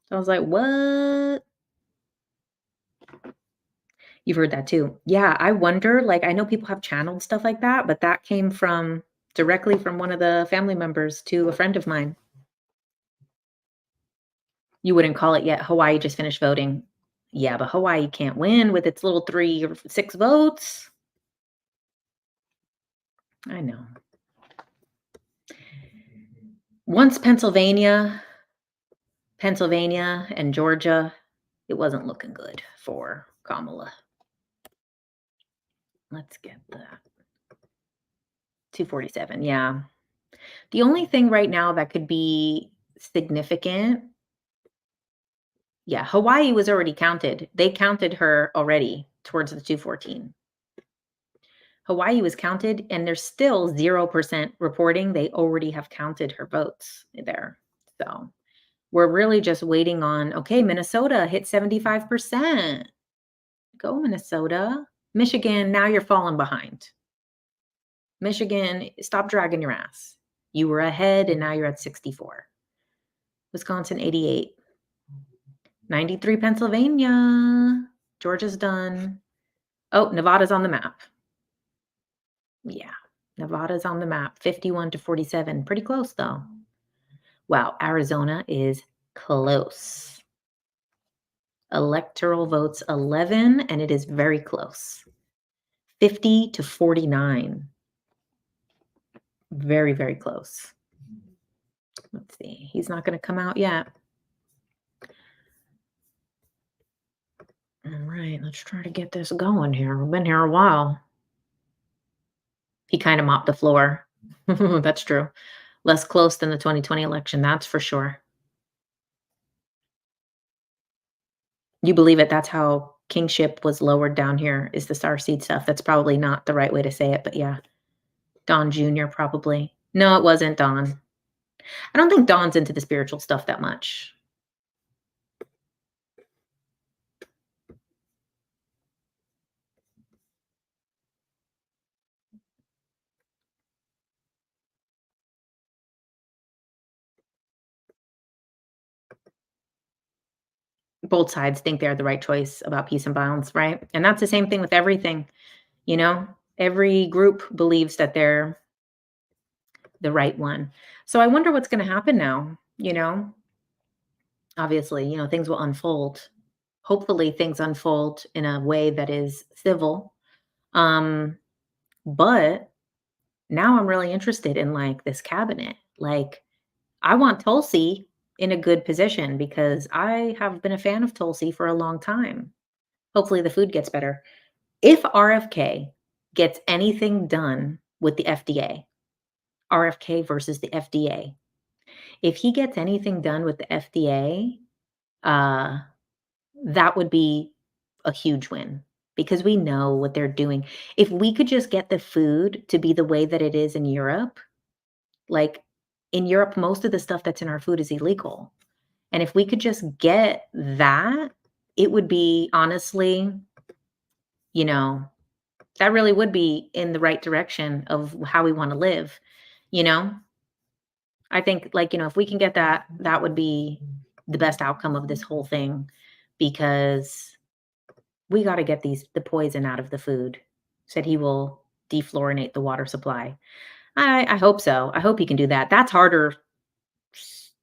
So I was like, what? You've heard that too. Yeah, I wonder, like, I know people have channeled stuff like that, but that came from directly from one of the family members to a friend of mine. You wouldn't call it yet. Hawaii just finished voting. Yeah, but Hawaii can't win with its little 3 or 6 votes. I know. Once Pennsylvania and Georgia, it wasn't looking good for Kamala. Let's get that. 247, yeah. The only thing right now that could be significant, yeah, Hawaii was already counted. They counted her already towards the 214. Hawaii was counted, and there's still 0% reporting. They already have counted her votes there. So we're really just waiting on, okay, Minnesota hit 75%. Go, Minnesota. Michigan, now you're falling behind. Michigan, stop dragging your ass. You were ahead, and now you're at 64. Wisconsin, 88. 93, Pennsylvania. Georgia's done. Oh, Nevada's on the map. Yeah, Nevada's on the map. 51 to 47. Pretty close, though. Wow, Arizona is close. Electoral votes 11, and it is very close. 50 to 49. Very, very close. Let's see. He's not going to come out yet. All right, let's try to get this going here. We've been here a while. He kind of mopped the floor. That's true. Less close than the 2020 election, that's for sure. You believe it? That's how kingship was lowered down here, is the starseed stuff. That's probably not the right way to say it, but yeah. Don Jr. probably. No, it wasn't Don. I don't think Don's into the spiritual stuff that much. Both sides think they're the right choice about peace and balance, right? And that's the same thing with everything, you know? Every group believes that they're the right one. So I wonder what's going to happen now, you know? Obviously, you know, things will unfold. Hopefully things unfold in a way that is civil. But now I'm really interested in like this cabinet. Like I want Tulsi in a good position because I have been a fan of Tulsi for a long time. Hopefully the food gets better. If RFK gets anything done with the FDA, RFK versus the FDA, if he gets anything done with the FDA, that would be a huge win because we know what they're doing. If we could just get the food to be the way that it is in Europe, like in Europe, most of the stuff that's in our food is illegal. And if we could just get that it would be honestly, you know, that really would be in the right direction of how we want to live, you know? I think, like, if we can get that, that would be the best outcome of this whole thing, because we got to get the poison out of the food. Said he will defluorinate the water supply. I hope so. I hope he can do that. That's harder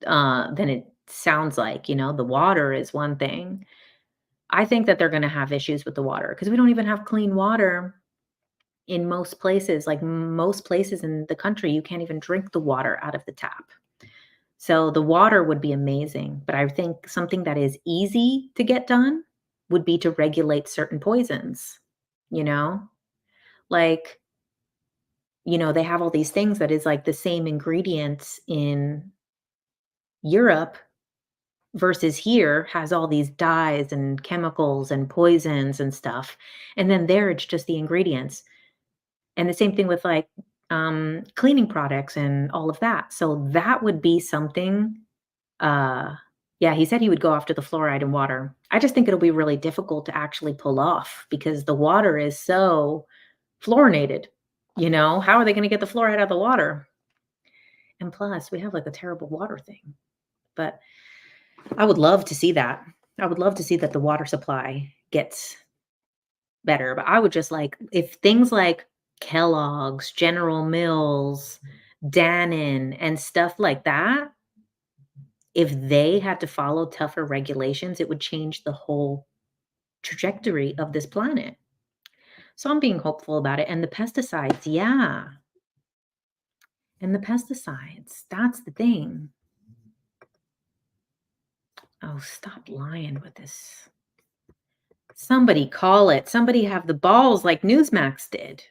than it sounds like. The water is one thing. I think that they're going to have issues with the water because we don't even have clean water in most places. Like most places in the country, you can't even drink the water out of the tap. So the water would be amazing, but I think something that is easy to get done would be to regulate certain poisons, you know? Like, they have all these things that is like the same ingredients in Europe versus here has all these dyes and chemicals and poisons and stuff. And then there it's just the ingredients. And the same thing with like cleaning products and all of that. So that would be something. Yeah, he said he would go after the fluoride in water. I just think it'll be really difficult to actually pull off because the water is so fluorinated. How are they going to get the fluoride out of the water? And plus, we have like a terrible water thing. But I would love to see that. I would love to see that the water supply gets better. But I would just like, if things like Kellogg's, General Mills, Dannon, and stuff like that, if they had to follow tougher regulations, it would change the whole trajectory of this planet. So I'm being hopeful about it. And the pesticides, yeah. And the pesticides, that's the thing. Oh, stop lying with this. Somebody call it. Somebody have the balls like Newsmax did.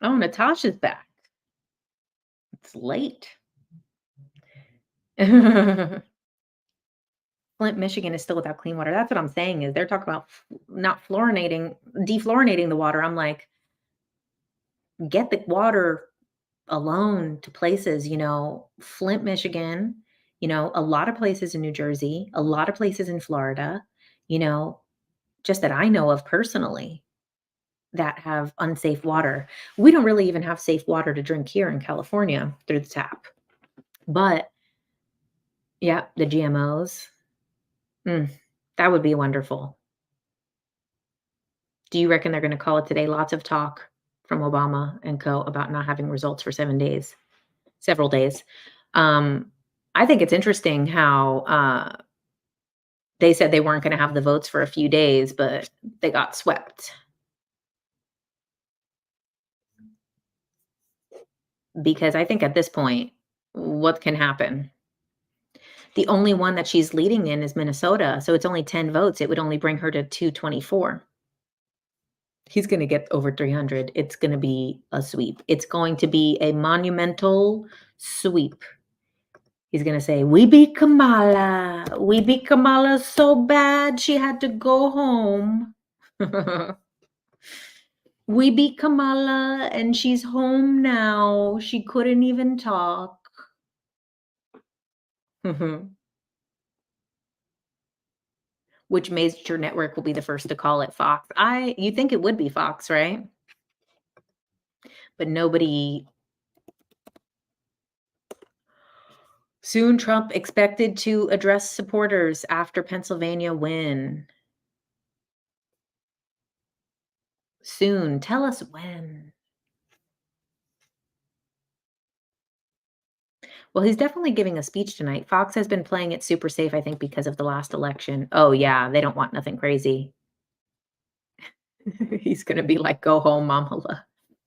Oh, Natasha's back. It's late. Flint, Michigan is still without clean water. That's what I'm saying is they're talking about not defluorinating the water. I'm like, get the water alone to places, Flint, Michigan, a lot of places in New Jersey, a lot of places in Florida, just that I know of personally that have unsafe water. We don't really even have safe water to drink here in California through the tap. But yeah, the GMOs, that would be wonderful. Do you reckon they're going to call it today? Lots of talk from Obama and co about not having results for several days. I think it's interesting how they said they weren't going to have the votes for a few days, but they got swept. Because I think at this point, what can happen? The only one that she's leading in is Minnesota, so it's only 10 votes. It would only bring her to 224. He's going to get over 300. It's going to be a sweep. It's going to be a monumental sweep. He's going to say, we beat Kamala. We beat Kamala so bad she had to go home. We beat Kamala and she's home now. She couldn't even talk. Which major network will be the first to call it? Fox. You think it would be Fox, right? But nobody. Soon, Trump expected to address supporters after Pennsylvania win. Soon. Tell us when. Well, he's definitely giving a speech tonight. Fox has been playing it super safe, I think, because of the last election. Oh, yeah. They don't want nothing crazy. He's going to be like, go home, Mamala.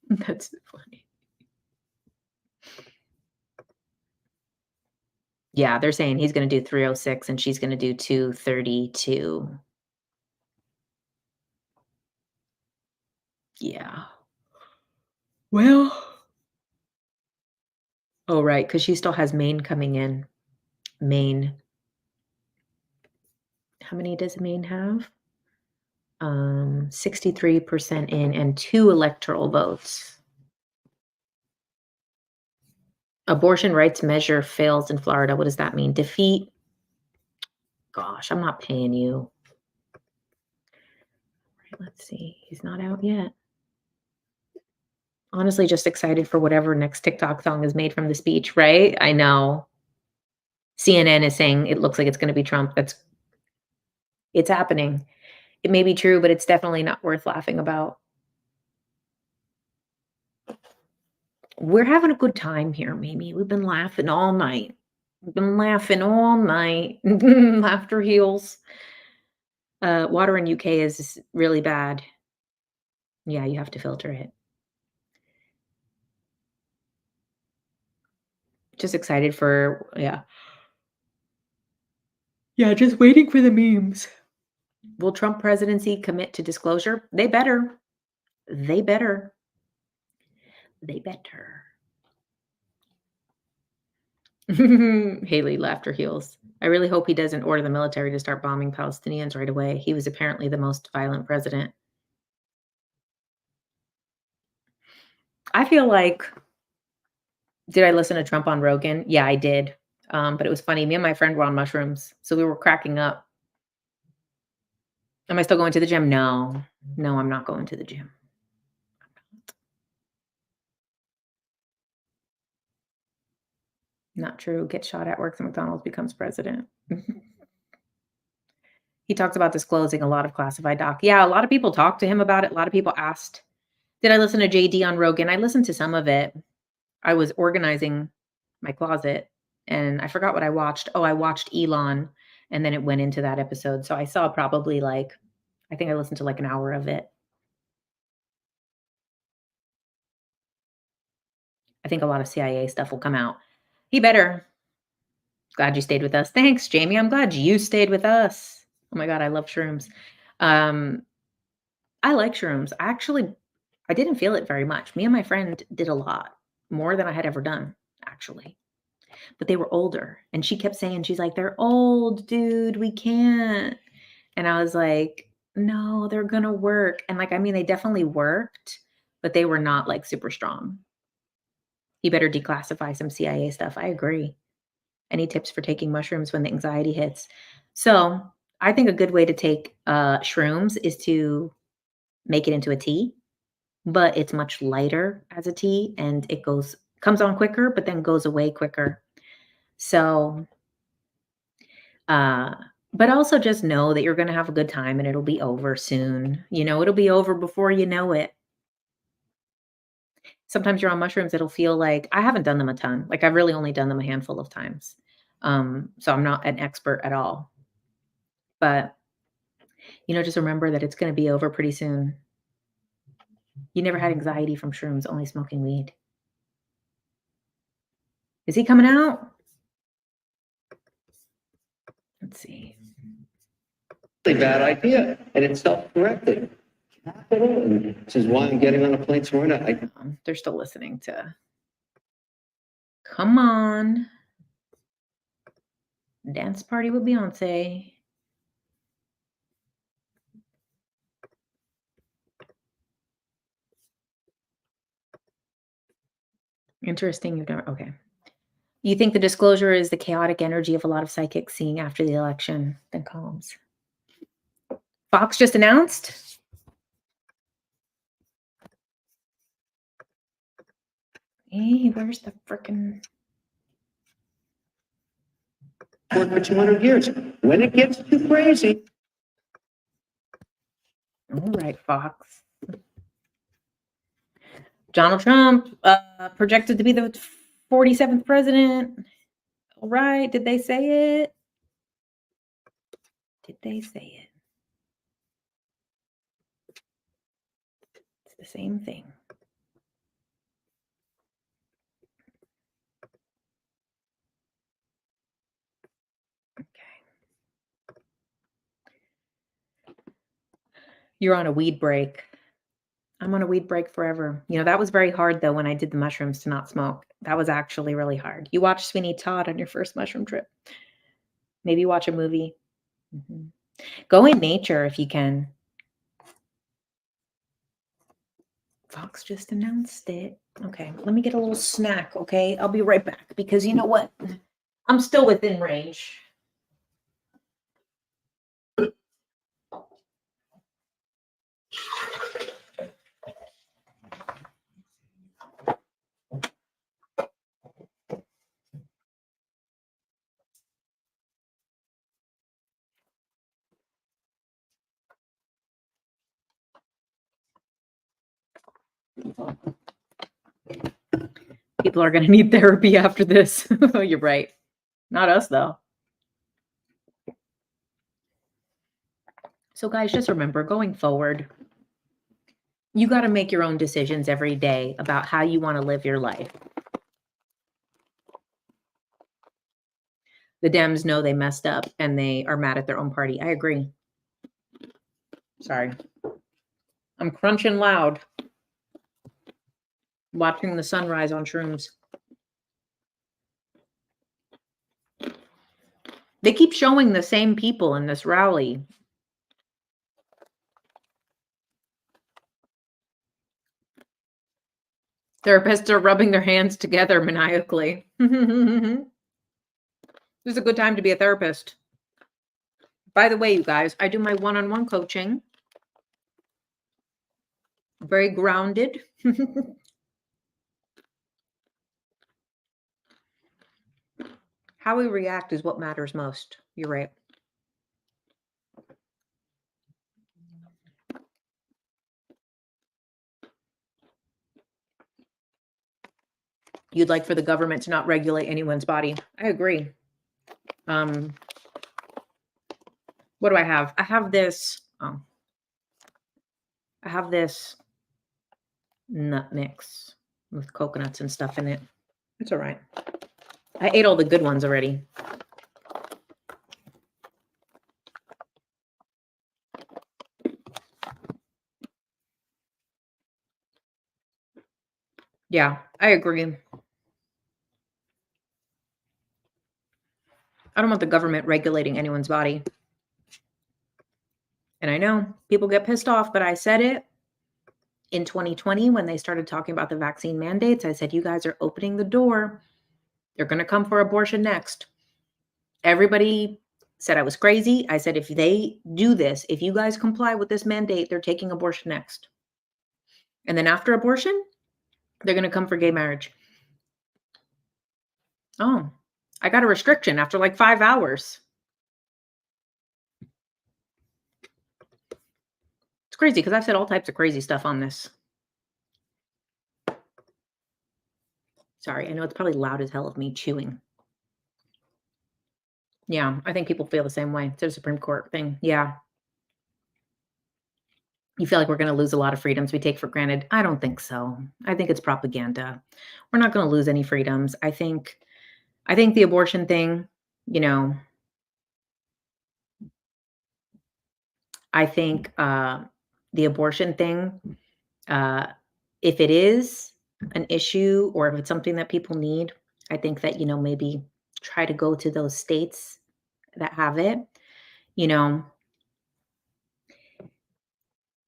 That's funny. Yeah, they're saying he's going to do 306 and she's going to do 232. Yeah. Well. Oh, right, because she still has Maine coming in. Maine. How many does Maine have? 63% in and 2 electoral votes. Abortion rights measure fails in Florida. What does that mean? Defeat gosh, I'm not paying you. Right, let's see. He's not out yet. Honestly, just excited for whatever next TikTok song is made from the speech, right? I know. CNN is saying it looks like it's going to be Trump. It's happening. It may be true, but it's definitely not worth laughing about. We're having a good time here, Mimi. We've been laughing all night. We've been laughing all night. Laughter heals. Water in UK is really bad. Yeah, you have to filter it. Just excited for, yeah. Yeah, just waiting for the memes. Will Trump presidency commit to disclosure? They better. They better. They better. Haley, laughter heals. I really hope he doesn't order the military to start bombing Palestinians right away. He was apparently the most violent president. I feel like, did I listen to Trump on Rogan? Yeah, I did. But it was funny. Me and my friend were on mushrooms, so we were cracking up. Am I still going to the gym? No. No, I'm not going to the gym. Not true. Get shot at, works at McDonald's, becomes president. He talks about disclosing a lot of classified doc. Yeah, a lot of people talked to him about it. A lot of people asked, did I listen to JD on Rogan? I listened to some of it. I was organizing my closet and I forgot what I watched. Oh, I watched Elon and then it went into that episode. So I saw probably I think I listened to like an hour of it. I think a lot of CIA stuff will come out. He better. Glad you stayed with us. Thanks, Jamie. I'm glad you stayed with us. Oh my God, I love shrooms. I like shrooms. I didn't feel it very much. Me and my friend did a lot, more than I had ever done, actually. But they were older. And she kept saying, she's like, they're old, dude. We can't. And I was like, no, they're going to work. And they definitely worked, but they were not super strong. You better declassify some CIA stuff. I agree. Any tips for taking mushrooms when the anxiety hits? So I think a good way to take shrooms is to make it into a tea, but it's much lighter as a tea and it comes on quicker, but then goes away quicker. So, but also just know that you're going to have a good time and it'll be over soon. It'll be over before you know it. Sometimes you're on mushrooms, it'll feel like, I haven't done them a ton. I've really only done them a handful of times. So I'm not an expert at all. But, just remember that it's going to be over pretty soon. You never had anxiety from shrooms, only smoking weed. Is he coming out? Let's see. Really bad idea, and it's self-correcting. Capital, and this is why I'm getting on a plane tomorrow night. They're still listening to. Come on. Dance party with Beyonce. Interesting. Okay. You think the disclosure is the chaotic energy of a lot of psychics seeing after the election, then calms. Fox just announced. Hey, where's the frickin'? Worked for 200 years. When it gets too crazy. All right, Fox. Donald Trump projected to be the 47th president. All right. Did they say it? Did they say it? It's the same thing. Okay. You're on a weed break. I'm on a weed break forever. That was very hard, though, when I did the mushrooms to not smoke. That was actually really hard. You watch Sweeney Todd on your first mushroom trip. Maybe watch a movie. Mm-hmm. Go in nature if you can. Fox just announced it. Okay, let me get a little snack, okay? I'll be right back because you know what? I'm still within range. People are going to need therapy after this. You're right. Not us, though. So, guys, just remember, going forward, you got to make your own decisions every day about how you want to live your life. The Dems know they messed up and they are mad at their own party. I agree. Sorry. I'm crunching loud. Watching the sunrise on shrooms. They keep showing the same people in this rally. Therapists are rubbing their hands together maniacally. This is a good time to be a therapist. By the way, you guys, I do my one-on-one coaching. Very grounded. How we react is what matters most. You're right. You'd like for the government to not regulate anyone's body. I agree. What do I have? I have this. I have this nut mix with coconuts and stuff in it. It's all right. I ate all the good ones already. Yeah, I agree. I don't want the government regulating anyone's body. And I know people get pissed off, but I said it in 2020 when they started talking about the vaccine mandates. I said, you guys are opening the door. They're going to come for abortion next. Everybody said I was crazy. I said, if they do this, if you guys comply with this mandate, they're taking abortion next. And then after abortion, they're going to come for gay marriage. Oh, I got a restriction after like 5 hours. It's crazy because I've said all types of crazy stuff on this. Sorry, I know it's probably loud as hell of me chewing. Yeah, I think people feel the same way. It's a Supreme Court thing. Yeah. You feel like we're going to lose a lot of freedoms we take for granted. I don't think so. I think it's propaganda. We're not going to lose any freedoms. I think the abortion thing, you know, I think the abortion thing, if it is an issue or if it's something that people need, I think that, you know, maybe try to go to those states that have it, you know.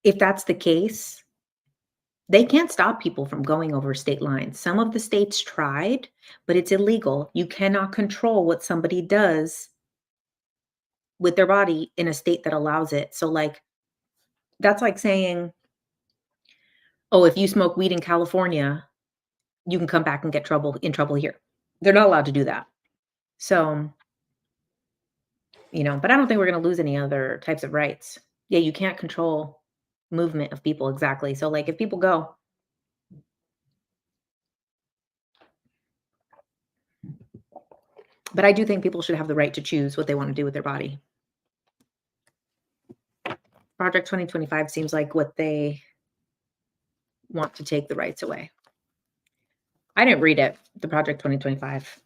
If that's the case, they can't stop people from going over state lines. Some of the states tried, but it's illegal. You cannot control what somebody does with their body in a state that allows it. So like, that's like saying, oh, if you smoke weed in California, you can come back and get in trouble here. They're not allowed to do that. So, you know, but I don't think we're going to lose any other types of rights. Yeah, you can't control movement of people exactly. So like if people go, but I do think people should have the right to choose what they want to do with their body. Project 2025 seems like what they want to take the rights away. I didn't read it, the Project 2025.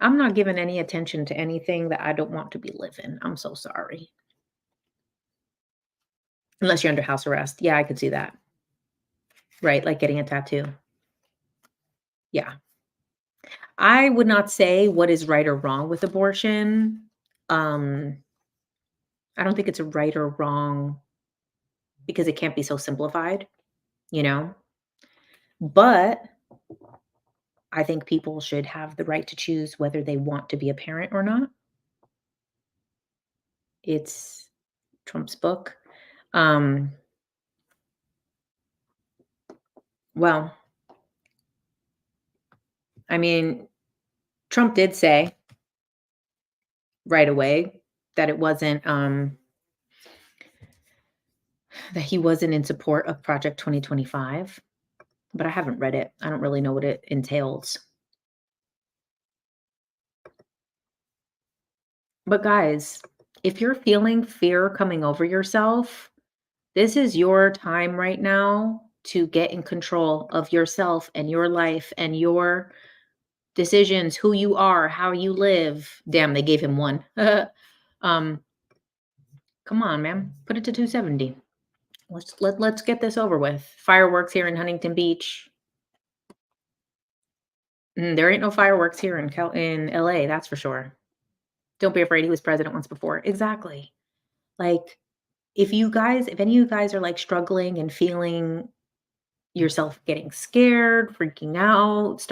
I'm not giving any attention to anything that I don't want to be living. I'm so sorry. Unless you're under house arrest. Yeah, I could see that. Right, like getting a tattoo. Yeah. I would not say what is right or wrong with abortion. I don't think it's a right or wrong because it can't be so simplified, you know? But I think people should have the right to choose whether they want to be a parent or not. It's Trump's book. Well, I mean, Trump did say right away that it wasn't, that he wasn't in support of Project 2025. but I haven't read it. I don't really know what it entails. But guys, if you're feeling fear coming over yourself, this is your time right now to get in control of yourself and your life and your decisions, who you are, how you live. Damn, they gave him one. um, come on, man. Put it to 270. Let's get this over with. Fireworks here in Huntington Beach. There ain't no fireworks here in LA, that's for sure. Don't be afraid, he was president once before. Exactly. Like, if any of you guys are like struggling and feeling yourself getting scared, freaking out,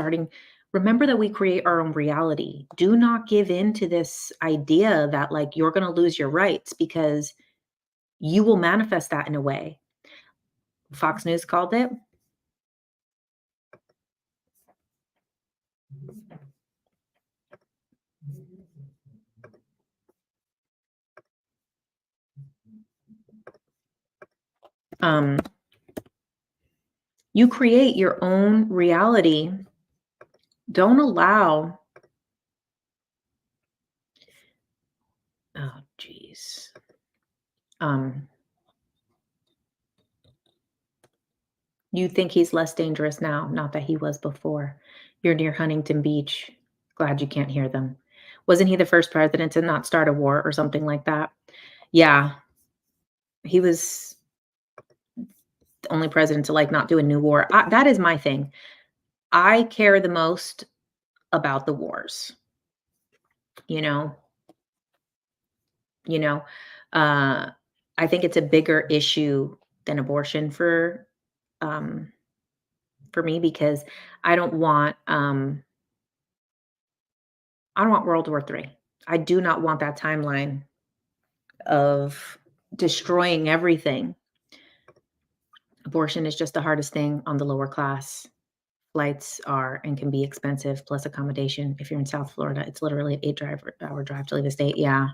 remember that we create our own reality. Do not give in to this idea that like you're going to lose your rights, because you will manifest that in a way. Fox News called it. You create your own reality. Don't allow, oh geez. You think he's less dangerous now, not that he was before. You're near Huntington Beach. Glad you can't hear them. Wasn't he the first president to not start a war or something like that? Yeah. He was the only president to like not do a new war. That is my thing. I care the most about the wars. You know, I think it's a bigger issue than abortion for me, because I don't want World War III. I do not want that timeline of destroying everything. Abortion is just the hardest thing on the lower class. Flights are and can be expensive, plus accommodation. If you're in South Florida, it's literally an 8-hour drive to leave the state. Yeah.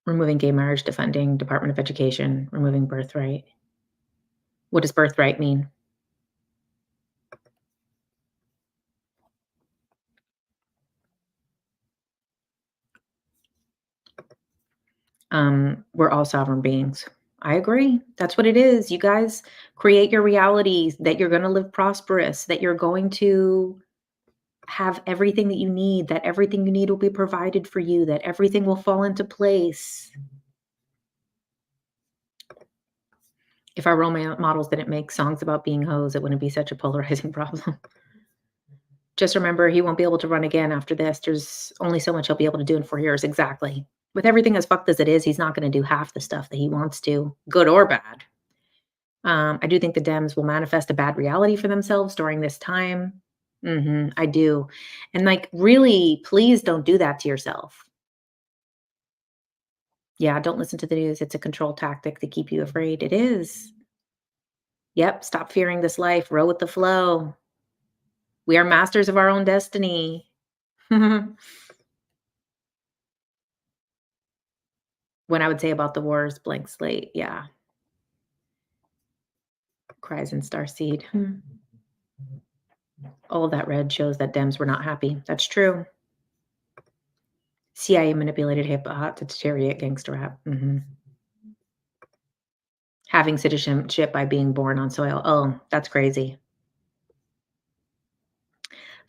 Removing gay marriage, defunding Department of Education, removing birthright. What does birthright mean? We're all sovereign beings. I agree. That's what it is. You guys create your realities, that you're going to live prosperous, that you're going to have everything that you need, that everything you need will be provided for you, that everything will fall into place. If our role models didn't make songs about being hoes, it wouldn't be such a polarizing problem. Just remember, he won't be able to run again after this. There's only so much he'll be able to do in 4 years. Exactly. With everything as fucked as it is, he's not going to do half the stuff that he wants to, good or bad. I do think the Dems will manifest a bad reality for themselves during this time. I do. And like, really, please don't do that to yourself. Yeah, don't listen to the news. It's a control tactic to keep you afraid. It is. Yep, stop fearing this life. Row with the flow. We are masters of our own destiny. When I would say about the wars, blank slate. Yeah. Cries in Starseed. All of that red shows that Dems were not happy. That's true. CIA manipulated hip hop to deteriorate gangster rap. Having citizenship by being born on soil. Oh, that's crazy.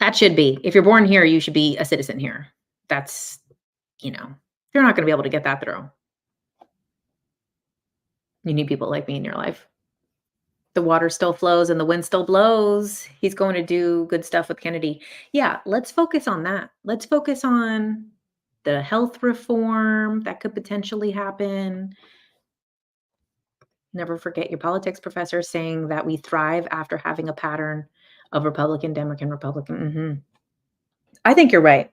That should be. If you're born here, you should be a citizen here. That's, you're not going to be able to get that through. You need people like me in your life. The water still flows and the wind still blows. He's going to do good stuff with Kennedy. Yeah, let's focus on that. Let's focus on the health reform that could potentially happen. Never forget your politics professor saying that we thrive after having a pattern of Republican, Democrat, Republican. I think you're right.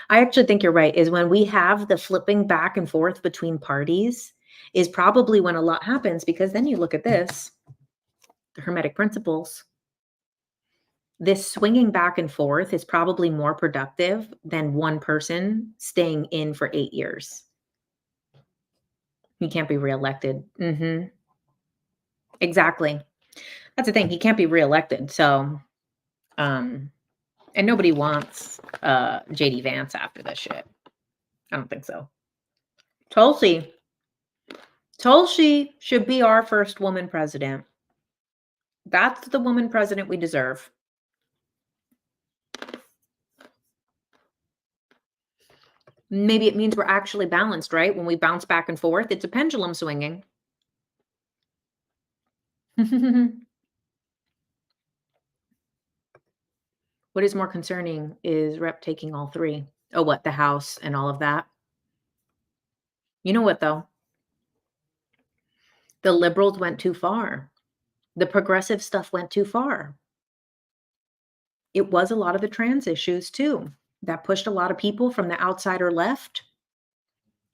I actually think you're right, is when we have the flipping back and forth between parties is probably when a lot happens, because then you look at this, the Hermetic principles. This swinging back and forth is probably more productive than one person staying in for 8 years. You can't be reelected. Exactly. That's the thing. He can't be reelected. So, and nobody wants JD Vance after this shit. I don't think so. Tulsi should be our first woman president. That's the woman president we deserve. Maybe it means we're actually balanced, right? When we bounce back and forth, it's a pendulum swinging. What is more concerning is Rep taking all three. Oh, what? The House and all of that. You know what, though? The liberals went too far. The progressive stuff went too far. It was a lot of the trans issues, too, that pushed a lot of people from the outsider left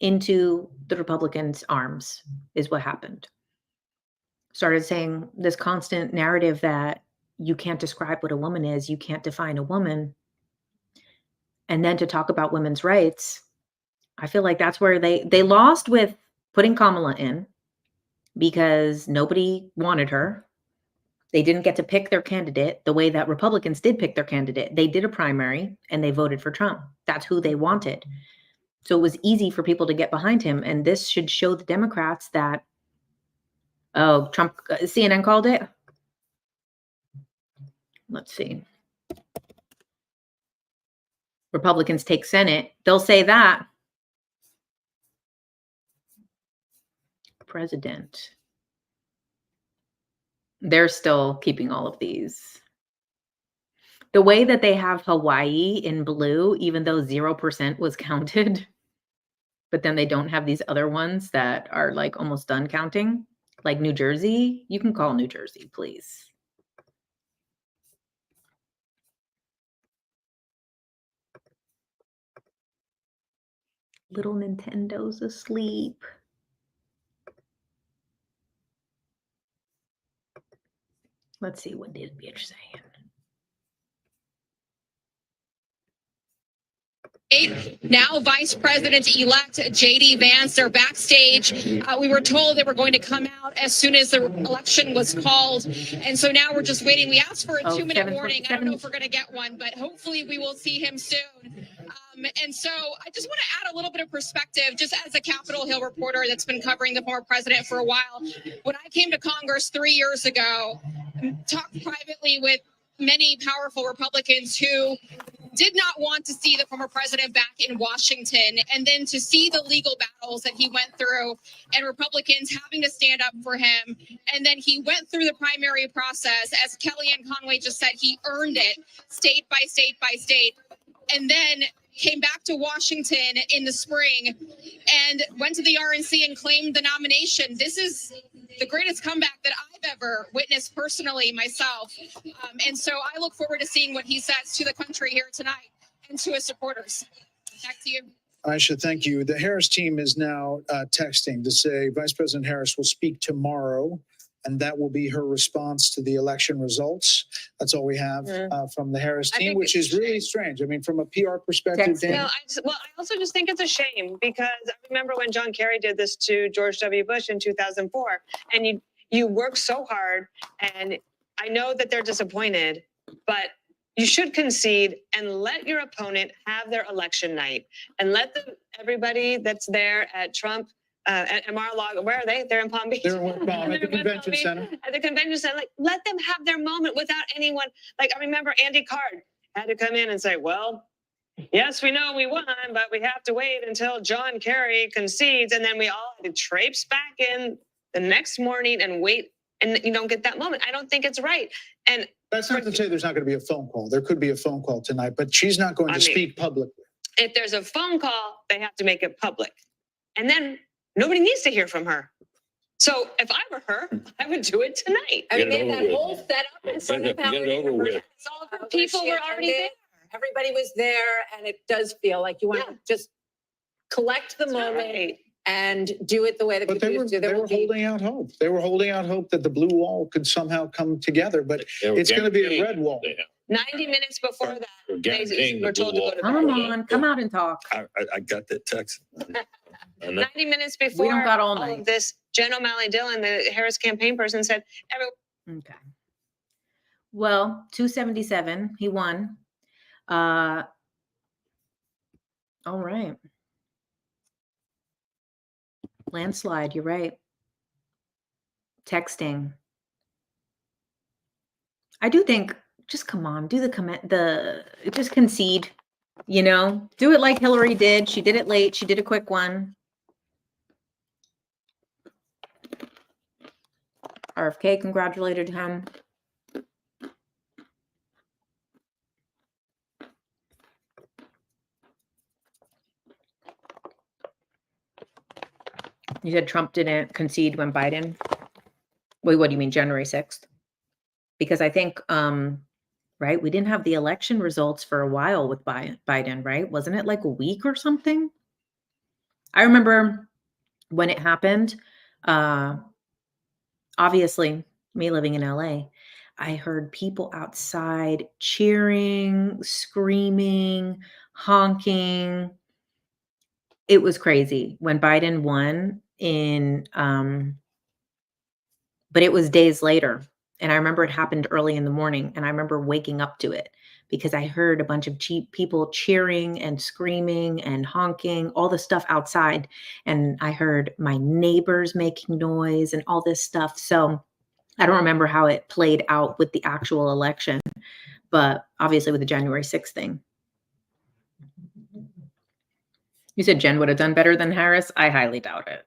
into the Republicans' arms, is what happened. Started saying this constant narrative that you can't describe what a woman is, you can't define a woman. And then to talk about women's rights, I feel like that's where they lost with putting Kamala in because nobody wanted her. They didn't get to pick their candidate the way that Republicans did pick their candidate. They did a primary and they voted for Trump. That's who they wanted. So it was easy for people to get behind him. And this should show the Democrats that, oh, Trump, CNN called it. Let's see. Republicans take Senate. They'll say that. President. They're still keeping all of these. The way that they have Hawaii in blue, even though 0% was counted, but then they don't have these other ones that are like almost done counting, like New Jersey. You can call New Jersey, please. Little Nintendo's asleep. Let's see, what did Bitch say? Now Vice President-elect J.D. Vance, they're backstage. We were told they were going to come out as soon as the election was called. And so now we're just waiting. We asked for a 2-minute warning. I don't know if we're going to get one, but hopefully we will see him soon. And so I just want to add a little bit of perspective, just as a Capitol Hill reporter that's been covering the former president for a while. When I came to Congress 3 years ago, talked privately with many powerful Republicans who did not want to see the former president back in Washington, and then to see the legal battles that he went through and Republicans having to stand up for him. And then he went through the primary process. As Kellyanne Conway just said, he earned it state by state by state, and then came back to Washington in the spring and went to the RNC and claimed the nomination. This is the greatest comeback that I've ever witnessed personally myself. And so I look forward to seeing what he says to the country here tonight and to his supporters. Back to you. I should thank you. The Harris team is now texting to say Vice President Harris will speak tomorrow, and that will be her response to the election results. That's all we have from the Harris team, which is really strange. I mean, from a PR perspective, Dan. Well, I also just think it's a shame because I remember when John Kerry did this to George W. Bush in 2004, and you work so hard, and I know that they're disappointed, but you should concede and let your opponent have their election night, and let everybody that's there at Trump, at Mar-a-Lago, where are they? They're in Palm Beach. They're in Palm at the convention center. At the convention center, like, let them have their moment without anyone. Like, I remember Andy Card had to come in and say, well, yes, we know we won, but we have to wait until John Kerry concedes. And then we all had to traipse back in the next morning and wait, and you don't get that moment. I don't think it's right. And that's not to say there's not going to be a phone call. There could be a phone call tonight, but she's not going to speak publicly. If there's a phone call, they have to make it public. And then nobody needs to hear from her. So if I were her, I would do it tonight. I mean, they had that whole setup in front of All of her people were already there. Everybody was there, and it does feel like you want to just collect the moment and do it the way that But people used to. they were holding out hope. They were holding out hope that the blue wall could somehow come together, but it's going to be a red wall. 90 minutes before that, they were told to go to Come bed. on, come out and talk. I got that text. 90 minutes before got all all night. of this, Jen O'Malley Dillon, the Harris campaign person, said, Okay. Well, 277, he won. All right. Landslide, you're right. Texting. I do think, just come on, do just concede, do it like Hillary did. She did it late. She did a quick one. RFK congratulated him. You said Trump didn't concede when Biden. Wait, what do you mean, January 6th? Because I think, right, we didn't have the election results for a while with Biden, right? Wasn't it like a week or something? I remember when it happened, obviously, me living in LA, I heard people outside cheering, screaming, honking. It was crazy when Biden won but it was days later. And I remember it happened early in the morning. And I remember waking up to it because I heard a bunch of people cheering and screaming and honking, all the stuff outside. And I heard my neighbors making noise and all this stuff. So I don't remember how it played out with the actual election, but obviously with the January 6th thing. You said Jen would have done better than Harris? I highly doubt it.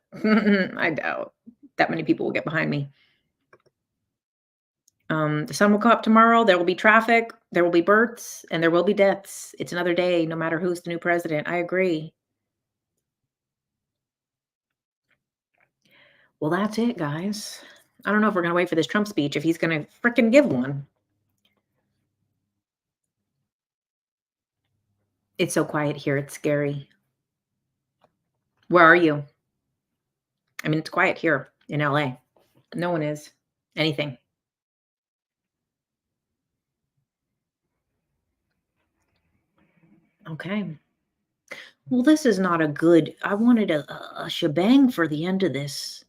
I doubt that many people will get behind me. The sun will come up tomorrow. There will be traffic. There will be births, and there will be deaths. It's another day, no matter who's the new president. I agree. Well, that's it, guys. I don't know if we're going to wait for this Trump speech, if he's going to frickin' give one. It's so quiet here. It's scary. Where are you? I mean, it's quiet here in LA. No one is. Anything. Okay. Well, this is not a good, I wanted a shebang for the end of this.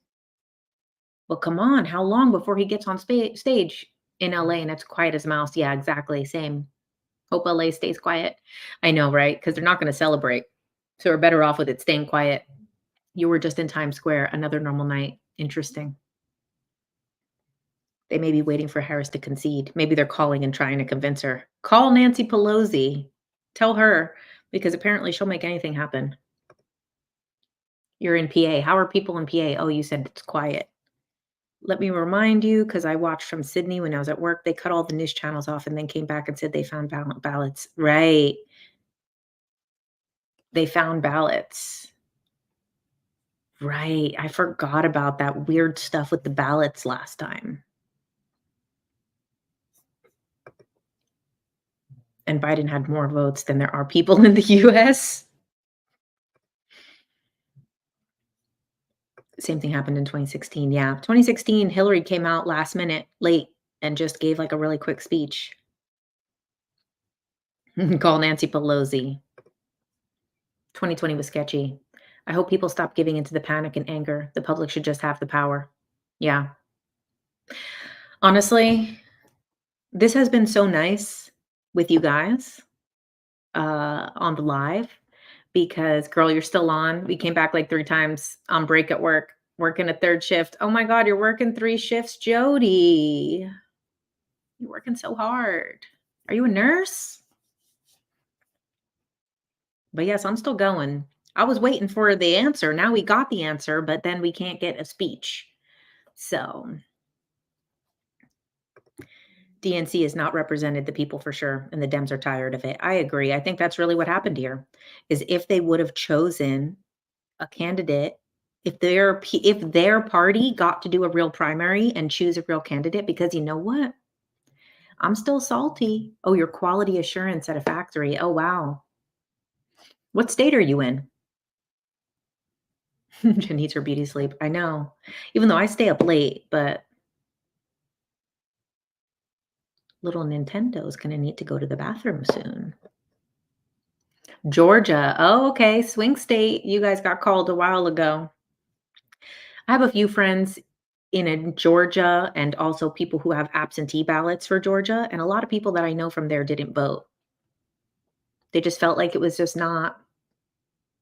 Well, come on. How long before he gets on stage in LA and it's quiet as a mouse? Yeah, exactly. Same. Hope LA stays quiet. I know, right? Because they're not going to celebrate. So we're better off with it staying quiet. You were just in Times Square. Another normal night. Interesting. They may be waiting for Harris to concede. Maybe they're calling and trying to convince her. Call Nancy Pelosi. Tell her, because apparently she'll make anything happen. You're in PA. How are people in PA? Oh, you said it's quiet. Let me remind you, because I watched from Sydney when I was at work, they cut all the news channels off and then came back and said they found ballots. Right. They found ballots. Right. I forgot about that weird stuff with the ballots last time. And Biden had more votes than there are people in the US. Same thing happened in 2016. Yeah. 2016, Hillary came out last minute, late, and just gave like a really quick speech. Call Nancy Pelosi. 2020 was sketchy. I hope people stop giving into the panic and anger. The public should just have the power. Yeah. Honestly, this has been so nice with you guys on the live because, girl, you're still on. We came back like 3 times on break at work, working a 3rd shift. Oh my God, you're working 3 shifts, Jody. You're working so hard. Are you a nurse? But yes, I'm still going. I was waiting for the answer. Now we got the answer, but then we can't get a speech. So DNC has not represented the people for sure, and the Dems are tired of it. I agree. I think that's really what happened here, is if they would have chosen a candidate, if their party got to do a real primary and choose a real candidate, because you know what? I'm still salty. Oh, your quality assurance at a factory. Oh, wow. What state are you in? Jen needs her beauty sleep. I know. Even though I stay up late, but little Nintendo's going to need to go to the bathroom soon. Georgia. Oh, okay. Swing state. You guys got called a while ago. I have a few friends in Georgia, and also people who have absentee ballots for Georgia, and a lot of people that I know from there didn't vote. They just felt like it was just not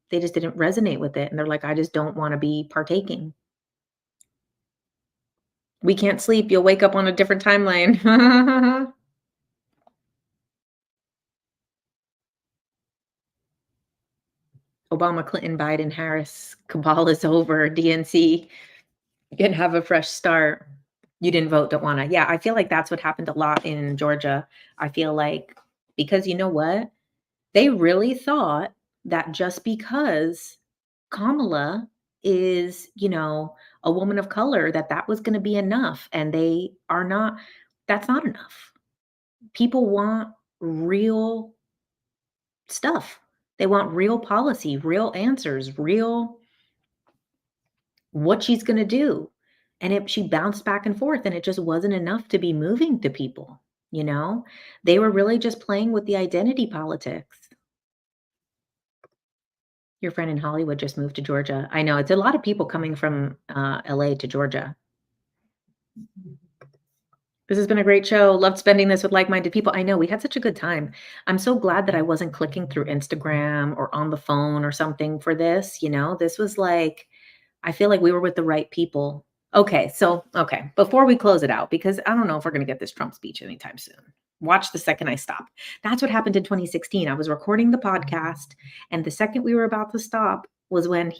they just didn't resonate with it, and they're like, "I just don't wanna be partaking." We can't sleep, you'll wake up on a different timeline. Obama, Clinton, Biden, Harris, cabal is over, DNC can have a fresh start. You didn't vote, don't wanna. Yeah, I feel like that's what happened a lot in Georgia. I feel like because you know what? They really thought that just because Kamala is, a woman of color, that that was gonna be enough, and they are not that's not enough. People want real stuff. They want real policy, real answers, real what she's gonna do. And she bounced back and forth, and it just wasn't enough to be moving to people, you know? They were really just playing with the identity politics. Your friend in Hollywood just moved to Georgia. I know, it's a lot of people coming from, LA to Georgia. This has been a great show. Loved spending this with like-minded people. I know, we had such a good time. I'm so glad that I wasn't clicking through Instagram or on the phone or something for this, This was like I feel like we were with the right people. Okay, before we close it out, because I don't know if we're gonna get this Trump speech anytime soon. Watch the second I stop. That's what happened in 2016. I was recording the podcast, and the second we were about to stop was when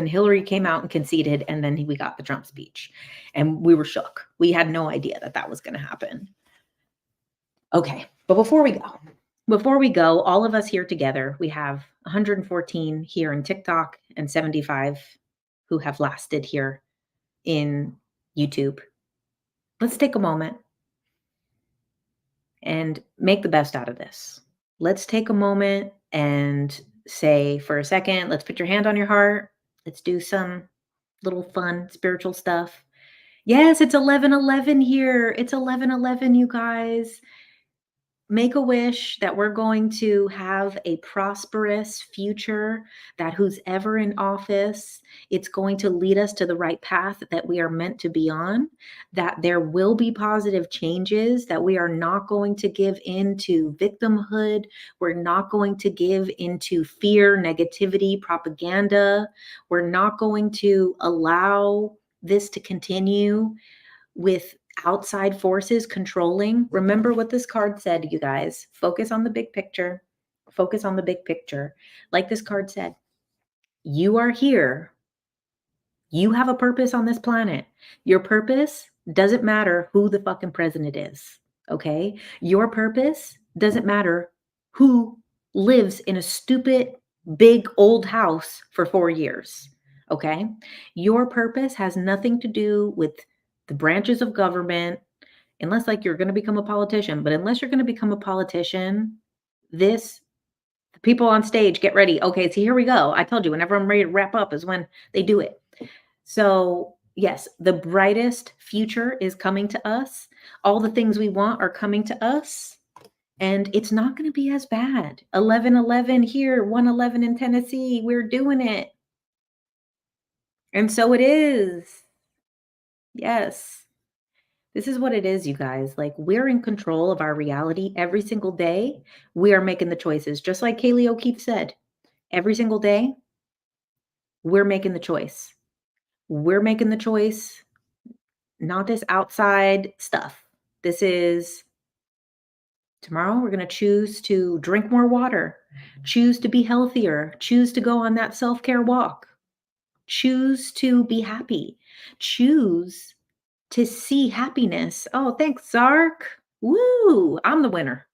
Hillary came out and conceded, and then we got the Trump speech. And we were shook. We had no idea that that was gonna happen. Okay, but before we go, all of us here together, we have 114 here in TikTok and 75 who have lasted here in YouTube. Let's take a moment and make the best out of this. Let's take a moment and say for a second, let's put your hand on your heart. Let's do some little fun spiritual stuff. Yes, it's 11:11 here. It's 11:11, you guys. Make a wish that we're going to have a prosperous future, that who's ever in office, it's going to lead us to the right path that we are meant to be on, that there will be positive changes, that we are not going to give in to victimhood, we're not going to give into fear, negativity, propaganda, we're not going to allow this to continue with outside forces controlling. Remember what this card said, you guys. Focus on the big picture. Focus on the big picture. Like this card said, you are here. You have a purpose on this planet. Your purpose doesn't matter who the fucking president is. Okay? Your purpose doesn't matter who lives in a stupid, big, old house for 4 years. Okay? Your purpose has nothing to do with the branches of government, unless like you're going to become a politician. But unless you're going to become a politician, the people on stage, get ready. Okay, so here we go. I told you, whenever I'm ready to wrap up is when they do it. So yes, the brightest future is coming to us. All the things we want are coming to us. And it's not going to be as bad. 11:11 here, 1:11 in Tennessee. We're doing it. And so it is. Yes. This is what it is, you guys. Like, we're in control of our reality every single day. We are making the choices. Just like Kaylee O'Keefe said, every single day, we're making the choice. We're making the choice, not this outside stuff. This is tomorrow, we're going to choose to drink more water, choose to be healthier, choose to go on that self-care walk, choose to be happy, choose to see happiness. Oh, thanks, Zark. Woo, I'm the winner.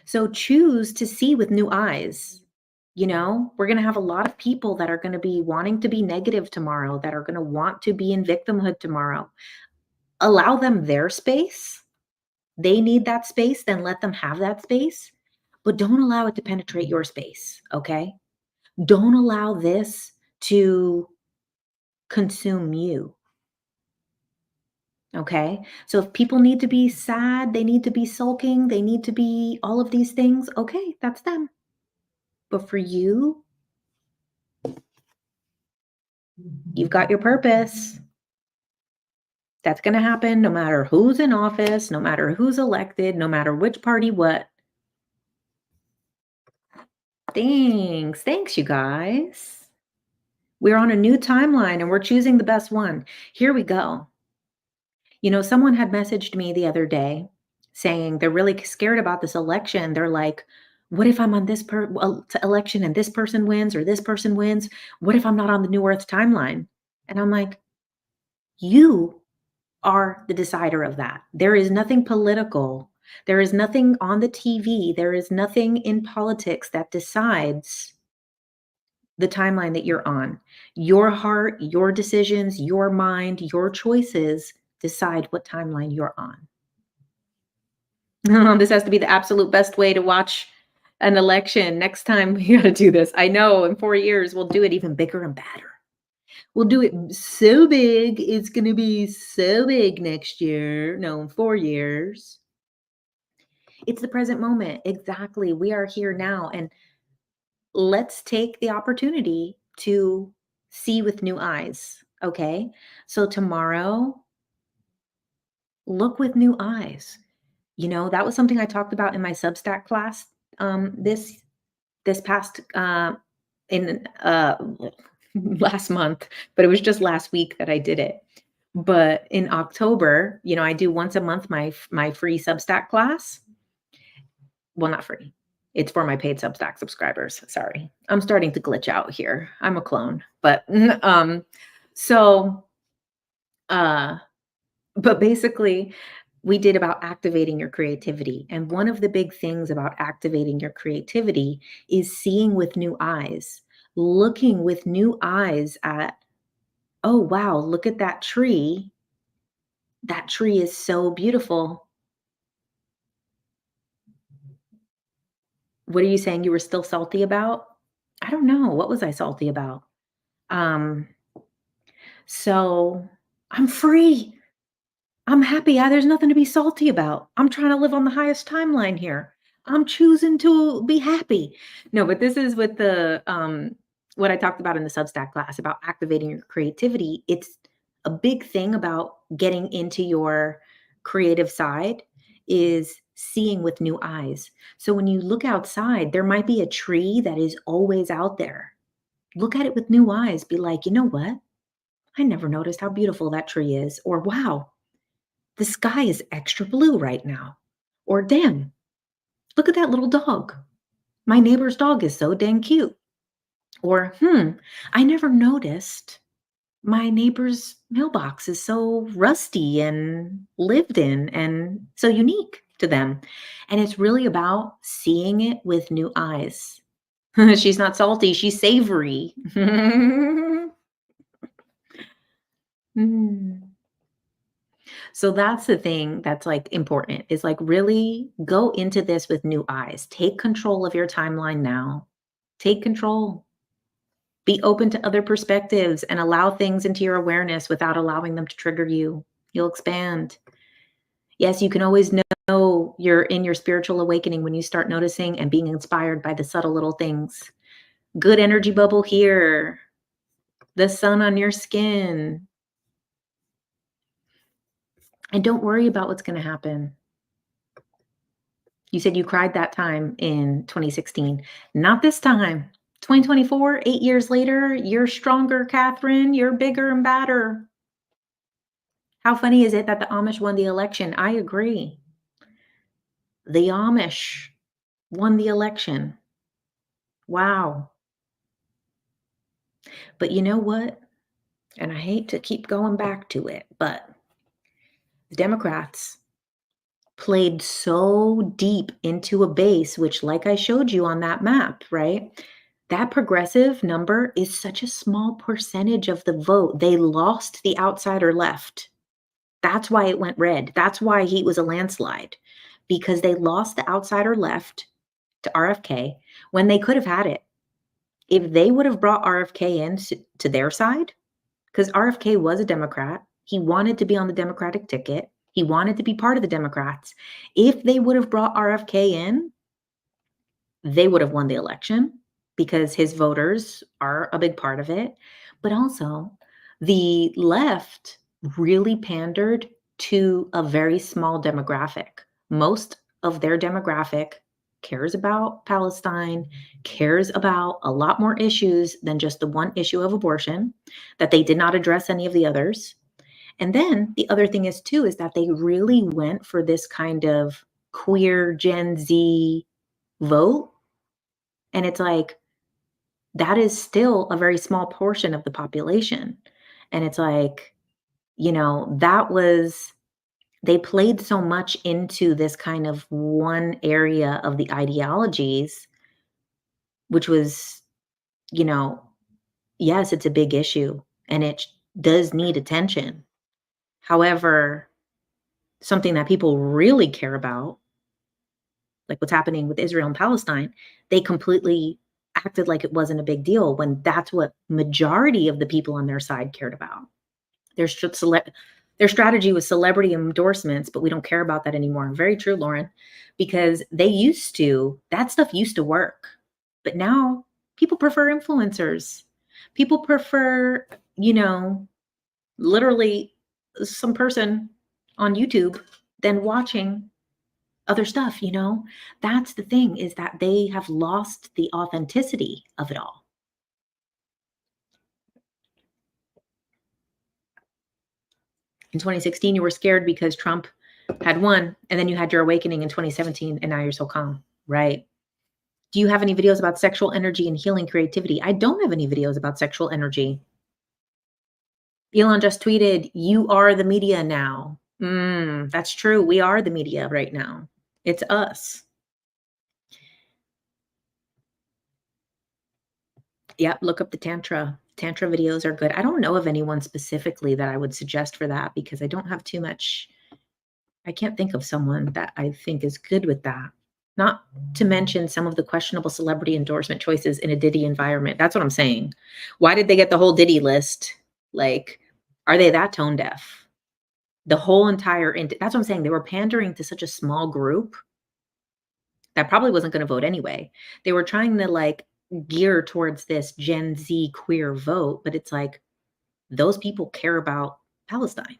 So choose to see with new eyes. We're going to have a lot of people that are going to be wanting to be negative tomorrow, that are going to want to be in victimhood tomorrow. Allow them their space. They need that space, then let them have that space. But don't allow it to penetrate your space, okay? Don't allow this to consume you. Okay. So if people need to be sad, they need to be sulking, they need to be all of these things, okay, that's them. But for you, You've got your purpose. That's going to happen no matter who's in office, no matter who's elected, no matter which party what. Thanks. Thanks, you guys. We're on a new timeline and we're choosing the best one. Here we go. You know, someone had messaged me the other day saying they're really scared about this election. They're like, what if I'm on this election and this person wins or this person wins? What if I'm not on the New Earth timeline? And I'm like, you are the decider of that. There is nothing political. There is nothing on the TV. There is nothing in politics that decides the timeline that you're on. Your heart, your decisions, your mind, your choices decide what timeline you're on. This has to be the absolute best way to watch an election. Next time we got to do this. I know in 4 years, we'll do it even bigger and badder. We'll do it so big. It's going to be so big next year. No, in 4 years. It's the present moment. Exactly. We are here now. And let's take the opportunity to see with new eyes. Okay. So tomorrow, look with new eyes. You know, that was something I talked about in my Substack class this past in last month, but it was just last week that I did it. But in October, you know, I do once a month my free Substack class. Well, not free. It's for my paid Substack subscribers. Sorry. I'm starting to glitch out here. I'm a clone. But but basically we did about activating your creativity. And one of the big things about activating your creativity is seeing with new eyes, looking with new eyes at, oh, wow, look at that tree. That tree is so beautiful. What are you saying you were still salty about? I don't know. What was I salty about? So I'm free. I'm happy. There's nothing to be salty about. I'm trying to live on the highest timeline here. I'm choosing to be happy. No, but this is with the what I talked about in the Substack class about activating your creativity. It's a big thing about getting into your creative side is seeing with new eyes. So when you look outside, there might be a tree that is always out there. Look at it with new eyes. Be like, you know what? I never noticed how beautiful that tree is. Or wow, the sky is extra blue right now. Or damn, look at that little dog. My neighbor's dog is so dang cute. Or, I never noticed my neighbor's mailbox is so rusty and lived in and so unique to them. And it's really about seeing it with new eyes. She's not salty, she's savory. So that's the thing that's like important is like really go into this with new eyes. Take control of your timeline now. Take control. Be open to other perspectives and allow things into your awareness without allowing them to trigger you. You'll expand. Yes, you can always know you're in your spiritual awakening when you start noticing and being inspired by the subtle little things. Good energy bubble here. The sun on your skin. And don't worry about what's going to happen. You said you cried that time in 2016. Not this time. 2024, 8 years later, you're stronger, Catherine. You're bigger and badder. How funny is it that the Amish won the election? I agree. The Amish won the election. Wow. But you know what? And I hate to keep going back to it, but the Democrats played so deep into a base, which like I showed you on that map, right? That progressive number is such a small percentage of the vote. They lost the outsider left. That's why it went red. That's why he was a landslide, because they lost the outsider left to RFK when they could have had it. If they would have brought RFK in to their side, because RFK was a Democrat, he wanted to be on the Democratic ticket. He wanted to be part of the Democrats. If they would have brought RFK in, they would have won the election because his voters are a big part of it. But also, the left really pandered to a very small demographic. Most of their demographic cares about Palestine, cares about a lot more issues than just the one issue of abortion, that they did not address any of the others. And then the other thing is too, is that they really went for this kind of queer Gen Z vote. And it's like, that is still a very small portion of the population. And it's like, they played so much into this kind of one area of the ideologies, which was, yes, it's a big issue and it does need attention. However, something that people really care about, like what's happening with Israel and Palestine, they completely acted like it wasn't a big deal when that's what majority of the people on their side cared about. Their strategy was celebrity endorsements, but we don't care about that anymore. Very true, Lauren, because that stuff used to work. But now people prefer influencers. People prefer, literally some person on YouTube than watching other stuff, That's the thing, is that they have lost the authenticity of it all. In 2016, you were scared because Trump had won, and then you had your awakening in 2017, and now you're so calm, right? Do you have any videos about sexual energy and healing creativity? I don't have any videos about sexual energy. Elon just tweeted, "You are the media now." That's true. We are the media right now. It's us. Yep, look up the Tantra. Tantra videos are good. I don't know of anyone specifically that I would suggest for that because I don't have too much. I can't think of someone that I think is good with that. Not to mention some of the questionable celebrity endorsement choices in a Diddy environment. That's what I'm saying. Why did they get the whole Diddy list? Like, are they that tone deaf? The whole entire, that's what I'm saying. They were pandering to such a small group that probably wasn't going to vote anyway. They were trying to gear towards this Gen Z queer vote, but it's like, those people care about Palestine.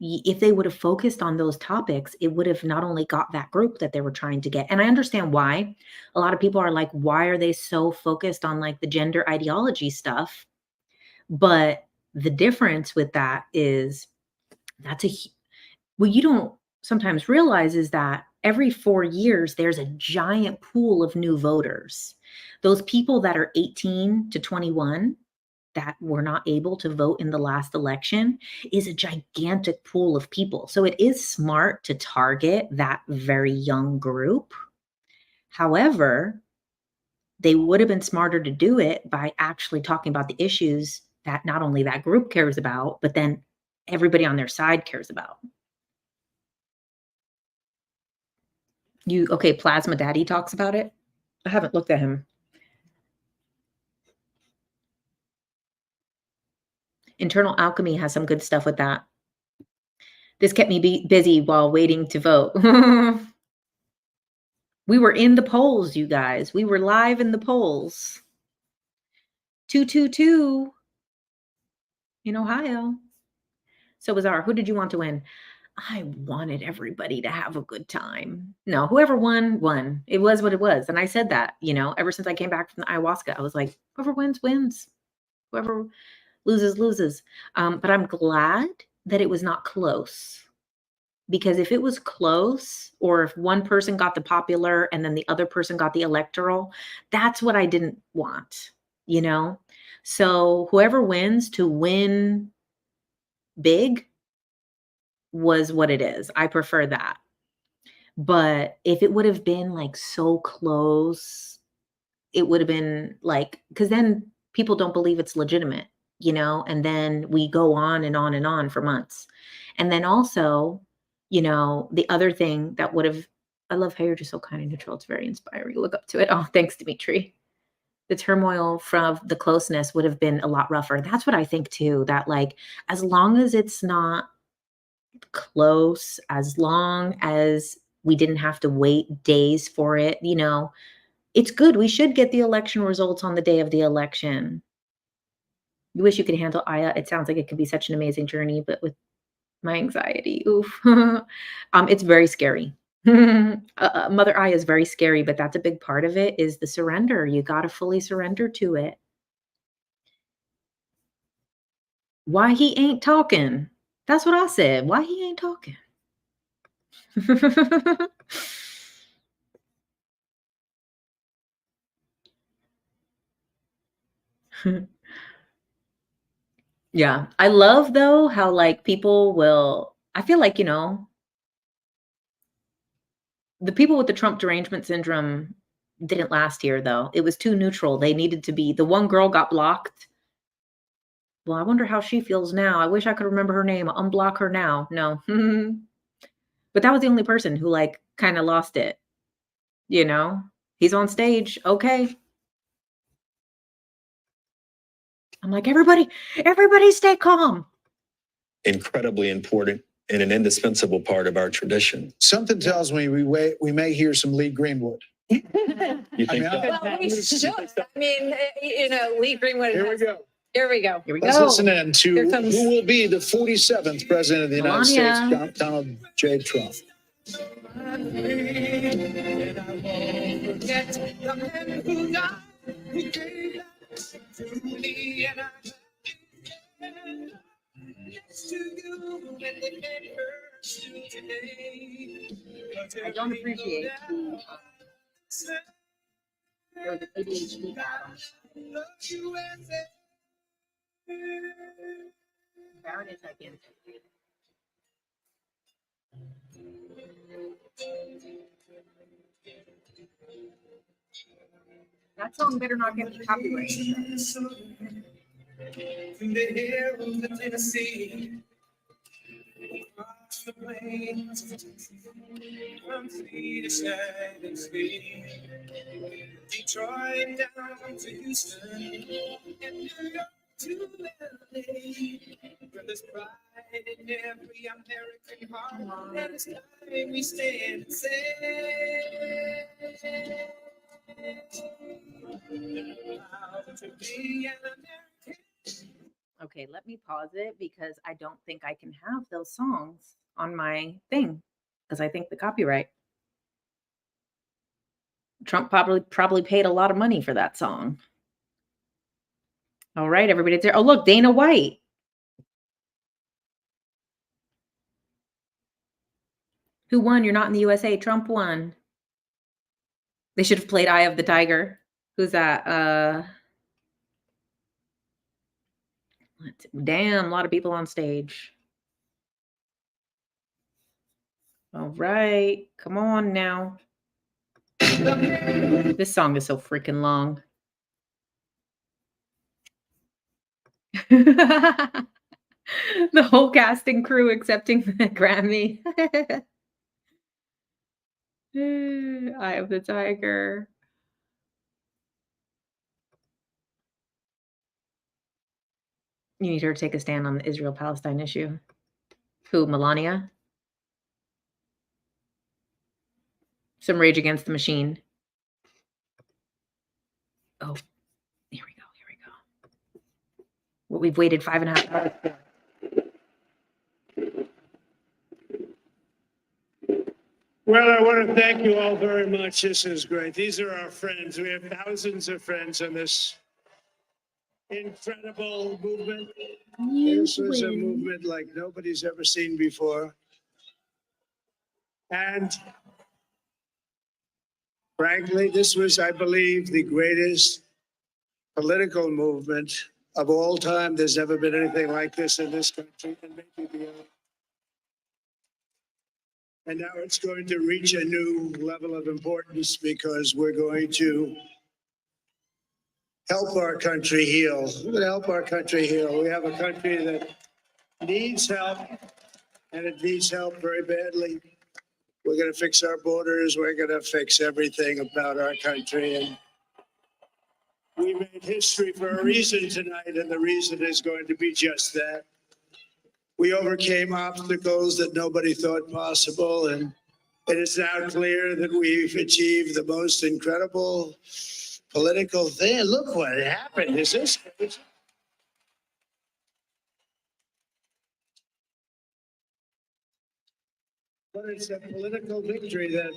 If they would have focused on those topics, it would have not only got that group that they were trying to get. And I understand why. A lot of people are like, why are they so focused on the gender ideology stuff? But the difference with that is what you don't sometimes realize is that every 4 years, there's a giant pool of new voters. Those people that are 18 to 21 that were not able to vote in the last election is a gigantic pool of people. So it is smart to target that very young group. However, they would have been smarter to do it by actually talking about the issues that not only that group cares about, but then everybody on their side cares about. Okay, Plasma Daddy talks about it. I haven't looked at him. Internal Alchemy has some good stuff with that. This kept me busy while waiting to vote. We were in the polls, you guys. We were live in the polls. 222 in Ohio. So bizarre. Who did you want to win? I wanted everybody to have a good time. No, whoever won, won. It was what it was. And I said that, ever since I came back from the ayahuasca, I was like, whoever wins, wins. Whoever loses, loses. But I'm glad that it was not close. Because if it was close, or if one person got the popular and then the other person got the electoral, that's what I didn't want, So whoever wins to win big was what it is. I prefer that. But if it would have been so close, it would have been because then people don't believe it's legitimate, and then we go on and on and on for months. And then also, the other thing that would have, I love how you're just so kind and neutral. It's very inspiring. Look up to it. Oh, thanks, Dimitri. The turmoil from the closeness would have been a lot rougher. That's what I think too, that as long as it's not close, as long as we didn't have to wait days for it, it's good. We should get the election results on the day of the election. You wish you could handle Aya. It sounds like it could be such an amazing journey, but with my anxiety, oof. It's very scary. Mother Aya is very scary, but that's a big part of it is the surrender. You got to fully surrender to it. Why he ain't talking? That's what I said. Why he ain't talking? Yeah. I love though how like people will I feel like, the people with the Trump derangement syndrome didn't last here though. It was too neutral. They needed to be the one girl got blocked. Well, I wonder how she feels now. I wish I could remember her name. I'll unblock her now. No. But that was the only person who like kind of lost it. He's on stage. Okay. I'm like, everybody stay calm. Incredibly important and an indispensable part of our tradition. Something tells me we may hear some Lee Greenwood. You think that? Well, we should. I mean, Lee Greenwood. Here we go. Here we go. Here we Let's go. listen in to Here comes- who will be the 47th president of the United Melania. States, Donald J. Trump. I don't appreciate there was an ADHD battle. Baron is gigantic. That song better not get me copyrighted. From the hills of Tennessee, across the plains, from sea to shining sea, Detroit down to Houston, and New York to LA, where there's pride in every American heart, and it's time we stand and say, proud to be an American. Okay, let me pause it because I don't think I can have those songs on my thing because I think the copyright. Trump probably paid a lot of money for that song. All right, everybody's there. Oh, look, Dana White. Who won? You're not in the USA. Trump won. They should have played Eye of the Tiger. Who's that? Damn, a lot of people on stage. All right, come on now. This song is so freaking long. The whole cast and crew accepting the Grammy. Eye of the Tiger. You need her to take a stand on the Israel-Palestine issue. Who, Melania? Some Rage Against the Machine. Oh, here we go. What we've waited 5.5 hours for. Well, I want to thank you all very much. This is great. These are our friends. We have thousands of friends in this incredible movement. This was a movement like nobody's ever seen before. And frankly, this was, I believe, the greatest political movement of all time. There's never been anything like this in this country and maybe beyond. And now it's going to reach a new level of importance because we're going to help our country heal. We're going to help our country heal. We have a country that needs help, and it needs help very badly. We're going to fix our borders. We're going to fix everything about our country. And we made history for a reason tonight, and the reason is going to be just that. We overcame obstacles that nobody thought possible, and it is now clear that we've achieved the most incredible political thing. Look what happened. Is this crazy? But it's a political victory that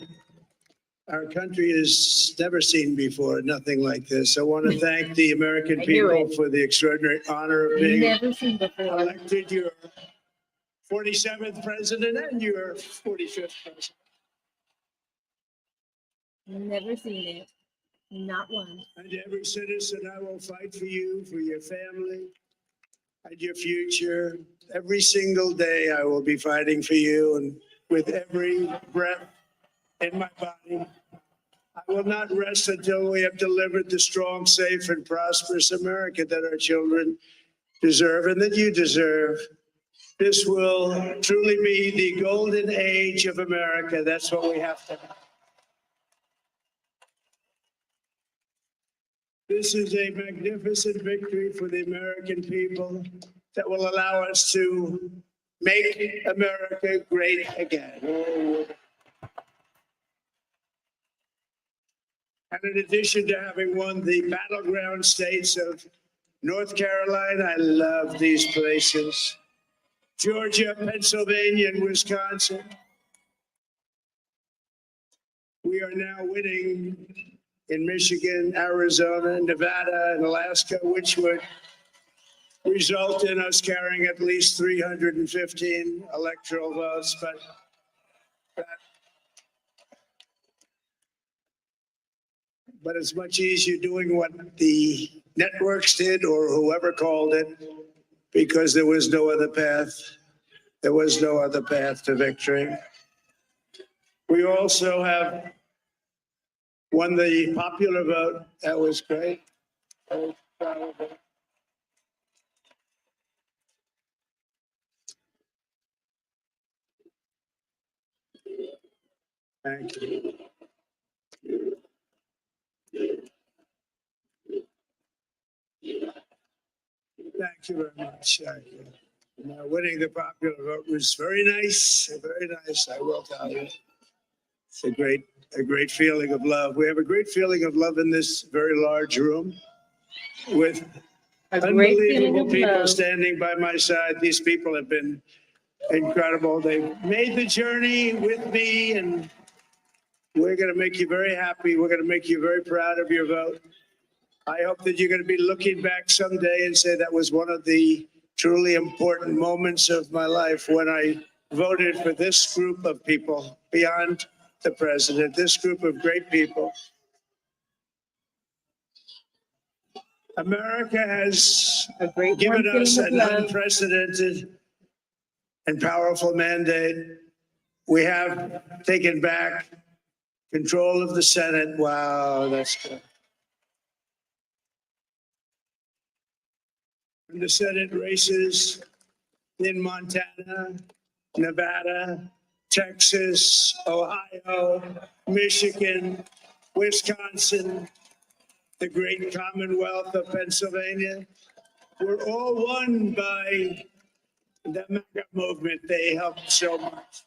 our country has never seen before, nothing like this. I want to thank the American I knew people it. for the extraordinary honor of being Never seen before. elected your 47th president and your 45th president. Never seen it. Not one. And every citizen, I will fight for you, for your family, and your future. Every single day, I will be fighting for you, and with every breath in my body, I will not rest until we have delivered the strong, safe, and prosperous America that our children deserve and that you deserve. This will truly be the golden age of America. That's what we have to have. This is a magnificent victory for the American people that will allow us to make America great again. And in addition to having won the battleground states of North Carolina, I love these places, Georgia, Pennsylvania, and Wisconsin, we are now winning in Michigan, Arizona, Nevada, and Alaska, which would result in us carrying at least 315 electoral votes. But it's much easier doing what the networks did or whoever called it, because there was no other path. There was no other path to victory. We also have won the popular vote. That was great. I was proud of it. Thank you. Thank you very much. Winning the popular vote was very nice, very nice. I will tell you, it's a great feeling of love. We have a great feeling of love in this very large room with A great feeling unbelievable of people love. standing by my side. These people have been incredible. They've made the journey with me, and we're going to make you very happy. We're going to make you very proud of your vote. I hope that you're going to be looking back someday and say that was one of the truly important moments of my life when I voted for this group of people beyond the president, this group of great people. America has A great given warm us feeling an of love. unprecedented and powerful mandate. We have taken back control of the Senate. Wow, that's good. And the Senate races in Montana, Nevada, Texas, Ohio, Michigan, Wisconsin, the great Commonwealth of Pennsylvania, were all won by the MAGA movement. They helped so much.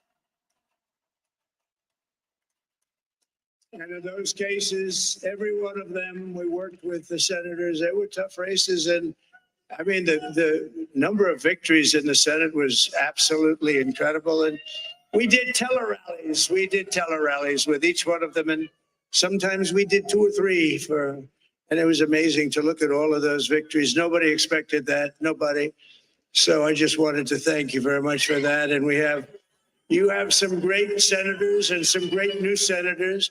And in those cases, every one of them, we worked with the senators. They were tough races. And I mean, the number of victories in the Senate was absolutely incredible. And we did tele-rallies. We did tele-rallies with each one of them. And sometimes we did 2 or 3 and it was amazing to look at all of those victories. Nobody expected that, nobody. So I just wanted to thank you very much for that. And you have some great senators and some great new senators.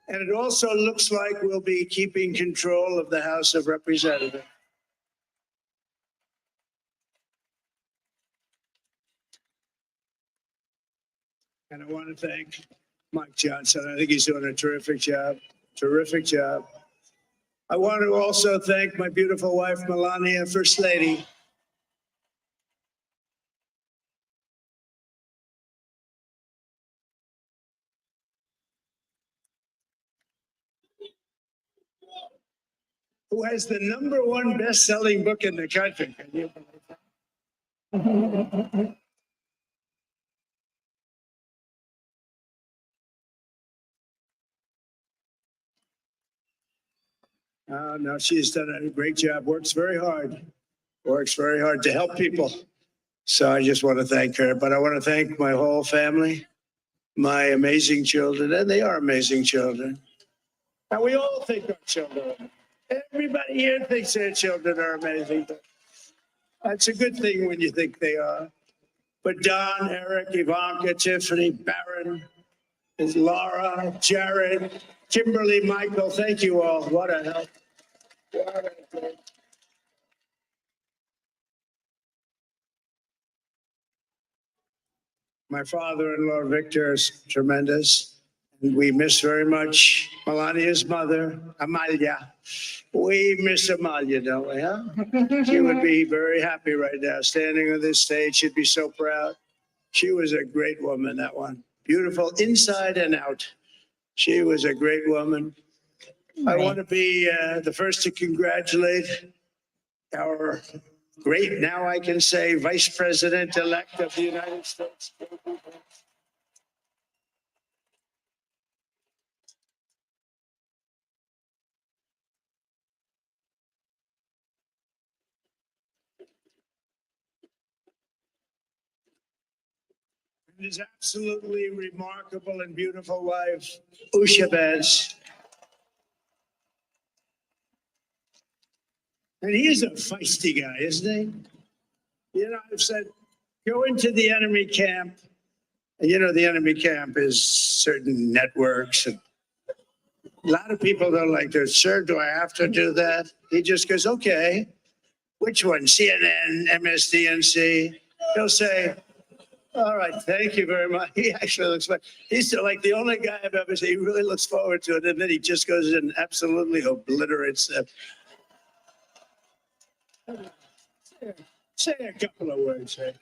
And it also looks like we'll be keeping control of the House of Representatives. And I want to thank Mike Johnson. I think he's doing a terrific job. Terrific job. I want to also thank my beautiful wife, Melania, First Lady. Who has the #1 best-selling book in the country. Can you believe that? No, she's done a great job, works very hard to help people. So I just want to thank her, but I want to thank my whole family. my amazing children, and they are amazing children. And we all think our children. Everybody here thinks their children are amazing. But that's a good thing when you think they are. But Don, Eric, Ivanka, Tiffany, Barron, Laura, Jared, Kimberly, Michael, thank you all. What a help. What a help. My father-in-law, Victor, is tremendous. We miss very much Melania's mother, Amalia. We miss Amalia, don't we, huh? She would be very happy right now, standing on this stage. She'd be so proud. She was a great woman, that one. Beautiful inside and out. She was a great woman. I want to be the first to congratulate our great, now I can say, Vice President-elect of the United States. His absolutely remarkable and beautiful wife, Ushabaz. And he's a feisty guy, isn't he? You know, I've said, go into the enemy camp. And you know, the enemy camp is certain networks. And a lot of people don't like to, sir, do I have to do that? He just goes, okay. Which one? CNN, MSDNC? He'll say, all right, thank you very much. He actually looks like, he's like the only guy I've ever seen. He really looks forward to it. And then he just goes and absolutely obliterates them. Say a couple of words, hey.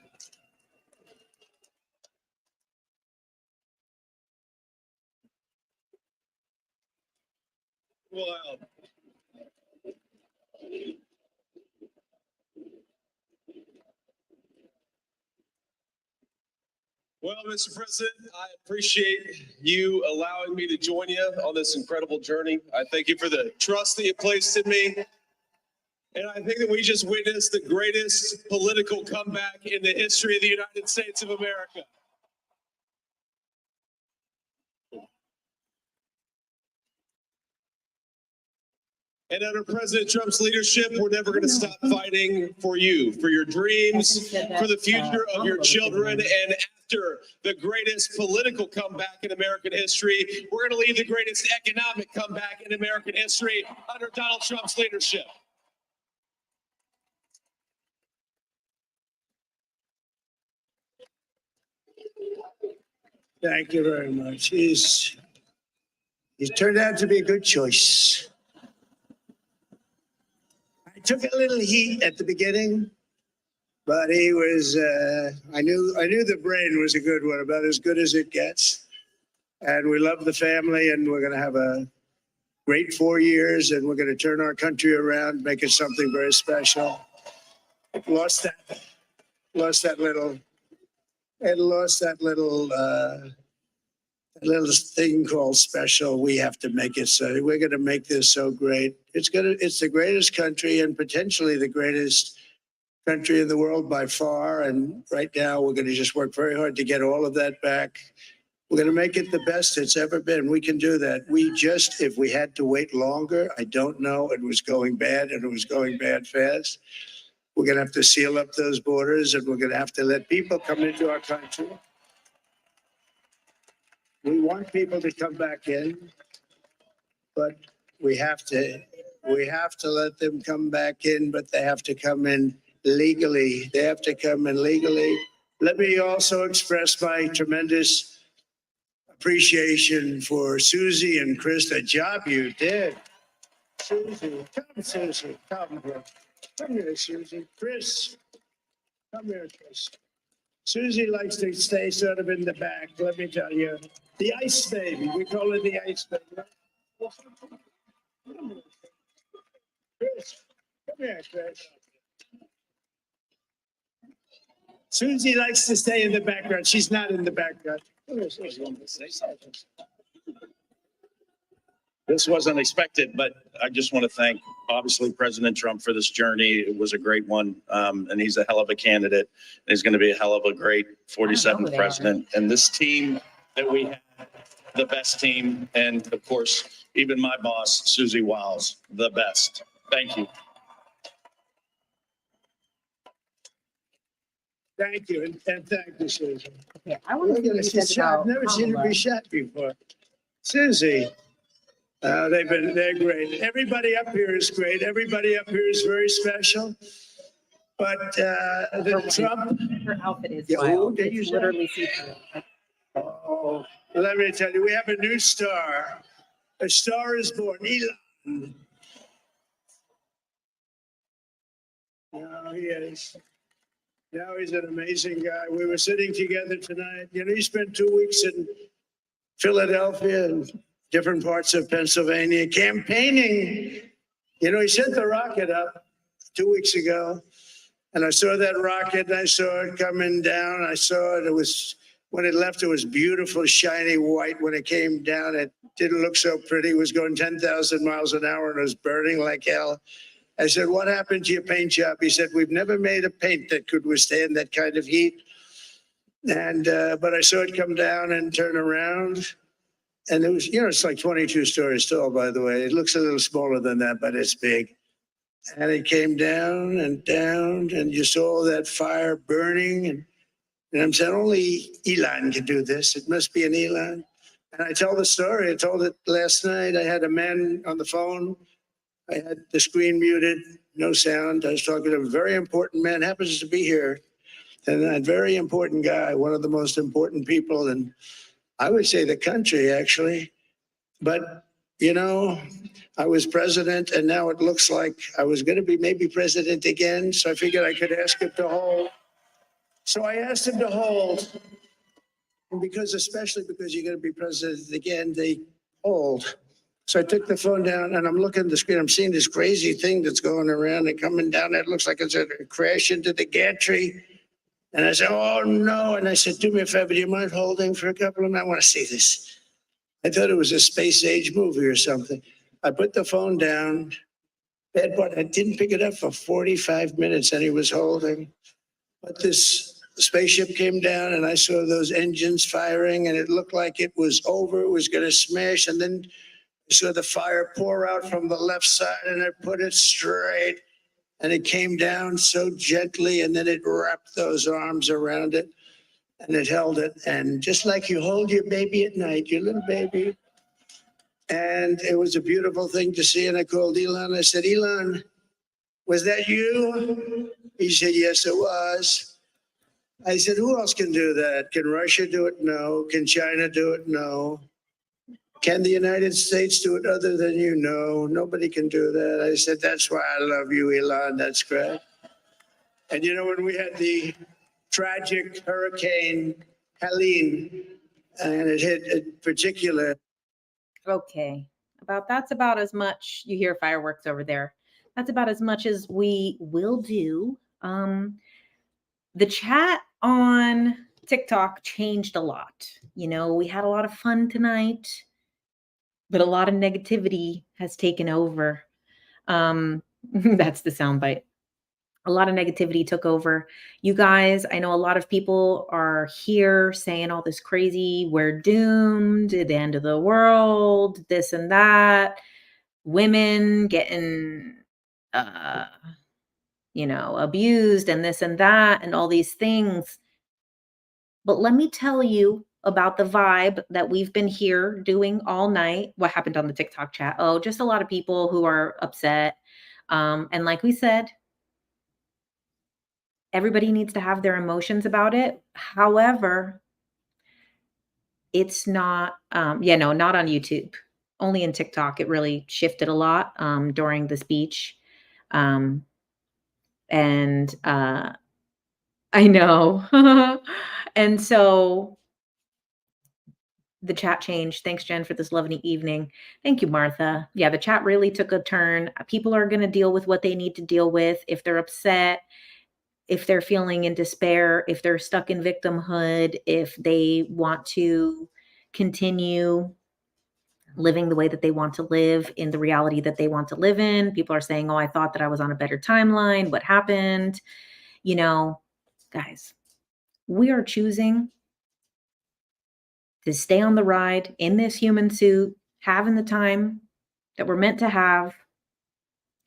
Well, Mr. President, I appreciate you allowing me to join you on this incredible journey. I thank you for the trust that you placed in me. And I think that we just witnessed the greatest political comeback in the history of the United States of America. And under President Trump's leadership, we're never going to stop fighting for you, for your dreams, for the future of your children. And after the greatest political comeback in American history, we're going to lead the greatest economic comeback in American history under Donald Trump's leadership. Thank you very much. He's turned out to be a good choice. I took a little heat at the beginning, but he was, I knew the brain was a good one, about as good as it gets. And we love the family, and we're going to have a great 4 years, and we're going to turn our country around, make it something very special. Lost that little thing called special. We have to make it so. We're going to make this so great. It's the greatest country, and potentially the greatest country in the world by far. And right now we're going to just work very hard to get all of that back. We're going to make it the best it's ever been. We can do that. If we had to wait longer, I don't know. It was going bad, and it was going bad fast. We're going to have to seal up those borders, and we're going to have to let people come into our country. We want people to come back in, but we have to let them come back in, but they have to come in legally. They have to come in legally. Let me also express my tremendous appreciation for Susie and Chris, the job you did. Susie, come here. Come here, Susie. Chris, come here, Chris. Susie likes to stay sort of in the back, let me tell you. The ice baby, we call her the ice baby. Chris, come here, Chris. Susie likes to stay in the background. She's not in the background. This wasn't expected, but I just want to thank, obviously, President Trump for this journey. It was a great one, and he's a hell of a candidate. He's going to be a hell of a great 47th president. And this team that we had the best team. And of course, even my boss, Susie Wiles, the best. Thank you. Thank you, and thank you, Susan. Okay, I want to Look at see this. I've never seen her be shot before. Susie. They're great. Everybody up here is great. Everybody up here is very special. But the Trump. Her outfit is Yeah, wild. did you It's say? literally see-through. Oh, let me tell you, we have a new star. A star is born. Elon. Now he is. Now he's an amazing guy. We were sitting together tonight. You know, he spent 2 weeks in Philadelphia and different parts of Pennsylvania campaigning. You know, he sent the rocket up 2 weeks ago, and I saw that rocket, and I saw it coming down. I saw it. It was, when it left, it was beautiful, shiny white. When it came down, it didn't look so pretty. It was going 10,000 miles an hour, and it was burning like hell. I said, what happened to your paint job? He said, we've never made a paint that could withstand that kind of heat. And, but I saw it come down and turn around. And it was, you know, it's like 22 stories tall, by the way. It looks a little smaller than that, but it's big. And it came down, and you saw that fire burning. And I'm saying, only Elon can do this. It must be an Elon. And I tell the story. I told it last night. I had a man on the phone. I had the screen muted, no sound. I was talking to a very important man, happens to be here. And a very important guy, one of the most important people in, I would say, the country, actually. But, you know, I was president, and now it looks like I was going to be maybe president again. So I figured I could ask him to hold. So I asked him to hold. And especially because you're going to be president again, they hold. So I took the phone down, and I'm looking at the screen. I'm seeing this crazy thing that's going around and coming down. It looks like it's going to crash into the gantry. And I said, oh, no. And I said, do me a favor. Do you mind holding for a couple of minutes? I want to see this. I thought it was a space age movie or something. I put the phone down. Bad part, I didn't pick it up for 45 minutes, and he was holding. But this spaceship came down, and I saw those engines firing, and it looked like it was over. It was going to smash. And then I saw the fire pour out from the left side, and I put it straight. And it came down so gently, and then it wrapped those arms around it, and it held it. And just like you hold your baby at night, your little baby. And it was a beautiful thing to see. And I called Elon. I said, Elon, was that you? He said, yes, it was. I said, who else can do that? Can Russia do it? No. Can China do it? No. Can the United States do it other than you? No, nobody can do that. I said, that's why I love you, Elon. That's great. And you know, when we had the tragic Hurricane Helene, and it hit in particular. Okay, that's about as much. You hear fireworks over there. That's about as much as we will do. The chat on TikTok changed a lot. You know, we had a lot of fun tonight, but a lot of negativity has taken over. That's the soundbite. A lot of negativity took over. You guys, I know a lot of people are here saying all this crazy, we're doomed, the end of the world, this and that, women getting, you know, abused and this and that and all these things. But let me tell you about the vibe that we've been here doing all night. What happened on the TikTok chat? Oh, just a lot of people who are upset. And like we said, everybody needs to have their emotions about it. However, it's not, not on YouTube, only in TikTok. It really shifted a lot during the speech. I know. And so the chat changed. Thanks, Jen, for this lovely evening. Thank you, Martha. Yeah, the chat really took a turn. People are going to deal with what they need to deal with. If they're upset, if they're feeling in despair, if they're stuck in victimhood, if they want to continue living the way that they want to live in the reality that they want to live in. People are saying, oh, I thought that I was on a better timeline. What happened? You know, guys, we are choosing to stay on the ride in this human suit, having the time that we're meant to have.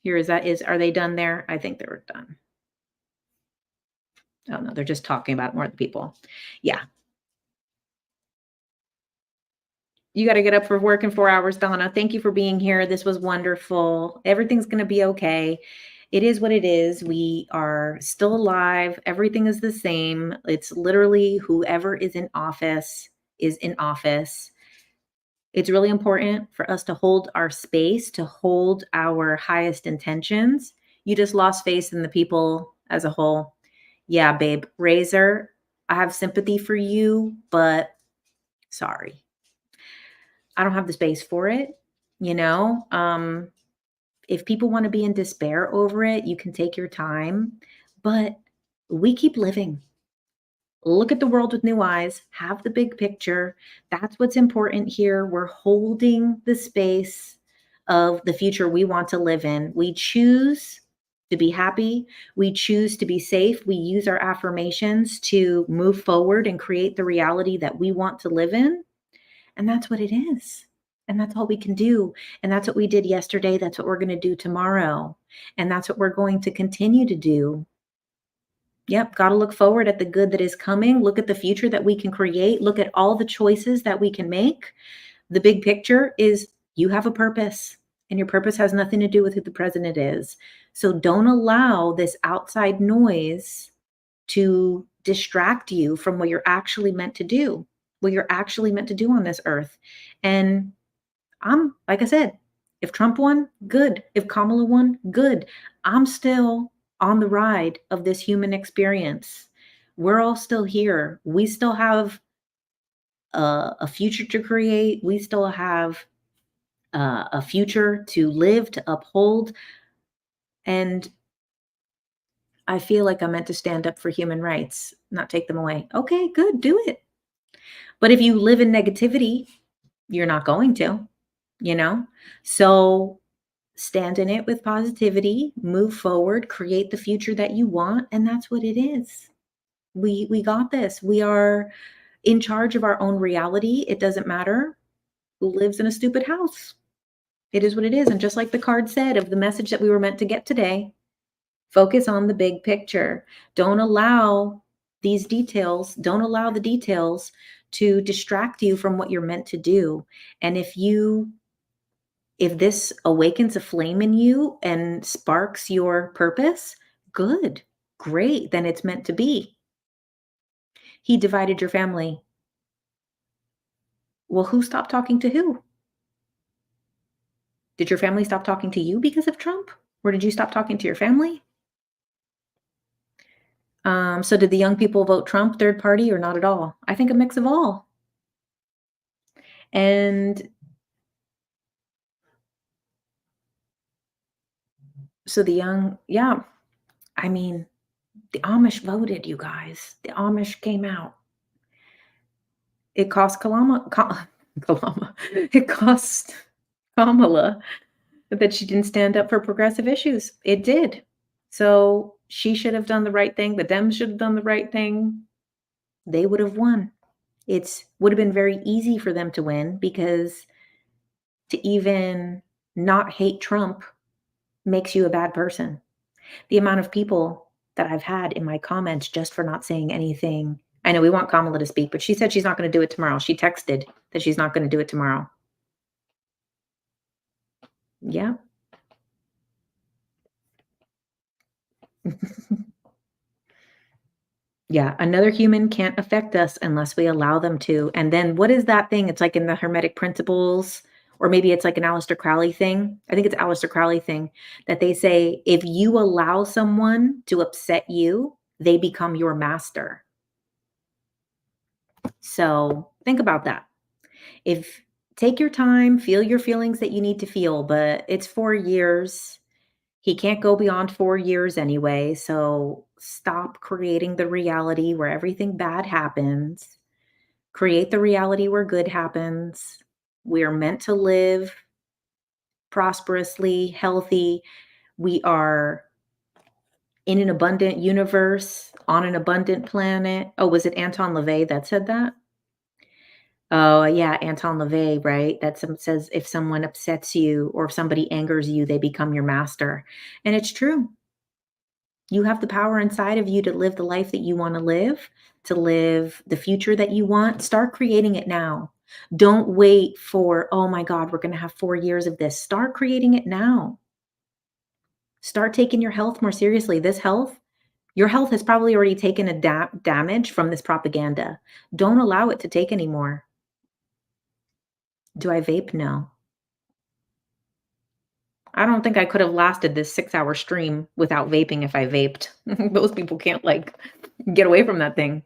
Are they done there? I think they were done. Oh no, they're just talking about more of the people. Yeah. You got to get up for work in 4 hours, Donna. Thank you for being here. This was wonderful. Everything's going to be okay. It is what it is. We are still alive. Everything is the same. It's literally whoever is in office is in office. It's really important for us to hold our space, to hold our highest intentions. You just lost faith in the people as a whole. Yeah, babe. Razor, I have sympathy for you, but sorry. I don't have the space for it, you know? If people want to be in despair over it, you can take your time, but we keep living. Look at the world with new eyes, have the big picture. That's what's important here. We're holding the space of the future we want to live in. We choose to be happy. We choose to be safe. We use our affirmations to move forward and create the reality that we want to live in. And that's what it is. And that's all we can do. And that's what we did yesterday. That's what we're going to do tomorrow. And that's what we're going to continue to do. Yep, got to look forward at the good that is coming. Look at the future that we can create. Look at all the choices that we can make. The big picture is you have a purpose, and your purpose has nothing to do with who the president is. So don't allow this outside noise to distract you from what you're actually meant to do, what you're actually meant to do on this earth. And like I said, if Trump won, good. If Kamala won, good. I'm still on the ride of this human experience. We're all still here. We still have a future to create. We still have a future to live, to uphold. And I feel like I'm meant to stand up for human rights, not take them away. Okay, good, do it. But if you live in negativity, you're not going to, you know? So stand in it with positivity, move forward, create the future that you want, and that's what it is. We got this. We are in charge of our own reality. It doesn't matter who lives in a stupid house. It is what it is. And just like the card said of the message that we were meant to get today, focus on the big picture. Don't allow these details, don't allow the details to distract you from what you're meant to do. And if this awakens a flame in you and sparks your purpose, good, great, then it's meant to be. He divided your family. Well, who stopped talking to who? Did your family stop talking to you because of Trump? Or did you stop talking to your family? So did the young people vote Trump, third party, or not at all? I think a mix of all. And so the Amish voted, you guys. The Amish came out. It cost it cost Kamala that she didn't stand up for progressive issues. It did. So she should have done the right thing. The Dems should have done the right thing. They would have won. It would have been very easy for them to win because to even not hate Trump makes you a bad person. The amount of people that I've had in my comments just for not saying anything. I know we want Kamala to speak, but she said she's not going to do it tomorrow. She texted that she's not going to do it tomorrow. Yeah. Yeah, another human can't affect us unless we allow them to. And then what is that thing? It's like in the Hermetic Principles, or maybe it's like an Aleister Crowley thing. I think it's Aleister Crowley thing that they say, if you allow someone to upset you, they become your master. So think about that. Take your time, feel your feelings that you need to feel, but it's 4 years. He can't go beyond 4 years anyway. So stop creating the reality where everything bad happens. Create the reality where good happens. We are meant to live prosperously, healthy. We are in an abundant universe, on an abundant planet. Oh, was it Anton LaVey that said that? Oh, yeah, Anton LaVey, right? That says if someone upsets you or if somebody angers you, they become your master. And it's true. You have the power inside of you to live the life that you want to live the future that you want. Start creating it now. Don't wait for, oh my God, we're going to have 4 years of this. Start creating it now. Start taking your health more seriously. Your health has probably already taken a damage from this propaganda. Don't allow it to take anymore. Do I vape? No. I don't think I could have lasted this 6-hour stream without vaping if I vaped. Most people can't get away from that thing.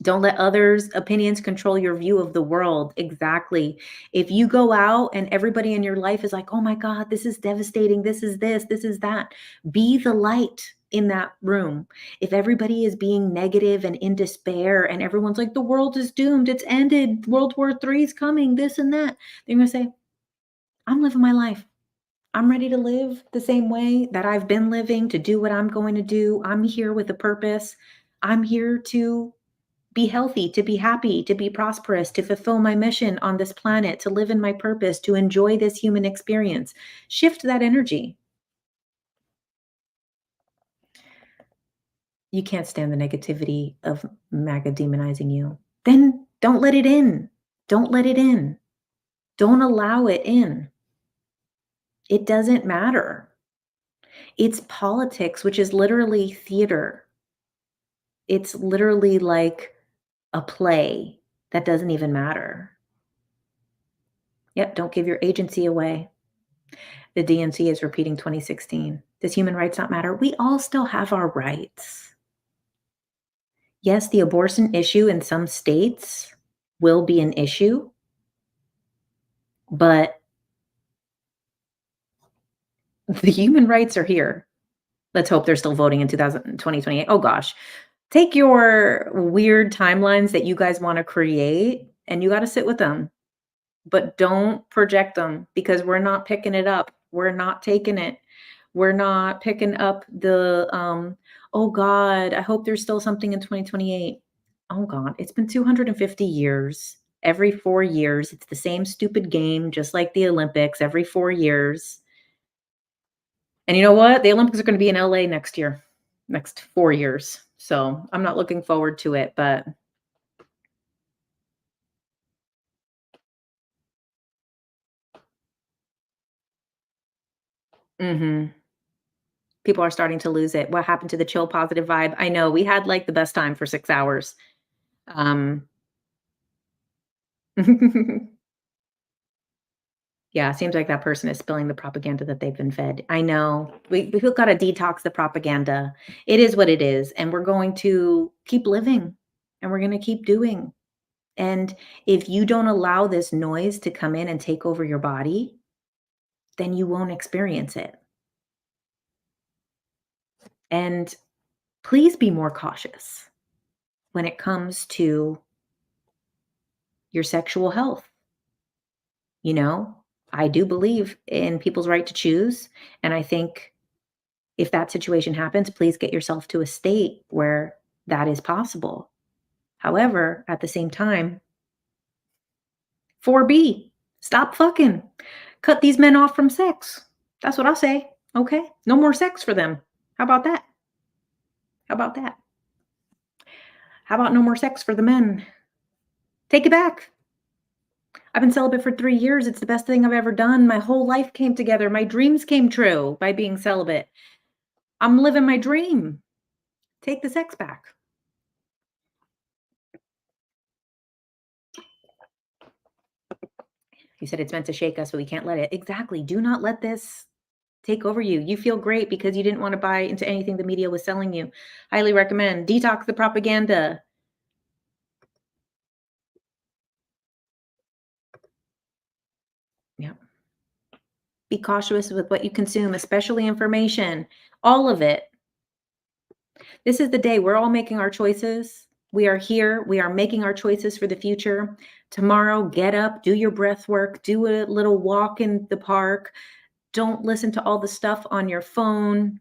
Don't let others' opinions control your view of the world. Exactly. If you go out and everybody in your life is like, oh my God, this is devastating. This is that. Be the light in that room. If everybody is being negative and in despair and everyone's like, the world is doomed, it's ended, World War III is coming, this and that, they're going to say, I'm living my life. I'm ready to live the same way that I've been living, to do what I'm going to do. I'm here with a purpose. I'm here to be healthy, to be happy, to be prosperous, to fulfill my mission on this planet, to live in my purpose, to enjoy this human experience. Shift that energy. You can't stand the negativity of MAGA demonizing you. Then don't let it in. Don't let it in. Don't allow it in. It doesn't matter. It's politics, which is literally theater. It's literally like a play that doesn't even matter. Yep, don't give your agency away. The DNC is repeating 2016. Does human rights not matter? We all still have our rights. Yes, the abortion issue in some states will be an issue, but the human rights are here. Let's hope they're still voting in 2028. Oh gosh. Take your weird timelines that you guys want to create and you got to sit with them. But don't project them because we're not picking it up. We're not taking it. We're not picking up the, oh God, I hope there's still something in 2028. Oh God, it's been 250 years. Every 4 years, it's the same stupid game, just like the Olympics, every 4 years. And you know what? The Olympics are going to be in LA next year, next 4 years. So I'm not looking forward to it, but people are starting to lose it. What happened to the chill positive vibe? I know we had like the best time for 6 hours. Yeah, it seems like that person is spilling the propaganda that they've been fed. I know. We've got to detox the propaganda. It is what it is. And we're going to keep living and we're going to keep doing. And if you don't allow this noise to come in and take over your body, then you won't experience it. And please be more cautious when it comes to your sexual health. You know, I do believe in people's right to choose. And I think if that situation happens, please get yourself to a state where that is possible. However, at the same time, 4B, stop fucking. Cut these men off from sex. That's what I'll say. Okay? No more sex for them. How about that? How about that? How about no more sex for the men? Take it back. I've been celibate for 3 years. It's the best thing I've ever done. My whole life came together. My dreams came true by being celibate. I'm living my dream. Take the sex back. You said it's meant to shake us, but we can't let it. Exactly. Do not let this take over you. You feel great because you didn't want to buy into anything the media was selling you. Highly recommend. Detox the propaganda. Yeah. Be cautious with what you consume, especially information. All of it. This is the day we're all making our choices. We are here. We are making our choices for the future. Tomorrow, get up, do your breath work, do a little walk in the park. Don't listen to all the stuff on your phone.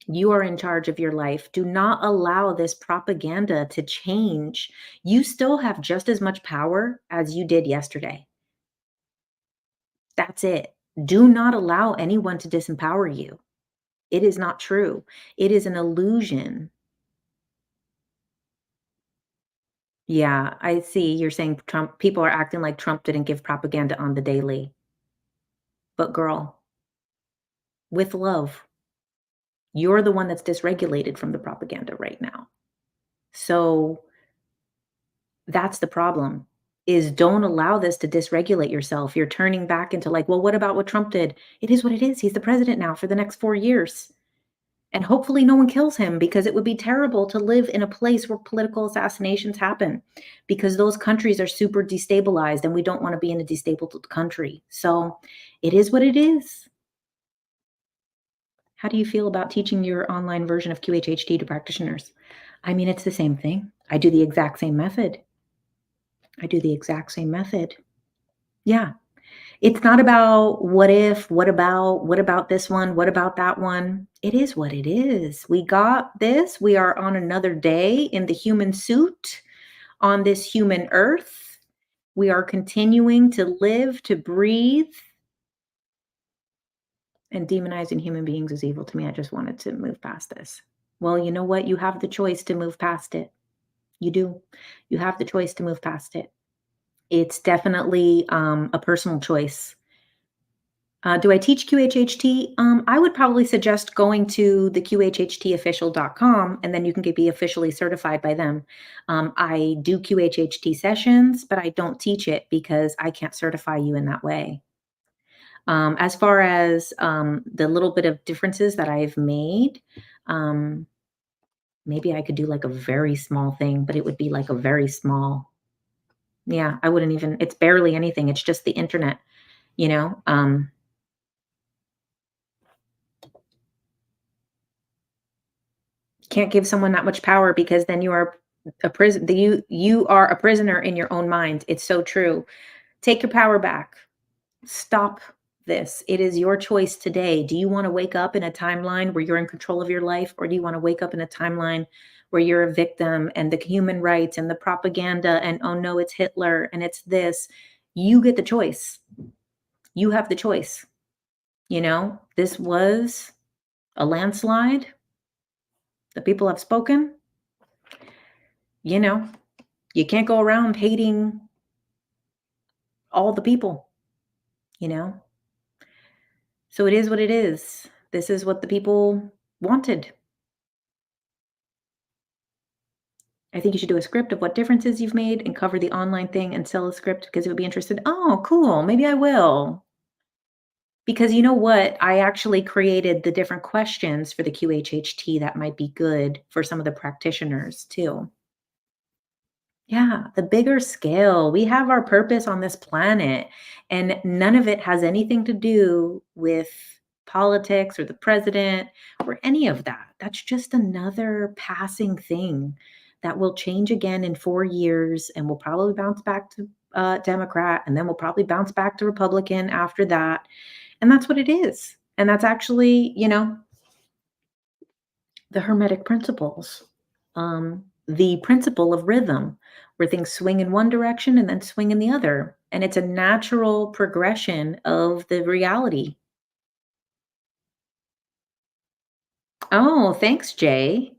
You are in charge of your life. Do not allow this propaganda to change. You still have just as much power as you did yesterday. That's it. Do not allow anyone to disempower you. It is not true. It is an illusion. Yeah, I see. You're saying Trump, people are acting like Trump didn't give propaganda on the daily. But girl, with love, you're the one that's dysregulated from the propaganda right now. So that's the problem, is don't allow this to dysregulate yourself. You're turning back into like, well, what about what Trump did? It is what it is. He's the president now for the next 4 years. And hopefully no one kills him, because it would be terrible to live in a place where political assassinations happen, because those countries are super destabilized and we don't want to be in a destabilized country. So it is what it is. How do you feel about teaching your online version of QHHT to practitioners? I mean, it's the same thing. I do the exact same method. Yeah. It's not about what if, what about this one, what about that one? It is what it is. We got this. We are on another day in the human suit on this human earth. We are continuing to live, to breathe. And demonizing human beings is evil to me. I just wanted to move past this. Well, you know what? You have the choice to move past it. You do. You have the choice to move past it. It's definitely a personal choice. Do I teach QHHT? I would probably suggest going to the QHHTofficial.com, and then you can be officially certified by them. I do QHHT sessions, but I don't teach it because I can't certify you in that way. As far as the little bit of differences that I've made, maybe I could do like a very small thing, but it would be like a very small. Yeah, I wouldn't even, it's barely anything. It's just the internet, you know? Can't give someone that much power, because then you are a prison. You are a prisoner in your own mind. It's so true. Take your power back. Stop this. It is your choice today. Do you want to wake up in a timeline where you're in control of your life, or do you want to wake up in a timeline where you're a victim and the human rights and the propaganda and, oh no, it's Hitler and it's this? You get the choice. You have the choice. You know, this was a landslide. The people have spoken. You know, you can't go around hating all the people, you know? So it is what it is. This is what the people wanted. I think you should do a script of what differences you've made and cover the online thing and sell a script, because it would be interested. Oh, cool. Maybe I will. Because you know what? I actually created the different questions for the QHHT that might be good for some of the practitioners too. Yeah, the bigger scale. We have our purpose on this planet, and none of it has anything to do with politics or the president or any of that. That's just another passing thing that will change again in 4 years, and we'll probably bounce back to Democrat, and then we'll probably bounce back to Republican after that. And that's what it is. And that's actually, you know, the Hermetic principles, the principle of rhythm, where things swing in one direction and then swing in the other. And it's a natural progression of the reality. Oh, thanks, Jay.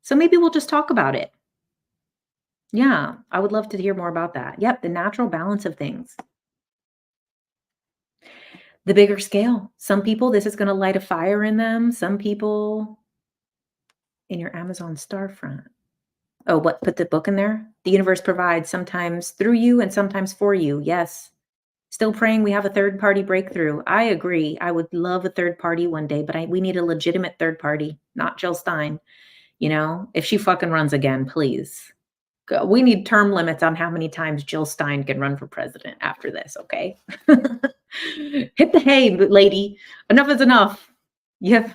So maybe we'll just talk about it. Yeah, I would love to hear more about that. Yep, the natural balance of things. The bigger scale. Some people, this is going to light a fire in them. Some people in your Amazon storefront. Oh, what? Put the book in there? The universe provides, sometimes through you and sometimes for you. Yes. Still praying we have a third party breakthrough. I agree. I would love a third party one day, but we need a legitimate third party, not Jill Stein. You know, if she fucking runs again, please. We need term limits on how many times Jill Stein can run for president after this, okay? Hit the hay, lady. Enough is enough. Yeah.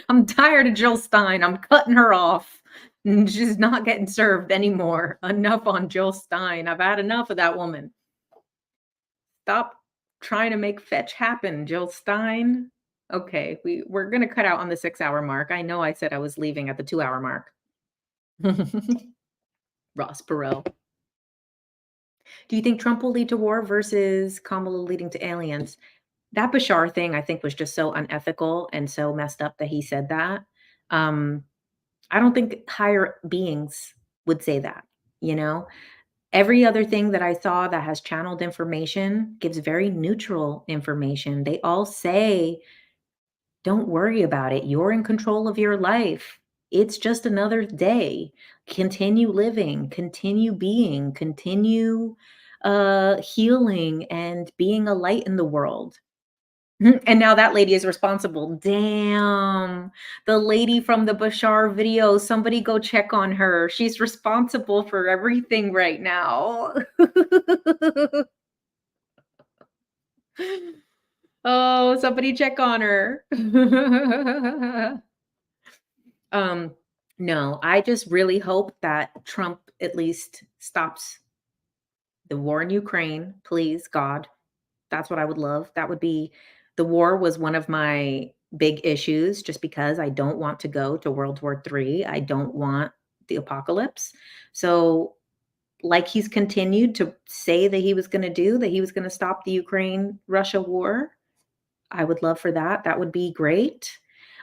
I'm tired of Jill Stein. I'm cutting her off. She's not getting served anymore. Enough on Jill Stein. I've had enough of that woman. Stop trying to make fetch happen, Jill Stein. Okay, we're gonna cut out on the 6-hour mark. I know I said I was leaving at the 2-hour mark. Ross Perot. Do you think Trump will lead to war versus Kamala leading to aliens? That Bashar thing, I think, was just so unethical and so messed up that he said that. Um, I don't think higher beings would say that, you know? Every other thing that I saw that has channeled information gives very neutral information. They all say, don't worry about it. You're in control of your life. It's just another day. Continue living, continue being, continue healing and being a light in the world. And now that lady is responsible. Damn. The lady from the Bashar video, somebody go check on her. She's responsible for everything right now. Oh, somebody check on her. Um, no, I just really hope that Trump at least stops the war in Ukraine, please, God. That's what I would love. That would be the war was one of my big issues just because I don't want to go to World War III. I don't want the apocalypse. So, like he's continued to say that he was going to do, that he was going to stop the Ukraine Russia war. I would love for that. That would be great.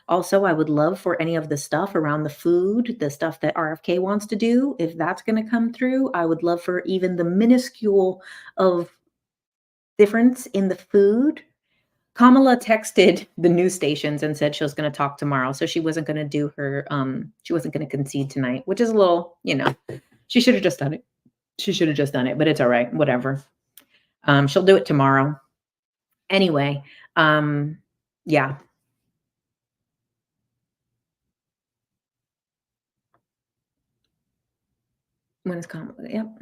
Also, I would love for any of the stuff around the food, the stuff that RFK wants to do, if that's going to come through. I would love for even the minuscule of difference in the food. Kamala texted the news stations and said she was going to talk tomorrow. So she wasn't going to do her, she wasn't going to concede tonight, which is a little, she should have just done it. She should have just done it, but it's all right. Whatever. She'll do it tomorrow. Anyway, yeah. When is Kamala? Yep.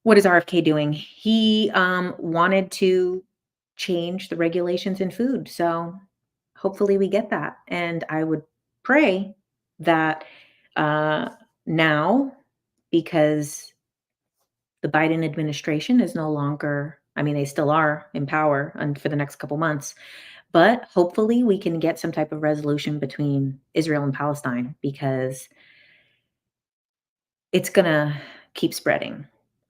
What is RFK doing? He wanted to change the regulations in food. So hopefully we get that. And I would pray that now, because the Biden administration is no longer, I mean, they still are in power and for the next couple months, but hopefully we can get some type of resolution between Israel and Palestine, because it's going to keep spreading.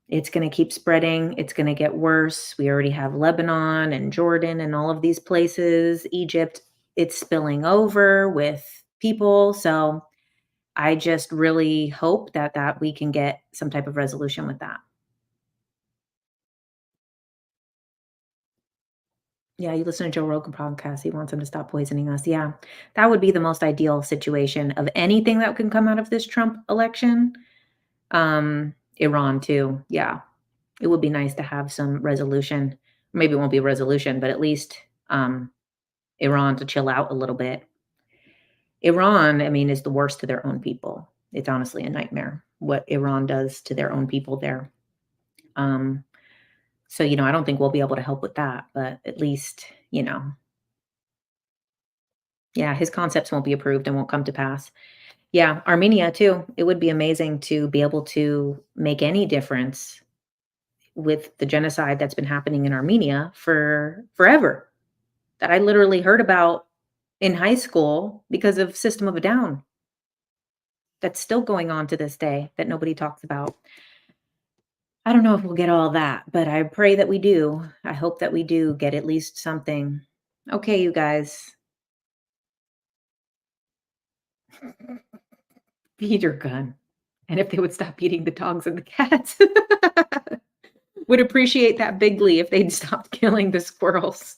It's going to keep spreading. It's going to get worse. We already have Lebanon and Jordan and all of these places. Egypt, it's spilling over with people. So I just really hope that we can get some type of resolution with that. Yeah, you listen to Joe Rogan podcast. He wants him to stop poisoning us. Yeah, that would be the most ideal situation of anything that can come out of this Trump election. Iran too. Yeah. It would be nice to have some resolution. Maybe it won't be a resolution, but at least Iran to chill out a little bit. Iran, I mean, is the worst to their own people. It's honestly a nightmare what Iran does to their own people there. So, I don't think we'll be able to help with that, but at least, yeah, his concepts won't be approved and won't come to pass. Yeah, Armenia too. It would be amazing to be able to make any difference with the genocide that's been happening in Armenia for forever, that I literally heard about in high school because of System of a Down. That's still going on to this day that nobody talks about. I don't know if we'll get all that, but I pray that we do. I hope that we do get at least something. Okay, you guys. Feed your gun. And if they would stop eating the dogs and the cats. Would appreciate that bigly if they'd stop killing the squirrels.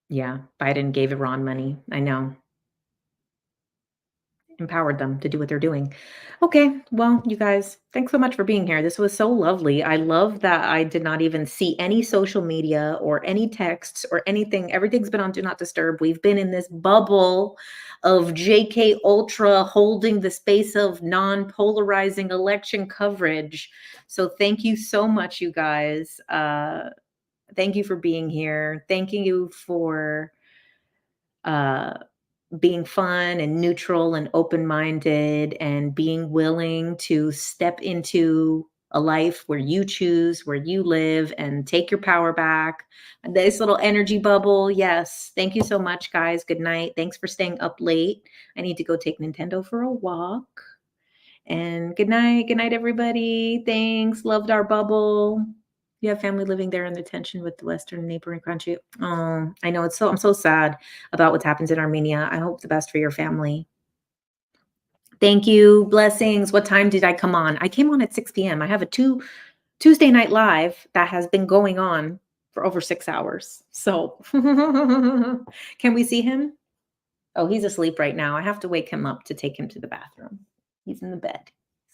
Yeah, Biden gave Iran money. I know. Empowered them to do what they're doing. Okay, well, you guys, thanks so much for being here. This was so lovely. I love that I did not even see any social media or any texts or anything. Everything's been on Do Not Disturb. We've been in this bubble of JK Ultra holding the space of non-polarizing election coverage. So thank you so much, you guys. Thank you for being here. Thank you for being fun and neutral and open-minded and being willing to step into a life where you choose, where you live, and take your power back. This little energy bubble. Yes. Thank you so much, guys. Good night. Thanks for staying up late. I need to go take Nintendo for a walk. And good night. Good night, everybody. Thanks. Loved our bubble. You have family living there in the tension with the Western neighboring country. Oh, I know. I'm so sad about what happens in Armenia. I hope the best for your family. Thank you. Blessings. What time did I come on? I came on at 6 p.m. I have a Tuesday night live that has been going on for over 6 hours. So can we see him? Oh, he's asleep right now. I have to wake him up to take him to the bathroom. He's in the bed,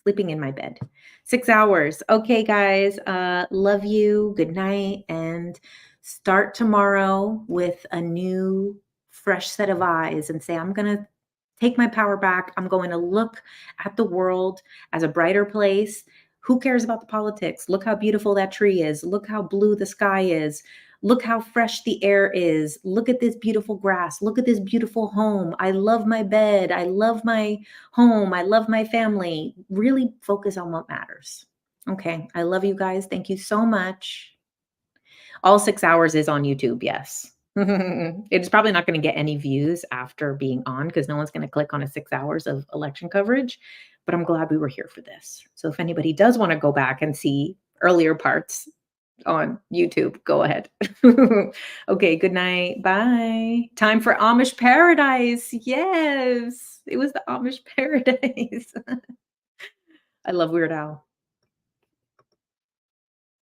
sleeping in my bed. 6 hours. Okay, guys. Love you. Good night. And start tomorrow with a new, fresh set of eyes and say, I'm going to take my power back. I'm going to look at the world as a brighter place. Who cares about the politics? Look how beautiful that tree is. Look how blue the sky is. Look how fresh the air is. Look at this beautiful grass. Look at this beautiful home. I love my bed. I love my home. I love my family. Really focus on what matters. Okay. I love you guys. Thank you so much. All 6 hours is on YouTube. Yes. It's probably not going to get any views after being on because no one's going to click on a 6 hours of election coverage. But I'm glad we were here for this. So if anybody does want to go back and see earlier parts on YouTube, go ahead. Okay, good night. Bye. Time for Amish Paradise. Yes, it was the Amish Paradise. I love Weird Al.